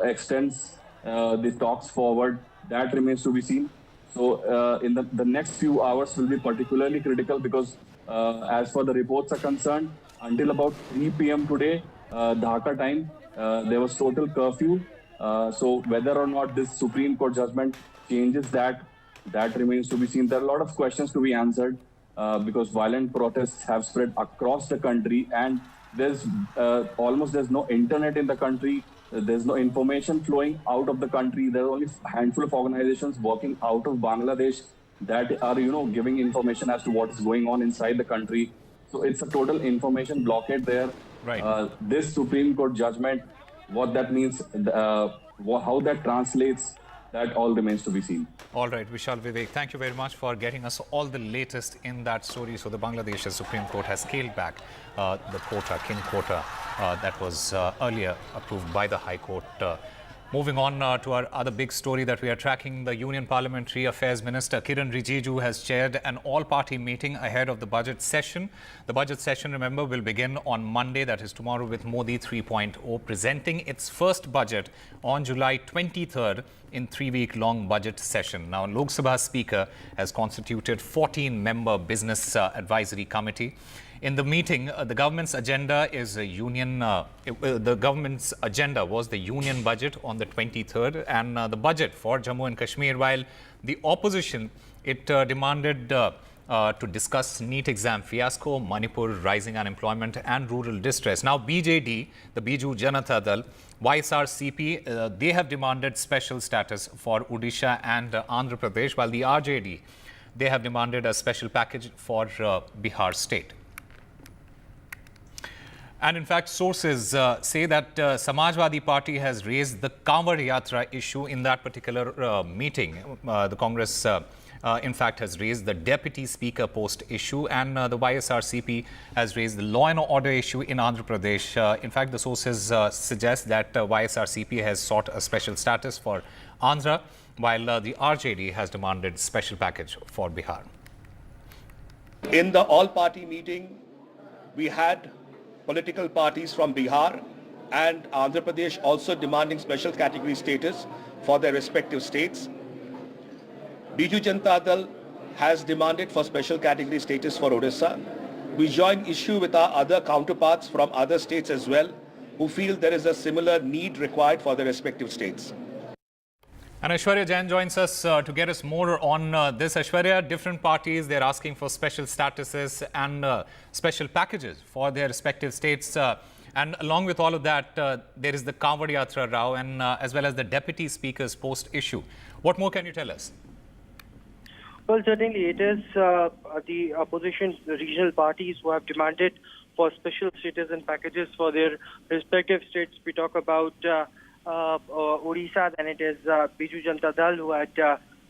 Speaker 1: extends the talks forward, that remains to be seen. So in the next few hours will be particularly critical because as far the reports are concerned, until about 3 p.m. today, Dhaka time, there was total curfew. So whether or not this Supreme Court judgment changes that remains to be seen. There are a lot of questions to be answered because violent protests have spread across the country, and there's no internet in the country. There's no information flowing out of the country. There are only a handful of organizations working out of Bangladesh that are, giving information as to what is going on inside the country. So it's a total information blockade there.
Speaker 28: Right.
Speaker 1: This Supreme Court judgment, what that means, how that translates, that all remains to be seen.
Speaker 28: All right, Vishal Vivek, thank you very much for getting us all the latest in that story. So the Bangladesh Supreme Court has scaled back the quota, kin quota, that was earlier approved by the High Court Moving on to our other big story that we are tracking, the Union Parliamentary Affairs Minister Kiren Rijiju has chaired an all-party meeting ahead of the budget session. The budget session, remember, will begin on Monday, that is tomorrow, with Modi 3.0 presenting its first budget on July 23rd in three-week-long budget session. Now, Lok Sabha Speaker has constituted 14-member Business Advisory Committee. In the meeting, the government's agenda is a union. The government's agenda was the union budget on the 23rd and the budget for Jammu and Kashmir. While the opposition, it demanded to discuss NEET exam fiasco, Manipur, rising unemployment and rural distress. Now, BJD, the Biju Janata Dal, YSRCP, they have demanded special status for Odisha and Andhra Pradesh, while the RJD, they have demanded a special package for Bihar state. And in fact, sources say that Samajwadi Party has raised the Kanwar Yatra issue in that particular meeting. The Congress, in fact, has raised the Deputy Speaker post issue, and the YSRCP has raised the law and order issue in Andhra Pradesh. In fact, the sources suggest that YSRCP has sought a special status for Andhra, while the RJD has demanded special package for Bihar.
Speaker 2: In the all-party meeting, we had political parties from Bihar and Andhra Pradesh also demanding special category status for their respective states. Biju Janata Dal has demanded for special category status for Odisha. We join issue with our other counterparts from other states as well, who feel there is a similar need required for their respective states.
Speaker 28: And Aishwarya Jain joins us to get us more on this. Aishwarya, different parties, they're asking for special statuses and special packages for their respective states. And along with all of that, there is the Kanwar Yatra row and as well as the Deputy Speaker's post issue. What more can you tell us?
Speaker 3: Well, certainly it is the opposition regional parties who have demanded for special status and packages for their respective states. We talk about Odisha, then it is Biju Janata Dal who had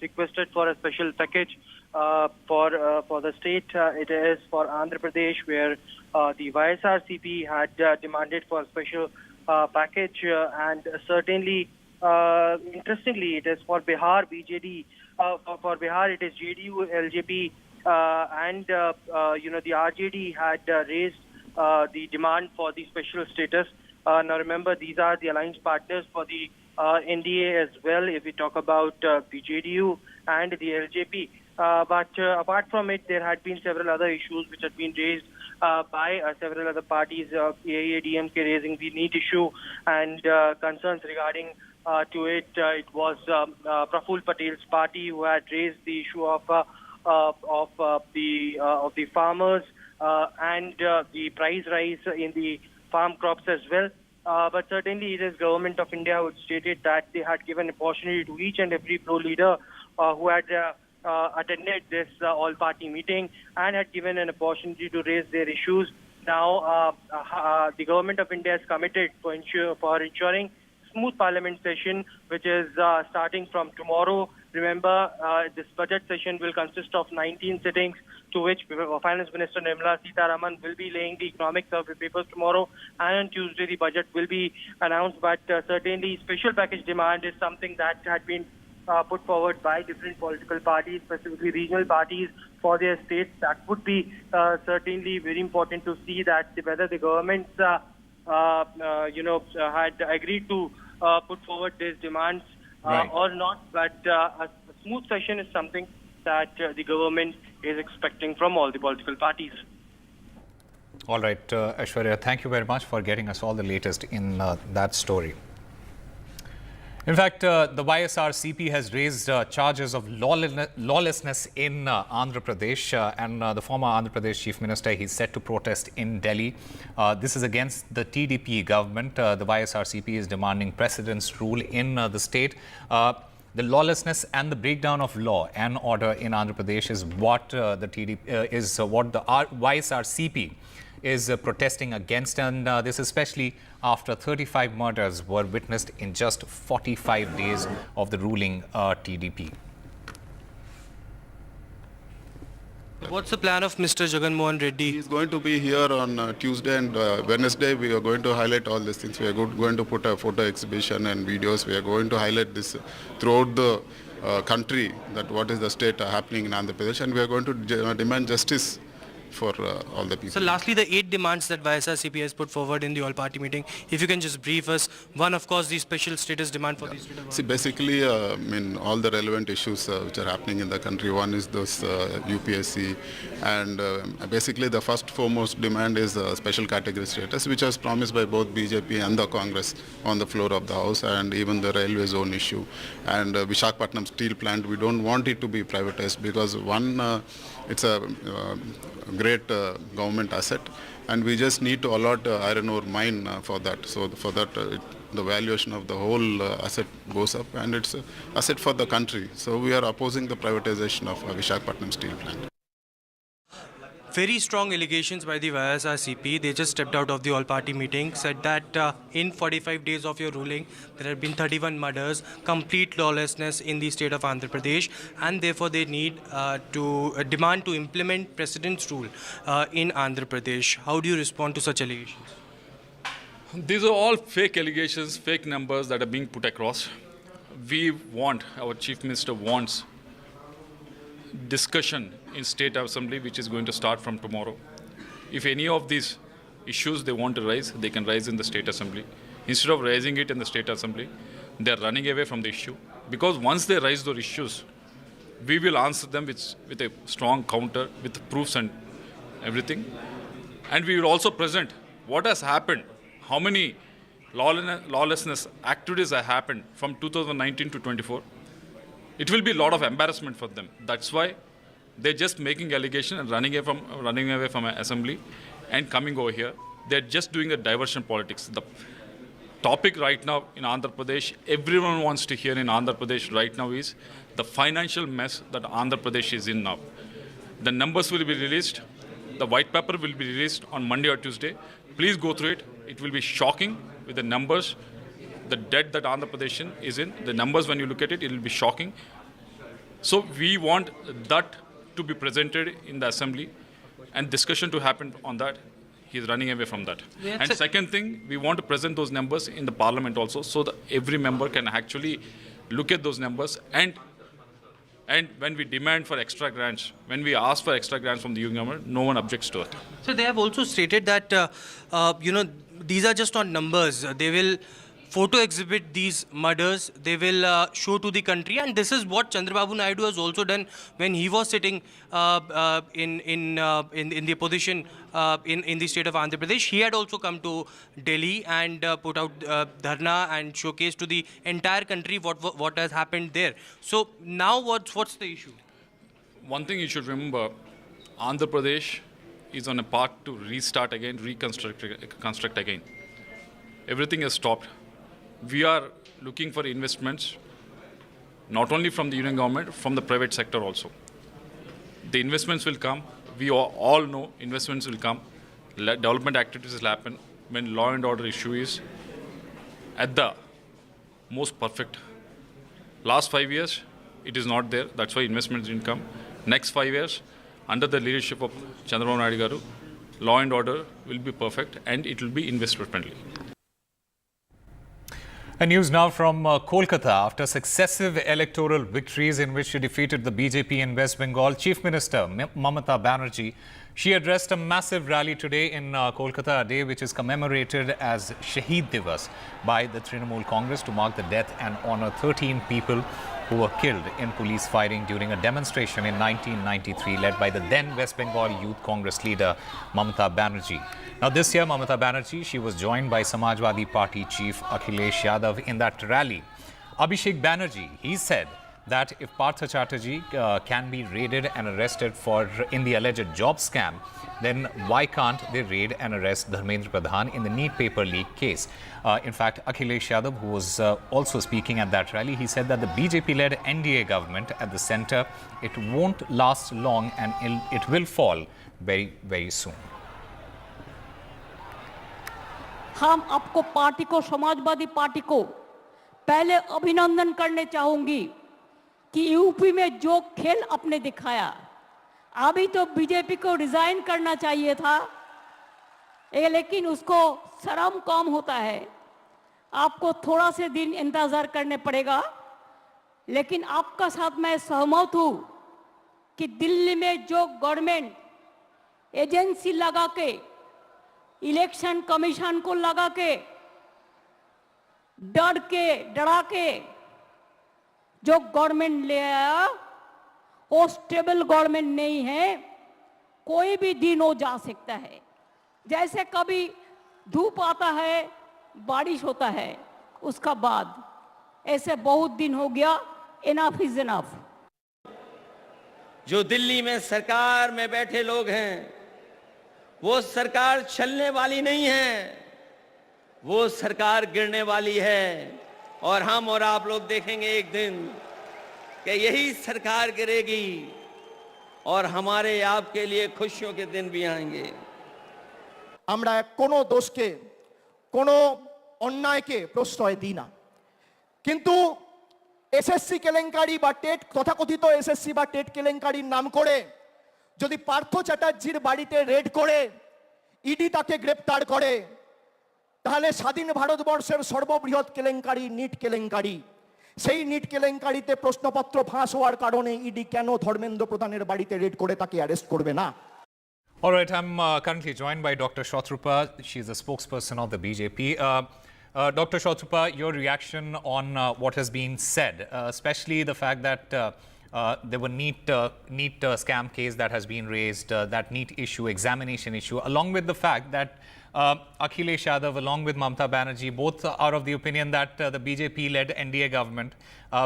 Speaker 3: requested for a special package for the state. It is for Andhra Pradesh, where the YSRCP had demanded for a special package, and certainly, interestingly, it is for Bihar, BJD. For Bihar, it is JDU, LJP, and the RJD had raised the demand for the special status. Now remember, these are the alliance partners for the NDA as well, if we talk about the JDU and the LJP. But apart from it, there had been several other issues which had been raised by several other parties, AIA, DMK raising the NEET issue and concerns regarding to it. It was Praful Patel's party who had raised the issue of the farmers and the price rise in the farm crops as well. But certainly it is Government of India who stated that they had given opportunity to each and every pro leader who had attended this all-party meeting and had given an opportunity to raise their issues. Now, the Government of India is committed for ensuring smooth parliament session, which is starting from tomorrow. Remember, this budget session will consist of 19 sittings, to which Finance Minister Nirmala Sitharaman will be laying the economic survey papers tomorrow, and on Tuesday the budget will be announced. But certainly special package demand is something that had been put forward by different political parties, specifically regional parties, for their states. That would be certainly very important to see that whether the governments had agreed to put forward these demands or not. But a smooth session is something that the government is expecting from all the political parties.
Speaker 28: All right, Aishwarya, thank you very much for getting us all the latest in that story. In fact, the YSRCP has raised charges of lawlessness in Andhra Pradesh, and the former Andhra Pradesh Chief Minister, he's set to protest in Delhi. This is against the TDP government. The YSRCP is demanding precedence rule in the state. The lawlessness and the breakdown of law and order in Andhra Pradesh is what the YSRCP is protesting against, and this especially after 35 murders were witnessed in just 45 days of the ruling TDP.
Speaker 22: What's the plan of Mr. Jagan Mohan Reddy?
Speaker 5: He's going to be here on Tuesday and Wednesday. We are going to highlight all these things. We are going to put a photo exhibition and videos. We are going to highlight this throughout the country, that what is the state happening in Andhra Pradesh, and we are going to demand justice for all the people.
Speaker 22: So lastly, the 8 demands that YSRCP has put forward in the all-party meeting, if you can just brief us. One, of course, the special status demand for these.
Speaker 5: See, basically, all the relevant issues which are happening in the country. One is this UPSC, and basically the first foremost demand is special category status, which was promised by both BJP and the Congress on the floor of the House, and even the railway zone issue. And Visakhapatnam steel plant, we don't want it to be privatized because one, it's a great government asset, and we just need to allot iron ore mine for that. So for that, the valuation of the whole asset goes up, and it's an asset for the country. So we are opposing the privatization of Visakhapatnam steel plant.
Speaker 22: Very strong allegations by the YSRCP. They just stepped out of the all-party meeting, said that in 45 days of your ruling, there have been 31 murders, complete lawlessness in the state of Andhra Pradesh, and therefore they need to demand to implement President's rule in Andhra Pradesh. How do you respond to such allegations?
Speaker 9: These are all fake allegations, fake numbers that are being put across. We want, our Chief Minister wants discussion in State Assembly, which is going to start from tomorrow. If any of these issues they want to raise, they can raise in the State Assembly. Instead of raising it in the State Assembly, they are running away from the issue. Because once they raise those issues, we will answer them with a strong counter, with proofs and everything. And we will also present what has happened, how many lawlessness activities have happened from 2019 to 24. It will be a lot of embarrassment for them. That's why they're just making allegation and running away from an assembly and coming over here. They're just doing a diversion politics. The topic right now in Andhra Pradesh, everyone wants to hear in Andhra Pradesh right now is the financial mess that Andhra Pradesh is in now. The numbers will be released. The white paper will be released on Monday or Tuesday. Please go through it. It will be shocking with the numbers. The debt that Andhra Pradesh is in, the numbers when you look at it, it will be shocking. So we want that to be presented in the assembly and discussion to happen on that. He is running away from that. And second thing, we want to present those numbers in the parliament also, so that every member can actually look at those numbers. And when we demand for extra grants, when we ask for extra grants from the union government, no one objects to it.
Speaker 22: So they have also stated that, these are just not numbers. They will photo exhibit these murders, they will show to the country, and this is what Chandrababu Naidu has also done when he was sitting in the opposition in the state of Andhra Pradesh. He had also come to Delhi and put out dharna and showcase to the entire country what has happened there. So now what's the issue?
Speaker 9: One thing you should remember, Andhra Pradesh is on a path to restart again, reconstruct again. Everything has stopped. We are looking for investments, not only from the union government, from the private sector also. The investments will come. We all know investments will come. Development activities will happen when law and order issue is at the most perfect. Last 5 years, it is not there. That's why investments didn't come. Next 5 years, under the leadership of Chandrababu Naidu garu, law and order will be perfect and it will be investor friendly.
Speaker 28: And news now from Kolkata. After successive electoral victories in which she defeated the BJP in West Bengal, Chief Minister Mamata Banerjee, she addressed a massive rally today in Kolkata, a day which is commemorated as Shaheed Divas by the Trinamool Congress to mark the death and honour 13 people who were killed in police firing during a demonstration in 1993 led by the then West Bengal Youth Congress leader Mamata Banerjee. Now this year, Mamata Banerjee, she was joined by Samajwadi Party chief Akhilesh Yadav in that rally. Abhishek Banerjee, he said that if Partha Chatterjee can be raided and arrested in the alleged job scam, then why can't they raid and arrest Dharmendra Pradhan in the NEET paper leak case? In fact, Akhilesh Yadav, who was also speaking at that rally, he said that the BJP-led NDA government at the centre, it won't last long and it will fall very, very soon.
Speaker 10: हम आपको party को, Samajwadi party को पहले अभिनंदन करने चाहूंगी कि UP में जो खेल आपने दिखाया, अभी तो बीजेपी को रिजाइन करना चाहिए था, लेकिन उसको शर्म कम होता है। आपको थोड़ा से दिन इंतजार करने पड़ेगा, लेकिन आपका साथ मैं सहमत हूं कि दिल्ली में जो गवर्नमेंट एजेंसी लगा के, इलेक्शन कमीशन को लगा के, डरा के जो गवर्नमेंट ले आया, वो स्टेबल गवर्नमेंट नहीं है। कोई भी दिन हो जा सकता है। जैसे कभी धूप आता है, बारिश होता है, उसका बाद ऐसे बहुत दिन हो गया। Enough is enough.
Speaker 4: जो दिल्ली में सरकार में बैठे लोग हैं, वो सरकार चलने वाली नहीं है, वो सरकार गिरने वाली है। और हम और आप लोग देखेंगे एक दिन कि यही सरकार गिरेगी और हमारे आपके लिए खुशियों के दिन भी आएंगे।
Speaker 7: আমরা কোনো দোষকে, কোনো অন্যায়কে প্রশ্রয় দিই না, কিন্তু এসএসসি কেলেঙ্কারি বা টেট, তথাকথিত এসএসসি বা টেট কেলেঙ্কারির নাম করে যদি পার্থ চ্যাটার্জির বাড়িতে রেড করে ইডি তাকে গ্রেপ্তার করে, তাহলে স্বাধীন ভারতবর্ষের সর্ববৃহৎ কেলেঙ্কারি নিট কেলেঙ্কারি, সেই নিট কেলেঙ্কারিতে প্রশ্নপত্র ফাঁস হওয়ার কারণে ইডি কেন ধর্মেন্দ্র প্রধানের বাড়িতে রেড করে তাকে অ্যারেস্ট করবে না?
Speaker 28: All right, I'm currently joined by Dr. Shotrupa. She's the spokesperson of the BJP. Dr. Shotrupa, your reaction on what has been said, especially the fact that there were NEET scam case that has been raised, that NEET issue, examination issue, along with the fact that Akhilesh Yadav, along with Mamata Banerjee, both are of the opinion that the BJP-led NDA government,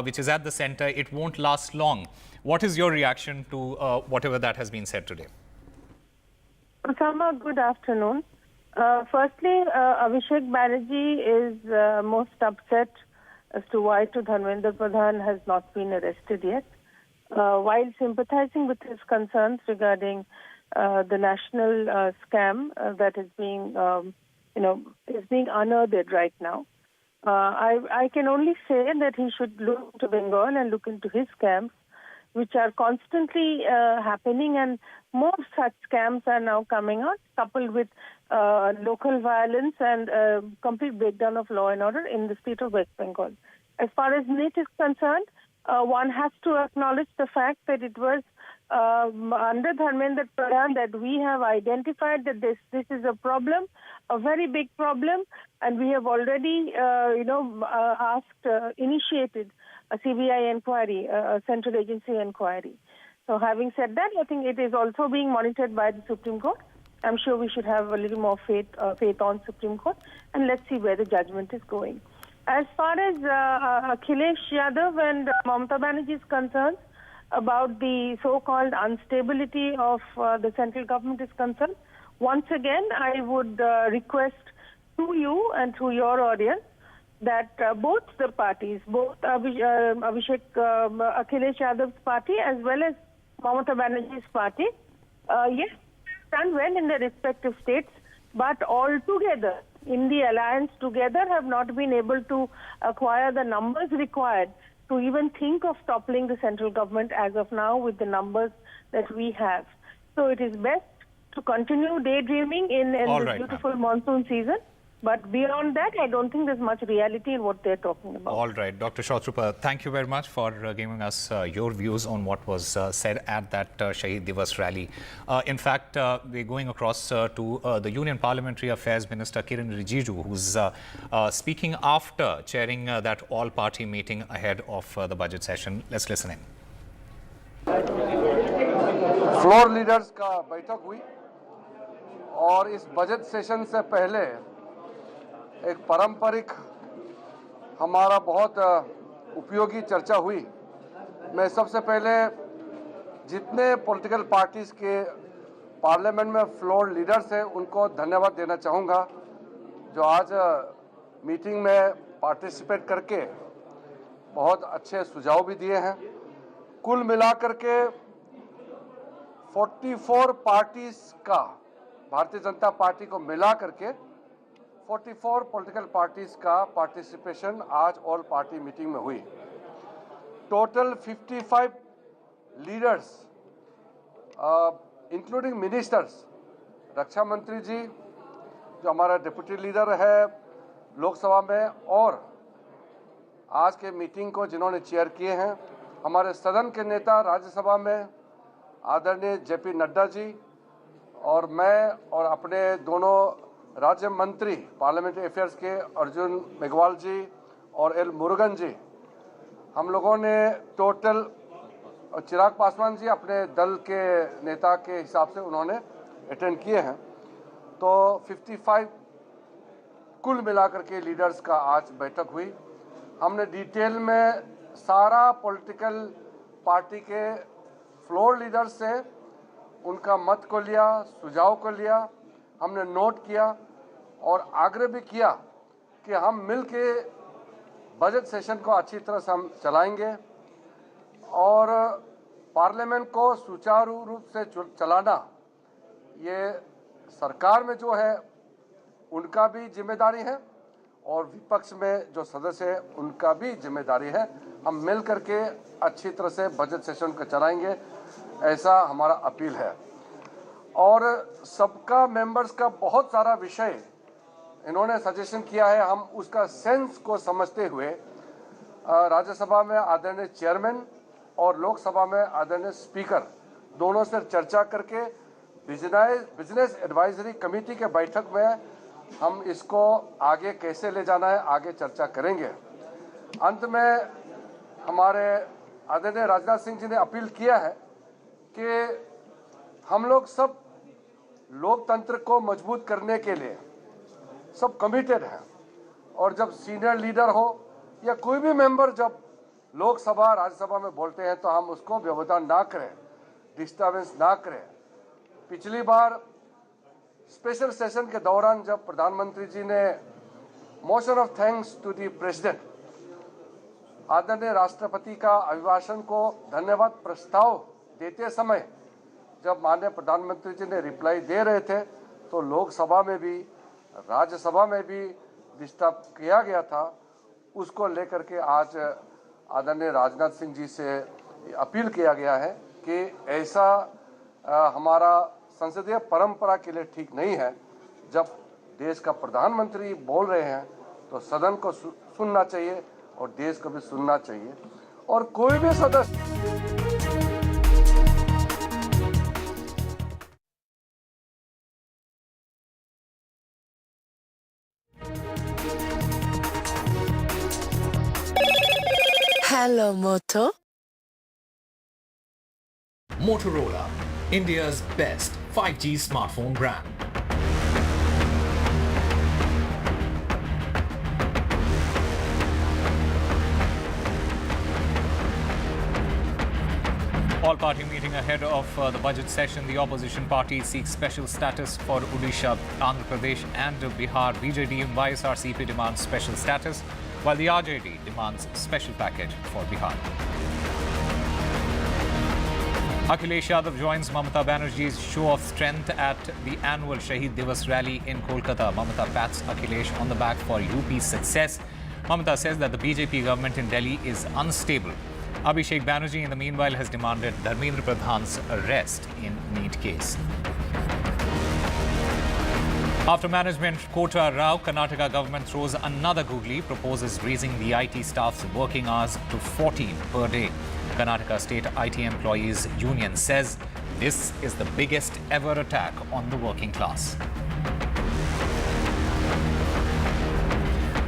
Speaker 28: which is at the center, it won't last long. What is your reaction to whatever that has been said today?
Speaker 12: Osama, good afternoon. Firstly, Abhishek Banerjee is most upset as to why Dharmendra Pradhan has not been arrested yet. While sympathizing with his concerns regarding the national scam that is being, is being unearthed right now, I can only say that he should look to Bengal and look into his scams, which are constantly happening, and more such scams are now coming out, coupled with local violence and complete breakdown of law and order in the state of West Bengal. As far as NEET is concerned, one has to acknowledge the fact that it was under Dharmendra Pradhan that we have identified that this is a problem, a very big problem, and we have already, initiated a CBI inquiry, a central agency inquiry. So having said that, I think it is also being monitored by the Supreme Court. I'm sure we should have a little more faith on Supreme Court, and let's see where the judgment is going. As far as Akhilesh Yadav and Mamata Banerjee is concerned, about the so-called instability of the central government is concerned, once again, I would request to you and to your audience that both the parties, both Akhilesh Yadav's party as well as Mamata Banerjee's party, yes, done well in their respective states, but all together, in the alliance together, have not been able to acquire the numbers required to even think of toppling the central government as of now with the numbers that we have. So it is best to continue daydreaming in this beautiful monsoon season. But beyond that, I don't think there's much reality in what they're talking about.
Speaker 28: All right, Dr. Shotrupa, thank you very much for giving us your views on what was said at that Shaheed Divas rally. In fact, we're going across to the Union Parliamentary Affairs Minister Kiran Rijiju, who's speaking after chairing that all-party meeting ahead of the budget session. Let's listen in.
Speaker 13: Floor leaders का बैठक हुई और इस budget session से पहले एक पारंपरिक हमारा बहुत उपयोगी चर्चा हुई। मैं सबसे पहले जितने पॉलिटिकल पार्टीज के पार्लियामेंट में फ्लोर लीडर्स हैं उनको धन्यवाद देना चाहूँगा जो आज मीटिंग में पार्टिसिपेट करके बहुत अच्छे सुझाव भी दिए हैं। कुल मिलाकर के 44 पार्टीज का भारतीय जनता पार्टी को मिला करके 44 पॉलिटिकल पार्टीज का पार्टिसिपेशन आज ऑल पार्टी मीटिंग में हुई। टोटल 55 लीडर्स इंक्लूडिंग मिनिस्टर्स, रक्षा मंत्री जी जो हमारा डिप्टी लीडर है लोकसभा में, और आज के मीटिंग को जिन्होंने चेयर किए हैं, हमारे सदन के नेता राज्यसभा में आदरणीय जेपी नड्डा जी, और मैं और अपने दोनों राज्य मंत्री पार्लियामेंट्री अफेयर्स के अर्जुन मेघवाल जी और एल मुरुगन जी, हम लोगों ने टोटल, और चिराग पासवान जी अपने दल के नेता के हिसाब से उन्होंने अटेंड किए हैं, तो 55 कुल मिलाकर के लीडर्स का आज बैठक हुई। हमने डिटेल में सारा पॉलिटिकल पार्टी के फ्लोर लीडर्स से उनका मत को लिया, सुझाव को लिया, हमने नोट किया और आग्रह भी किया कि हम मिल के बजट सेशन को अच्छी तरह से हम चलाएंगे और पार्लियामेंट को सुचारू रूप से चलाना ये सरकार में जो है उनका भी जिम्मेदारी है और विपक्ष में जो सदस्य है उनका भी जिम्मेदारी है। हम मिल करके अच्छी तरह से बजट सेशन को चलाएंगे, ऐसा हमारा अपील है। और सबका मेंबर्स का बहुत सारा विषय इन्होंने सजेशन किया है, हम उसका सेंस को समझते हुए राज्यसभा में आदरणीय चेयरमैन और लोकसभा में आदरणीय स्पीकर दोनों से चर्चा करके बिजनेस एडवाइजरी कमेटी के बैठक में हम इसको आगे कैसे ले जाना है आगे चर्चा करेंगे। अंत में हमारे आदरणीय राजनाथ सिंह जी ने अपील किया है कि हम लोग सब लोकतंत्र को मजबूत करने के लिए सब कमिटेड हैं, और जब सीनियर लीडर हो या कोई भी मेंबर जब लोकसभा राज्यसभा में बोलते हैं तो हम उसको व्यवधान ना करें, डिस्टर्बेंस ना करें। पिछली बार स्पेशल सेशन के दौरान जब प्रधानमंत्री जी ने motion of thanks to the president, आदरणीय राष्ट्रपति का अभिभाषण को धन्यवाद प्रस्ताव देते समय जब माननीय प्रधानमंत्री जी ने रिप्लाई दे रहे थे तो लोकसभा में भी राज्यसभा में भी डिस्टर्ब किया गया था। उसको लेकर के आज आदरणीय राजनाथ सिंह जी से अपील किया गया है कि ऐसा हमारा संसदीय परंपरा के लिए ठीक नहीं है। जब देश का प्रधानमंत्री बोल रहे हैं तो सदन को सुनना चाहिए और देश को भी सुनना चाहिए, और कोई भी सदस्य
Speaker 6: Hello, Moto.
Speaker 28: Motorola, India's best 5G smartphone brand. All-party meeting ahead of the budget session. The opposition parties seek special status for Odisha, Andhra Pradesh and Bihar. BJD and YSRCP demands special status, while the RJD demands special package for Bihar. Akhilesh Yadav joins Mamata Banerjee's show of strength at the annual Shaheed Divas rally in Kolkata. Mamata pats Akhilesh on the back for UP's success. Mamata says that the BJP government in Delhi is unstable. Abhishek Banerjee, in the meanwhile, has demanded Dharmendra Pradhan's arrest in NEET case. After management quota row, Karnataka government throws another googly, proposes raising the IT staff's working hours to 14 per day. Karnataka State IT Employees Union says this is the biggest ever attack on the working class.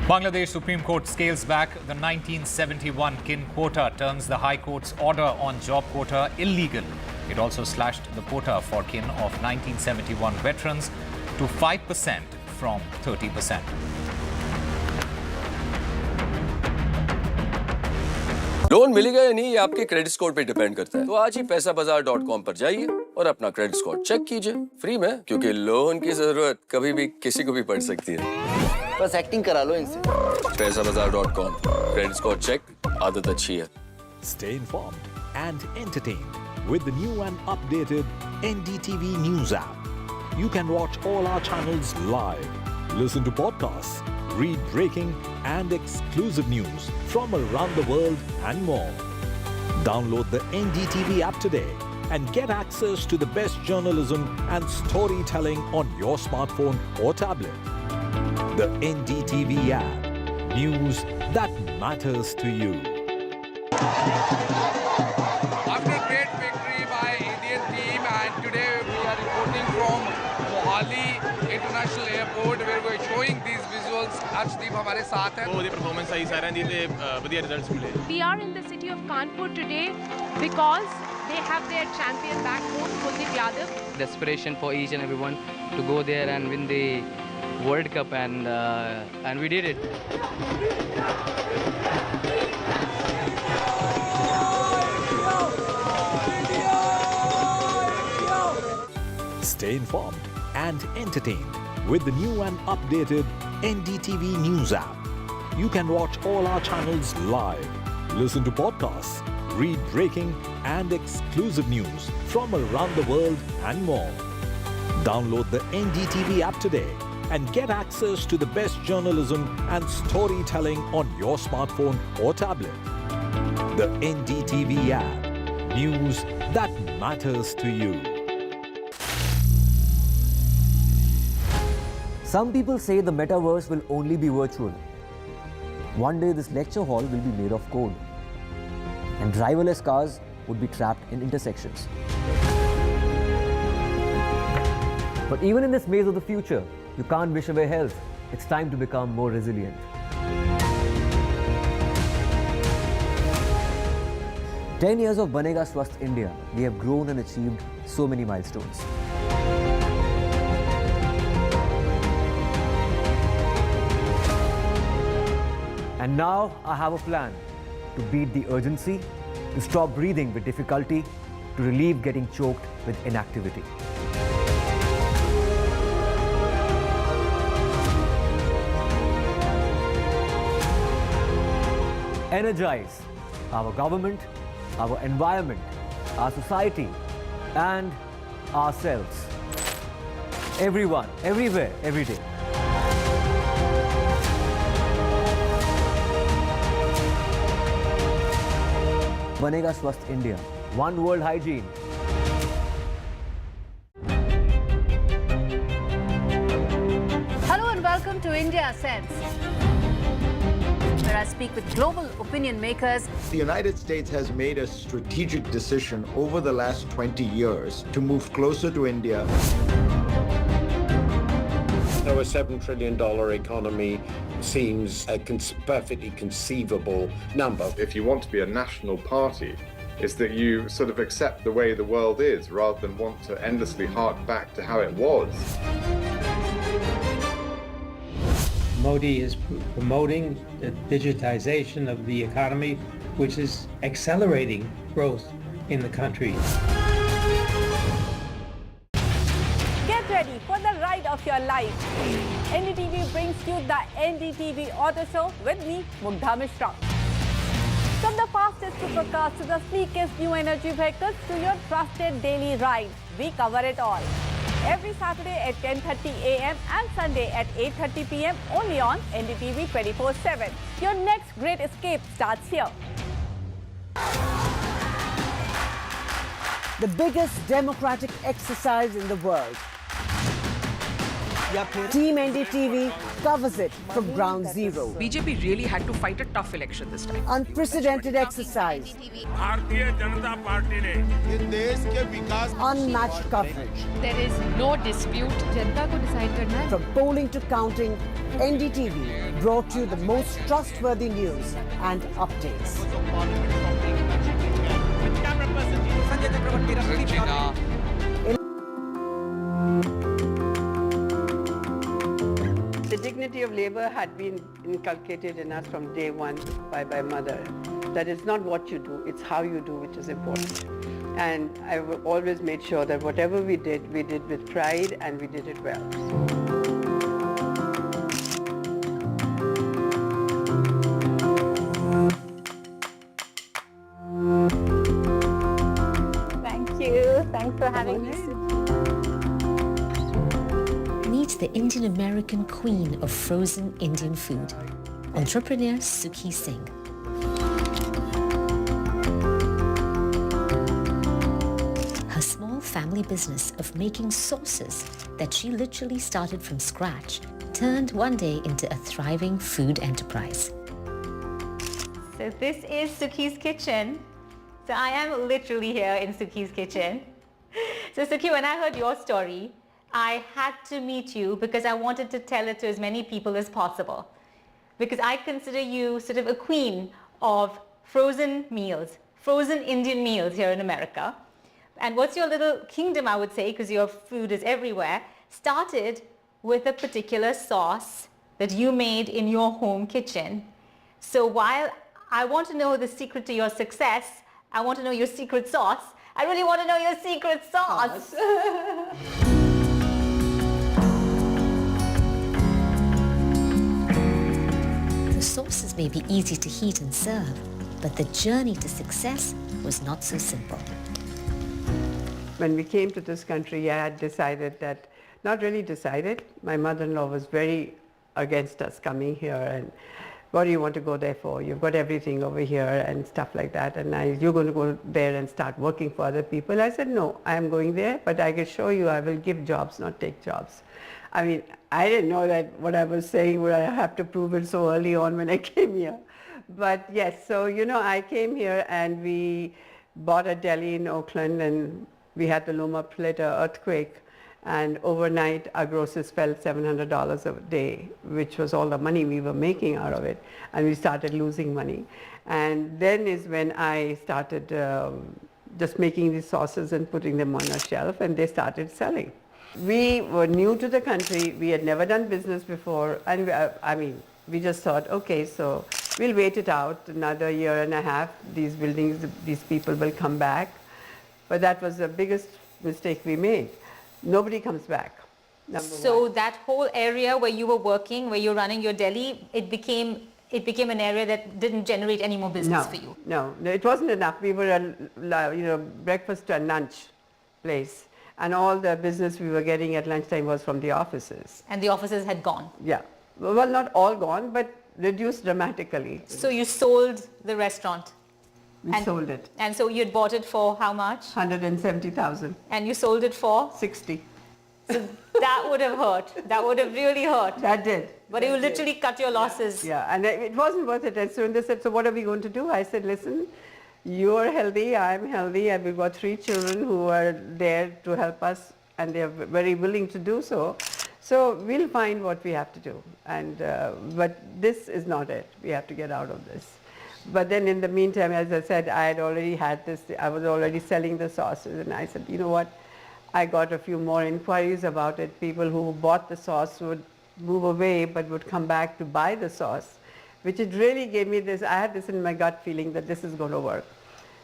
Speaker 28: Bangladesh Supreme Court scales back the 1971 kin quota, turns the High Court's order on job quota illegal. It also slashed the quota for kin of 1971 veterans to 5% from 30%.
Speaker 8: Loan मिलेगा या नहीं ये आपके credit score पे depend करता है। तो आज ही पैसाबाजार.com पर जाइए और अपना क्रेडिट स्कोर चेक कीजिए फ्री में, क्योंकि लोन की जरूरत कभी भी किसी को भी पड़ सकती है। बस एक्टिंग करा लो इनसे। पैसाबाजार.com, क्रेडिट स्कोर चेक, आदत अच्छी है।
Speaker 14: Stay informed and entertained with the new and updated NDTV News app. You can watch all our channels live, listen to podcasts, read breaking and exclusive news from around the world and more. Download the NDTV app today and get access to the best journalism and storytelling on your smartphone or tablet. The NDTV app. News that matters to you.
Speaker 16: After great victory by Indian team, and today we are reporting from Mohali International Airport where we are showing these visuals. Arshdeep हमारे साथ हैं.
Speaker 17: वो performance सही सारा नहीं थे बढ़िया results मिले.
Speaker 19: We are in the city of Kanpur today because they have their champion back home, Kuldeep Yadav.
Speaker 20: Desperation for each and everyone to go there and win the World Cup, and we did it.
Speaker 14: Stay informed and entertained with the new and updated NDTV News app. You can watch all our channels live, listen to podcasts, read breaking and exclusive news from around the world and more. Download the NDTV app today and get access to the best journalism and storytelling on your smartphone or tablet. The NDTV app. News that matters to you.
Speaker 21: Some people say the metaverse will only be virtual. One day this lecture hall will be made of code, and driverless cars would be trapped in intersections. But even in this maze of the future, you can't wish away health. It's time to become more resilient. 10 years of Banega Swasth India, we have grown and achieved so many milestones. And now I have a plan to beat the urgency, to stop breathing with difficulty, to relieve getting choked with inactivity. Energize our government, our environment, our society, and ourselves. Everyone, everywhere, every day. Banega Swasth India. One world hygiene.
Speaker 15: Hello and welcome to India Sense, where I speak with global opinion makers.
Speaker 23: The United States has made a strategic decision over the last 20 years to move closer to India.
Speaker 24: So a $7 trillion economy seems a perfectly conceivable number.
Speaker 25: If you want to be a national party, it's that you sort of accept the way the world is rather than want to endlessly hark back to how it was.
Speaker 26: Modi is promoting the digitization of the economy, which is accelerating growth in the country.
Speaker 15: Get ready for the ride of your life. NDTV brings you the NDTV Auto Show with me, Mugdha Mishra. From the fastest supercars to the sleekest new energy vehicles to your trusted daily ride, we cover it all. Every Saturday at 10:30 a.m. and Sunday at 8:30 p.m. only on NDTV 24/7. Your next great escape starts here.
Speaker 18: The biggest democratic exercise in the world. Team NDTV covers it from ground zero.
Speaker 11: BJP really had to fight a tough election this time.
Speaker 18: Unprecedented exercise. Unmatched coverage.
Speaker 19: There is no dispute. जनता को decide करना है.
Speaker 18: From polling to counting, NDTV brought you the most trustworthy news and updates.
Speaker 29: The dignity of labor had been inculcated in us from day one by my mother. That it's not what you do, it's how you do which is important. And I always made sure that whatever we did with pride and we did it well.
Speaker 15: Thank you. Thanks for having me.
Speaker 30: Meet the Indian American queen of frozen Indian food, entrepreneur Sukhi Singh. family business of making sauces that she literally started from scratch turned one day into a thriving food enterprise.
Speaker 1: So this is Suki's kitchen. So I am literally here in Suki's kitchen. So Suki, when I heard your story, I had to meet you because I wanted to tell it to as many people as possible. Because I consider you sort of a queen of frozen meals, frozen Indian meals here in America. And what's your little kingdom, I would say, because your food is everywhere, started with a particular sauce that you made in your home kitchen. So while I want to know the secret to your success, I want to know your secret sauce. I really want to know your secret sauce.
Speaker 30: The sauces may be easy to heat and serve, but the journey to success was not so simple.
Speaker 29: When we came to this country, I had decided that, not really decided, my mother-in-law was very against us coming here, and what do you want to go there for? You've got everything over here and stuff like that, and you're going to go there and start working for other people. I said, no, I am going there, but I can show you I will give jobs, not take jobs. I mean, I didn't know that what I was saying, would I have to prove it so early on when I came here. But yes, so I came here and we bought a deli in Oakland, and we had the Loma Prieta earthquake, and overnight our grosses fell $700 a day, which was all the money we were making out of it, and we started losing money. And then is when I started just making these sauces and putting them on a shelf, and they started selling. We were new to the country, we had never done business before, and we just thought, okay, so we'll wait it out another year and a half, these buildings, these people will come back. But that was the biggest mistake we made. Nobody comes back.
Speaker 1: So that whole area where you were working, where you're running your deli, it became an area that didn't generate any more business for you.
Speaker 29: No, it wasn't enough. We were a breakfast and lunch place, and all the business we were getting at lunchtime was from the offices.
Speaker 1: And the offices had gone.
Speaker 29: Yeah, well, not all gone, but reduced dramatically.
Speaker 1: So you sold the restaurant.
Speaker 29: We sold it.
Speaker 1: And so you'd bought it for how much?
Speaker 29: 170,000.
Speaker 1: And you sold it for?
Speaker 29: 60.
Speaker 1: So that would have hurt. That would have really hurt.
Speaker 29: That did.
Speaker 1: But you literally cut your losses.
Speaker 29: Yeah, and it wasn't worth it. And so when they said, so what are we going to do? I said, listen, you're healthy, I'm healthy, and we've got 3 children who are there to help us, and they're very willing to do so. So we'll find what we have to do. And but this is not it. We have to get out of this. But then in the meantime, as I said, I had already had this, I was already selling the sauces, and I said, you know what, I got a few more inquiries about it. People who bought the sauce would move away but would come back to buy the sauce, which it really gave me this, I had this in my gut feeling that this is going to work.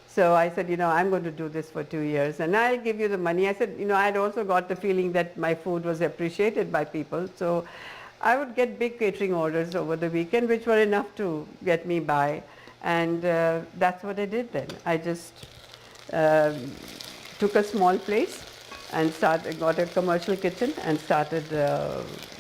Speaker 29: So I said, I'm going to do this for 2 years and I'll give you the money. I said, I had also got the feeling that my food was appreciated by people. So I would get big catering orders over the weekend, which were enough to get me by. And that's what I did then. I just took a small place and got a commercial kitchen and started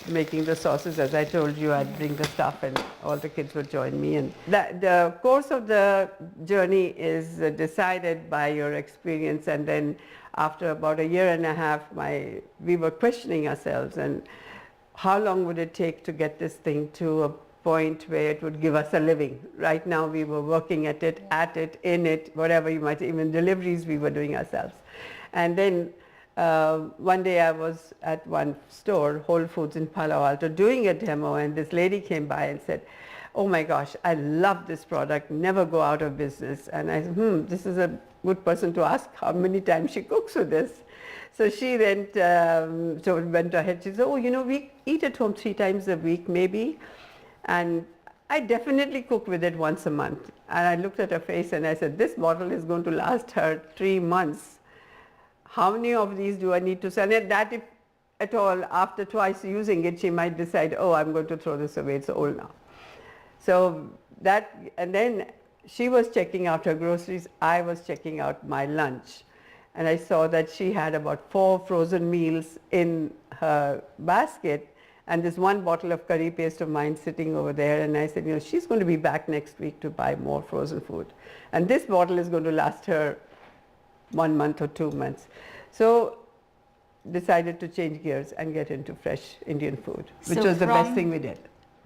Speaker 29: making the sauces. As I told you, I'd bring the stuff and all the kids would join me. And the course of the journey is decided by your experience. And then after about 1.5 years, we were questioning ourselves and how long would it take to get this thing to a point where it would give us a living. Right now we were working at it, in it, whatever you might, even deliveries we were doing ourselves. And then one day I was at one store, Whole Foods in Palo Alto, doing a demo, and this lady came by and said, oh my gosh, I love this product, never go out of business. And I said, this is a good person to ask how many times she cooks with this. So she then went ahead, she said, oh, we eat at home 3 times a week maybe. And I definitely cook with it once a month. And I looked at her face and I said, this bottle is going to last her 3 months. How many of these do I need to sell? And that if at all, after twice using it, she might decide, oh, I'm going to throw this away, it's old now. So that, and then she was checking out her groceries, I was checking out my lunch. And I saw that she had about 4 frozen meals in her basket, and this one bottle of curry paste of mine sitting over there. And I said, she's going to be back next week to buy more frozen food. And this bottle is going to last her 1 month or 2 months. So decided to change gears and get into fresh Indian food, which
Speaker 1: So
Speaker 29: was the best
Speaker 1: from-
Speaker 29: thing we did.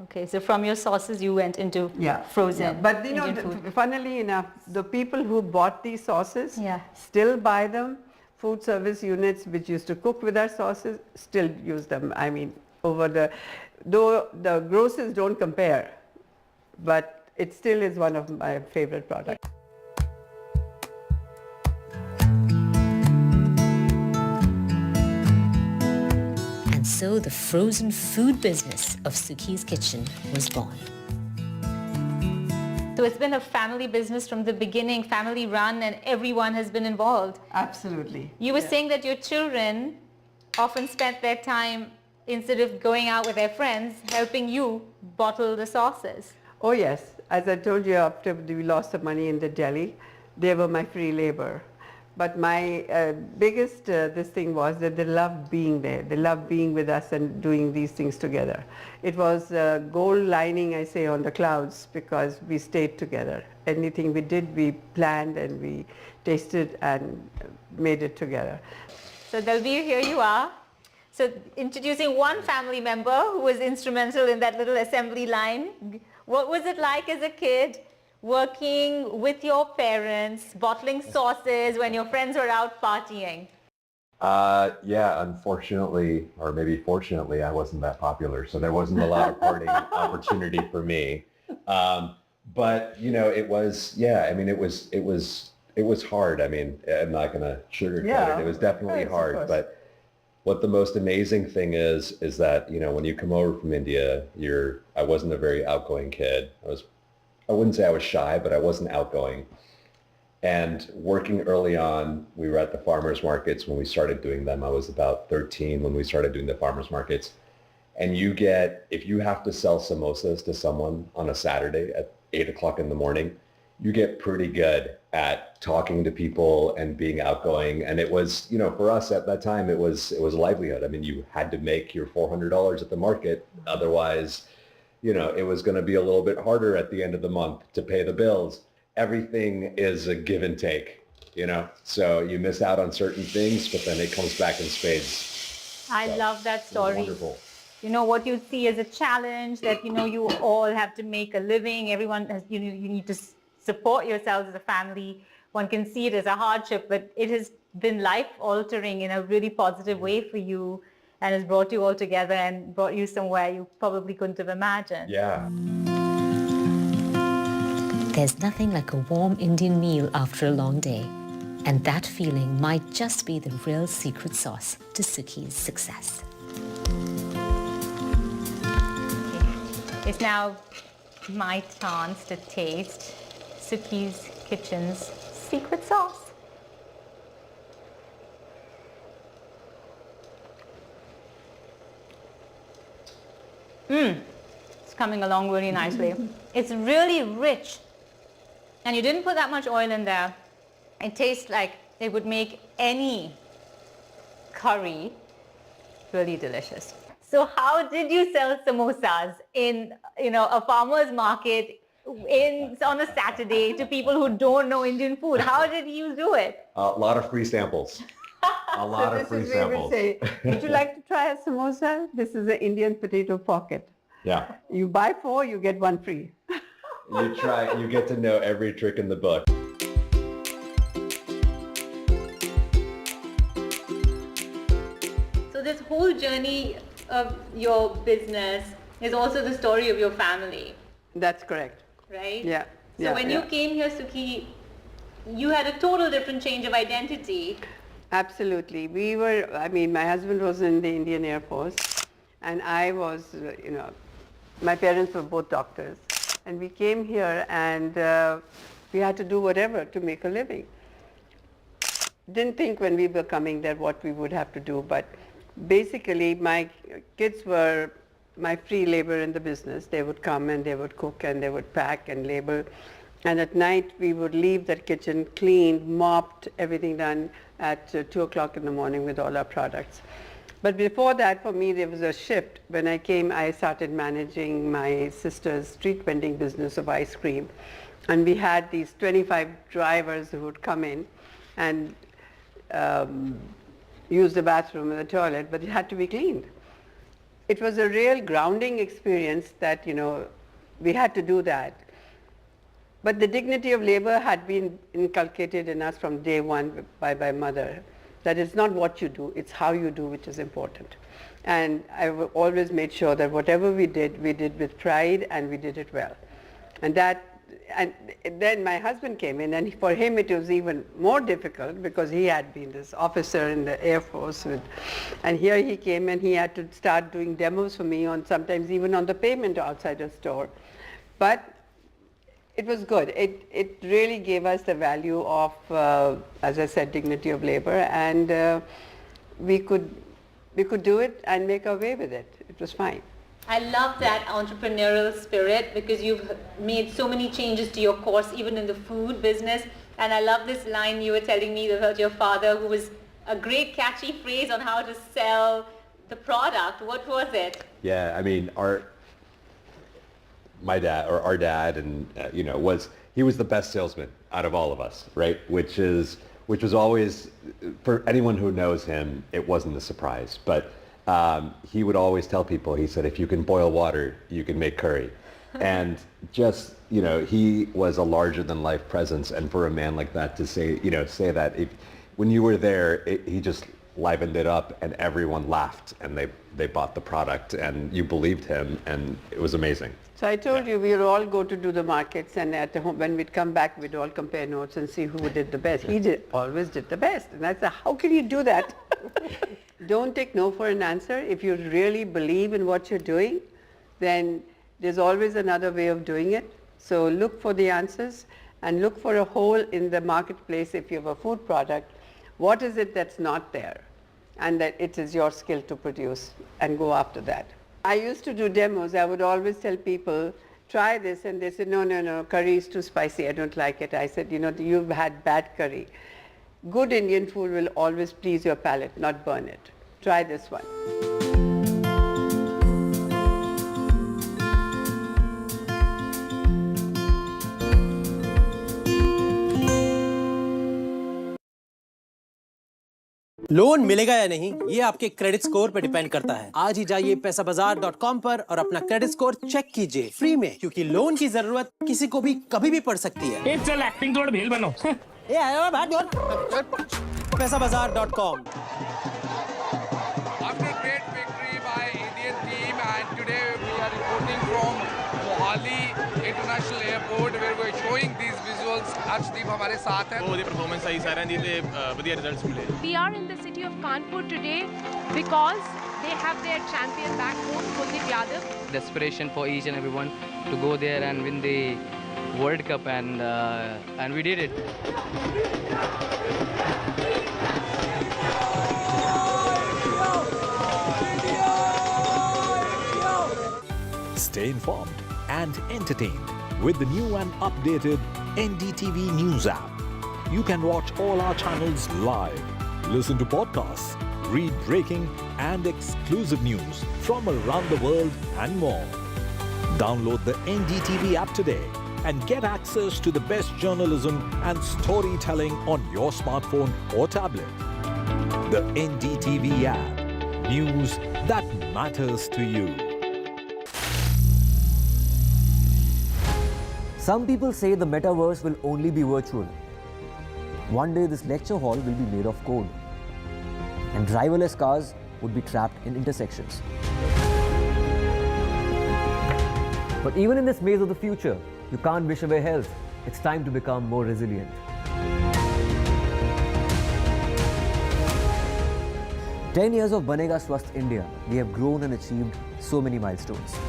Speaker 1: Okay, so from your sauces, you went into frozen.
Speaker 29: But you know,
Speaker 1: Indian food.
Speaker 29: funnily enough, the people who bought these sauces still buy them. Food service units which used to cook with our sauces still use them. I mean, though the grosses don't compare, but it still is one of my favorite products.
Speaker 30: And so the frozen food business of Sukhi's Kitchen was born.
Speaker 1: So it's been a family business from the beginning, family run, and everyone has been involved.
Speaker 29: Absolutely.
Speaker 1: You were saying that your children often spent their time, instead of going out with their friends, helping you bottle the sauces.
Speaker 29: Oh yes, as I told you, after we lost the money in the Delhi, they were my free labor. But my biggest this thing was that they loved being there. They loved being with us and doing these things together. It was gold lining, I say, on the clouds because we stayed together. Anything we did, we planned and we tasted and made it together.
Speaker 1: So Dalbir, here you are. So introducing one family member who was instrumental in that little assembly line. What was it like as a kid working with your parents, bottling sauces when your friends were out partying?
Speaker 2: Yeah, unfortunately, or maybe fortunately, I wasn't that popular, so there wasn't a lot of partying opportunity for me. But you know, it was, yeah, I mean, it was hard. I mean, I'm not going to sugarcoat it. It was definitely hard, but what the most amazing thing is that, you know, when you come over from India, I wasn't a very outgoing kid. I wouldn't say I was shy, but I wasn't outgoing. And working early on, we were at the farmers markets when we started doing them. I was about 13 when we started doing the farmers markets. And if you have to sell samosas to someone on a Saturday at 8 o'clock in the morning, you get pretty good at talking to people and being outgoing. And it was, you know, for us at that time, it was a livelihood. I mean, you had to make your $400 at the market. Otherwise, you know, it was going to be a little bit harder at the end of the month to pay the bills. Everything is a give and take, you know, so you miss out on certain things, but then it comes back in spades.
Speaker 1: I love that story.
Speaker 2: Wonderful.
Speaker 1: You know, what you see as a challenge that, you know, you all have to make a living. Everyone has, you need to support yourselves as a family. One can see it as a hardship, but it has been life altering in a really positive way for you and has brought you all together and brought you somewhere you probably couldn't have imagined.
Speaker 2: Yeah.
Speaker 30: There's nothing like a warm Indian meal after a long day. And that feeling might just be the real secret sauce to Sukhi's success.
Speaker 1: It's now my chance to taste Sukhi's Kitchen's secret sauce. It's coming along really nicely. It's really rich. And you didn't put that much oil in there. It tastes like it would make any curry really delicious. So how did you sell samosas in, you know, a farmer's market on a Saturday to people who don't know Indian food? How did you do it?
Speaker 2: A lot of free samples. A lot of free samples.
Speaker 29: Say, would you like to try a samosa? This is an Indian potato pocket.
Speaker 2: Yeah.
Speaker 29: You buy 4, you get 1 free.
Speaker 2: You get to know every trick in the book.
Speaker 1: So this whole journey of your business is also the story of your family.
Speaker 29: That's correct.
Speaker 1: Right?
Speaker 29: Yeah.
Speaker 1: So when you came here, Sukhi, you had a total different change of identity.
Speaker 29: Absolutely. My husband was in the Indian Air Force and I was, you know, my parents were both doctors. And we came here and we had to do whatever to make a living. Didn't think when we were coming there what we would have to do, but basically my kids were my free labor in the business. They would come and they would cook and they would pack and label. And at night we would leave the kitchen cleaned, mopped, everything done at 2 o'clock in the morning with all our products. But before that, for me, there was a shift. When I came, I started managing my sister's street vending business of ice cream. And we had these 25 drivers who would come in and use the bathroom and the toilet, but it had to be cleaned. It was a real grounding experience that, we had to do that. But the dignity of labor had been inculcated in us from day one by mother, that it's not what you do, it's how you do which is important. And I always made sure that whatever we did with pride and we did it well. And then my husband came in, and for him it was even more difficult because he had been this officer in the Air Force. And here he came and he had to start doing demos for me sometimes even on the pavement outside a store. But it was good. It really gave us the value of, as I said, dignity of labor, and we could do it and make our way with it. It was fine.
Speaker 1: I love that entrepreneurial spirit because you've made so many changes to your course, even in the food business. And I love this line you were telling me about your father, who was a great catchy phrase on how to sell the product. What was it?
Speaker 2: Yeah, I mean, our dad, and he was the best salesman out of all of us, right? Which was always, for anyone who knows him, it wasn't a surprise. But he would always tell people, he said, if you can boil water, you can make curry. And just, he was a larger than life presence. And for a man like that to say that, when you were there, he just livened it up and everyone laughed and they bought the product and you believed him and it was amazing.
Speaker 29: So I told you we would all go to do the markets, and at home, when we'd come back, we'd all compare notes and see who did the best. He always did the best. And I said, how can you do that? Don't take no for an answer. If you really believe in what you're doing, then there's always another way of doing it. So look for the answers and look for a hole in the marketplace. If you have a food product, what is it that's not there? And that it is your skill to produce, and go after that. I used to do demos. I would always tell people, try this, and they said, no, curry is too spicy, I don't like it. I said, you've had bad curry. Good Indian food will always please your palate, not burn it. Try this one.
Speaker 3: Loan मिलेगा या नहीं, ये आपके credit score पे depend करता है। आज ही जाइए पैसाबाजार.com पर और अपना क्रेडिट स्कोर चेक कीजिए फ्री में, क्योंकि लोन की जरूरत किसी को भी कभी भी पड़ सकती है।
Speaker 17: चल एक्टिंग थोड़ा भेल बनो।
Speaker 3: ये आया बात पैसाबाजार.com।
Speaker 16: After a great victory by Indian team, and today we are reporting from Mohali International Airport where we are showing these visuals. Arshdeep हमारे साथ है।
Speaker 17: वो परफॉर्मेंस सही सारा दी थे बढ़िया रिजल्ट्स मिले।
Speaker 19: We are in the city of Kanpur today because they have their champion back home, Kuldeep Yadav.
Speaker 20: Desperation for each and everyone to go there and win the World Cup, and we did it.
Speaker 14: Stay informed and entertained with the new and updated NDTV News app. You can watch all our channels live, listen to podcasts, read breaking and exclusive news from around the world and more. Download the NDTV app today and get access to the best journalism and storytelling on your smartphone or tablet. The NDTV app. News that matters to you.
Speaker 21: Some people say the metaverse will only be virtual. One day this lecture hall will be made of code, and driverless cars would be trapped in intersections. But even in this maze of the future, you can't wish away health. It's time to become more resilient. "10 years of Banega Swasth India, we have grown and achieved so many milestones.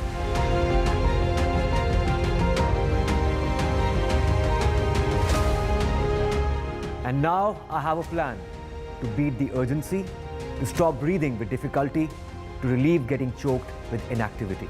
Speaker 21: And now I have a plan to beat the urgency, to stop breathing with difficulty, to relieve getting choked with inactivity."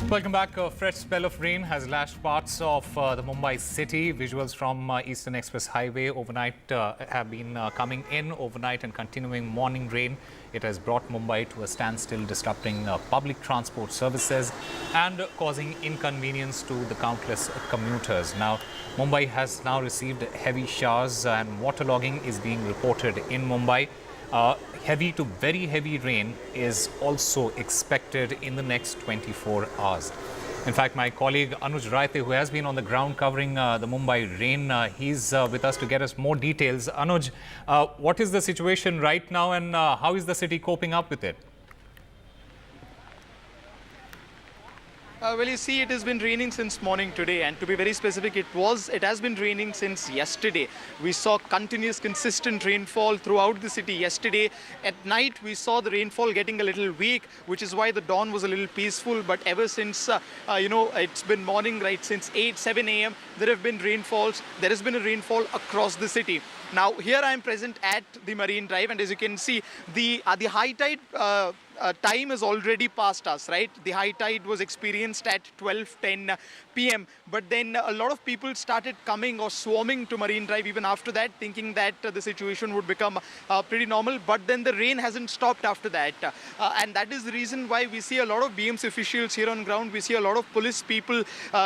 Speaker 28: Welcome back. A fresh spell of rain has lashed parts of the Mumbai city. Visuals from Eastern Express Highway overnight have been coming in overnight and continuing morning rain. It has brought Mumbai to a standstill, disrupting public transport services and causing inconvenience to the countless commuters. Now, Mumbai has now received heavy showers and waterlogging is being reported in Mumbai. Heavy to very heavy rain is also expected in the next 24 hours. In fact, my colleague Anuj Raite, who has been on the ground covering the Mumbai rain, he's with us to get us more details. Anuj, what is the situation right now and how is the city coping up with it?
Speaker 4: Well, you see, it has been raining since morning today, and to be very specific, it has been raining since yesterday. We saw continuous, consistent rainfall throughout the city yesterday. At night, we saw the rainfall getting a little weak, which is why the dawn was a little peaceful. But ever since, it's been morning, right, since 7 a.m., there have been rainfalls. There has been a rainfall across the city. Now, here I am present at the Marine Drive, and as you can see, the high tide time has already passed us, right? The high tide was experienced at 12:10 p.m. But then a lot of people started coming or swarming to Marine Drive even after that, thinking that the situation would become pretty normal. But then the rain hasn't stopped after that. And that is the reason why we see a lot of BMC officials here on ground. We see a lot of police people,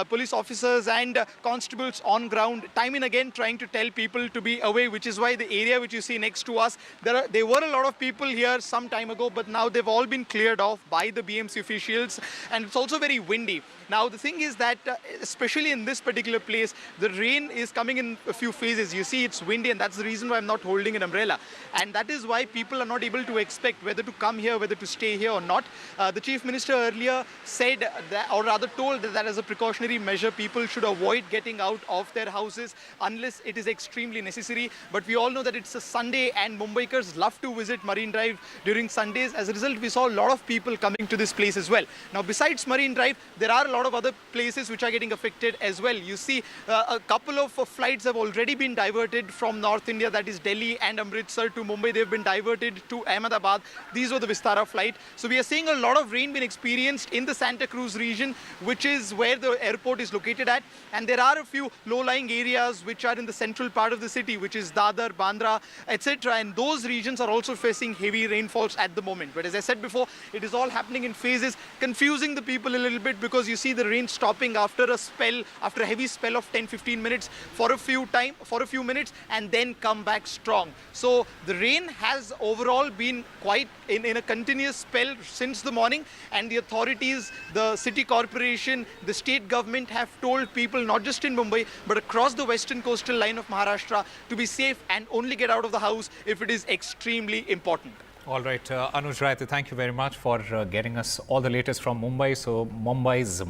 Speaker 4: police officers and constables on ground, time and again trying to tell people to be away, which is why the area which you see next to us, there were a lot of people here some time ago, but now they've all been cleared off by the BMC officials, and it's also very windy. Now the thing is that especially in this particular place, the rain is coming in a few phases. You see it's windy, and that's the reason why I'm not holding an umbrella, and that is why people are not able to expect whether to come here, whether to stay here or not. The Chief Minister earlier said that, or rather told that as a precautionary measure, people should avoid getting out of their houses unless it is extremely necessary. But we all know that it's a Sunday and Mumbaikars love to visit Marine Drive during Sundays. As a result, we saw a lot of people coming to this place as well. Now, besides Marine Drive, there are a lot of other places which are getting affected as well. You see, a couple of flights have already been diverted from North India, that is Delhi and Amritsar, to Mumbai. They've been diverted to Ahmedabad. These were the Vistara flight. So we are seeing a lot of rain being experienced in the Santa Cruz region, which is where the airport is located at. And there are a few low-lying areas which are in the central part of the city, which is Dadar, Bandra, etc. And those regions are also facing heavy rainfalls at the moment. But as I said before, it is all happening in phases, confusing the people a little bit, because you see the rain stopping after a heavy spell of 10-15 minutes for a few minutes, and then come back strong. So the rain has overall been quite in a continuous spell since the morning, and the authorities, the city corporation, the state government have told people, not just in Mumbai, but across the western coastal line of Maharashtra, to be safe and only get out of the house if it is extremely important.
Speaker 28: All right, Anuj Raite, thank you very much for getting us all the latest from Mumbai. So Mumbai's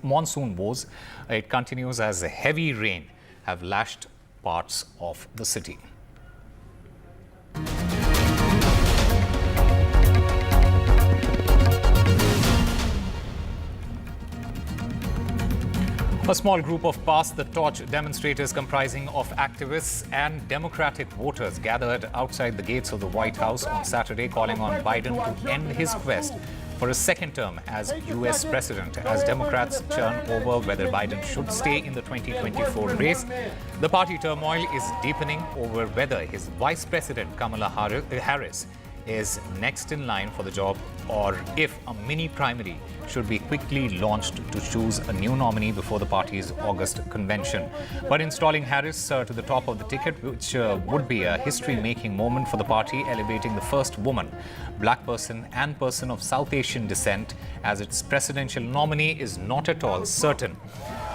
Speaker 28: monsoon woes, it continues as heavy rain have lashed parts of the city. A small group of Pass the Torch demonstrators comprising of activists and Democratic voters gathered outside the gates of the White House on Saturday, calling on Biden to end his quest for a second term as U.S. president. As Democrats churn over whether Biden should stay in the 2024 race, the party turmoil is deepening over whether his vice president Kamala Harris is next in line for the job, or if a mini primary should be quickly launched to choose a new nominee before the party's August convention. But installing Harris to the top of the ticket, which would be a history-making moment for the party, elevating the first woman, black person and person of South Asian descent as its presidential nominee, is not at all certain.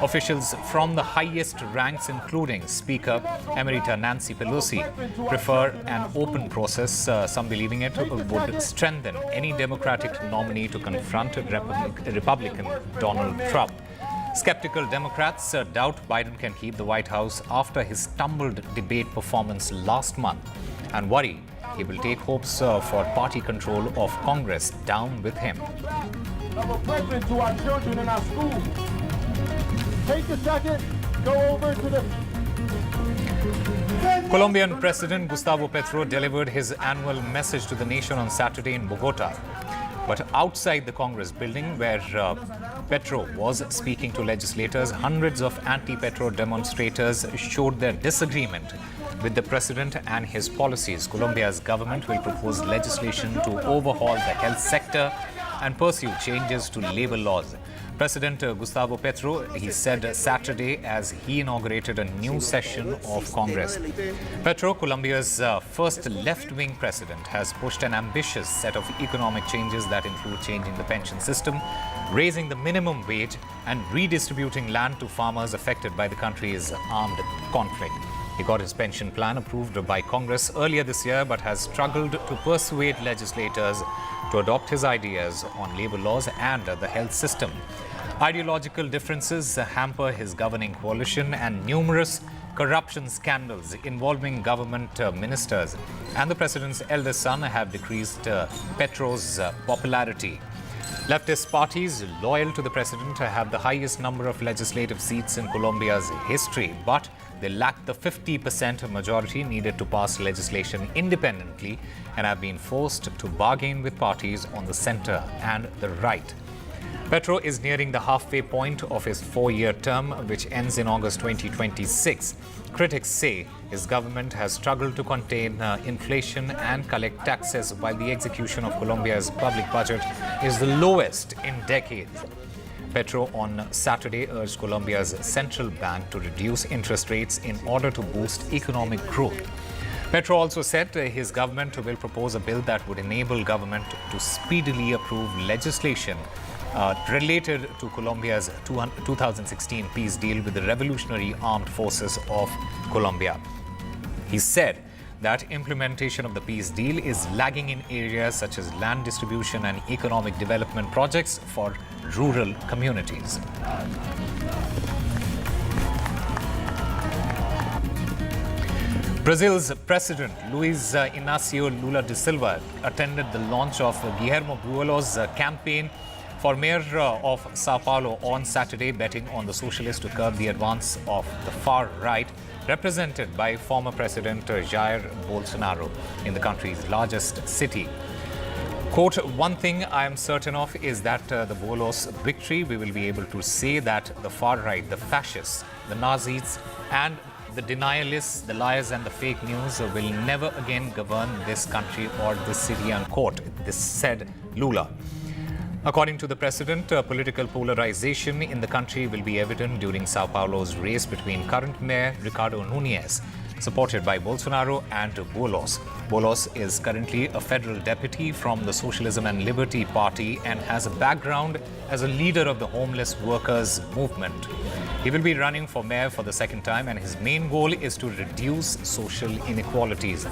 Speaker 28: Officials from the highest ranks, including Speaker Emerita Nancy Pelosi, prefer an open process, some believing it would strengthen any Democratic nominee to confront Republican Donald Trump. Skeptical Democrats doubt Biden can keep the White House after his stumbled debate performance last month, and worry he will take hopes for party control of Congress down with him.
Speaker 5: To our children in our schools. Take a second, go over to the...
Speaker 28: Colombian President Gustavo Petro delivered his annual message to the nation on Saturday in Bogota. But outside the Congress building, where Petro was speaking to legislators, hundreds of anti-Petro demonstrators showed their disagreement with the president and his policies. Colombia's government will propose legislation to overhaul the health sector and pursue changes to labor laws. President Gustavo Petro, he said Saturday as he inaugurated a new session of Congress. Petro, Colombia's first left-wing president, has pushed an ambitious set of economic changes that include changing the pension system, raising the minimum wage, and redistributing land to farmers affected by the country's armed conflict. He got his pension plan approved by Congress earlier this year, but has struggled to persuade legislators to adopt his ideas on labor laws and the health system. Ideological differences hamper his governing coalition, and numerous corruption scandals involving government ministers and the president's eldest son have decreased Petro's popularity. Leftist parties loyal to the president have the highest number of legislative seats in Colombia's history, but they lack the 50% majority needed to pass legislation independently and have been forced to bargain with parties on the center and the right. Petro is nearing the halfway point of his 4-year term, which ends in August 2026. Critics say his government has struggled to contain inflation and collect taxes, while the execution of Colombia's public budget is the lowest in decades. Petro on Saturday urged Colombia's central bank to reduce interest rates in order to boost economic growth. Petro also said his government will propose a bill that would enable government to speedily approve legislation related to Colombia's 2016 peace deal with the Revolutionary Armed Forces of Colombia. He said that implementation of the peace deal is lagging in areas such as land distribution and economic development projects for rural communities. Brazil's President Luiz Inácio Lula da Silva attended the launch of Guillermo Buello's campaign for mayor of Sao Paulo on Saturday, betting on the socialists to curb the advance of the far right, represented by former President Jair Bolsonaro in the country's largest city. Quote, "One thing I am certain of is that the Buello's victory, we will be able to say that the far right, the fascists, the Nazis, and the denialists, the liars and the fake news will never again govern this country or this city," unquote. This said Lula. According to the president, political polarization in the country will be evident during Sao Paulo's race between current mayor Ricardo Nunes, supported by Bolsonaro, and Buellos. Buellos is currently a federal deputy from the Socialism and Liberty Party and has a background as a leader of the homeless workers movement. He will be running for mayor for the second time, and his main goal is to reduce social inequalities.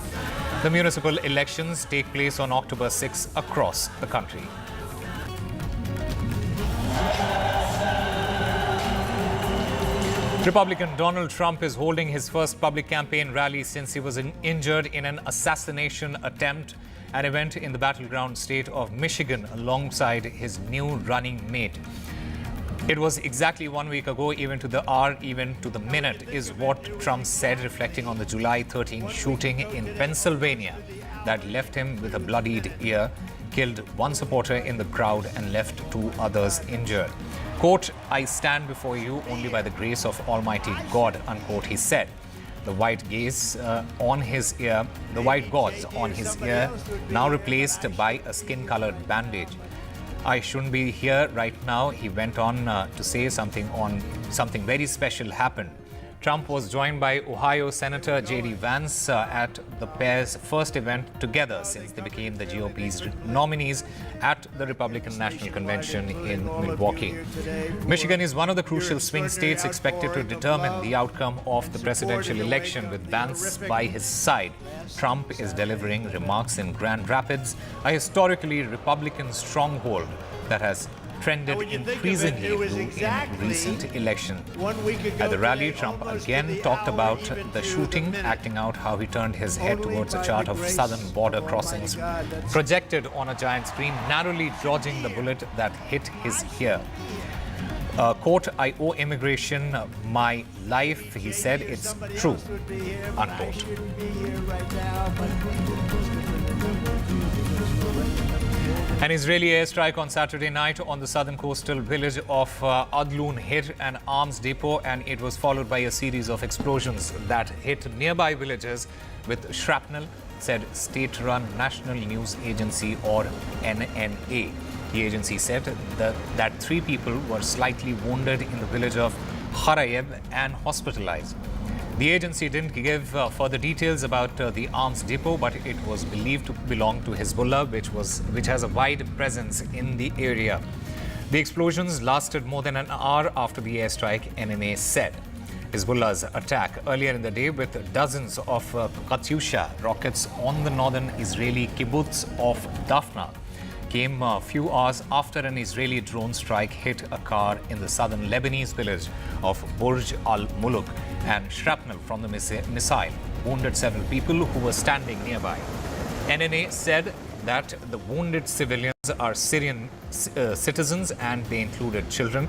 Speaker 28: The municipal elections take place on October 6 across the country. Republican Donald Trump is holding his first public campaign rally since he was injured in an assassination attempt, an event in the battleground state of Michigan alongside his new running mate. It was exactly 1 week ago, even to the hour, even to the minute, is what Trump said, reflecting on the July 13 shooting in Pennsylvania that left him with a bloodied ear, killed one supporter in the crowd and left 2 others injured. Quote, "I stand before you only by the grace of Almighty God," unquote, he said. The white gauze on his ear, the white gauze on his ear, now replaced by a skin-colored bandage. "I shouldn't be here right now," he went on to say. Something very special happened. Trump was joined by Ohio Senator J.D. Vance at the pair's first event together since they became the GOP's nominees at the Republican National Convention in Milwaukee. Michigan is one of the crucial swing states expected to determine the outcome of the presidential election, with Vance by his side. Trump is delivering remarks in Grand Rapids, a historically Republican stronghold that has trended increasingly blue in recent election. At the rally, Trump again talked about the shooting, acting out how he turned his head towards a chart of southern border crossings projected on a giant screen, narrowly dodging the bullet that hit his ear. Quote, "I owe immigration my life," he said. "It's true," unquote. An Israeli airstrike on Saturday night on the southern coastal village of Adlun hit an arms depot, and it was followed by a series of explosions that hit nearby villages with shrapnel, said state-run National News Agency or NNA. The agency said that 3 people were slightly wounded in the village of Hodeida and hospitalized. The agency didn't give further details about the arms depot, but it was believed to belong to Hezbollah, which has a wide presence in the area. The explosions lasted more than an hour after the airstrike, NNA said. Hezbollah's attack earlier in the day with dozens of Katyusha rockets on the northern Israeli kibbutz of Dafna came a few hours after an Israeli drone strike hit a car in the southern Lebanese village of Burj al-Muluk, and shrapnel from the missile wounded several people who were standing nearby. NNA said that the wounded civilians are Syrian citizens and they included children.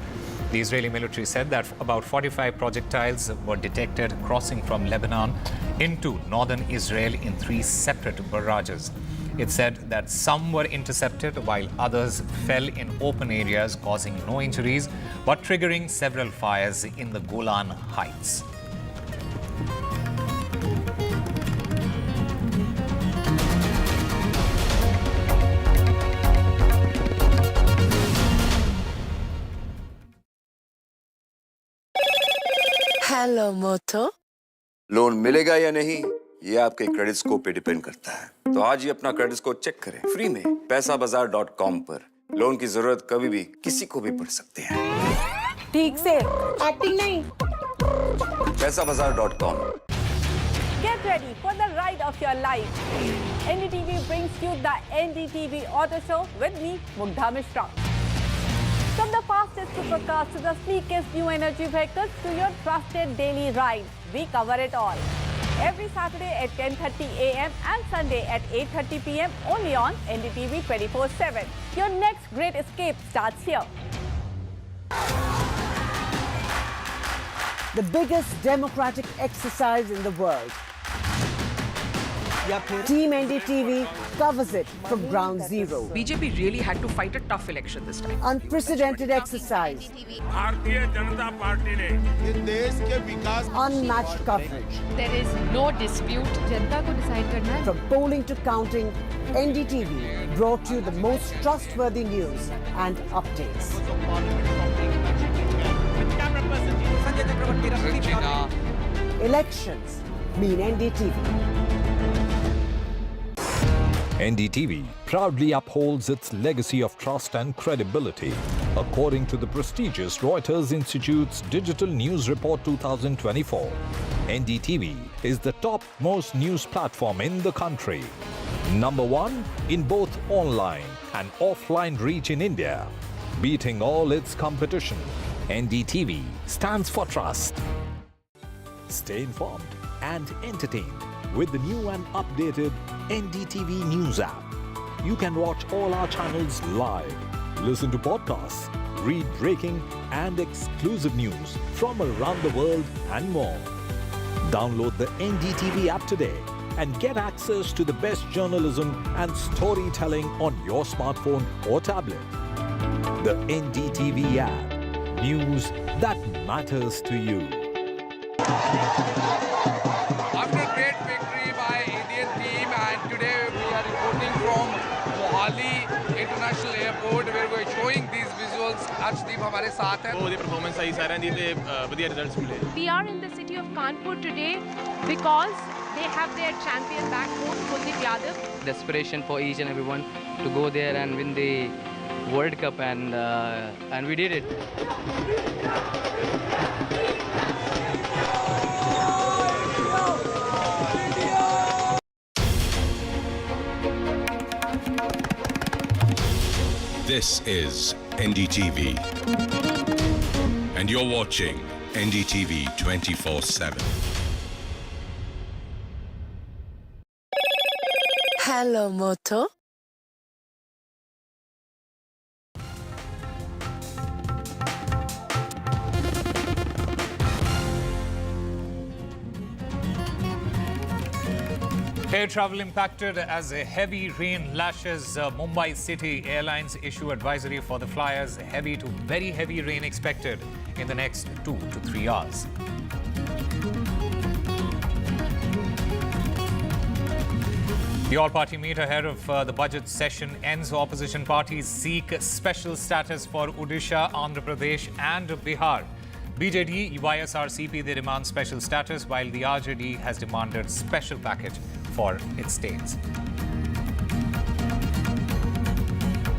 Speaker 28: The Israeli military said that about 45 projectiles were detected crossing from Lebanon into northern Israel in 3 separate barrages. It said that some were intercepted while others fell in open areas, causing no injuries but triggering several fires in the Golan Heights.
Speaker 6: Hello moto
Speaker 7: loan मिलेगा या नहीं ये आपके credit score पे depend करता है। तो आज ही अपना क्रेडिट स्कोर चेक करें फ्री में पैसाबाजार.com पर। लोन की जरूरत कभी भी किसी को भी पड़ सकती है।
Speaker 15: ठीक से एक्टिंग नहीं।
Speaker 7: पैसाबाजार.com।
Speaker 15: Get ready for the ride of your life. NDTV brings you the NDTV Auto Show with me, Mugdha Mishra. From the fastest supercars to the sleekest new energy vehicles to your trusted daily ride, we cover it all. Every Saturday at 10:30 a.m. and Sunday at 8:30 p.m. only on NDTV 24/7. Your next great escape starts here.
Speaker 18: The biggest democratic exercise in the world. Team NDTV covers it from ground zero.
Speaker 11: BJP really had to fight a tough election this time.
Speaker 18: Unprecedented exercise. Unmatched coverage.
Speaker 19: There is no dispute. जनता को decide करना है.
Speaker 18: From polling to counting, NDTV brought you the most trustworthy news and updates. Elections mean NDTV.
Speaker 14: NDTV proudly upholds its legacy of trust and credibility. According to the prestigious Reuters Institute's Digital News Report 2024, NDTV is the top-most news platform in the country. Number 1 in both online and offline reach in India. Beating all its competition, NDTV stands for trust. Stay informed and entertained with the new and updated NDTV News app. You can watch all our channels live, listen to podcasts, read breaking and exclusive news from around the world and more. Download the NDTV app today and get access to the best journalism and storytelling on your smartphone or tablet. The NDTV app. News that matters to you.
Speaker 16: After a great victory by Indian team, and today we are reporting from Mohali International Airport where we are showing these visuals. Arshdeep हमारे साथ हैं.
Speaker 17: बहुत ही performance आई सारे दी थे बढ़िया results मिले.
Speaker 19: We are in the city of Kanpur today because they have their champion back home, Kuldeep Yadav.
Speaker 20: Desperation for each and everyone to go there and win the World Cup, and we did it.
Speaker 8: This is NDTV, and you're watching NDTV 24/7.
Speaker 6: Hello, Moto.
Speaker 28: Air travel impacted as a heavy rain lashes Mumbai city. Airlines issue advisory for the flyers. Heavy to very heavy rain expected in the next 2 to 3 hours. The all-party meet ahead of the budget session ends. Opposition parties seek special status for Odisha, Andhra Pradesh and Bihar. BJD, YSRCP, they demand special status, while the RJD has demanded special package for its states.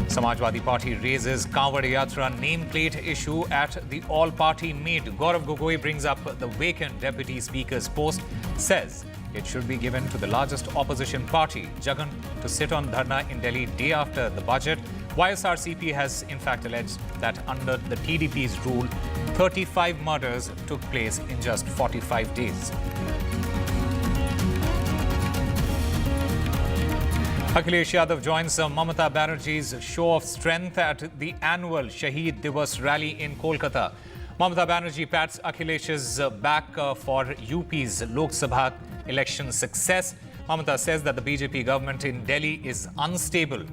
Speaker 28: Samajwadi Party raises Kanwad Yatra nameplate issue at the all-party meet. Gaurav Gogoi brings up the vacant deputy speaker's post, says it should be given to the largest opposition party, Jagan, to sit on dharna in Delhi day after the budget. YSRCP has in fact alleged that under the TDP's rule, 35 murders took place in just 45 days. Akhilesh Yadav joins Mamata Banerjee's show of strength at the annual Shaheed Divas rally in Kolkata. Mamata Banerjee pats Akhilesh's back for UP's Lok Sabha election success. Mamata says that the BJP government in Delhi is unstable.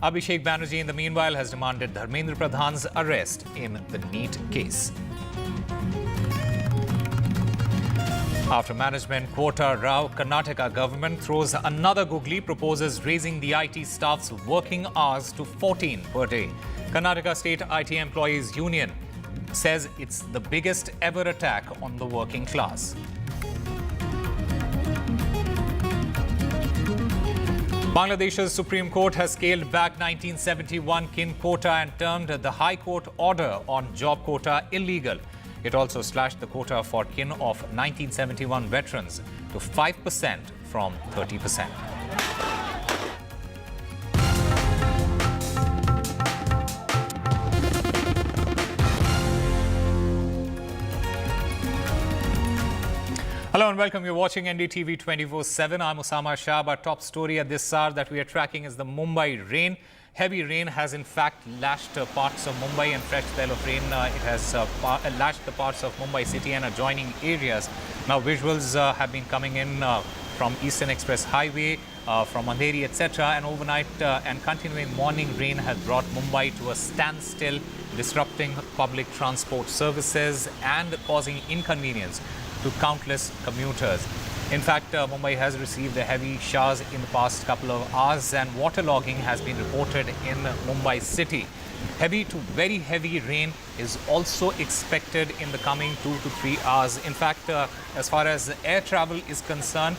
Speaker 28: Abhishek Banerjee, in the meanwhile, has demanded Dharmendra Pradhan's arrest in the NEET case. After management quota row, Karnataka government throws another googly, proposes raising the IT staff's working hours to 14 per day. Karnataka State IT Employees Union says it's the biggest ever attack on the working class. Bangladesh's Supreme Court has scaled back 1971 kin quota and termed the High Court order on job quota illegal. It also slashed the quota for kin of 1971 veterans to 5% from 30%. Hello and welcome. You're watching NDTV 24/7. I'm Osama Shah. Our top story at this hour that we are tracking is the Mumbai rain. Heavy rain has in fact lashed parts of Mumbai, and fresh spell of rain it has lashed the parts of Mumbai city and adjoining areas. Now visuals have been coming in from Eastern Express Highway, from Andheri, etc. And overnight and continuing morning rain has brought Mumbai to a standstill, disrupting public transport services and causing inconvenience to countless commuters. In fact, Mumbai has received the heavy showers in the past couple of hours, and waterlogging has been reported in Mumbai city. Heavy to very heavy rain is also expected in the coming 2 to 3 hours. In fact, as far as air travel is concerned,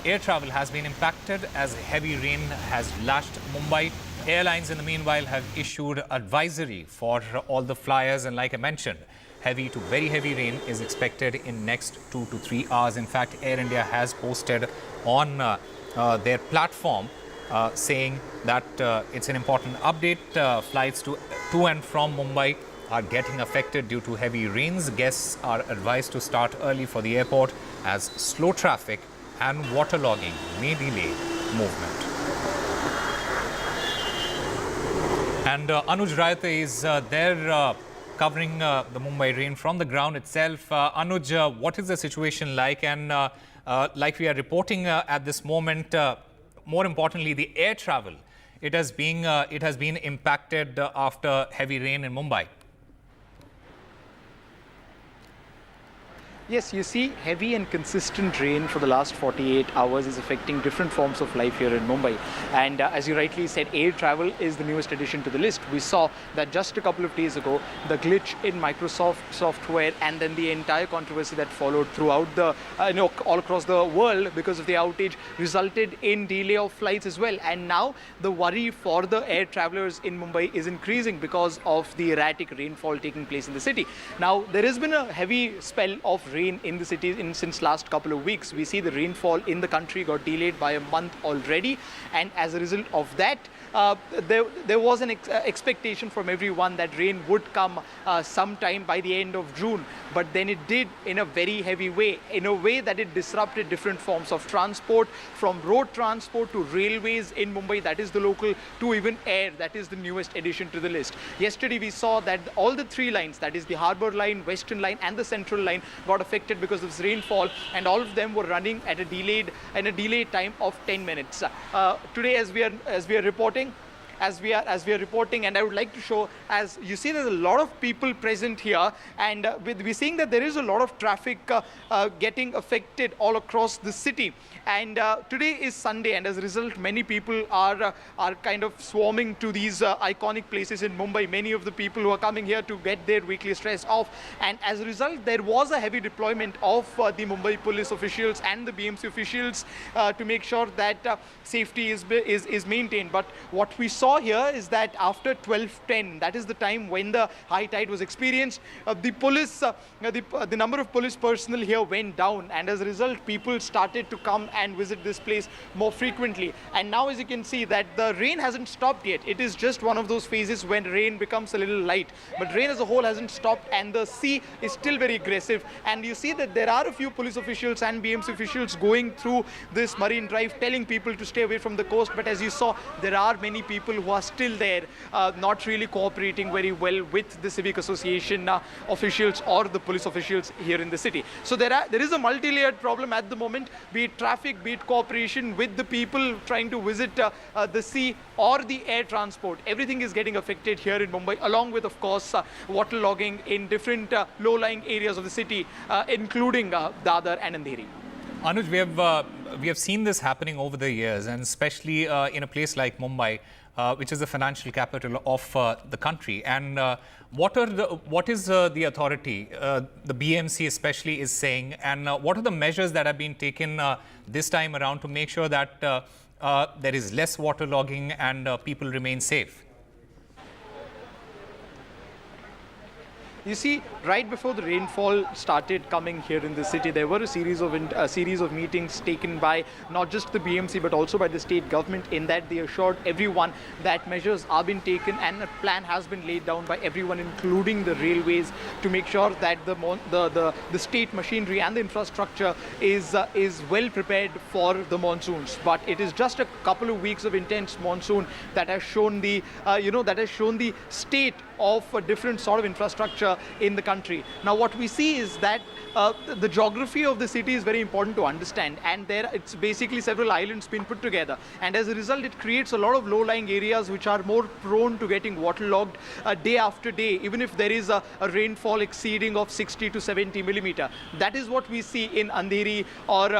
Speaker 28: air travel has been impacted as heavy rain has lashed Mumbai. Airlines, in the meanwhile, have issued advisory for all the flyers, and like I mentioned, heavy to very heavy rain is expected in next 2 to 3 hours. In fact, Air India has posted on their platform saying that it's an important update. Flights to and from Mumbai are getting affected due to heavy rains. Guests are advised to start early for the airport as slow traffic and waterlogging may delay movement. And Anuj Rayate is there covering the Mumbai rain from the ground itself. Anuj, what is the situation like? And like we are reporting at this moment, more importantly, the air travel, it has been impacted after heavy rain in Mumbai.
Speaker 4: Yes, you see, heavy and consistent rain for the last 48 hours is affecting different forms of life here in Mumbai. And as you rightly said, air travel is the newest addition to the list. We saw that just a couple of days ago, the glitch in Microsoft software and then the entire controversy that followed throughout the, all across the world because of the outage resulted in delay of flights as well. And now the worry for the air travelers in Mumbai is increasing because of the erratic rainfall taking place in the city. Now, there has been a heavy spell of rain in the city since last couple of weeks. We see the rainfall in the country got delayed by a month already, and as a result of that, there was an expectation from everyone that rain would come sometime by the end of June, but then it did in a very heavy way, in a way that it disrupted different forms of transport, from road transport to railways in Mumbai, that is the local, to even air, that is the newest addition to the list. Yesterday we saw that all the three lines, that is the Harbour Line, Western Line and the Central Line, got affected because of this rainfall, and all of them were running at a delayed time of 10 minutes. Today, as we are reporting, and I would like to show, as you see, there's a lot of people present here, and we're seeing that there is a lot of traffic getting affected all across the city. And today is Sunday, and as a result, many people are kind of swarming to these iconic places in Mumbai. Many of the people who are coming here to get their weekly stress off, and as a result, there was a heavy deployment of the Mumbai police officials and the BMC officials to make sure that safety is maintained. But what we saw here is that after 12:10, that is the time when the high tide was experienced, the number of police personnel here went down, and as a result, people started to come and visit this place more frequently. And now, as you can see, that the rain hasn't stopped yet. It is just one of those phases when rain becomes a little light, but rain as a whole hasn't stopped, and the sea is still very aggressive. And you see that there are a few police officials and BMC officials going through this Marine Drive, telling people to stay away from the coast. But as you saw, there are many people who are still there, not really cooperating very well with the civic association officials or the police officials here in the city. So there is a multi-layered problem at the moment, be it traffic, be it cooperation with the people trying to visit the sea or the air transport. Everything is getting affected here in Mumbai, along with, of course, waterlogging in different low-lying areas of the city, including Dadar and Andheri.
Speaker 28: Anuj, we have seen this happening over the years, and especially in a place like Mumbai, which is the financial capital of the country. And what is the authority, the BMC especially, is saying, and what are the measures that have been taken this time around to make sure that there is less waterlogging and people remain safe?
Speaker 4: You see, right before the rainfall started coming here in the city, there were a series of meetings taken by not just the BMC but also by the state government, in that they assured everyone that measures are being taken and a plan has been laid down by everyone, including the railways, to make sure that the state machinery and the infrastructure is well prepared for the monsoons. But it is just a couple of weeks of intense monsoon that has shown the state of a different sort of infrastructure in the country. Now, what we see is that the geography of the city is very important to understand, and it's basically several islands been put together, and as a result, it creates a lot of low-lying areas which are more prone to getting waterlogged day after day, even if there is a rainfall exceeding of 60 to 70 millimeter. That is what we see in Andheri or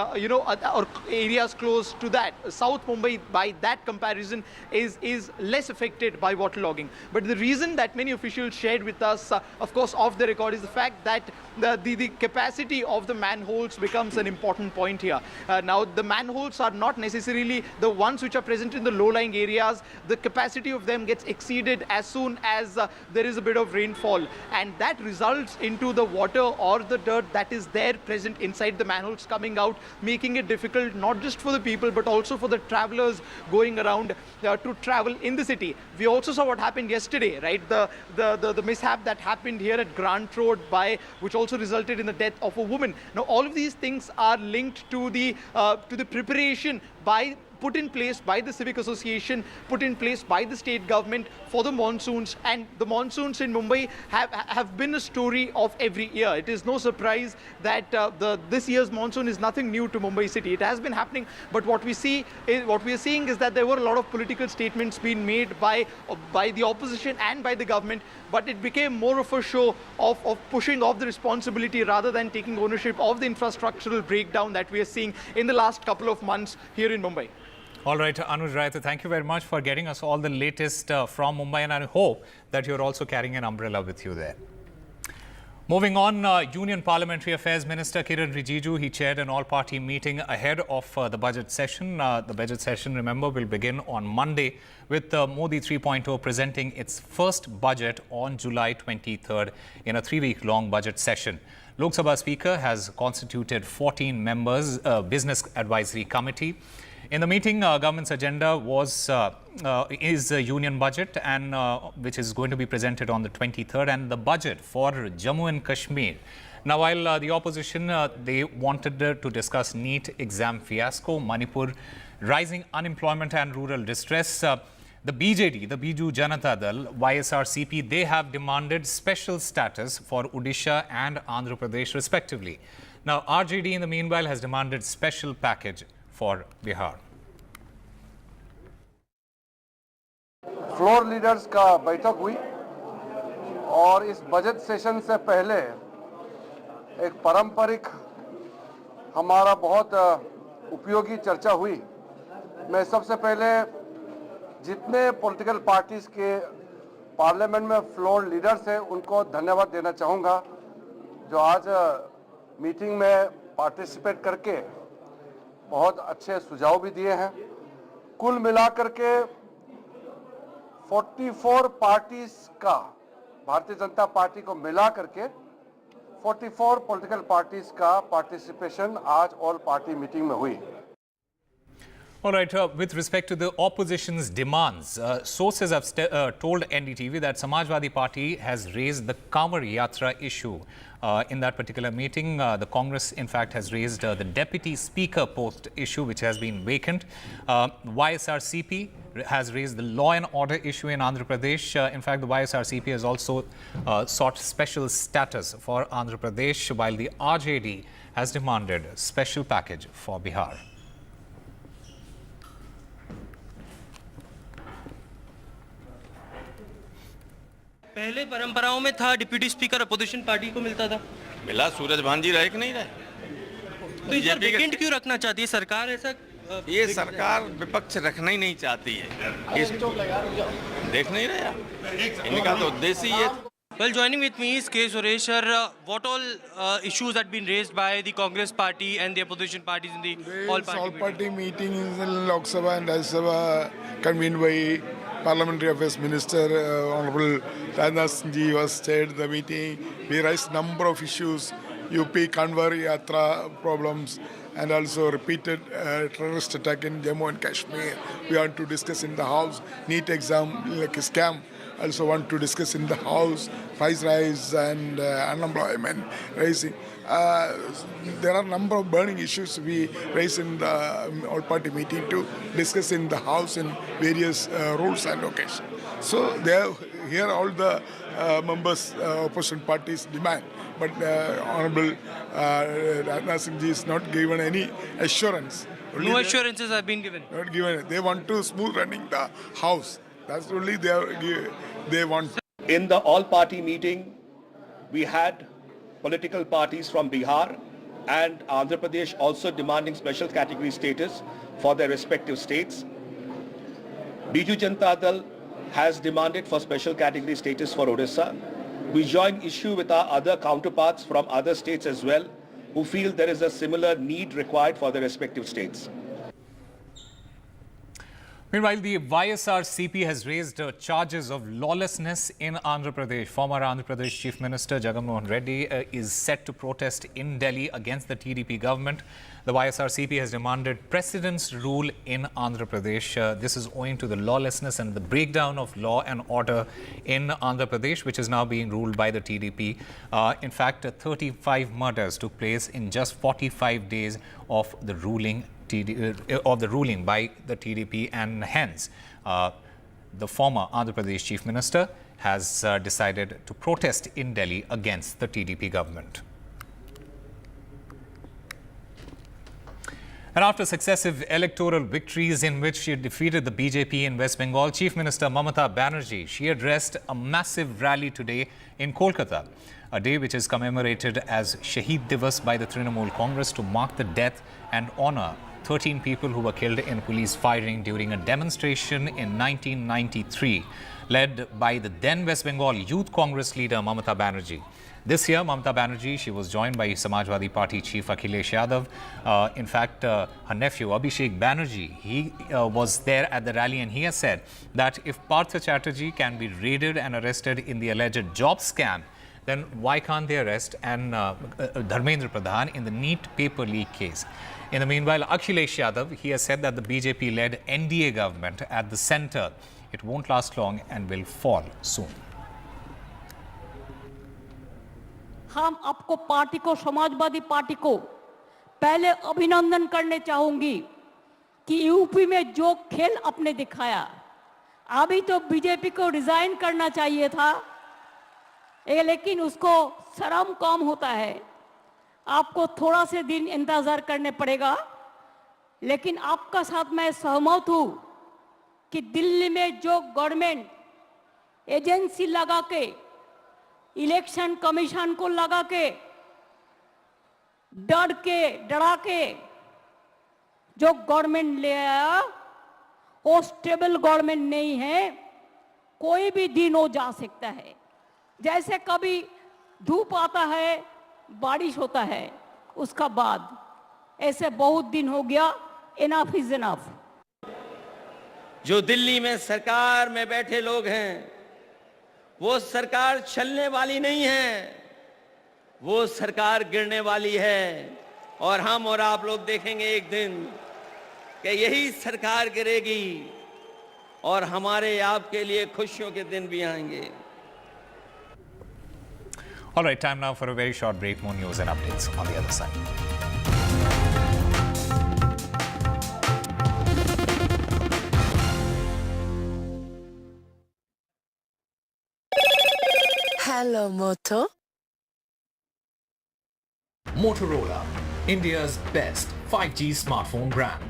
Speaker 4: areas close to that. South Mumbai, by that comparison, is less affected by waterlogging. But the reason that many officials shared with us, of course, off the record, is the fact that the capacity of the manholes becomes an important point here. Now, the manholes are not necessarily the ones which are present in the low-lying areas. The capacity of them gets exceeded as soon as there is a bit of rainfall, and that results into the water or the dirt that is there present inside the manholes coming out, making it difficult not just for the people but also for the travelers going around to travel in the city. We also saw what happened yesterday, right? The mishap that happened here at Grant Road, which also resulted in the death of a woman. Now, all of these things are linked to the preparation put in place by the civic association, put in place by the state government for the monsoons. And the monsoons in Mumbai have been a story of every year. It is no surprise that this year's monsoon is nothing new to Mumbai city. It has been happening, but what we are seeing is that there were a lot of political statements being made by the opposition and by the government, but it became more of a show of pushing off the responsibility rather than taking ownership of the infrastructural breakdown that we are seeing in the last couple of months here in Mumbai.
Speaker 28: All right, Anuj Raitha, thank you very much for getting us all the latest from Mumbai, and I hope that you're also carrying an umbrella with you there. Moving on, Union Parliamentary Affairs Minister Kiran Rijiju, he chaired an all-party meeting ahead of the budget session. The budget session, remember, will begin on Monday with Modi 3.0 presenting its first budget on July 23rd in a 3-week-long budget session. Lok Sabha Speaker has constituted 14 members, Business Advisory Committee. In the meeting, government's agenda is a union budget, and which is going to be presented on the 23rd, and the budget for Jammu and Kashmir. Now, while the opposition, they wanted to discuss NEET exam fiasco, Manipur, rising unemployment and rural distress, The BJD, the Biju Janata Dal, YSRCP, they have demanded special status for Odisha and Andhra Pradesh respectively. Now, RJD in the meanwhile has demanded special package for Bihar.
Speaker 9: Floor leaders का बैठक हुई और इस budget session से पहले एक पारंपरिक हमारा बहुत उपयोगी चर्चा हुई। मैं सबसे पहले जितने पॉलिटिकल पार्टीज के पार्लियामेंट में फ्लोर लीडर्स हैं उनको धन्यवाद देना चाहूँगा जो आज मीटिंग में पार्टिसिपेट करके बहुत अच्छे सुझाव भी दिए हैं। कुल मिलाकर के 44 पार्टीज का भारतीय जनता पार्टी को मिला करके 44 पॉलिटिकल पार्टीज का पार्टिसिपेशन आज ऑल पार्टी मीटिंग में हुई।
Speaker 28: All right, with respect to the opposition's demands, sources have told NDTV that Samajwadi Party has raised the Kamar Yatra issue. In that particular meeting, the Congress, in fact, has raised the Deputy Speaker post issue, which has been vacant. YSRCP has raised the law and order issue in Andhra Pradesh. In fact, the YSRCP has also sought special status for Andhra Pradesh, while the RJD has demanded a special package for Bihar.
Speaker 10: पहले परंपराओं में था deputy speaker opposition party को मिलता था।
Speaker 12: मिला, सूरज भान जी रहे कि नहीं रहे?
Speaker 10: तो इस बार वेकेंट क्यों रखना चाहती है सरकार? ऐसा
Speaker 12: ये सरकार विपक्ष रखना ही नहीं चाहती है। देख नहीं रहे आप? इनका तो उद्देश्य ही है।
Speaker 10: Well, joining with me is K. Suresh, sir. What all issues had been raised by the Congress party and the opposition parties in the all-party
Speaker 13: meeting in Lok Sabha and Rajya Sabha convened by Parliamentary Affairs Minister Honorable Kedar Nath ji was chaired the meeting. We raised number of issues, UP Kanwar Yatra problems, and also repeated terrorist attack in Jammu and Kashmir. We want to discuss in the House, NEET exam like a scam. Also want to discuss in the House, price rise and unemployment rising. There are a number of burning issues we raise in the all-party meeting to discuss in the House in various rules and occasions. So here all the members, opposition parties demand, but Honorable Rajnath Singh ji is not given any assurance.
Speaker 10: No assurances have been given.
Speaker 13: Not given. They want to smooth running the House. That's only they want.
Speaker 22: In the all-party meeting, we had political parties from Bihar and Andhra Pradesh also demanding special category status for their respective states. Biju Janata Dal has demanded for special category status for Odisha. We join issue with our other counterparts from other states as well, who feel there is a similar need required for their respective states.
Speaker 28: Meanwhile, the YSRCP has raised charges of lawlessness in Andhra Pradesh. Former Andhra Pradesh Chief Minister Jagan Mohan Reddy is set to protest in Delhi against the TDP government. The YSRCP has demanded President's rule in Andhra Pradesh. This is owing to the lawlessness and the breakdown of law and order in Andhra Pradesh, which is now being ruled by the TDP. In fact, 35 murders took place in just 45 days of the ruling by the TDP, and hence the former Andhra Pradesh Chief Minister has decided to protest in Delhi against the TDP government. And after successive electoral victories in which she defeated the BJP in West Bengal, Chief Minister Mamata Banerjee, she addressed a massive rally today in Kolkata, a day which is commemorated as Shaheed Divas by the Trinamool Congress to mark the death and honour 13 people who were killed in police firing during a demonstration in 1993, led by the then West Bengal Youth Congress leader Mamata Banerjee. This year, Mamata Banerjee, she was joined by Samajwadi Party Chief Akhilesh Yadav. In fact, her nephew Abhishek Banerjee, he was there at the rally, and he has said that if Partha Chatterjee can be raided and arrested in the alleged job scam, then why can't they arrest Dharmendra Pradhan in the NEET paper leak case? In the meanwhile, Akhilesh Yadav, he has said that the BJP-led NDA government at the centre, it won't last long and will fall soon.
Speaker 23: हम आपको party को, Samajwadi party को पहले अभिनंदन करने चाहूंगी कि UP में जो खेल आपने दिखाया, अभी तो बीजेपी को रिजाइन करना चाहिए था, लेकिन उसको शर्म कम होता है। आपको थोड़ा से दिन इंतजार करने पड़ेगा, लेकिन आपका साथ मैं सहमत हूं कि दिल्ली में जो गवर्नमेंट एजेंसी लगा के, इलेक्शन कमीशन को लगा के, डरा के जो गवर्नमेंट ले आया, वो स्टेबल गवर्नमेंट नहीं है। कोई भी दिन हो जा सकता है। जैसे कभी धूप आता है, बारिश होता है, उसका बाद ऐसे बहुत दिन हो गया। Enough is enough.
Speaker 12: जो दिल्ली में सरकार में बैठे लोग हैं, वो सरकार चलने वाली नहीं है, वो सरकार गिरने वाली है। और हम और आप लोग देखेंगे एक दिन कि यही सरकार गिरेगी और हमारे आपके लिए खुशियों के दिन भी आएंगे।
Speaker 28: All right, time now for a very short break. More news and updates on the other side.
Speaker 6: Hello, Moto.
Speaker 14: Motorola, India's best 5G smartphone brand.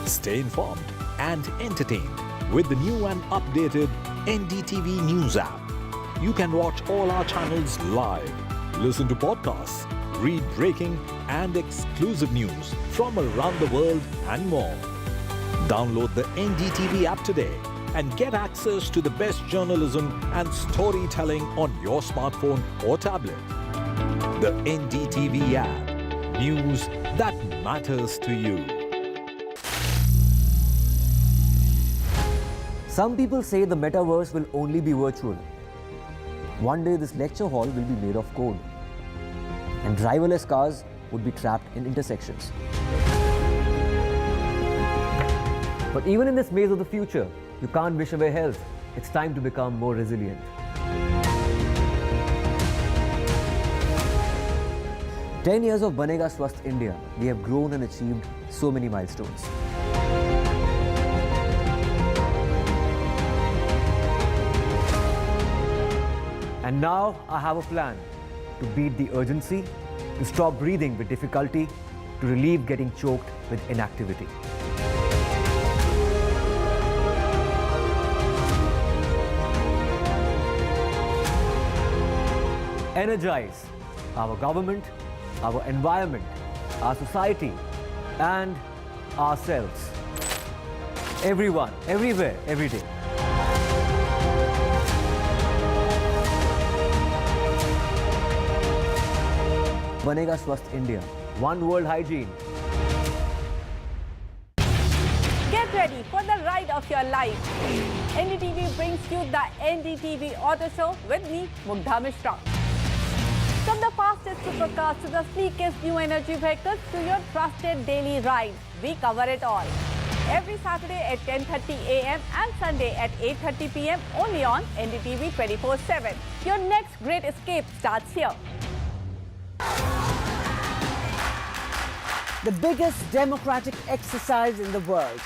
Speaker 14: Stay informed and entertained with the new and updated NDTV News app. You can watch all our channels live, listen to podcasts, read breaking and exclusive news from around the world and more. Download the NDTV app today and get access to the best journalism and storytelling on your smartphone or tablet. The NDTV app. News that matters to you.
Speaker 1: Some people say the metaverse will only be virtual. One day this lecture hall will be made of code, and driverless cars would be trapped in intersections. But even in this maze of the future, you can't wish away health. It's time to become more resilient. "10 years of Banega Swasth India, we have grown and achieved so many milestones. And now I have a plan to beat the urgency, to stop breathing with difficulty, to relieve getting choked with inactivity. Energize our government, our environment, our society, and ourselves. Everyone, everywhere, every day. Banega Swasth India. One world hygiene.
Speaker 15: Get ready for the ride of your life. NDTV brings you the NDTV Auto Show with me, Mugdha Mishra. From the fastest supercars to the sleekest new energy vehicles to your trusted daily ride, we cover it all. Every Saturday at 10:30 a.m. and Sunday at 8:30 p.m. only on NDTV 24/7. Your next great escape starts here.
Speaker 18: The biggest democratic exercise in the world.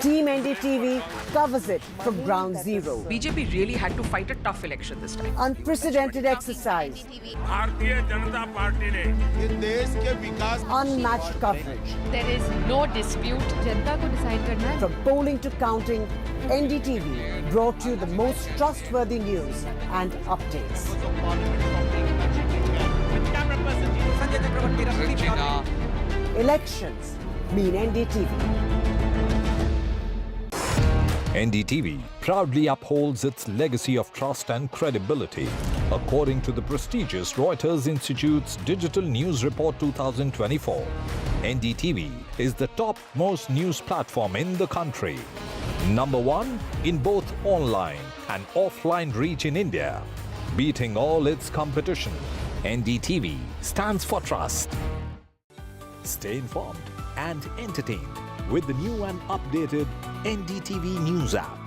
Speaker 18: Team NDTV covers it from ground zero.
Speaker 11: BJP really had to fight a tough election this time.
Speaker 18: Unprecedented exercise. Unmatched coverage.
Speaker 19: There is no dispute. जनता को decide करना है.
Speaker 18: From polling to counting, NDTV brought you the most trustworthy news and updates. Elections mean NDTV.
Speaker 14: NDTV proudly upholds its legacy of trust and credibility. According to the prestigious Reuters Institute's Digital News Report 2024, NDTV is the top-most news platform in the country. Number one in both online and offline reach in India. Beating all its competition, NDTV stands for trust. Stay informed and entertained with the new and updated NDTV News app.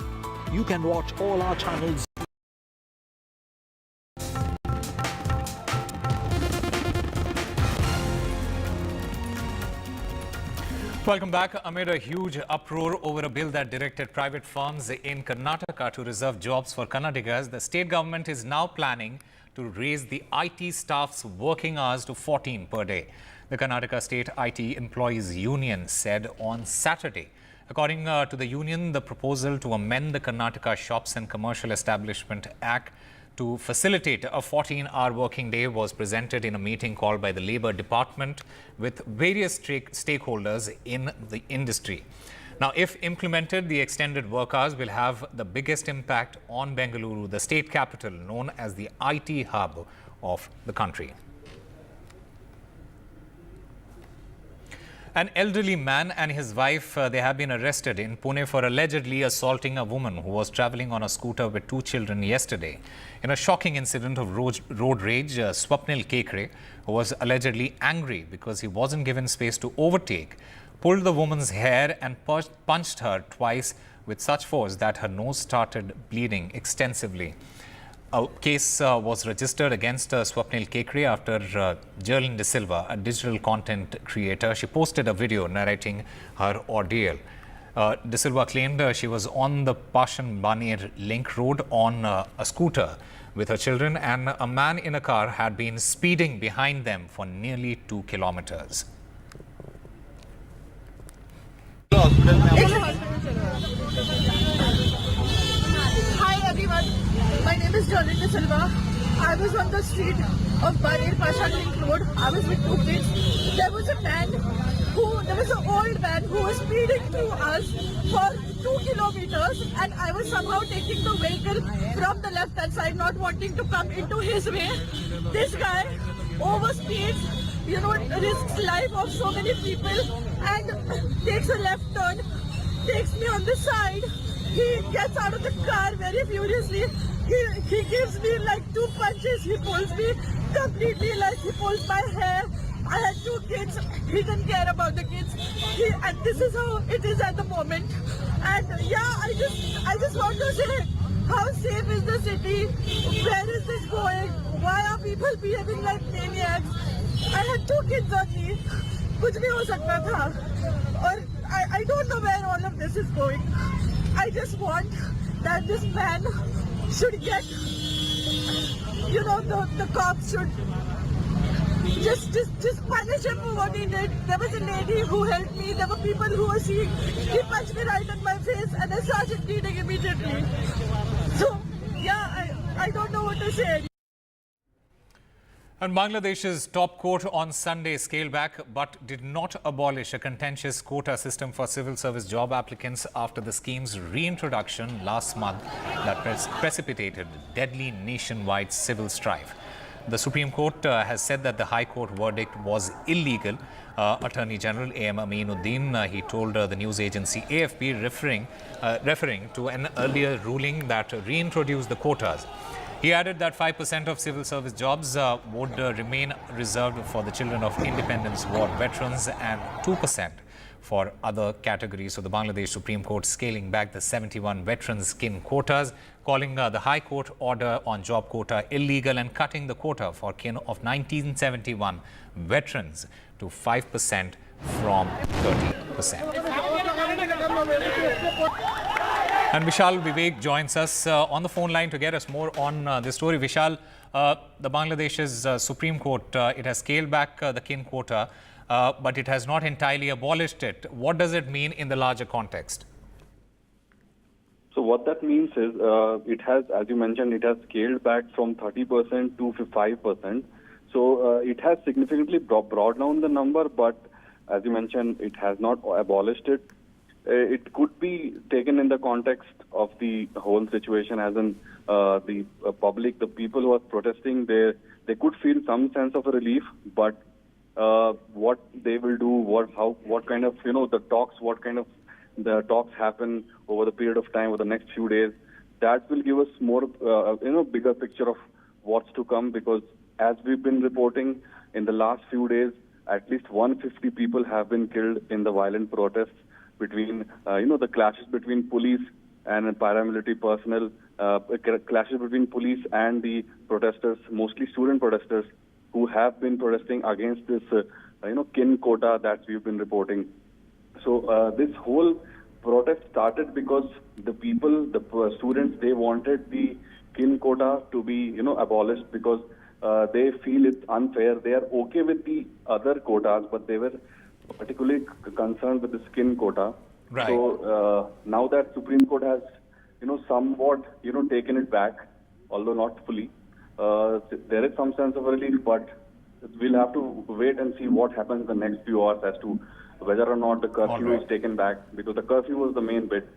Speaker 14: You can watch all our channels
Speaker 28: Welcome back. Amid a huge uproar over a bill that directed private firms in Karnataka to reserve jobs for Kannadigas, the state government is now planning to raise the IT staff's working hours to 14 per day. The Karnataka State IT Employees Union said on Saturday. According to the union, the proposal to amend the Karnataka Shops and Commercial Establishment Act to facilitate a 14-hour working day was presented in a meeting called by the Labour Department with various stakeholders in the industry. Now, if implemented, the extended work hours will have the biggest impact on Bengaluru, the state capital, known as the IT hub of the country. An elderly man and his wife, they have been arrested in Pune for allegedly assaulting a woman who was travelling on a scooter with two children yesterday. In a shocking incident of road rage, Swapnil Kekre, who was allegedly angry because he wasn't given space to overtake, pulled the woman's hair and punched her twice with such force that her nose started bleeding extensively. A case was registered against Swapnil Kekre after Jerlyn De Silva, a digital content creator, she posted a video narrating her ordeal. De Silva claimed she was on the Pashan Baner Link Road on a scooter with her children, and a man in a car had been speeding behind them for nearly 2 kilometers.
Speaker 2: Hi everyone, my name is Jerlyn De Silva. I was on the street of Baner Pashan Link Road. I was with two kids. There was an old man who was speeding through us for 2 kilometers, and I was somehow taking the vehicle from the left hand side, not wanting to come into his way. This guy overspeeds, risks life of so many people and takes a left turn, takes me on the side. He gets out of the car very furiously. He gives me like 2 punches. He pulls me completely, like he pulls my hair. I had 2 kids. He didn't care about the kids. And this is how it is at the moment. And yeah, I just want to say, how safe is the city? Where is this going? Why are people behaving like maniacs? I had 2 kids on me. कुछ भी हो सकता था. Or I don't know where all of this is going. I just want that this man should get, the cops should just punish him for what he did. There was a lady who helped me. There were people who were seeing. He punched me right in my face and I started bleeding immediately. So, yeah, I don't know what to say.
Speaker 28: And Bangladesh's top court on Sunday scaled back but did not abolish a contentious quota system for civil service job applicants after the scheme's reintroduction last month that precipitated deadly nationwide civil strife. The Supreme Court has said that the High Court verdict was illegal. Attorney General A.M. Aminuddin, he told the news agency AFP, referring to an earlier ruling that reintroduced the quotas. He added that 5% of civil service jobs would remain reserved for the children of Independence War veterans and 2% for other categories. So the Bangladesh Supreme Court scaling back the 71 veterans skin quotas, calling the High Court order on job quota illegal and cutting the quota for kin of 1971 veterans to 5% from 30%. And Vishal Vivek joins us on the phone line to get us more on this story. Vishal, the Bangladesh's Supreme Court, it has scaled back the kin quota, but it has not entirely abolished it. What does it mean in the larger context?
Speaker 3: So what that means is, it has, as you mentioned, it has scaled back from 30% to 5%. So it has significantly brought down the number, but as you mentioned, it has not abolished it. It could be taken in the context of the whole situation, as in the public, the people who are protesting, they could feel some sense of a relief, but what they will do, what kind of, the talks happen over the period of time, over the next few days, that will give us more, bigger picture of what's to come, because as we've been reporting in the last few days, at least 150 people have been killed in the violent protests between, the clashes between police and paramilitary personnel, clashes between police and the protesters, mostly student protesters, who have been protesting against this, kin quota that we've been reporting. So this whole protest started because the people, the students, they wanted the kin quota to be, abolished because they feel it's unfair. They are okay with the other quotas, but they were particularly concerned with the skin quota.
Speaker 28: Right.
Speaker 3: So now that Supreme Court has, somewhat, taken it back, although not fully, there is some sense of relief, but we'll have to wait and see what happens in the next few hours as to whether or not the curfew is taken back, because the curfew was the main bit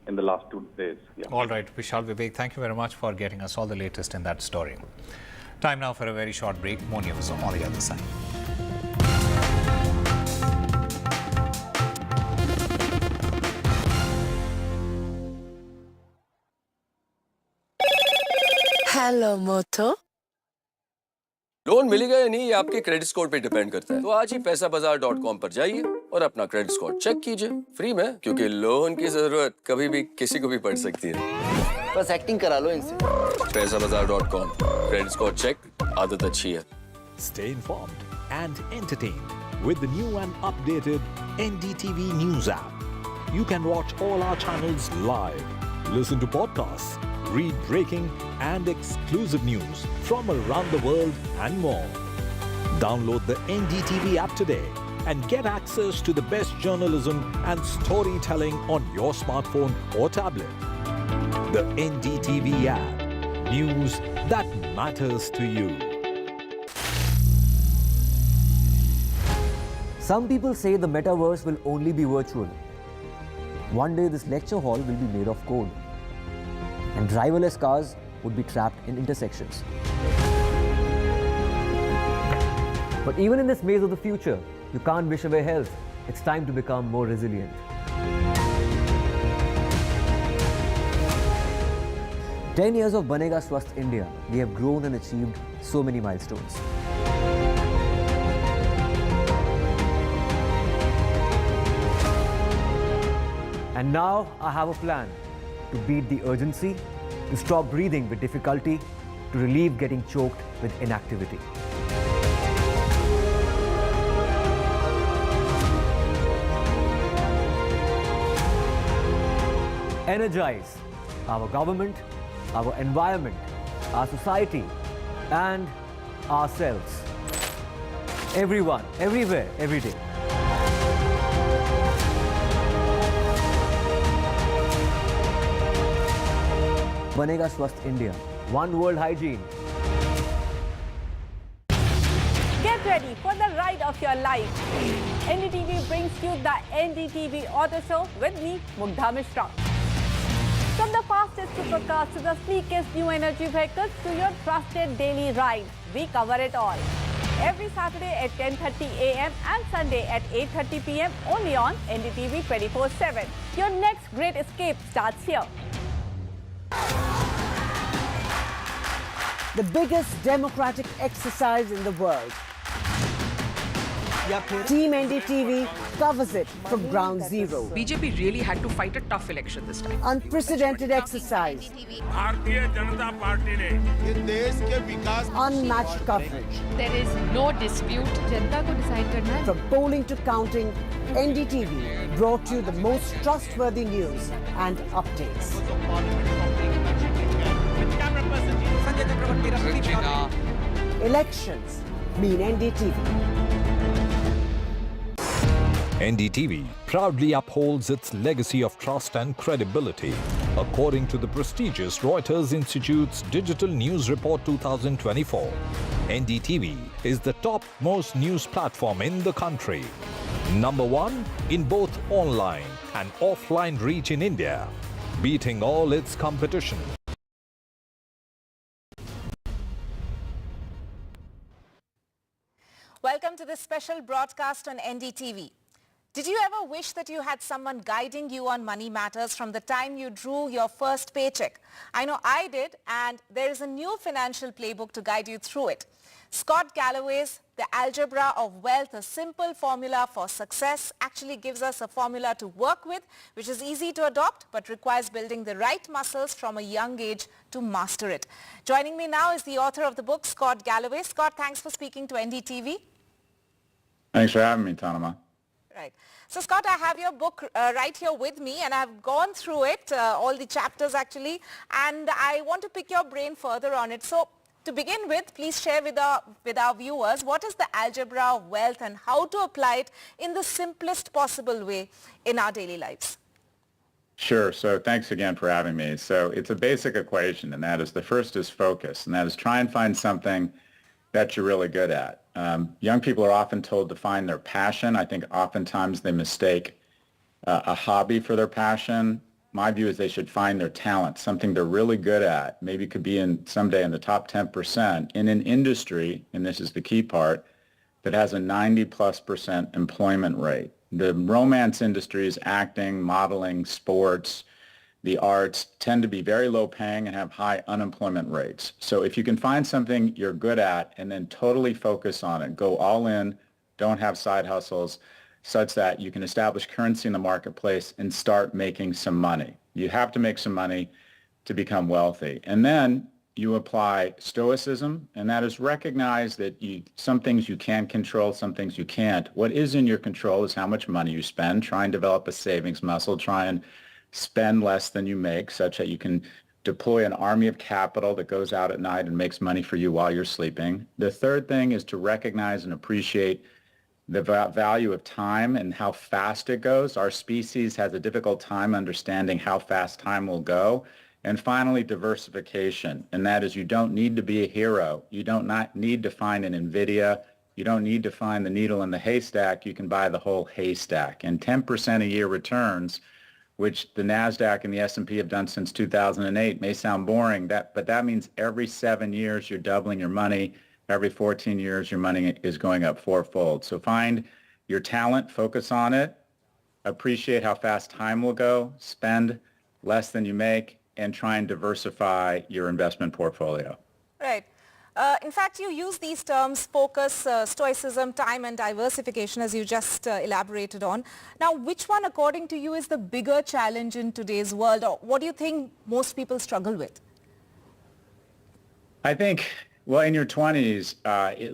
Speaker 3: in the last 2 days. Yeah.
Speaker 28: All right, Vishal, Vivek, thank you very much for getting us all the latest in that story. Time now for a very short break. More news on the other side.
Speaker 6: Hello, Moto.
Speaker 5: Loan मिलेगा या नहीं ये आपके credit score पे depend करता है। तो आज ही पैसाबाजार.com पर जाइए और अपना क्रेडिट स्कोर चेक कीजिए फ्री में, क्योंकि लोन की जरूरत कभी भी किसी को भी पड़ सकती है। बस एक्टिंग करा लो इनसे। पैसाबाजार.com, क्रेडिट स्कोर चेक, आदत अच्छी है।
Speaker 14: Stay informed and entertained with the new and updated NDTV News app. You can watch all our channels live, listen to podcasts, read breaking and exclusive news from around the world and more. Download the NDTV app today and get access to the best journalism and storytelling on your smartphone or tablet. The NDTV app. News that matters to you.
Speaker 1: Some people say the metaverse will only be virtual. One day this lecture hall will be made of code, and driverless cars would be trapped in intersections. But even in this maze of the future, you can't wish away health. It's time to become more resilient. "10 years of Banega Swasth India, we have grown and achieved so many milestones. And now I have a plan to beat the urgency, to stop breathing with difficulty, to relieve getting choked with inactivity. Energize our government, our environment, our society, and ourselves. Everyone, everywhere, every day. Banega Swasth India. One world hygiene.
Speaker 15: Get ready for the ride of your life. NDTV brings you the NDTV Auto Show with me, Mugdha Mishra. From the fastest supercars to the sleekest new energy vehicles to your trusted daily ride, we cover it all. Every Saturday at 10:30 a.m. and Sunday at 8:30 p.m. only on NDTV 24/7. Your next great escape starts here.
Speaker 18: The biggest democratic exercise in the world. Team NDTV covers it from ground zero.
Speaker 11: BJP really had to fight a tough election this time.
Speaker 18: Unprecedented exercise. Unmatched coverage.
Speaker 19: There is no dispute. जनता को decide करना है.
Speaker 18: From polling to counting, NDTV brought you the most trustworthy news and updates. Elections mean NDTV.
Speaker 14: NDTV proudly upholds its legacy of trust and credibility. According to the prestigious Reuters Institute's Digital News Report 2024, NDTV is the top-most news platform in the country. Number one in both online and offline reach in India, beating all its competition.
Speaker 7: Welcome to this special broadcast on NDTV. Did you ever wish that you had someone guiding you on money matters from the time you drew your first paycheck? I know I did, and there is a new financial playbook to guide you through it. Scott Galloway's The Algebra of Wealth, a simple formula for success, actually gives us a formula to work with, which is easy to adopt but requires building the right muscles from a young age to master it. Joining me now is the author of the book, Scott Galloway. Scott, thanks for speaking to NDTV.
Speaker 16: Thanks for having me, Tanama.
Speaker 7: Right. So, Scott, I have your book right here with me, and I've gone through it, all the chapters actually, and I want to pick your brain further on it. So, to begin with, please share with our viewers what is the algebra of wealth and how to apply it in the simplest possible way in our daily lives.
Speaker 16: Sure. So thanks again for having me. So it's a basic equation, and that is the first is focus, and that is try and find something that you're really good at. Young people are often told to find their passion. I think oftentimes they mistake a hobby for their passion. My view is they should find their talent, something they're really good at. Maybe could be someday in the top 10% in an industry, and this is the key part, that has a 90+% employment rate. The romance industries, acting, modeling, sports, the arts tend to be very low paying and have high unemployment rates. So if you can find something you're good at and then totally focus on it, go all in, don't have side hustles, such that you can establish currency in the marketplace and start making some money. You have to make some money to become wealthy. And then you apply stoicism, and that is recognize that some things you can control, some things you can't. What is in your control is how much money you spend. Try and develop a savings muscle. Try and spend less than you make, such that you can deploy an army of capital that goes out at night and makes money for you while you're sleeping. The third thing is to recognize and appreciate the value of time and how fast it goes. Our species has a difficult time understanding how fast time will go. And finally, diversification, and that is you don't need to be a hero. You don't need to find an NVIDIA. You don't need to find the needle in the haystack. You can buy the whole haystack. And 10% a year returns, which the NASDAQ and the S&P have done since 2008, may sound boring, but that means every 7 years you're doubling your money. Every 14 years your money is going up fourfold. So find your talent, focus on it, appreciate how fast time will go, spend less than you make, and try and diversify your investment portfolio.
Speaker 7: Right. In fact, you use these terms, focus, stoicism, time and diversification, as you just elaborated on. Now, which one, according to you, is the bigger challenge in today's world, or what do you think most people struggle with?
Speaker 16: I think, well, in your 20s,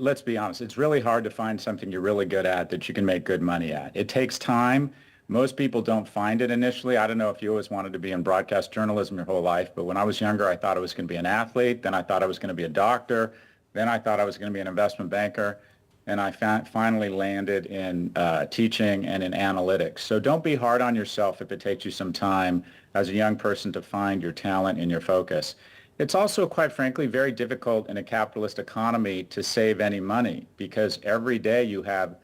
Speaker 16: let's be honest, it's really hard to find something you're really good at that you can make good money at. It takes time. Most people don't find it initially. I don't know if you always wanted to be in broadcast journalism your whole life, but when I was younger, I thought I was going to be an athlete. Then I thought I was going to be a doctor. Then I thought I was going to be an investment banker. And I finally landed in teaching and in analytics. So don't be hard on yourself if it takes you some time as a young person to find your talent and your focus. It's also, quite frankly, very difficult in a capitalist economy to save any money because every day you have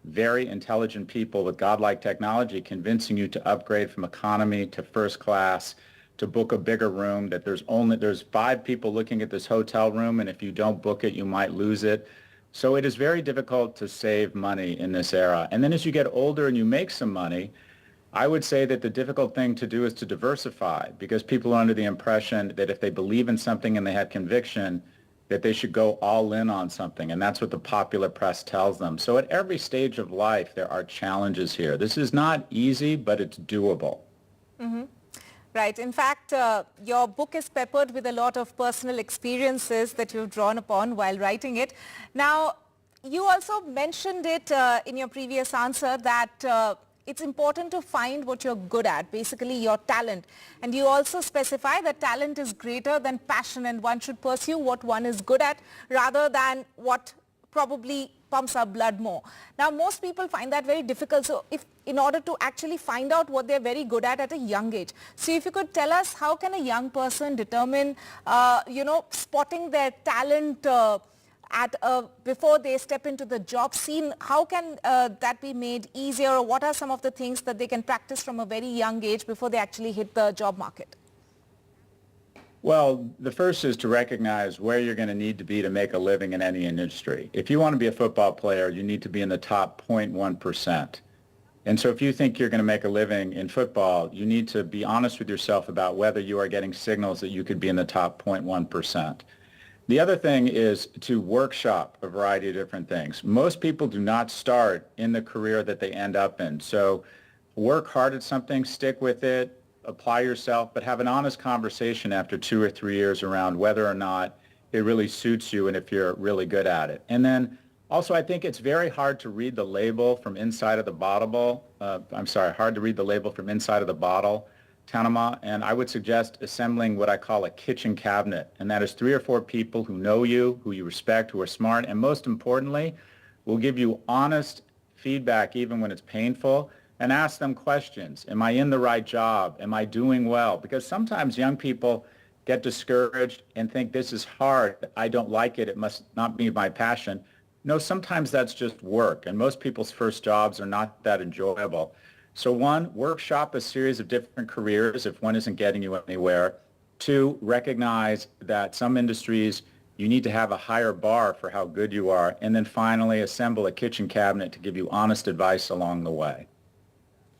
Speaker 16: very intelligent people with godlike technology convincing you to upgrade from economy to first class, to book a bigger room, that there's 5 people looking at this hotel room, and if you don't book it, you might lose it. So it is very difficult to save money in this era. And then as you get older and you make some money, I would say that the difficult thing to do is to diversify, because people are under the impression that if they believe in something and they have conviction, that they should go all in on something, and that's what the popular press tells them. So at every stage of life, there are challenges here. This is not easy, but it's doable.
Speaker 7: Mm-hmm. Right. In fact, your book is peppered with a lot of personal experiences that you've drawn upon while writing it. Now, you also mentioned it in your previous answer that it's important to find what you're good at, basically your talent. And you also specify that talent is greater than passion and one should pursue what one is good at rather than what probably pumps our blood more. Now, most people find that very difficult. So in order to actually find out what they're very good at a young age. So if you could tell us, how can a young person determine, spotting their talent before they step into the job scene, how can that be made easier, or what are some of the things that they can practice from a very young age before they actually hit the job market?
Speaker 16: Well, the first is to recognize where you're going to need to be to make a living in any industry. If you want to be a football player, you need to be in the top 0.1%. And so if you think you're going to make a living in football, you need to be honest with yourself about whether you are getting signals that you could be in the top 0.1%. The other thing is to workshop a variety of different things. Most people do not start in the career that they end up in. So work hard at something, stick with it, apply yourself, but have an honest conversation after 2 or 3 years around whether or not it really suits you and if you're really good at it. And then Also, I think it's very hard to read the label from inside of the bottle. Hard to read the label from inside of the bottle, Tanama. And I would suggest assembling what I call a kitchen cabinet. And that is 3 or 4 people who know you, who you respect, who are smart, and most importantly, will give you honest feedback even when it's painful, and ask them questions. Am I in the right job? Am I doing well? Because sometimes young people get discouraged and think this is hard. I don't like it. It must not be my passion. No, sometimes that's just work, and most people's first jobs are not that enjoyable. So 1, workshop a series of different careers if one isn't getting you anywhere. 2, recognize that some industries you need to have a higher bar for how good you are. And then finally, assemble a kitchen cabinet to give you honest advice along the way.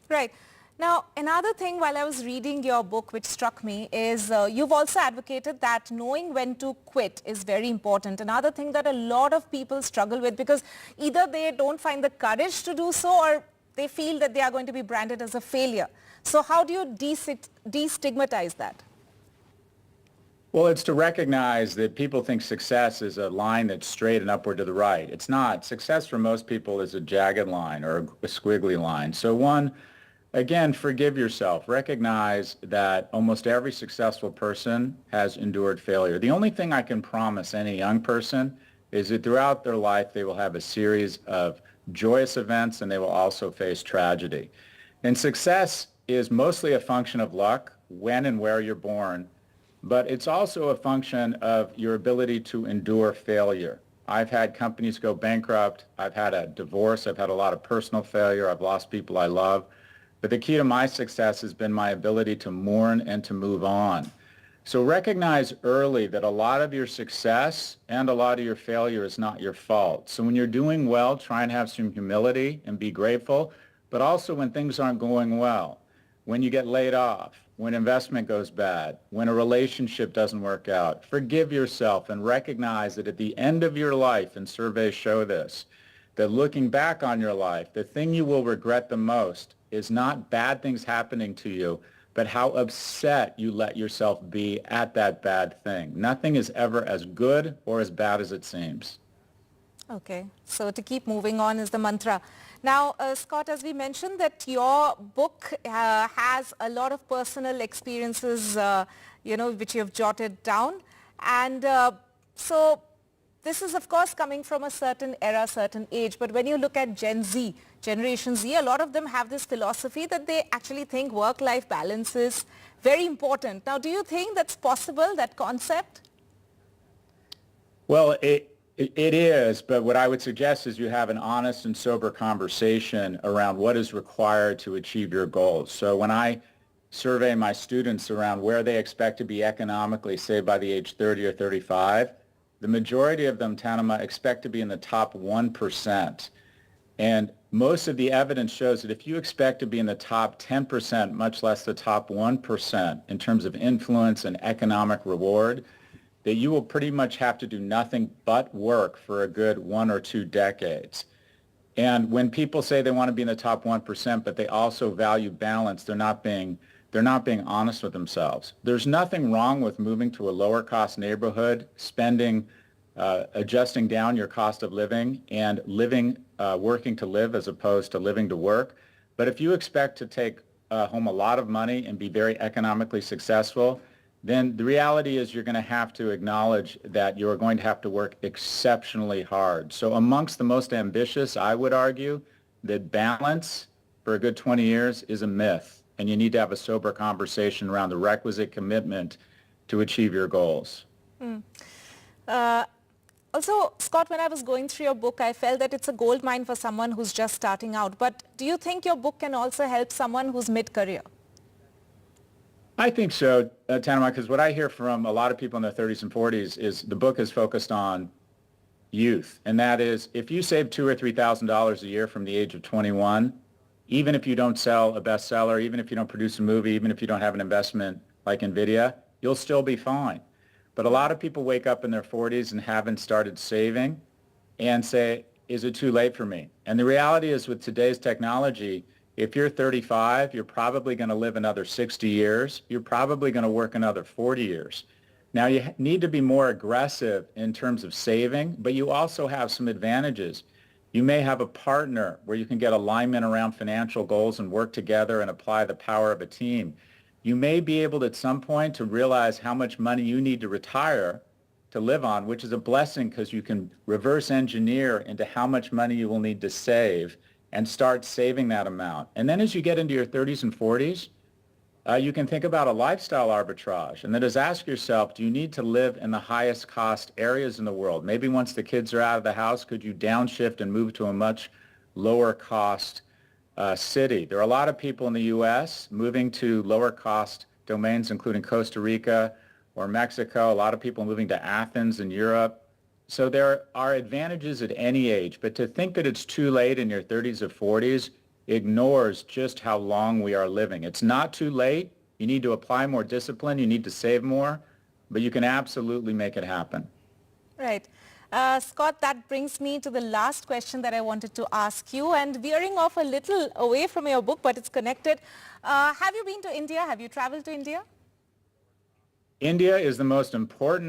Speaker 7: Right. Now, another thing while I was reading your book which struck me is you've also advocated that knowing when to quit is very important. Another thing that a lot of people struggle with, because either they don't find the courage to do so or they feel that they are going to be branded as a failure. So how do you destigmatize that?
Speaker 16: Well, it's to recognize that people think success is a line that's straight and upward to the right. It's not. Success for most people is a jagged line or a squiggly line. So 1, again, forgive yourself. Recognize that almost every successful person has endured failure. The only thing I can promise any young person is that throughout their life they will have a series of joyous events and they will also face tragedy. And success is mostly a function of luck, when and where you're born, but it's also a function of your ability to endure failure. I've had companies go bankrupt. I've had a divorce. I've had a lot of personal failure. I've lost people I love. But the key to my success has been my ability to mourn and to move on. So recognize early that a lot of your success and a lot of your failure is not your fault. So when you're doing well, try and have some humility and be grateful, but also when things aren't going well, when you get laid off, when investment goes bad, when a relationship doesn't work out, forgive yourself and recognize that at the end of your life, and surveys show this, that looking back on your life, the thing you will regret the most is not bad things happening to you, but how upset you let yourself be at that bad thing. Nothing is ever as good or as bad as it seems.
Speaker 7: Okay, so to keep moving on is the mantra. Now, Scott, as we mentioned that your book has a lot of personal experiences, which you have jotted down. And so this is, of course, coming from a certain era, certain age. But when you look at Gen Z, Generation Z, a lot of them have this philosophy that they actually think work-life balance is very important. Now, do you think that's possible, that concept?
Speaker 16: Well, it is, but what I would suggest is you have an honest and sober conversation around what is required to achieve your goals. So when I survey my students around where they expect to be economically, say by the age 30 or 35, the majority of them, Tanama, expect to be in the top 1%. And most of the evidence shows that if you expect to be in the top 10%, much less the top 1% in terms of influence and economic reward, that you will pretty much have to do nothing but work for a good 1 or 2 decades. And when people say they want to be in the top 1%, but they also value balance, they're not being honest with themselves. There's nothing wrong with moving to a lower cost neighborhood, adjusting down your cost of living and working to live as opposed to living to work. But if you expect to take home a lot of money and be very economically successful, then the reality is you're going to have to acknowledge that you're going to have to work exceptionally hard. So amongst the most ambitious, I would argue that balance for a good 20 years is a myth, and you need to have a sober conversation around the requisite commitment to achieve your goals.
Speaker 7: Also, Scott, when I was going through your book, I felt that it's a gold mine for someone who's just starting out. But do you think your book can also help someone who's mid-career?
Speaker 16: I think so, Tanama, because what I hear from a lot of people in their 30s and 40s is the book is focused on youth. And that is, if you save $2,000 or $3,000 a year from the age of 21, even if you don't sell a bestseller, even if you don't produce a movie, even if you don't have an investment like NVIDIA, you'll still be fine. But a lot of people wake up in their 40s and haven't started saving and say, is it too late for me? And the reality is with today's technology, if you're 35, you're probably going to live another 60 years. You're probably going to work another 40 years. Now, you need to be more aggressive in terms of saving, but you also have some advantages. You may have a partner where you can get alignment around financial goals and work together and apply the power of a team. You may be able at some point to realize how much money you need to retire to live on, which is a blessing because you can reverse engineer into how much money you will need to save and start saving that amount. And then as you get into your 30s and 40s, you can think about a lifestyle arbitrage, and then just ask yourself, do you need to live in the highest cost areas in the world? Maybe once the kids are out of the house, could you downshift and move to a much lower cost city? There are a lot of people in the U.S. moving to lower cost domains, including Costa Rica or Mexico. A lot of people moving to Athens in Europe. So there are advantages at any age, but to think that it's too late in your 30s or 40s ignores just how long we are living. It's not too late. You need to apply more discipline. You need to save more, but you can absolutely make it happen.
Speaker 7: Right. Scott, that brings me to the last question that I wanted to ask you, and veering off a little away from your book, but it's connected. Have you been to India? Have you traveled to India?
Speaker 16: India is the most important